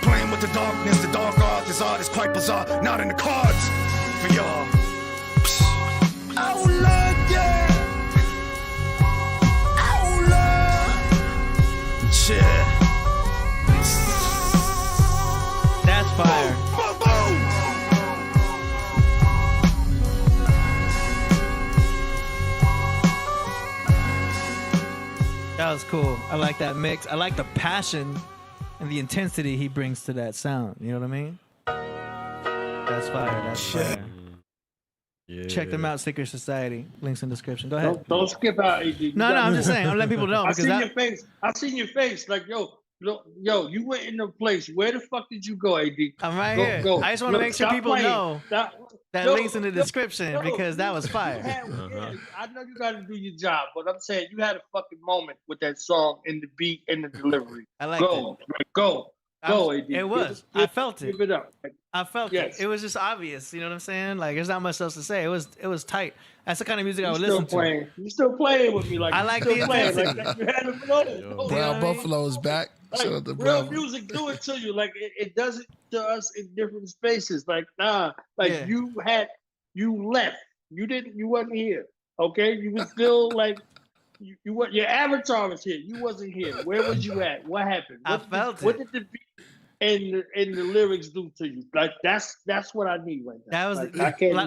Playing with the darkness. The dark art is quite bizarre, not in the cards for y'all. Oh Lord, yeah. Oh Lord. That's fire. Boom, boom. That was cool. I like that mix. I like the passion and the intensity he brings to that sound. You know what I mean? That's fire. That's fire. Yeah. Check them out, Secret Society. Links in description. Go ahead. Don't skip out, AD. No, I'm just saying. I'm letting people know. I because seen your face. I seen your face. Like, yo, you went in the place. Where the fuck did you go, AD? I'm right here. Go. I just want to make sure Stop people playing. know that links in the description because that was fire. I know you got to do your job, but I'm saying you had a fucking moment with that song and the beat and the delivery. I like it. Go, AD. It was. I felt it. Give it up. I felt it. It was just obvious. You know what I'm saying? Like, there's not much else to say. It was tight. That's the kind of music I would listen to. You still playing with me? Like I like the intensity. Like you had a flow. Brown Buffalo is back. Like, Shout out to real Brown. music do it to you. Like it does it to us in different spaces. Like you left. You wasn't here. Okay, you was still like you were. Your avatar was here. You wasn't here. Where was you at? What happened? What did the beat and the lyrics do to you? Like that's what I need right now. That was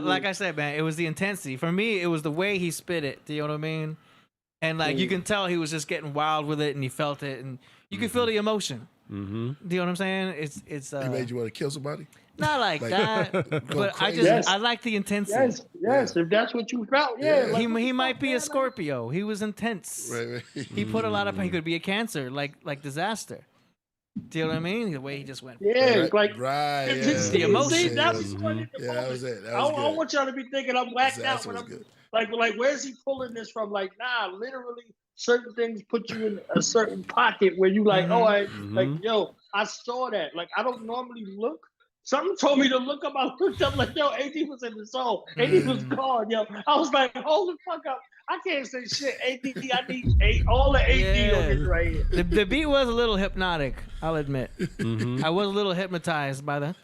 like I said, man. It was the intensity. For me, it was the way he spit it. Do you know what I mean? And like you can tell he was just getting wild with it, and he felt it, and you can feel the emotion. Mm-hmm. Do you know what I'm saying? It's He made you want to kill somebody? not like that, but I like the intensity. Yes. If that's what you felt, yeah. He might be a Scorpio. He was intense. Right. He put a lot of. He could be a Cancer, like Disaster. Do you know what I mean? The way he just went. Yeah, like right. The emotion. See, that was funny. Yeah, that was it. I want y'all to be thinking I'm whacked out Disaster when was I'm good. Like where's he pulling this from? Like, nah, literally certain things put you in a certain pocket where you like, oh, like, yo, I saw that. Like, I don't normally look. Something told me to look up. I looked up like, yo, AD was in the song. AD was gone, yo. I was like, hold the fuck up. I can't say shit. AD, I need all the AD on this right here. The beat was a little hypnotic, I'll admit. I was a little hypnotized by the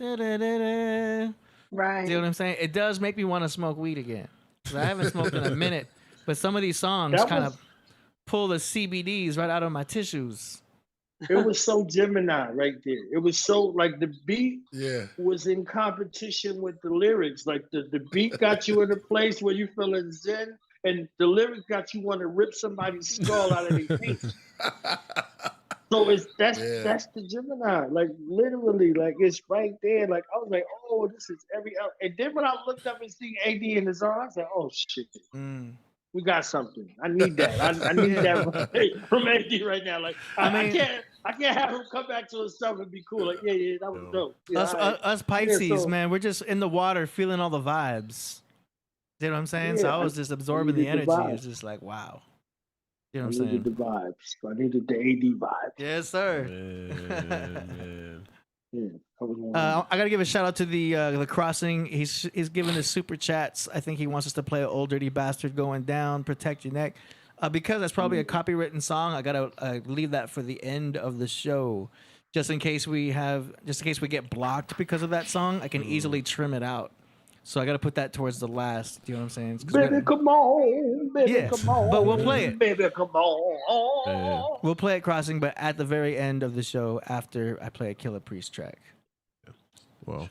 right. See what I'm saying? It does make me want to smoke weed again. 'Cause I haven't smoked in a minute, but some of these songs kind of pull the CBDs right out of my tissues. It was so Gemini right there. It was so like the beat was in competition with the lyrics. Like the beat got you in a place where you feeling zen, and the lyrics got you want to rip somebody's skull out of their face. So that's the Gemini. Like literally, like it's right there. Like I was like, oh, this is every. And then when I looked up and see AD in the song, I said, oh shit. We got something. I need that. I need that from AD right now. Like I can't have him come back to himself and be cool. Like yeah, that was dope. Yeah, us Pisces, man, we're just in the water feeling all the vibes. You know what I'm saying? So I was just absorbing the energy. It's just like wow. You know what I'm saying? I needed the vibes. I needed the AD vibes. Yes, sir. Man. I gotta give a shout out to the Crossing. He's giving us super chats. I think he wants us to play "Old Dirty Bastard" going down. Protect your neck, because that's probably a copywritten song. I gotta leave that for the end of the show, just in case we get blocked because of that song. I can easily trim it out. So I got to put that towards the last. Do you know what I'm saying? Baby, come on. Baby, come on. But we'll play it. Baby, come on. We'll play it Crossing, but at the very end of the show, after I play a Killah Priest track. Well,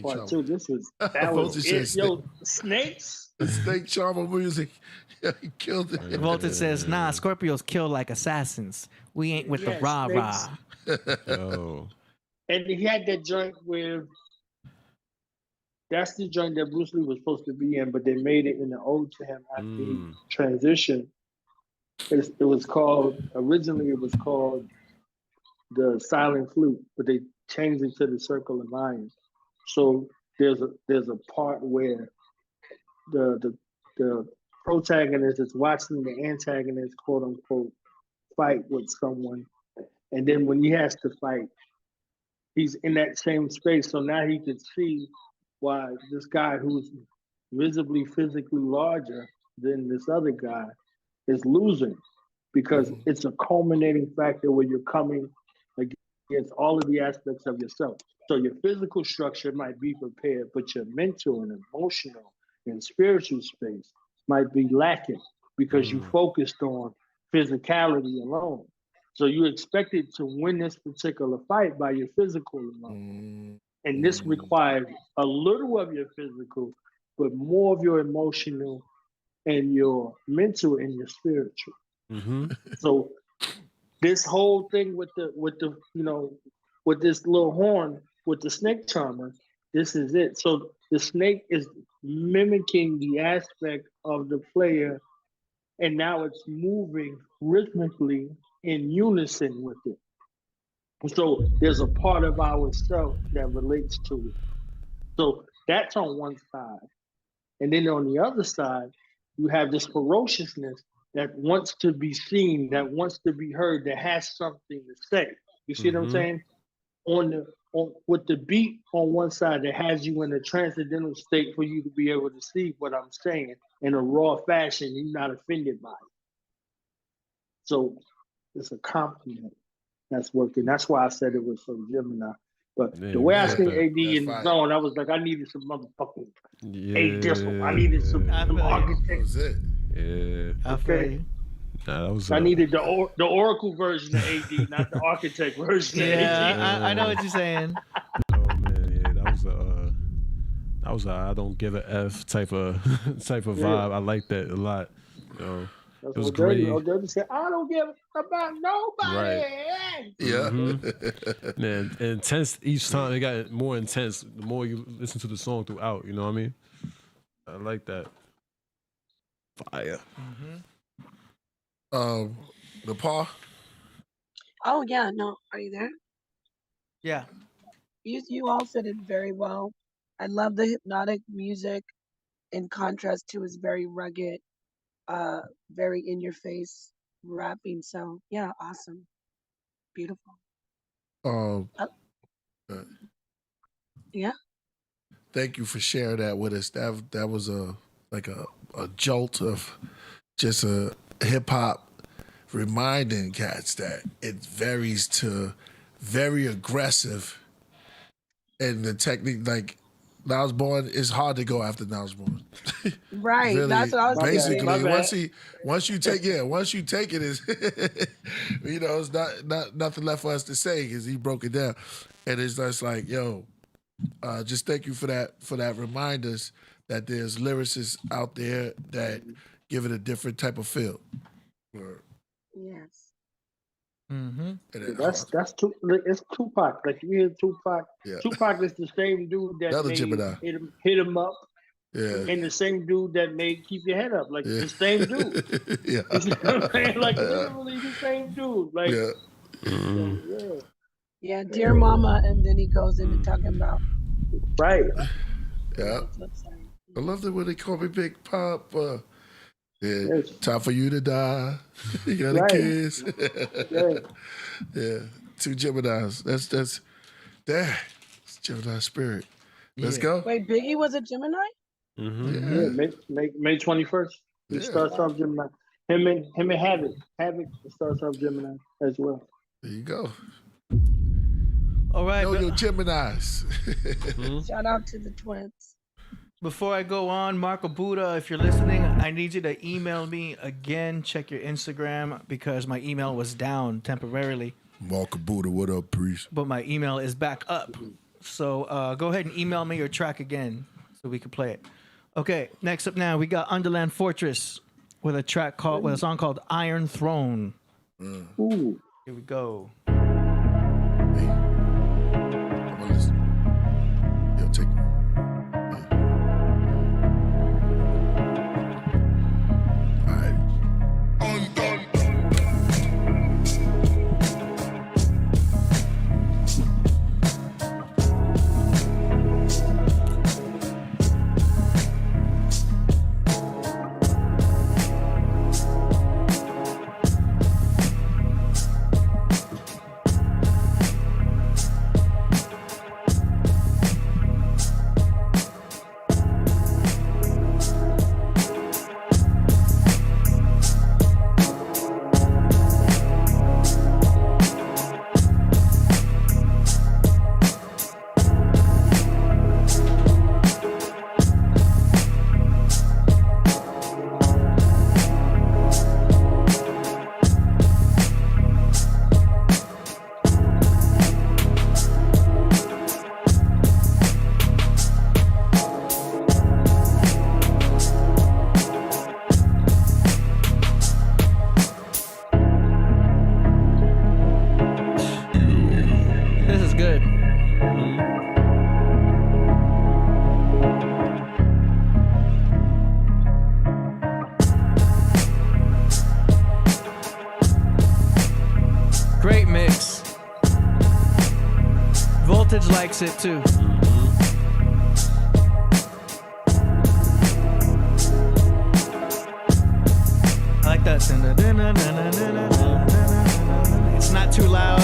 part two. That was it. Yo, snakes. The snake charmer music. Yeah, he killed it. Voltage says, "Nah, Scorpios kill like assassins. We ain't with the rah rah." Oh. And he had that joint where. That's the joint that Bruce Lee was supposed to be in, but they made it in the ode to him after he transitioned. It was called, originally it was called the Silent Flute, but they changed it to the Circle of Lions. So there's a part where the protagonist is watching the antagonist, quote unquote, fight with someone. And then when he has to fight, he's in that same space. So now he can see why this guy who's visibly physically larger than this other guy is losing, because it's a culminating factor where you're coming against all of the aspects of yourself. So your physical structure might be prepared, but your mental and emotional and spiritual space might be lacking because you focused on physicality alone. So you expected to win this particular fight by your physical alone. And this requires a little of your physical, but more of your emotional and your mental and your spiritual. So this whole thing with the with this little horn with the snake charmer, this is it. So the snake is mimicking the aspect of the player, and now it's moving rhythmically in unison with it. So there's a part of ourself that relates to it. So that's on one side. And then on the other side, you have this ferociousness that wants to be seen, that wants to be heard, that has something to say. You see what I'm saying? With the beat on one side that has you in a transcendental state for you to be able to see what I'm saying in a raw fashion, you're not offended by it. So it's a compliment. That's working. That's why I said it was so Gemini. But the way I seen AD in the zone, I was like, I needed some motherfucking A distal. I needed some architect. That was it. Yeah. Okay. Nah, that was. I needed the Oracle version of AD, not the architect version. Yeah, of AD. I know what you're saying. Oh man, yeah, that was a I don't give a F type of vibe. I like that a lot. It was great. Dirty said, I don't give about nobody. Right. Yeah. Man, intense each time. It got more intense the more you listen to the song throughout. You know what I mean? I like that. Fire. Napah? Oh yeah, no. Are you there? Yeah. You all said it very well. I love the hypnotic music. in contrast to his very rugged, very in your face rapping. So yeah, awesome, beautiful. Uh, Yeah. Thank you for sharing that with us. That was a jolt of just a hip hop reminding cats that it varies to very aggressive, and the technique like Now I Was Born is hard to go after Now I Was Born. Right. Really, That's what I was basically thinking. once you take it is it's not nothing left for us to say because he broke it down, and it's just like just thank you for that reminders that there's lyricists out there that give it a different type of feel. Yes. Mm-hmm. It's Tupac. Like you hear Tupac. Yeah. Tupac is the same dude that Another made Gemini. hit him up. Yeah. And the same dude that made Keep Your Head Up. Like Yeah. the same dude. Yeah. You know what I'm saying? Like literally the same dude. Like Yeah, Dear Mama, and then he goes into talking about. Right. Yeah. I love it when they call me Big Pop. Time for you to die. You got a Right. kiss. Yeah. Yeah. Two Geminis. That's Gemini spirit. Let's go. Wait, Biggie was a Gemini? Yeah. May 21st. He starts off Gemini. Him and Havoc. Havoc starts off Gemini as well. There you go. All right. Know your Geminis. Shout out to the twins. Before I go on, Marco Buddha, if you're listening, I need you to email me again. Check your Instagram because my email was down temporarily. Marco Buddha, what up, priest? But my email is back up. So go ahead and email me your track again so we can play it. Okay, next up now, we got Underland Fortress with a song called Iron Throne. Ooh. Here we go. Take me. Likes it too. I like that. It's not too loud.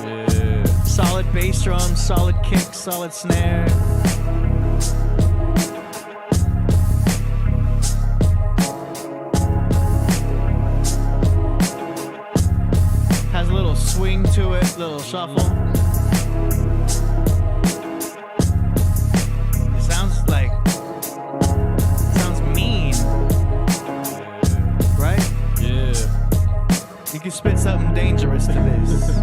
Yeah. Solid bass drum, solid kick, solid snare. Has a little swing to it, little shuffle. You can spit something dangerous to this.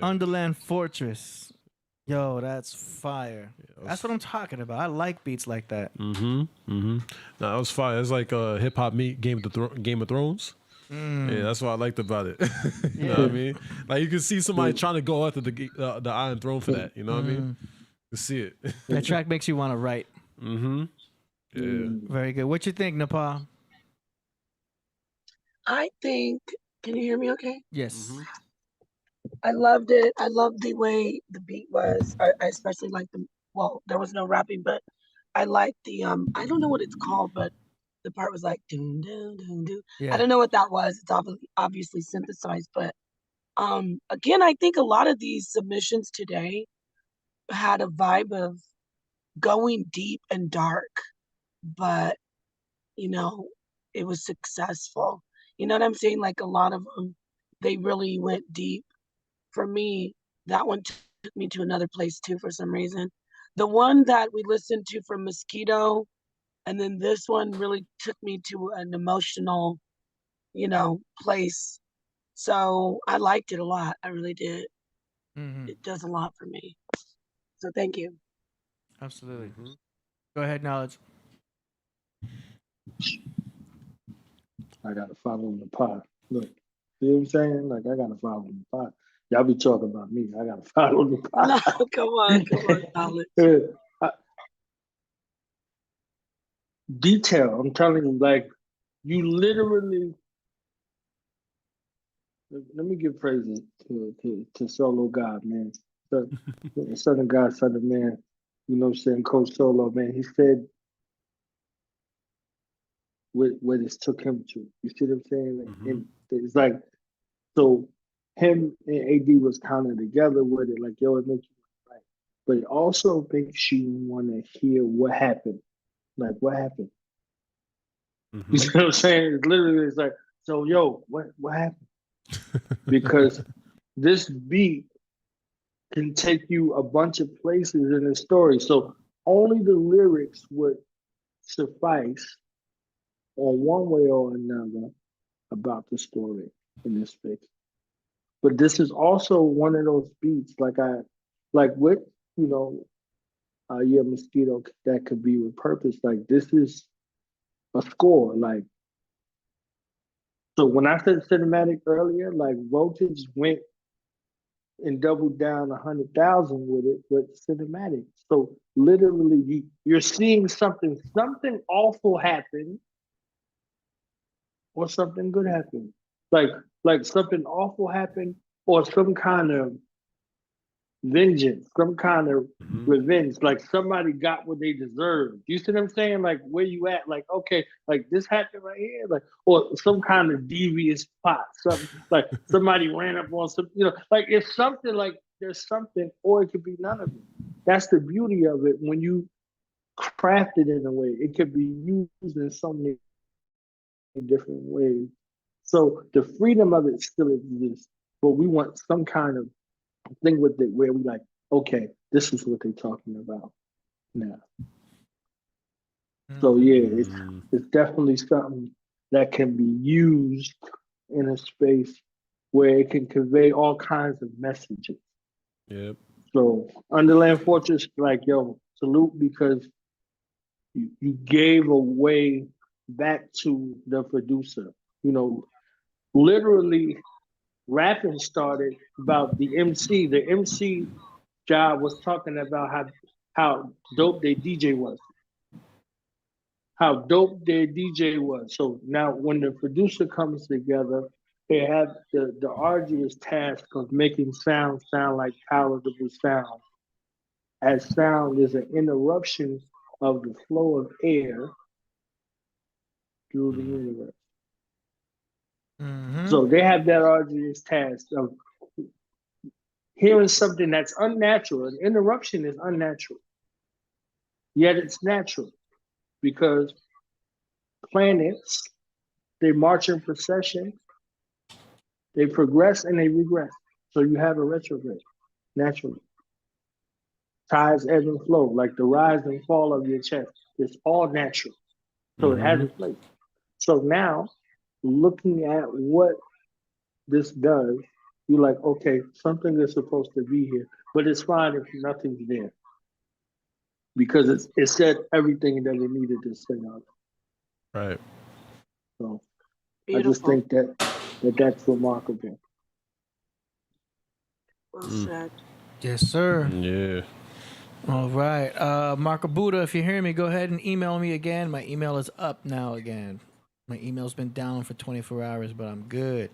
Underland Fortress. Yo, that's fire. That's what I'm talking about. I like beats like that. No, that was fire. It's like hip hop meet Game of Thrones. Yeah, that's what I liked about it. You know what I mean? Like you can see somebody trying to go after the Iron Throne for that. You know what I mean? You see it. That track makes you want to write. Yeah. Very good. What you think, Napah? I think, can you hear me okay? Yes. I loved it. I loved the way the beat was. I especially liked well, there was no rapping, but I liked the, I don't know what it's called, but the part was like, doom, doom, doom, doom. I Yeah. don't know what that was. It's obviously synthesized, but again, I think a lot of these submissions today had a vibe of going deep and dark, but you know, it was successful. You know what I'm saying? Like a lot of them, they really went deep. For me, that one took me to another place too for some reason. The one that we listened to from Mosquito, and then this one really took me to an emotional, place. So I liked it a lot. I really did. Mm-hmm. It does a lot for me. So thank you. Absolutely. Go ahead, Knowledge. I gotta follow the pot. Look, see what I'm saying? Like I gotta follow the pot. Y'all be talking about me. I gotta follow the pot. No, come on, Alex. Detail. I'm telling you, like you literally. Let me give praises to Solo God, man. Son of God, son of man. You know what I'm saying? Coach Solo, man. He said where this took him to. You see what I'm saying? And it's like, so him and AD was kind of together with it, like, yo, it makes you right. But it also makes you want to hear what happened. Like, what happened? You see what I'm saying? It's literally, it's like, so, yo, what happened? Because this beat can take you a bunch of places in the story. So only the lyrics would suffice on one way or another about the story in this space. But this is also one of those beats, like with, Mosquito, that could be with purpose. Like this is a score. Like, so when I said cinematic earlier, like Voltage went and doubled down 100,000 with it, but cinematic. So literally, you're seeing something awful happen, or something good happen. Like something awful happen, or some kind of vengeance, some kind of revenge. Like somebody got what they deserved. You see what I'm saying? Like where you at? Like, okay, like this happened right here, like, or some kind of devious plot. Something like somebody ran up on some, like it's something like there's something, or it could be none of it. That's the beauty of it when you craft it in a way. It could be used in so many different ways. So the freedom of it still exists, but we want some kind of thing with it where we like, okay, this is what they're talking about now. So yeah, it's definitely something that can be used in a space where it can convey all kinds of messages. Yep. So Underland Fortress, like, yo, salute, because you gave away back to the producer. Literally rapping started about the MC. The MC job was talking about how dope their DJ was. How dope their DJ was. So now when the producer comes together, they have the arduous task of making sound like palatable sound. As sound is an interruption of the flow of air through the universe. So they have that arduous task of hearing something that's unnatural. An interruption is unnatural, yet it's natural because planets, they march in procession, they progress and they regress. So you have a retrograde naturally. Tides ebb and flow, like the rise and fall of your chest. It's all natural. So it has a place. So now, looking at what this does, you're like, okay, something is supposed to be here, but it's fine if nothing's there. Because it said everything that it needed to say on it. Right. So Beautiful. I just think that's remarkable. Well said. Yes, sir. Yeah. All right. Marco Buddha, if you hear me, go ahead and email me again. My email is up now again. My email's been down for 24 hours, but I'm good.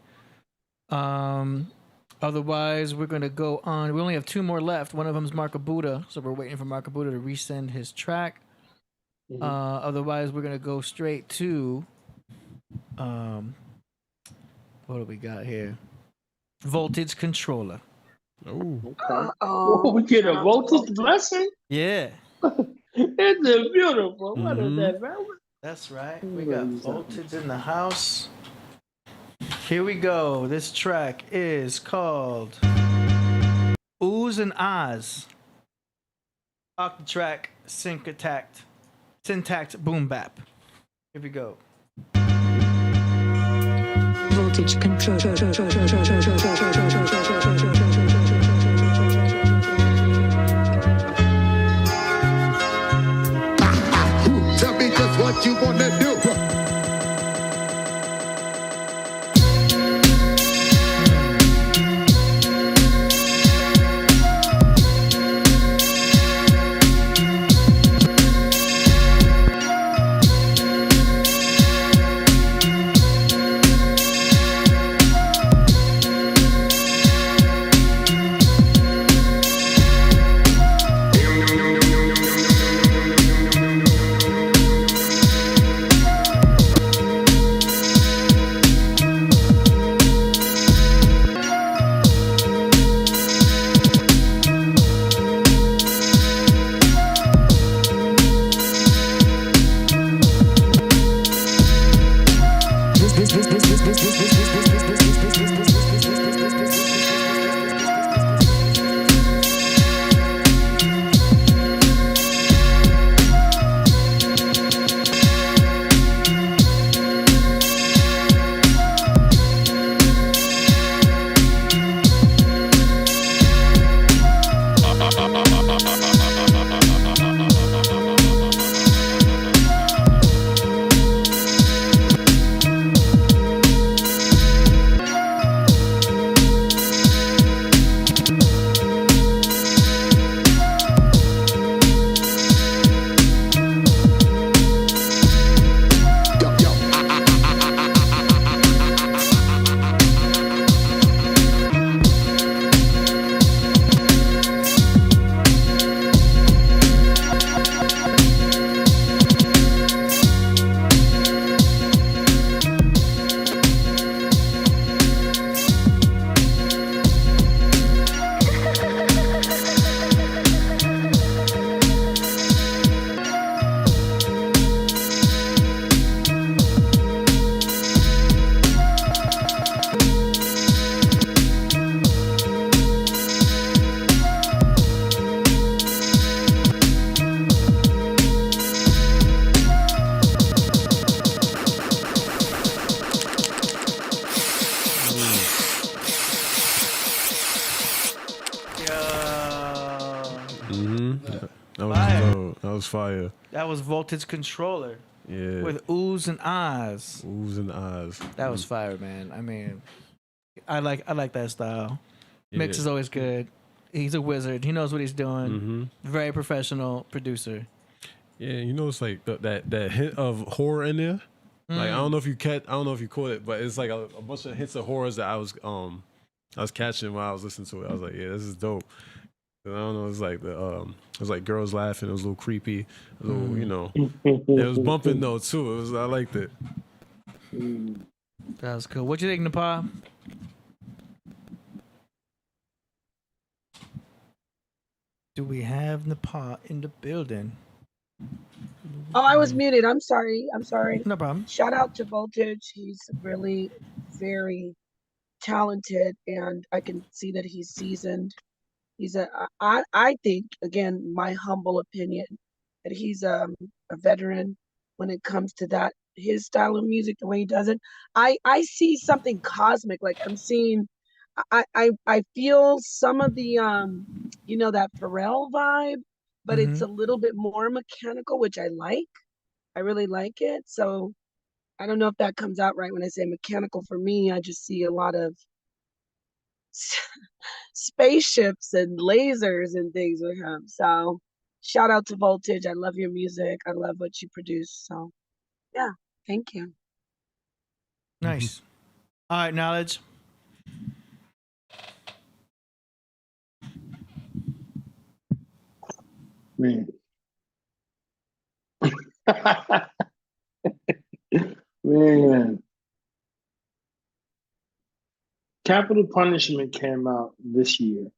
Otherwise, we're gonna go on. We only have 2 more left. One of them's Markabuda, so we're waiting for Markabuda to resend his track. Otherwise, we're gonna go straight to what do we got here? Voltage Controller. Oh, we get a voltage blessing? Yeah. It's beautiful. What is that, man? That's right. We got Voltage in the house. Here we go. This track is called Oohs and Ahs. Octatrack Syntact Boom Bap. Here we go. Voltage control. Tell me just what you wanna do. That was fire. That was Voltage Controller. Yeah. With Oohs and Ahs. Oohs and Ahs. That was fire, man. I mean, I like that style. Yeah. Mix is always good. He's a wizard. He knows what he's doing. Very professional producer. Yeah, you know, it's like that hint of horror in there. Like I don't know if you caught it, but it's like a bunch of hints of horrors that I was catching while I was listening to it. I was like, yeah, this is dope. And I don't know, it's like it was like girls laughing. It was a little creepy, a little, you know. It was bumping though too. I liked it. That was cool. What you think, Napah? Do we have Napah in the building? Oh, I was muted. I'm sorry. No problem. Shout out to Voltage. He's really very talented, and I can see that he's seasoned. I think, again, my humble opinion, that he's a veteran when it comes to that, his style of music, the way he does it. I see something cosmic. Like I'm seeing, I feel some of the, that Pharrell vibe, but it's a little bit more mechanical, which I like. I really like it. So I don't know if that comes out right when I say mechanical. For me, I just see a lot of spaceships and lasers and things with him. So shout out to Voltage. I love your music. I love what you produce. So yeah, thank you. Nice. All right, knowledge. Man. Man. Capital Punishment came out this year.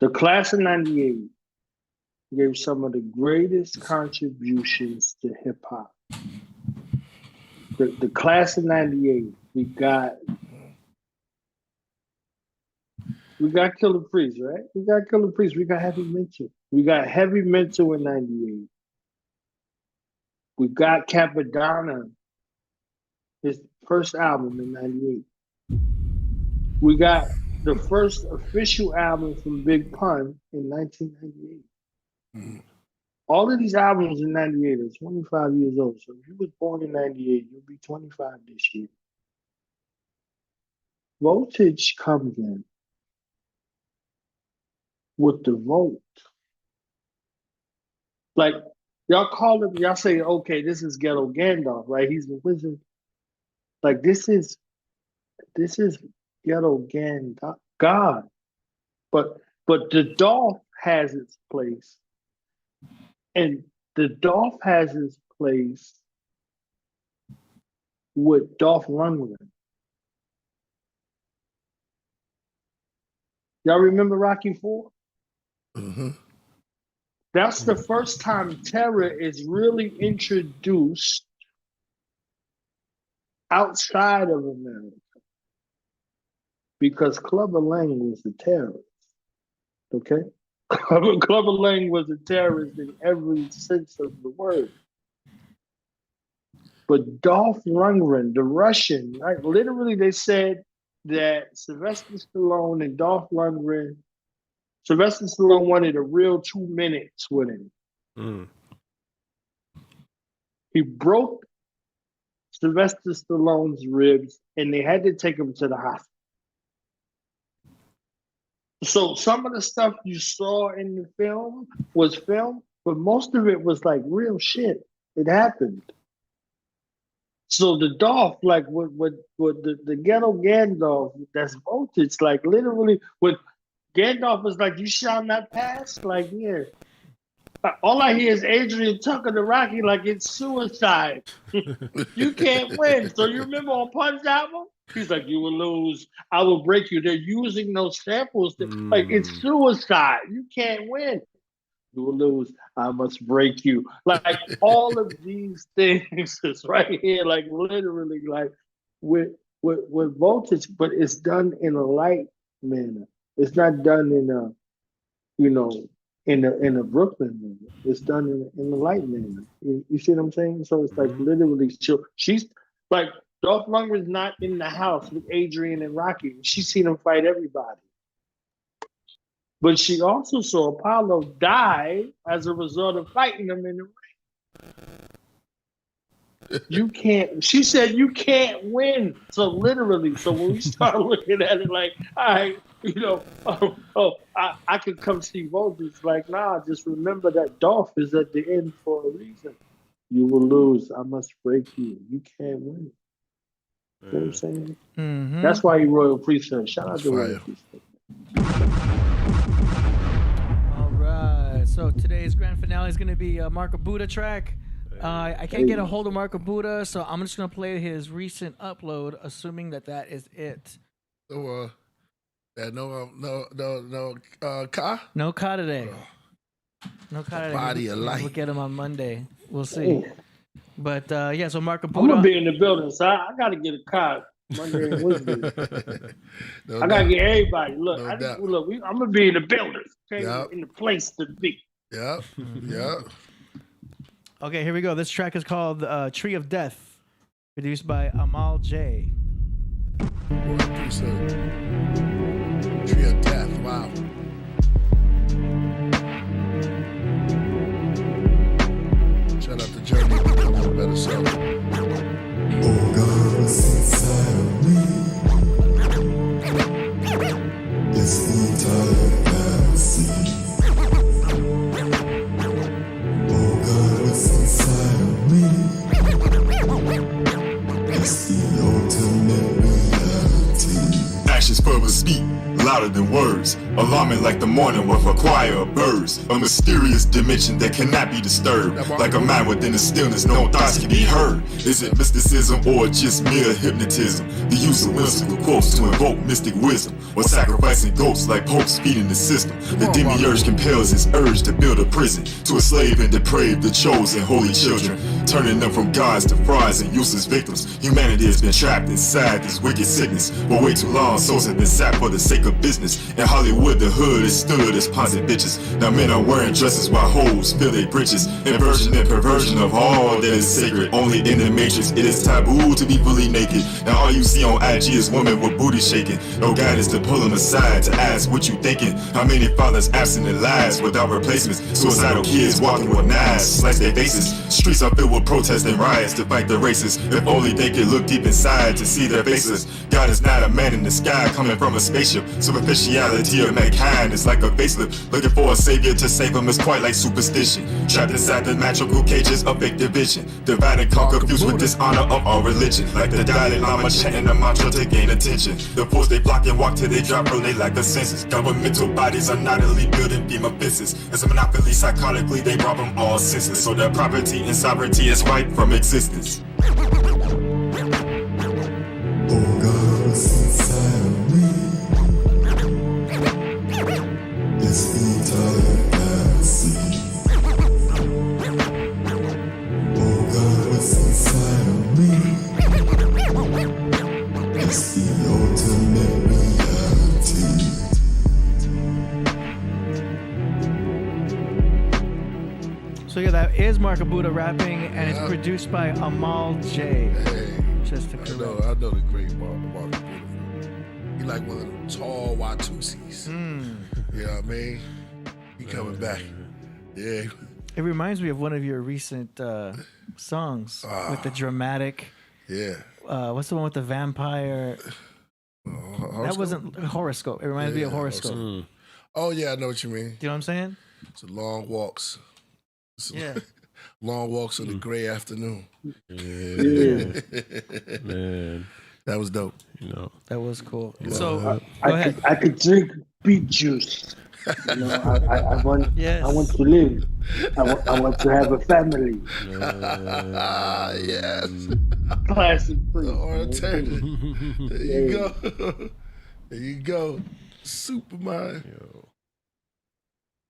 The class of 98 gave some of the greatest contributions to hip hop. The class of 98, we got Killah Priest, right? We got Killah Priest. We got Heavy Mental. We got Heavy Mental in 98. We got Capadonna, his first album in 98. We got the first official album from Big Pun in 1998. All of these albums in 98 are 25 years old. So if you was born in 98, you'll be 25 this year. Voltage comes in with the vote. Like, y'all call him, y'all say, okay, this is Ghetto Gandalf, right? He's the wizard. Like, this is Ghetto Gandalf, God. But the Dolph has its place. And the Dolph has its place with Dolph Lundgren. Y'all remember Rocky IV? Mm-hmm. That's the first time terror is really introduced outside of America. Because Clubber Lang was a terrorist. Okay? Clubber Lang was a terrorist in every sense of the word. But Dolph Lundgren, the Russian, right? Literally they said that Sylvester Stallone and Dolph Lundgren, Sylvester Stallone wanted a real 2 minutes with him. He broke Sylvester Stallone's ribs and they had to take him to the hospital. So some of the stuff you saw in the film was filmed, but most of it was like real shit. It happened. So the Dolph, like with the Ghetto Gandalf, that's voltage, like literally when Gandalf was like, you shall not pass, like, yeah. All I hear is Adrian Tucker, the Rocky, like, it's suicide. You can't win. So you remember on Pun's album? He's like, you will lose. I will break you. They're using those samples. Like, it's suicide. You can't win. You will lose. I must break you. Like, all of these things is right here, like, literally, like, with voltage, but it's done in a light manner. It's not done in a, you know, in a Brooklyn manner. It's done in a light manner. You see what I'm saying? So it's like literally, she's like, Dolph Lundgren's not in the house with Adrian and Rocky. She's seen him fight everybody. But she also saw Apollo die as a result of fighting him in the ring. You can't, she said you can't win. So literally, so when we start looking at it like, all right, you know, I could come see Voltage. Like, nah, just remember that Dolph is at the end for a reason. You will lose. I must break you. You can't win. You know what I'm saying? Mm-hmm. That's why he Royal Priesthood. Shout out to Royal Priesthood. All right. So today's grand finale is going to be a Marco Buddha track. I can't get a hold of Marco Buddha, so I'm just going to play his recent upload, assuming that is it. So, no Ka? No Ka today. No Ka today. Body of light. We'll get him on Monday. We'll see. Ooh. But yeah, so Marco I'm Buddha. gonna be in the building, so I gotta get a car Monday and Wednesday. I gotta get everybody. Look, I'm gonna be in the building, okay? Yep. In the place to be. Yep. Yep. Okay, here we go. This track is called Tree of Death, produced by Amal J. Tree of Death, wow. Shout out to Journey, becoming a better self. Oh God, what's inside of me? It's the entire galaxy. Oh God, what's inside of me? will speak louder than words, alarming like the morning with a choir of birds. A mysterious dimension that cannot be disturbed, like a mind within the stillness, no thoughts can be heard. Is it mysticism or just mere hypnotism? The use of whimsical quotes to invoke mystic wisdom, or sacrificing ghosts like popes feeding the system. The demiurge compels his urge to build a prison, to enslave and deprave the chosen holy children, turning them from gods to frauds and useless victims. Humanity has been trapped inside this wicked sickness for way too long. Souls have been sapped for the sake of business. In Hollywood, the hood is stood as Ponzi bitches. Now men are wearing dresses while hoes fill their britches. Inversion and perversion of all that is sacred. Only in the matrix it is taboo to be fully naked. Now all you see on IG is women with booty shaking. No guidance to pull them aside to ask what you thinking. How many fathers absent in lives without replacements? Suicidal kids walking with knives, slice their faces. Streets are filled with protests and riots to fight the racists. If only they could look deep inside to see their faces. God is not a man in the sky coming from a spaceship. Superficiality of mankind is like a facelift. Looking for a savior to save them is quite like superstition. Trapped inside the magical cages of fake division. Divide and conquer, fused with dishonor of our religion. Like the Dalai Lama chanting a mantra to gain attention. The force they block and walk till they drop from they lack of senses. Governmental bodies are not elite building FEMA fences. As a monopoly, psychotically they rob them all senseless. So their property and sovereignty is wiped from existence. Oh God, what's inside of me? It's the entire galaxy. Oh God, what's inside of me? It's the ultimate reality. So yeah, that is Marco Buddha rapping, and it's produced by Amal J. Just to correct. I know the great Marco Buddha. He like one of them tall Watusis. You know what I mean? He coming back. Yeah. It reminds me of one of your recent songs with the dramatic. Yeah. What's the one with the vampire? That wasn't Horoscope. It reminds me of Horoscope. Oh yeah, I know what you mean. Do you know what I'm saying? It's a long walks. Yeah. Long walks in the gray afternoon. Yeah. Man. That was dope. You know. That was cool. Yeah. So go I ahead. could drink beet juice. You know, I want Yes. I want to live. I want to have a family. Yes. Classic Priest. Alternative. There you go. There you go. Superman.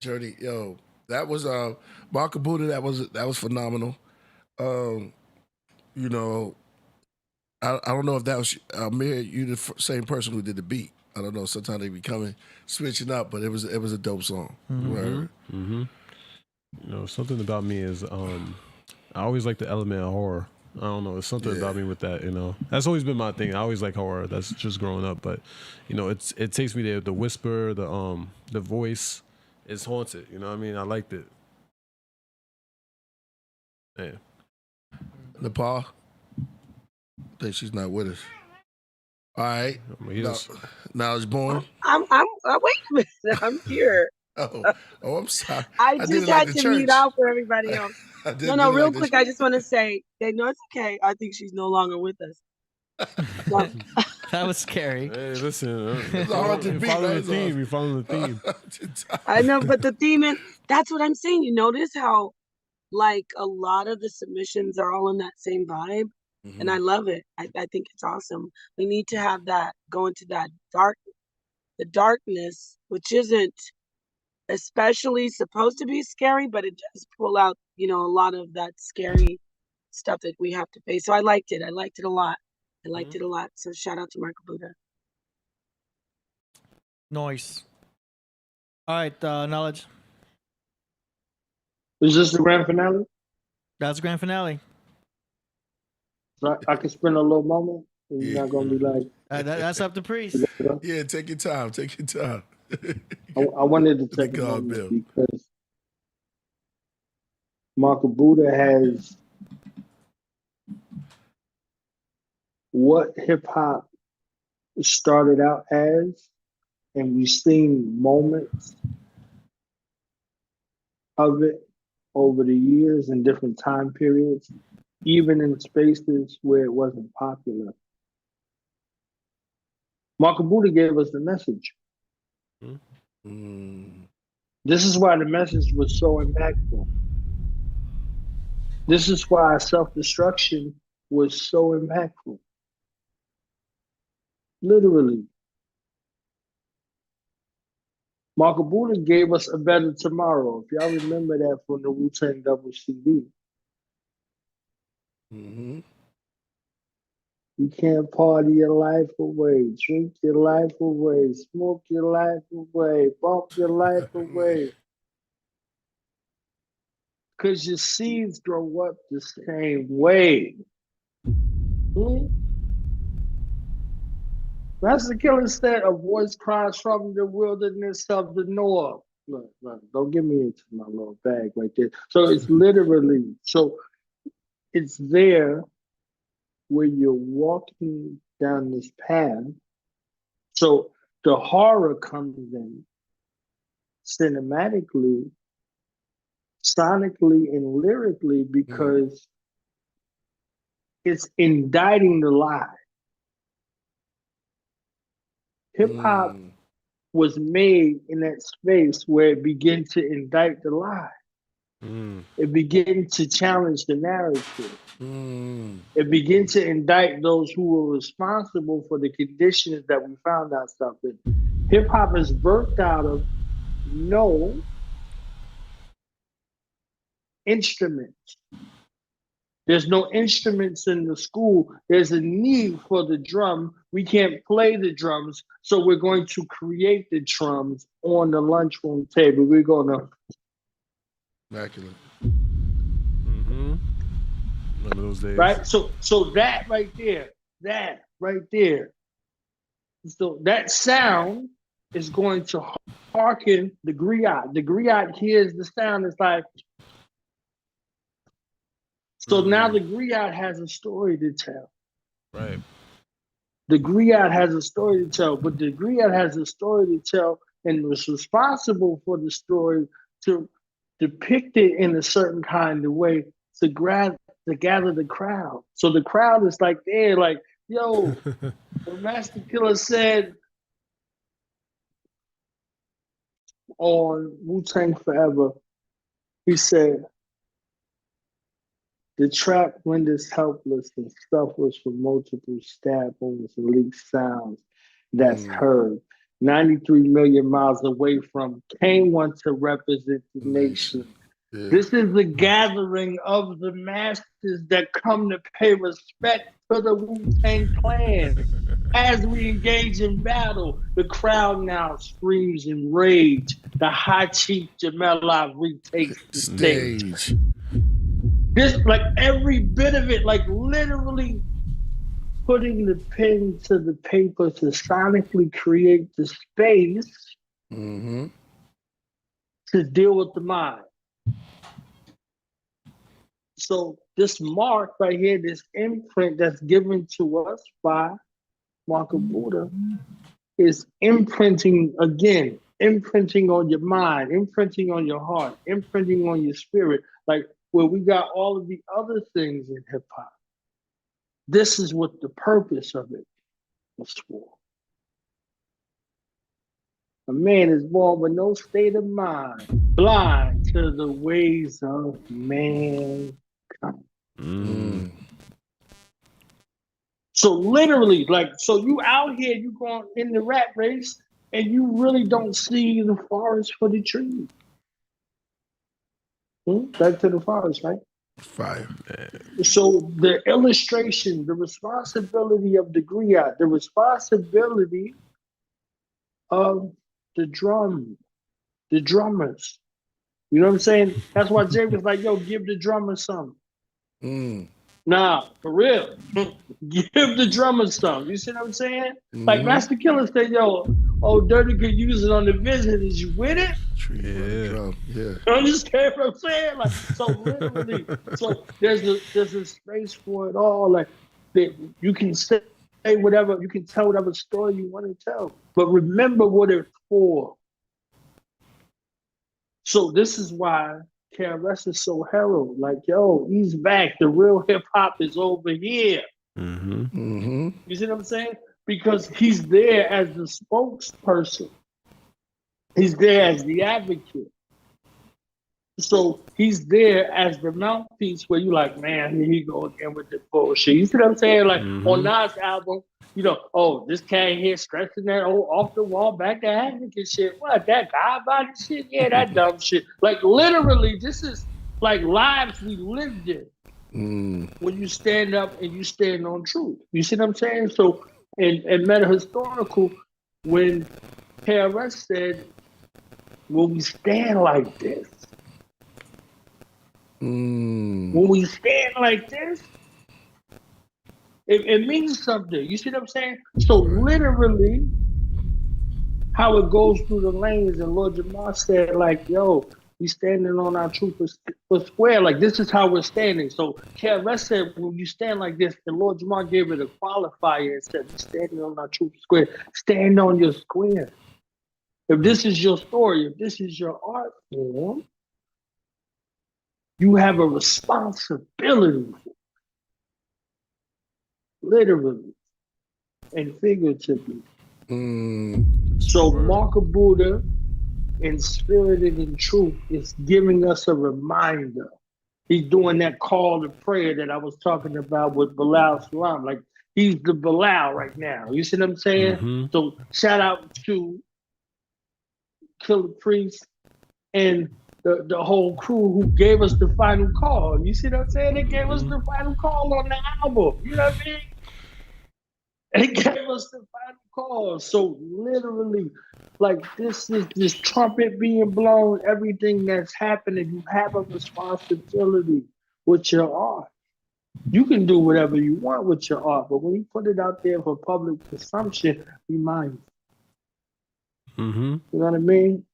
Journey, that was Marco Buddha. That was phenomenal. You know, I don't know if that was Amir. You the same person who did the beat. I don't know. Sometimes they be switching up, but it was a dope song. You know, something about me is I always like the element of horror. I don't know. There's something about me with that. You know, that's always been my thing. I always like horror. That's just growing up. But you know, it takes me there. The whisper, the voice. It's haunted, you know what I mean? I liked it. Yeah. Napah, I think she's not with us. All right. Knowledge born. I'm wait a minute. I'm here. Oh, I'm sorry. I did just it like had the to church. mute out for everybody else. No, real quick. I church. just want to say, no, it's okay. I think she's no longer with us. That was scary. Hey, listen. It's a hard to beat, follow the that's theme. all. We follow the theme. I know, but the theme, and that's what I'm saying. You notice how, like, a lot of the submissions are all in that same vibe, and I love it. I think it's awesome. We need to have that go into that the darkness, which isn't especially supposed to be scary, but it does pull out, a lot of that scary stuff that we have to face. So I liked it. I liked it a lot. So shout out to Marco Buddha. Noise. All right, Knowledge. Is this the grand finale? That's grand finale. So I can spend a little moment. And you're not gonna be like. That's up to Priest. Yeah, take your time. Take your time. I wanted to take a moment because Marco Buddha has what hip hop started out as, and we've seen moments of it over the years in different time periods, even in spaces where it wasn't popular. Marco Buddha gave us the message. This is why the message was so impactful. This is why self-destruction was so impactful. Literally. Marco Buddha gave us a better tomorrow. If y'all remember that from the Wu-Tang Double CD. You can't party your life away, drink your life away, smoke your life away, bump your life away. Because your seeds grow up the same way. That's the Killah said, a voice cries from the wilderness of the north. Look, don't get me into my little bag right there. So it's literally, so it's there where you're walking down this path. So the horror comes in cinematically, sonically, and lyrically because it's indicting the lie. Hip-hop was made in that space where it began to indict the lie. It began to challenge the narrative. It began to indict those who were responsible for the conditions that we found ourselves in. Hip-hop is birthed out of no instruments. There's no instruments in the school. There's a need for the drum. We can't play the drums, so we're going to create the drums on the lunchroom table. We're going to... Immaculate. Remember those days. Right? So that right there. So that sound is going to hearken the griot. The griot hears the sound. It's like... So now the griot has a story to tell. Right. The griot has a story to tell, but the griot has a story to tell and was responsible for the story to depict it in a certain kind of way to gather the crowd. So the crowd is like there, like, yo, the Master Killah said on Wu-Tang Forever, he said, the trap renders helpless and suffers from multiple stab wounds and leaked sounds that's heard. 93 million miles away from came one to represent the nation. This is the gathering of the masses that come to pay respect to the Wu-Tang Clan. As we engage in battle, the crowd now screams in rage. The High Chief Jamela retakes the stage. This, like every bit of it, like literally putting the pen to the paper to sonically create the space to deal with the mind. So this mark right here, this imprint that's given to us by Marco Buddha is imprinting again, imprinting on your mind, imprinting on your heart, imprinting on your spirit, like where we got all of the other things in hip hop. This is what the purpose of it was for. A man is born with no state of mind, blind to the ways of mankind. So literally, like, so you out here, you going in the rat race, and you really don't see the forest for the trees. Back to the forest, right? Fire. So the illustration, the responsibility of the griot, the responsibility of the drummers. You know what I'm saying? That's why Jay was like, yo, give the drummers some. Nah, for real. Give the drummers some. You see what I'm saying? Like Master Killah said, yo, Dirty could use it on the visit. Is you with it? Yeah. You understand what I'm saying? Like, so literally, so there's a space for it all. Like, you can say whatever, you can tell whatever story you want to tell, but remember what it's for. So this is why KRS is so herald. Like, yo, he's back. The real hip hop is over here. You see what I'm saying? because he's there as the spokesperson. He's there as the advocate. So he's there as the mouthpiece where you're like, man, here he go again with the bullshit. You see what I'm saying? Like on Nas' album, you know, oh, this cat here stretching that old off the wall back to advocate shit. What, that guy body shit? Yeah, that dumb shit. Like literally, this is like lives we lived in. When you stand up and you stand on truth. You see what I'm saying? So in meta-historical, when KRS said, when we stand like this, when we stand like this, it means something. You see what I'm saying? So literally, how it goes through the lanes, and Lord Jamar said, like, yo, we standing on our truth for square. Like, this is how we're standing. So KRS said, when you stand like this, the Lord Jamar gave it a qualifier and said, we're standing on our truth for square. Stand on your square. If this is your story, if this is your art form, you have a responsibility, literally and figuratively. So Mark of Buddha, in spirit and in truth, is giving us a reminder. He's doing that call to prayer that I was talking about with Bilal Salaam. Like, he's the Bilal right now. You see what I'm saying? So shout out to Killah Priest and the whole crew who gave us the final call. You see what I'm saying? They gave us the final call on the album. You know what I mean? They gave us the final call. So literally, like, this is this trumpet being blown, everything that's happening, you have a responsibility with your art. You can do whatever you want with your art, but when you put it out there for public consumption, be mindful. You know what I mean?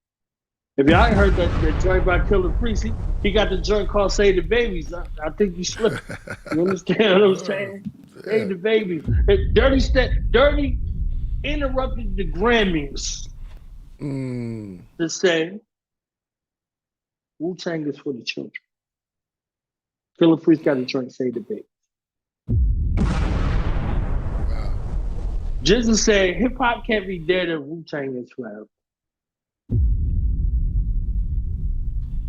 If y'all ain't heard that joint by Killah Priest, he got the joint called Save the Babies. I think you slipped. You understand what I'm saying? Save the Babies. Dirty interrupted the Grammys to say Wu-Tang is for the children. Killah Priest got a joint Save the Babies. Jizza said hip-hop can't be dead if Wu-Tang is forever.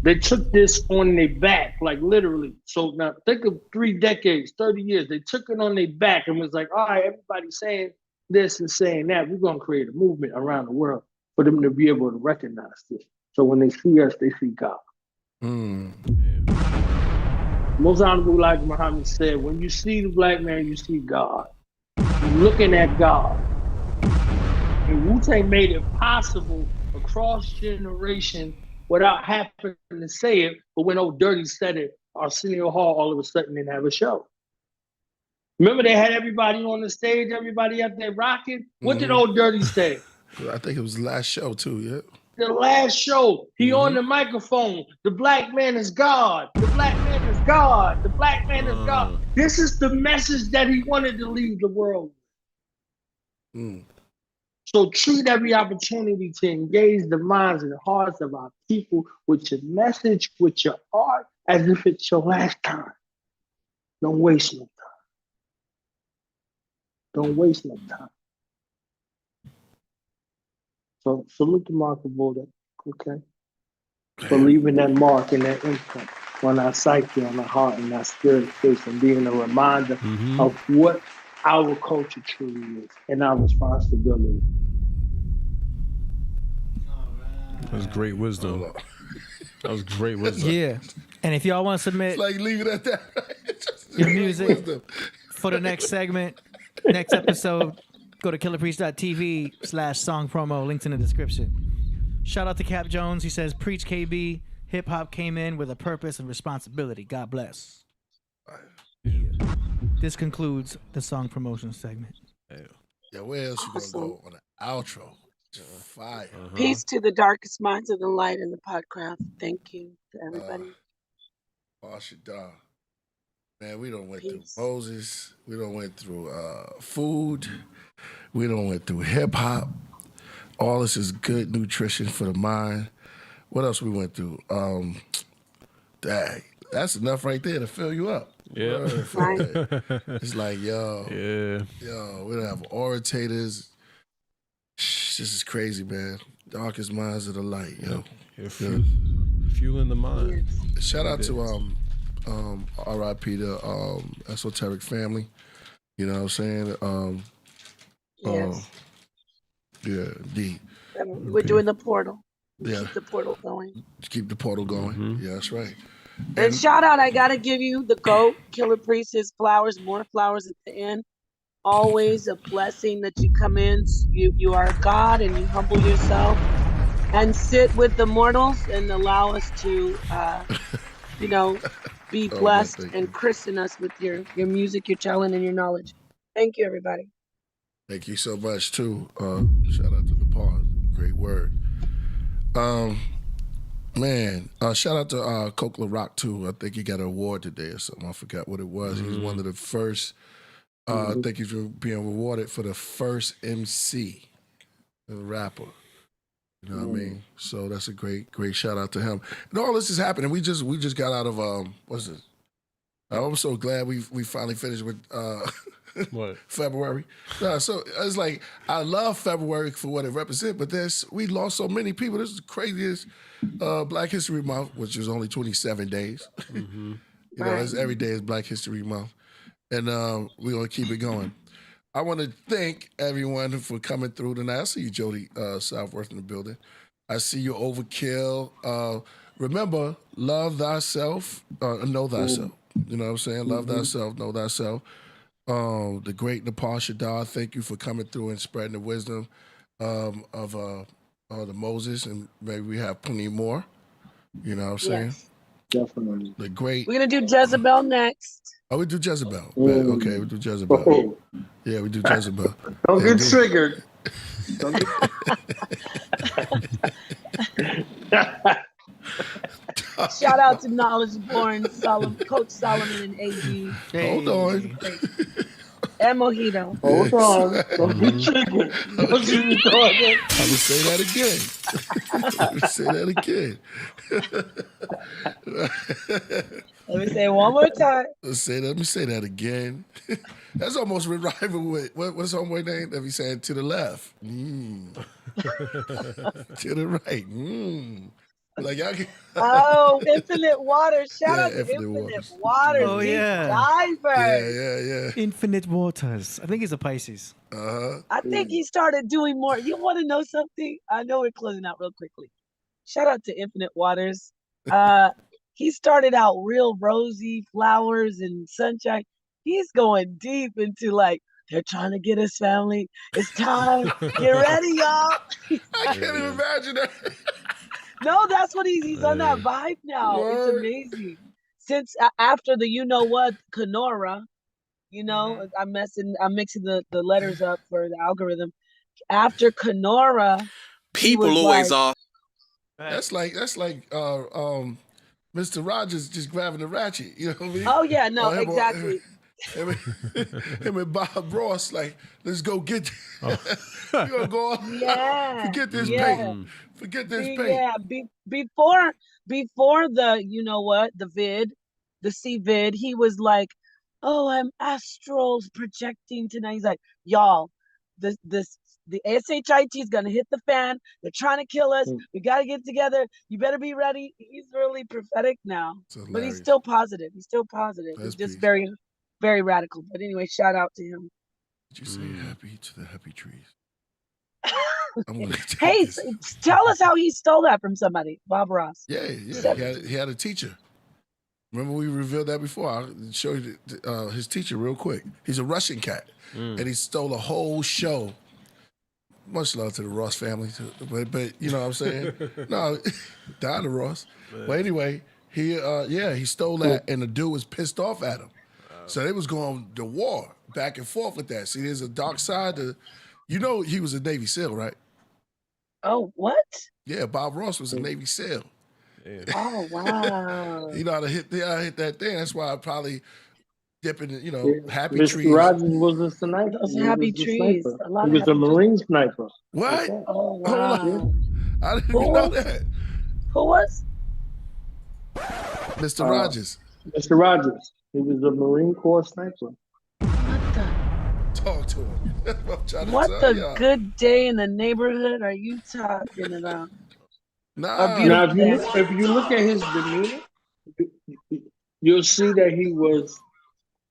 They took this on their back, like literally. So now think of 3 decades, 30 years. They took it on their back and was like, all right, everybody's saying this and saying that. We're going to create a movement around the world for them to be able to recognize this. So when they see us, they see God. Most Honorable Elijah Muhammad said, when you see the black man, you see God. You're looking at God. And Wu-Tang made it possible across generation without having to say it, but when Old Dirty said it, Arsenio Hall all of a sudden didn't have a show. Remember they had everybody on the stage, everybody up there rocking? What did Old Dirty say? I think it was the last show too, yeah. The last show, he on the microphone, the black man is God, the black man is God, the black man is God. This is the message that he wanted to leave the world with. So treat every opportunity to engage the minds and the hearts of our people with your message, with your art, as if it's your last time. Don't waste no time. Don't waste no time. So salute the Mark of Buddha, okay? For leaving that mark and that imprint on our psyche, on our heart, and our spirit space, and being a reminder of what our culture truly is and our responsibility. That was great wisdom. That was great wisdom. Yeah. And if y'all want to submit like leave it at that. your music for the next segment, next episode, go to killerpriest.tv/song promo. Links in the description. Shout out to Cap Jones. He says, preach KB. Hip hop came in with a purpose and responsibility. God bless. Yeah. This concludes the song promotion segment. Yeah, where else you gonna go on the outro? Fire. Peace to the darkest minds of the light in the Podcraft. Thank you to everybody. Napah Shadah. Man, we done went through Moses. We done went through food. We done went through hip hop. All this is good nutrition for the mind. What else we went through? Dang, that's enough right there to fill you up. Yeah. Right. It's like, yo, we don't have orators. This is crazy, man. Darkest minds of the light, yo. Fueling the mind. Shout out to R.I.P. the Esoteric family. You know what I'm saying? Yes. Yeah, D. We're doing the portal. Yeah. Keep the portal going. Keep the portal going. Yeah, that's right. And shout out, I gotta give you the GOAT, Killah Priest, his flowers, more flowers at the end. Always a blessing that you come in. You are God and you humble yourself and sit with the mortals and allow us to, be blessed and christen us with your music, your talent, and your knowledge. Thank you, everybody. Thank you so much too. Shout out to the pause. Great word. Man, shout out to Coke Rock too. I think he got an award today or something. I forgot what it was. He was one of the first. I think he's being rewarded for the first MC, a rapper. You know what I mean? So that's a great shout out to him. And all this is happening. We just got out of what's it? I'm so glad we finally finished with what? February. No, so it's like I love February for what it represents, but we lost so many people. This is the craziest Black History Month, which is only 27 days. You know, every day is Black History Month, and we're gonna keep it going. I want to thank everyone for coming through tonight. I see you, Jody Southworth, in the building. I see you, Overkill. Remember, love thyself, know thyself. You know what I'm saying? Love thyself, know thyself. The great Napah Shadah, thank you for coming through and spreading the wisdom of the Moses, and maybe we have plenty more. You know what I'm saying? Yes. Definitely. The great. We're gonna do Jezebel next. Oh, we do Jezebel. Okay, we do Jezebel. Yeah, we do Jezebel. Don't get triggered. Shout out to Knowledge Born, Coach Solomon and AD. Hold on. And Mojito. Hold on. Don't get triggered. I'm gonna say that again. I'm gonna say that again. Let me say it one more time. Let me say that again. That's almost rival with what's homeboy name that be saying to the left. To the right. Like y'all can... Infinite water. Shout out to Infinite Water. Oh, yeah. Divers. Yeah. Infinite Waters. I think he's a Pisces. I think he started doing more. You want to know something? I know we're closing out real quickly. Shout out to Infinite Waters. He started out real rosy flowers and sunshine. He's going deep into like, they're trying to get us, family. It's time. Get ready, y'all. I can't even imagine that. No, that's what he's on that vibe now. It's amazing. Since after the Kenora, I'm mixing the letters up for the algorithm. After Kenora, people always are. That's like Mr. Rogers just grabbing the ratchet. You know what I mean? Oh yeah, no, exactly. Him and Bob Ross, like, let's go get. We're gonna go on. Yeah. Forget this paint. Forget this paint. Yeah. Before the C-vid, he was like, "Oh, I'm astral projecting tonight." He's like, "Y'all, the SHIT is gonna hit the fan. They're trying to kill us. We gotta get together. You better be ready." He's really prophetic now, but he's still positive. He's just very, very radical. But anyway, shout out to him. Did you say happy to the happy trees? Hey, tell us how he stole that from somebody, Bob Ross. Yeah. He had a teacher. Remember we revealed that before? I'll show you his teacher real quick. He's a Russian cat, and he stole a whole show. Much love to the Ross family, but you know what I'm saying? No, down to Ross. But anyway, he stole that, and the dude was pissed off at him. So they was going to war back and forth with that. See, there's a dark side to, he was a Navy SEAL, right? Oh, what? Yeah, Bob Ross was a Navy SEAL. Yeah. Oh, wow. You know how to hit that thing. That's why I probably dipping, happy Mr. trees. Rogers was a sniper. Those happy trees. He was a Marine sniper. What? Oh, wow. I didn't even know that. Who was? Mr. Rogers. Mr. Rogers. He was a Marine Corps sniper. Talk to him. I'm trying to What tell the y'all. good day in the neighborhood are you talking about? A Nah. Now, beautiful day. if you look at his demeanor, you'll see that he was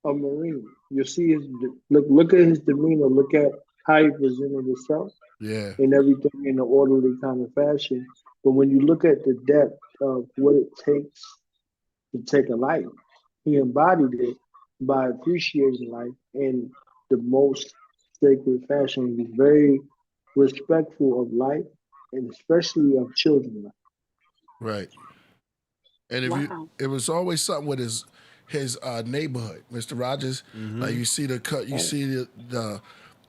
a Marine. You'll see his look at his demeanor. Look at how he presented himself. Yeah. And everything in an orderly kind of fashion. But when you look at the depth of what it takes to take a life, he embodied it by appreciating life in the most sacred fashion. He was very respectful of life and especially of children. Right. And if you, it was always something with his neighborhood, Mr. Rogers. Like you see the cut, you see the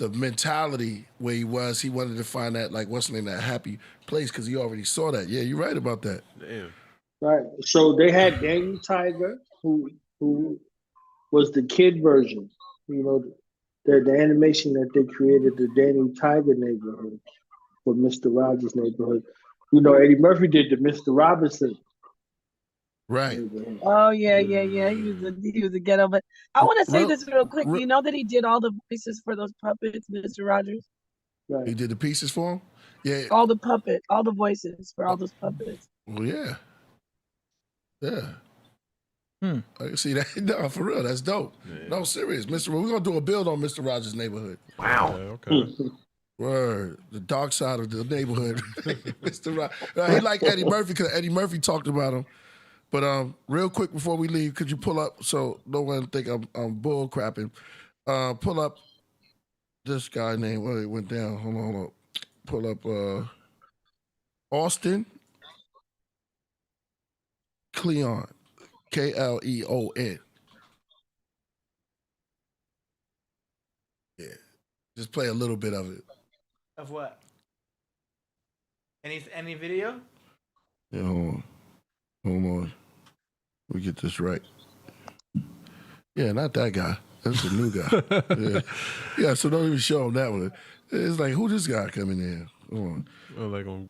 mentality where he was. He wanted to find that, like, what's the name, that happy place, because he already saw that. Yeah, you're right about that. Damn. Right. So they had Danny Tiger, who was the kid version. You know, the animation that they created, the Danny Tiger neighborhood for Mr. Rogers' neighborhood. You know, Eddie Murphy did the Mr. Robinson. Right. Oh yeah. He was a ghetto. But I want to say this real quick. You know that he did all the voices for those puppets, Mr. Rogers? Right. He did the pieces for him? Yeah. All the voices for all those puppets. Well, yeah. Yeah. I can see that. No, for real, that's dope. Yeah. No, serious. We're gonna do a build on Mr. Rogers' neighborhood. Wow. Okay. Word. The dark side of the neighborhood. Mr. Rogers. He liked Eddie Murphy because Eddie Murphy talked about him. But real quick before we leave, could you pull up, so no one think I'm bull crapping, pull up this guy named, well, it went down, hold on. Pull up Austin Kleon, Kleon. Yeah, just play a little bit of it. Of what? Any video? Yeah, hold on. We get this right. Yeah, not that guy. That's the new guy. Yeah, so don't even show him that one. It's like, who this guy coming in? Hold on. Oh, like on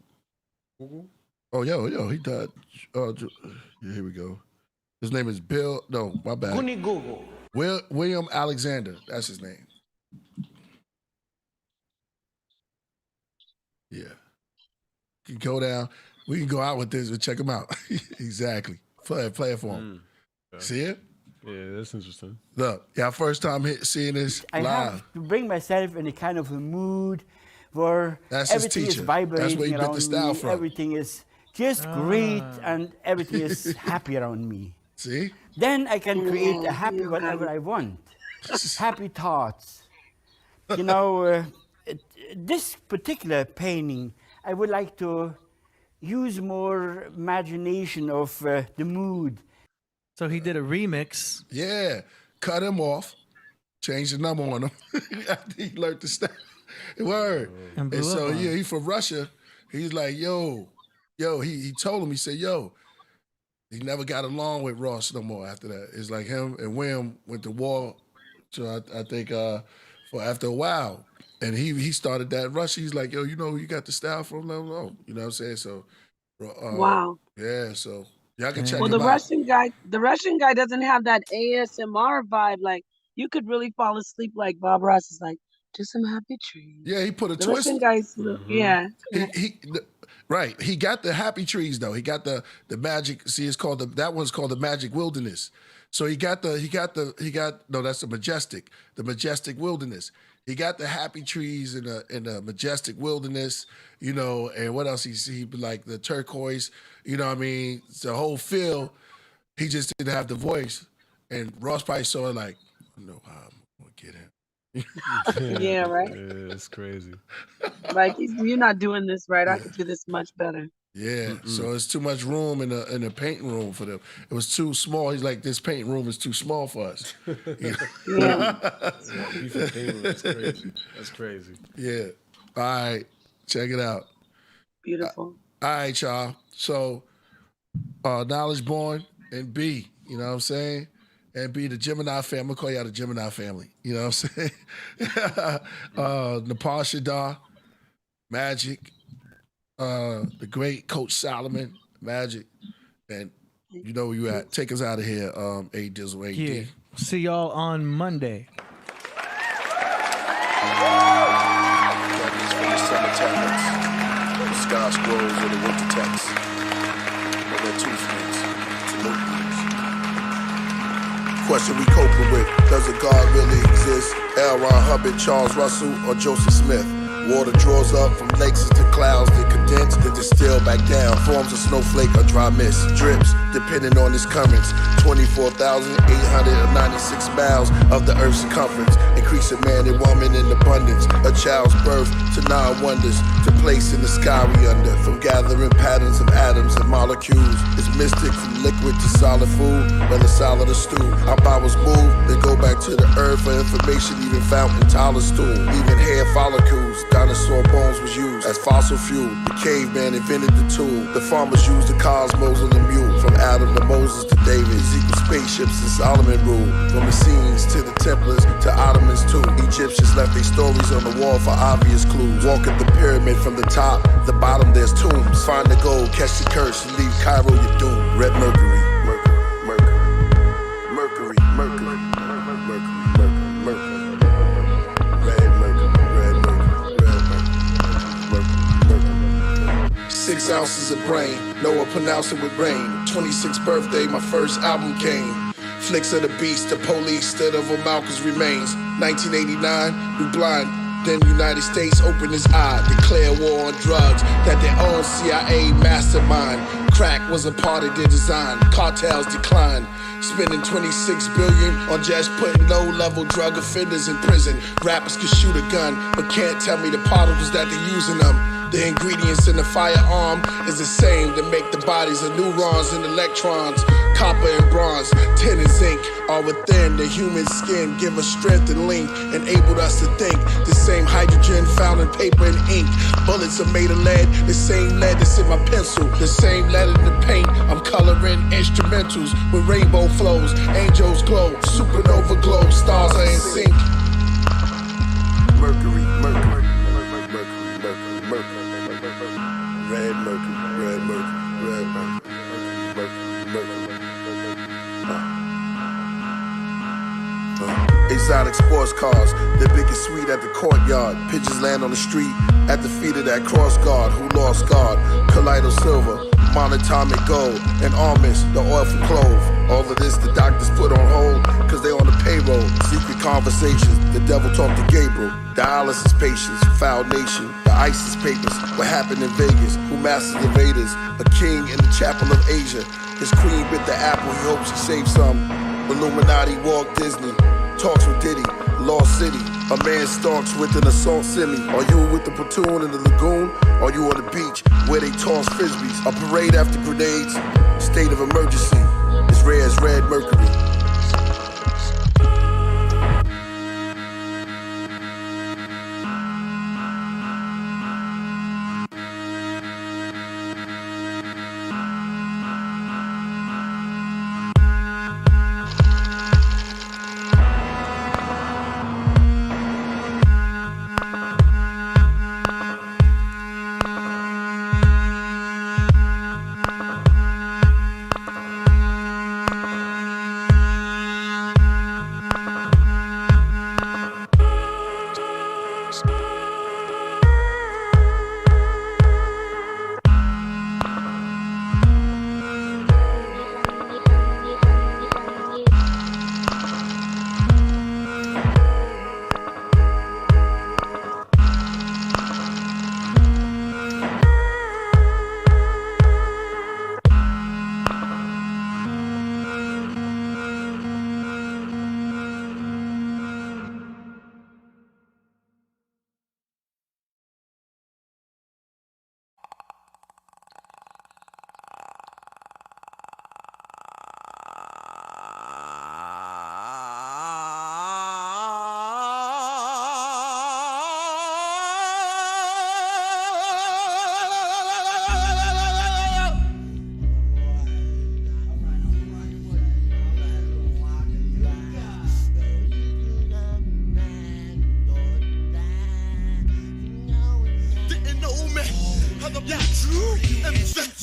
Google? Oh, yo, he died. Yeah, here we go. His name is Bill. No, my bad. Google. William Alexander. That's his name. Yeah. You can go down. We can go out with this and check him out. Exactly. Play it for him. Okay. See it? Yeah, that's interesting. Look, yeah, first time seeing this I live. have to bring myself in a kind of a mood where everything is vibrating That's where you around get the style me. from. Everything is just great and everything is happy around me. See? Then I can create a happy whatever I want. Happy thoughts. You know, this particular painting, I would like to use more imagination of the mood. So he did a remix. Yeah, cut him off, changed the number on him. After he learned the style. Word. And so, yeah, he from Russia. He's like, yo, he told him, he said, yo, he never got along with Ross no more after that. It's like him and William went to war, so I think for after a while. And he started that in Russia. He's like, yo, you know, you got the style from them? No. You know what I'm saying? So, wow. Yeah, so y'all can check well, him out. The Russian guy doesn't have that ASMR vibe. Like, you could really fall asleep like Bob Ross is like, just some happy trees. Yeah, he put a the twist. Russian guys, yeah. Right. He got the happy trees though. He got the magic. See, it's called that one's called the magic wilderness. So he got no, that's the majestic wilderness. He got the happy trees in the majestic wilderness, you know, and what else he like the turquoise, you know what I mean? It's the whole feel. He just didn't have the voice. And Ross probably saw it like, I know how I'm gonna get him. Yeah, right. Yeah, it's crazy. Like, you're not doing this right. I could do this much better. Yeah, so it's too much room in the painting room for them. It was too small. He's like, this painting room is too small for us. Yeah. That's crazy. That's crazy. Yeah. All right, check it out. Beautiful. All right, y'all. So, Knowledge Born and B, you know what I'm saying? And B, the Gemini family. I'm going to call y'all the Gemini family. You know what I'm saying? Napah Shadah, Magic, the great Coach Solomon, Magic, and You know where you at. Take us out of here, A Dizzle AD. Yeah. See y'all on Monday. That is for the summer tablets, the sky scrolls, or the winter text, or their toothpicks. Question we coping with: does a God really exist? L. Ron Hubbard, Charles Russell, or Joseph Smith? Water draws up from lakes to clouds that condense, then distill back down, forms a snowflake or dry mist, drips, depending on its currents. 24,896 miles of the Earth's circumference, increasing man and woman in abundance. A child's birth to 9 wonders, to place in the sky we under, from gathering patterns of atoms and molecules. It's mystic from liquid to solid food, whether solid or stew. Our bowels move, then go back to the earth for information even found in Tyler stool. Even hair follicles, dinosaur bones was used as fossil fuel. The caveman invented the tool. The farmers used the cosmos and the mule. From Adam to Moses to David, Ezekiel spaceships and Solomon ruled. From Essenes to the Templars to Ottomans too. Egyptians left their stories on the wall for obvious clues. Walk up the pyramid from the top, the bottom there's tombs. Find the gold, catch the curse, and leave Cairo your doom. Red Mercury, Mercury, Mercury, Mercury, Mercury, Red Mercury, Red Mercury, Red Mercury. 6 ounces of brain, Noah pronounced it with rain. 26th birthday, my first album came. Flicks of the Beast, the Police stood over Malcolm's remains. 1989, we blind. Then United States opened its eye, declare war on drugs, that their own CIA mastermind. Crack was a part of their design, cartels declined. Spending $26 billion on just putting low-level drug offenders in prison. Rappers can shoot a gun, but can't tell me the particles that they're using them. The ingredients in the firearm is the same to make the bodies of neurons and electrons. Copper and bronze, tin and zinc are within the human skin. Give us strength and length, enabled us to think. The same hydrogen found in paper and ink. Bullets are made of lead, the same lead that's in my pencil. The same lead in the paint, I'm coloring instrumentals. With rainbow flows, angels glow, supernova glow, stars are in sync. Mercury, Mercury, Mercury, Mercury, Mercury. Red Mercury, Red Mercury, Red Mercury, Mercury, Mercury. Exotic sports cars, the biggest suite at the courtyard. Pigeons land on the street at the feet of that cross guard who lost guard. Kaleido silver, monatomic gold, and almonds, the oil from clove. All of this the doctors put on hold, cause they on the payroll. Secret conversations, the devil talked to Gabriel. Dialysis patients, foul nation, the ISIS papers. What happened in Vegas, who mastered the Raiders. A king in the chapel of Asia. His queen bit the apple, he hopes he saves some. Illuminati, Walt Disney, talks with Diddy, Lost City. A man stalks with an assault semi. Are you with the platoon in the lagoon? Are you on the beach where they toss frisbees? A parade after grenades, state of emergency. As rare as Red Mercury.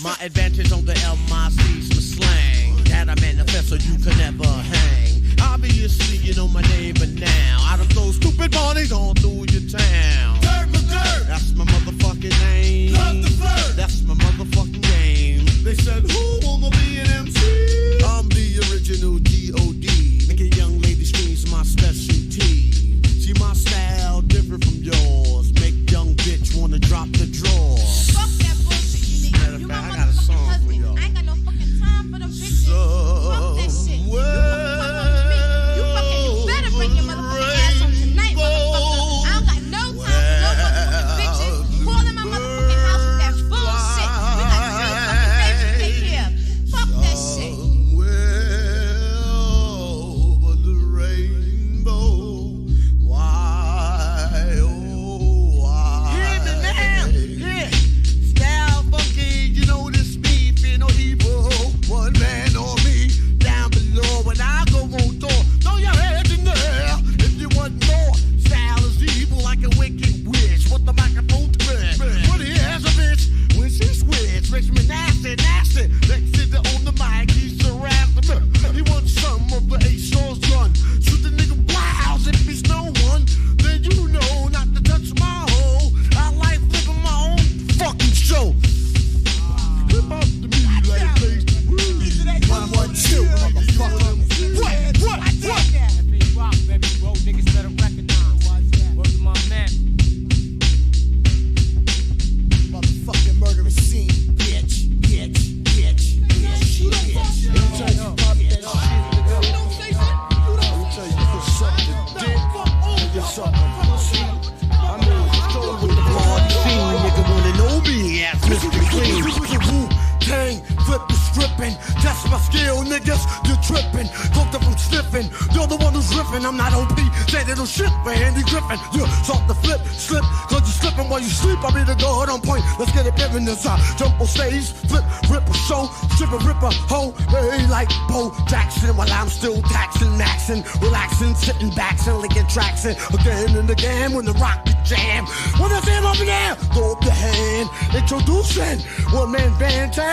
My advantage on the LMICs, slang that I manifest so you can never hang. Obviously, you know my name, but now I done throw stupid bodies all through your town. That's my motherfucking name. That's my motherfucking game. They said, who wanna be an MC? I'm the original G.O.D. Making young ladies screams my specialty. See my style different from yours. Make young bitch wanna drop the drawers. Fuck that bullshit, you nigga. You my motherfucking husband. I ain't got no fucking time for them bitches. Fuck that shit. You better bring your motherfucking ass home tonight, motherfucker. I don't got no time for no motherfucking bitches. Call in my motherfucking house with that bullshit. We got three fucking babies to take care of. Fuck that shit. Over the rainbow. Why, oh, why? Hear me now. Yeah. Style funky, you know this me. Fear no evil. One man or me. Down below when I go on tour. Throw your hands in the air if you want more. Style is evil like a wicked witch. What the microphone thread? What he has a bitch when she switch. Makes me nasty, nasty. Let's sit on the mic, he's harassing me. He wants some of the A-Stars gun. Shoot the nigga blouse if he's no one. Then you know not to touch my hole. I like flipping my own fucking show. Hip up to me like a place to groove. 112, motherfucker. What? Rock, baby, bro. Niggas better recognize. Word to my man. Motherfucking murderous scene, bitch. Flip the stripping, test my skill, niggas, you're tripping. Fucked up from sniffing, you're the one who's ripping. I'm not OP, say they don't shit for Andy Griffin. You start to slip, cause you're slipping while you sleep. I'll be the guard on point, let's get it in this jump on stage, flip, rip a show, strip a ripper, hoe, hey, like Bo Jackson. While I'm still taxing, maxing, relaxing, sitting back, and licking tracks in again and again when the rock the jam. When I see him over there, throw up the hand, introducing one man band town.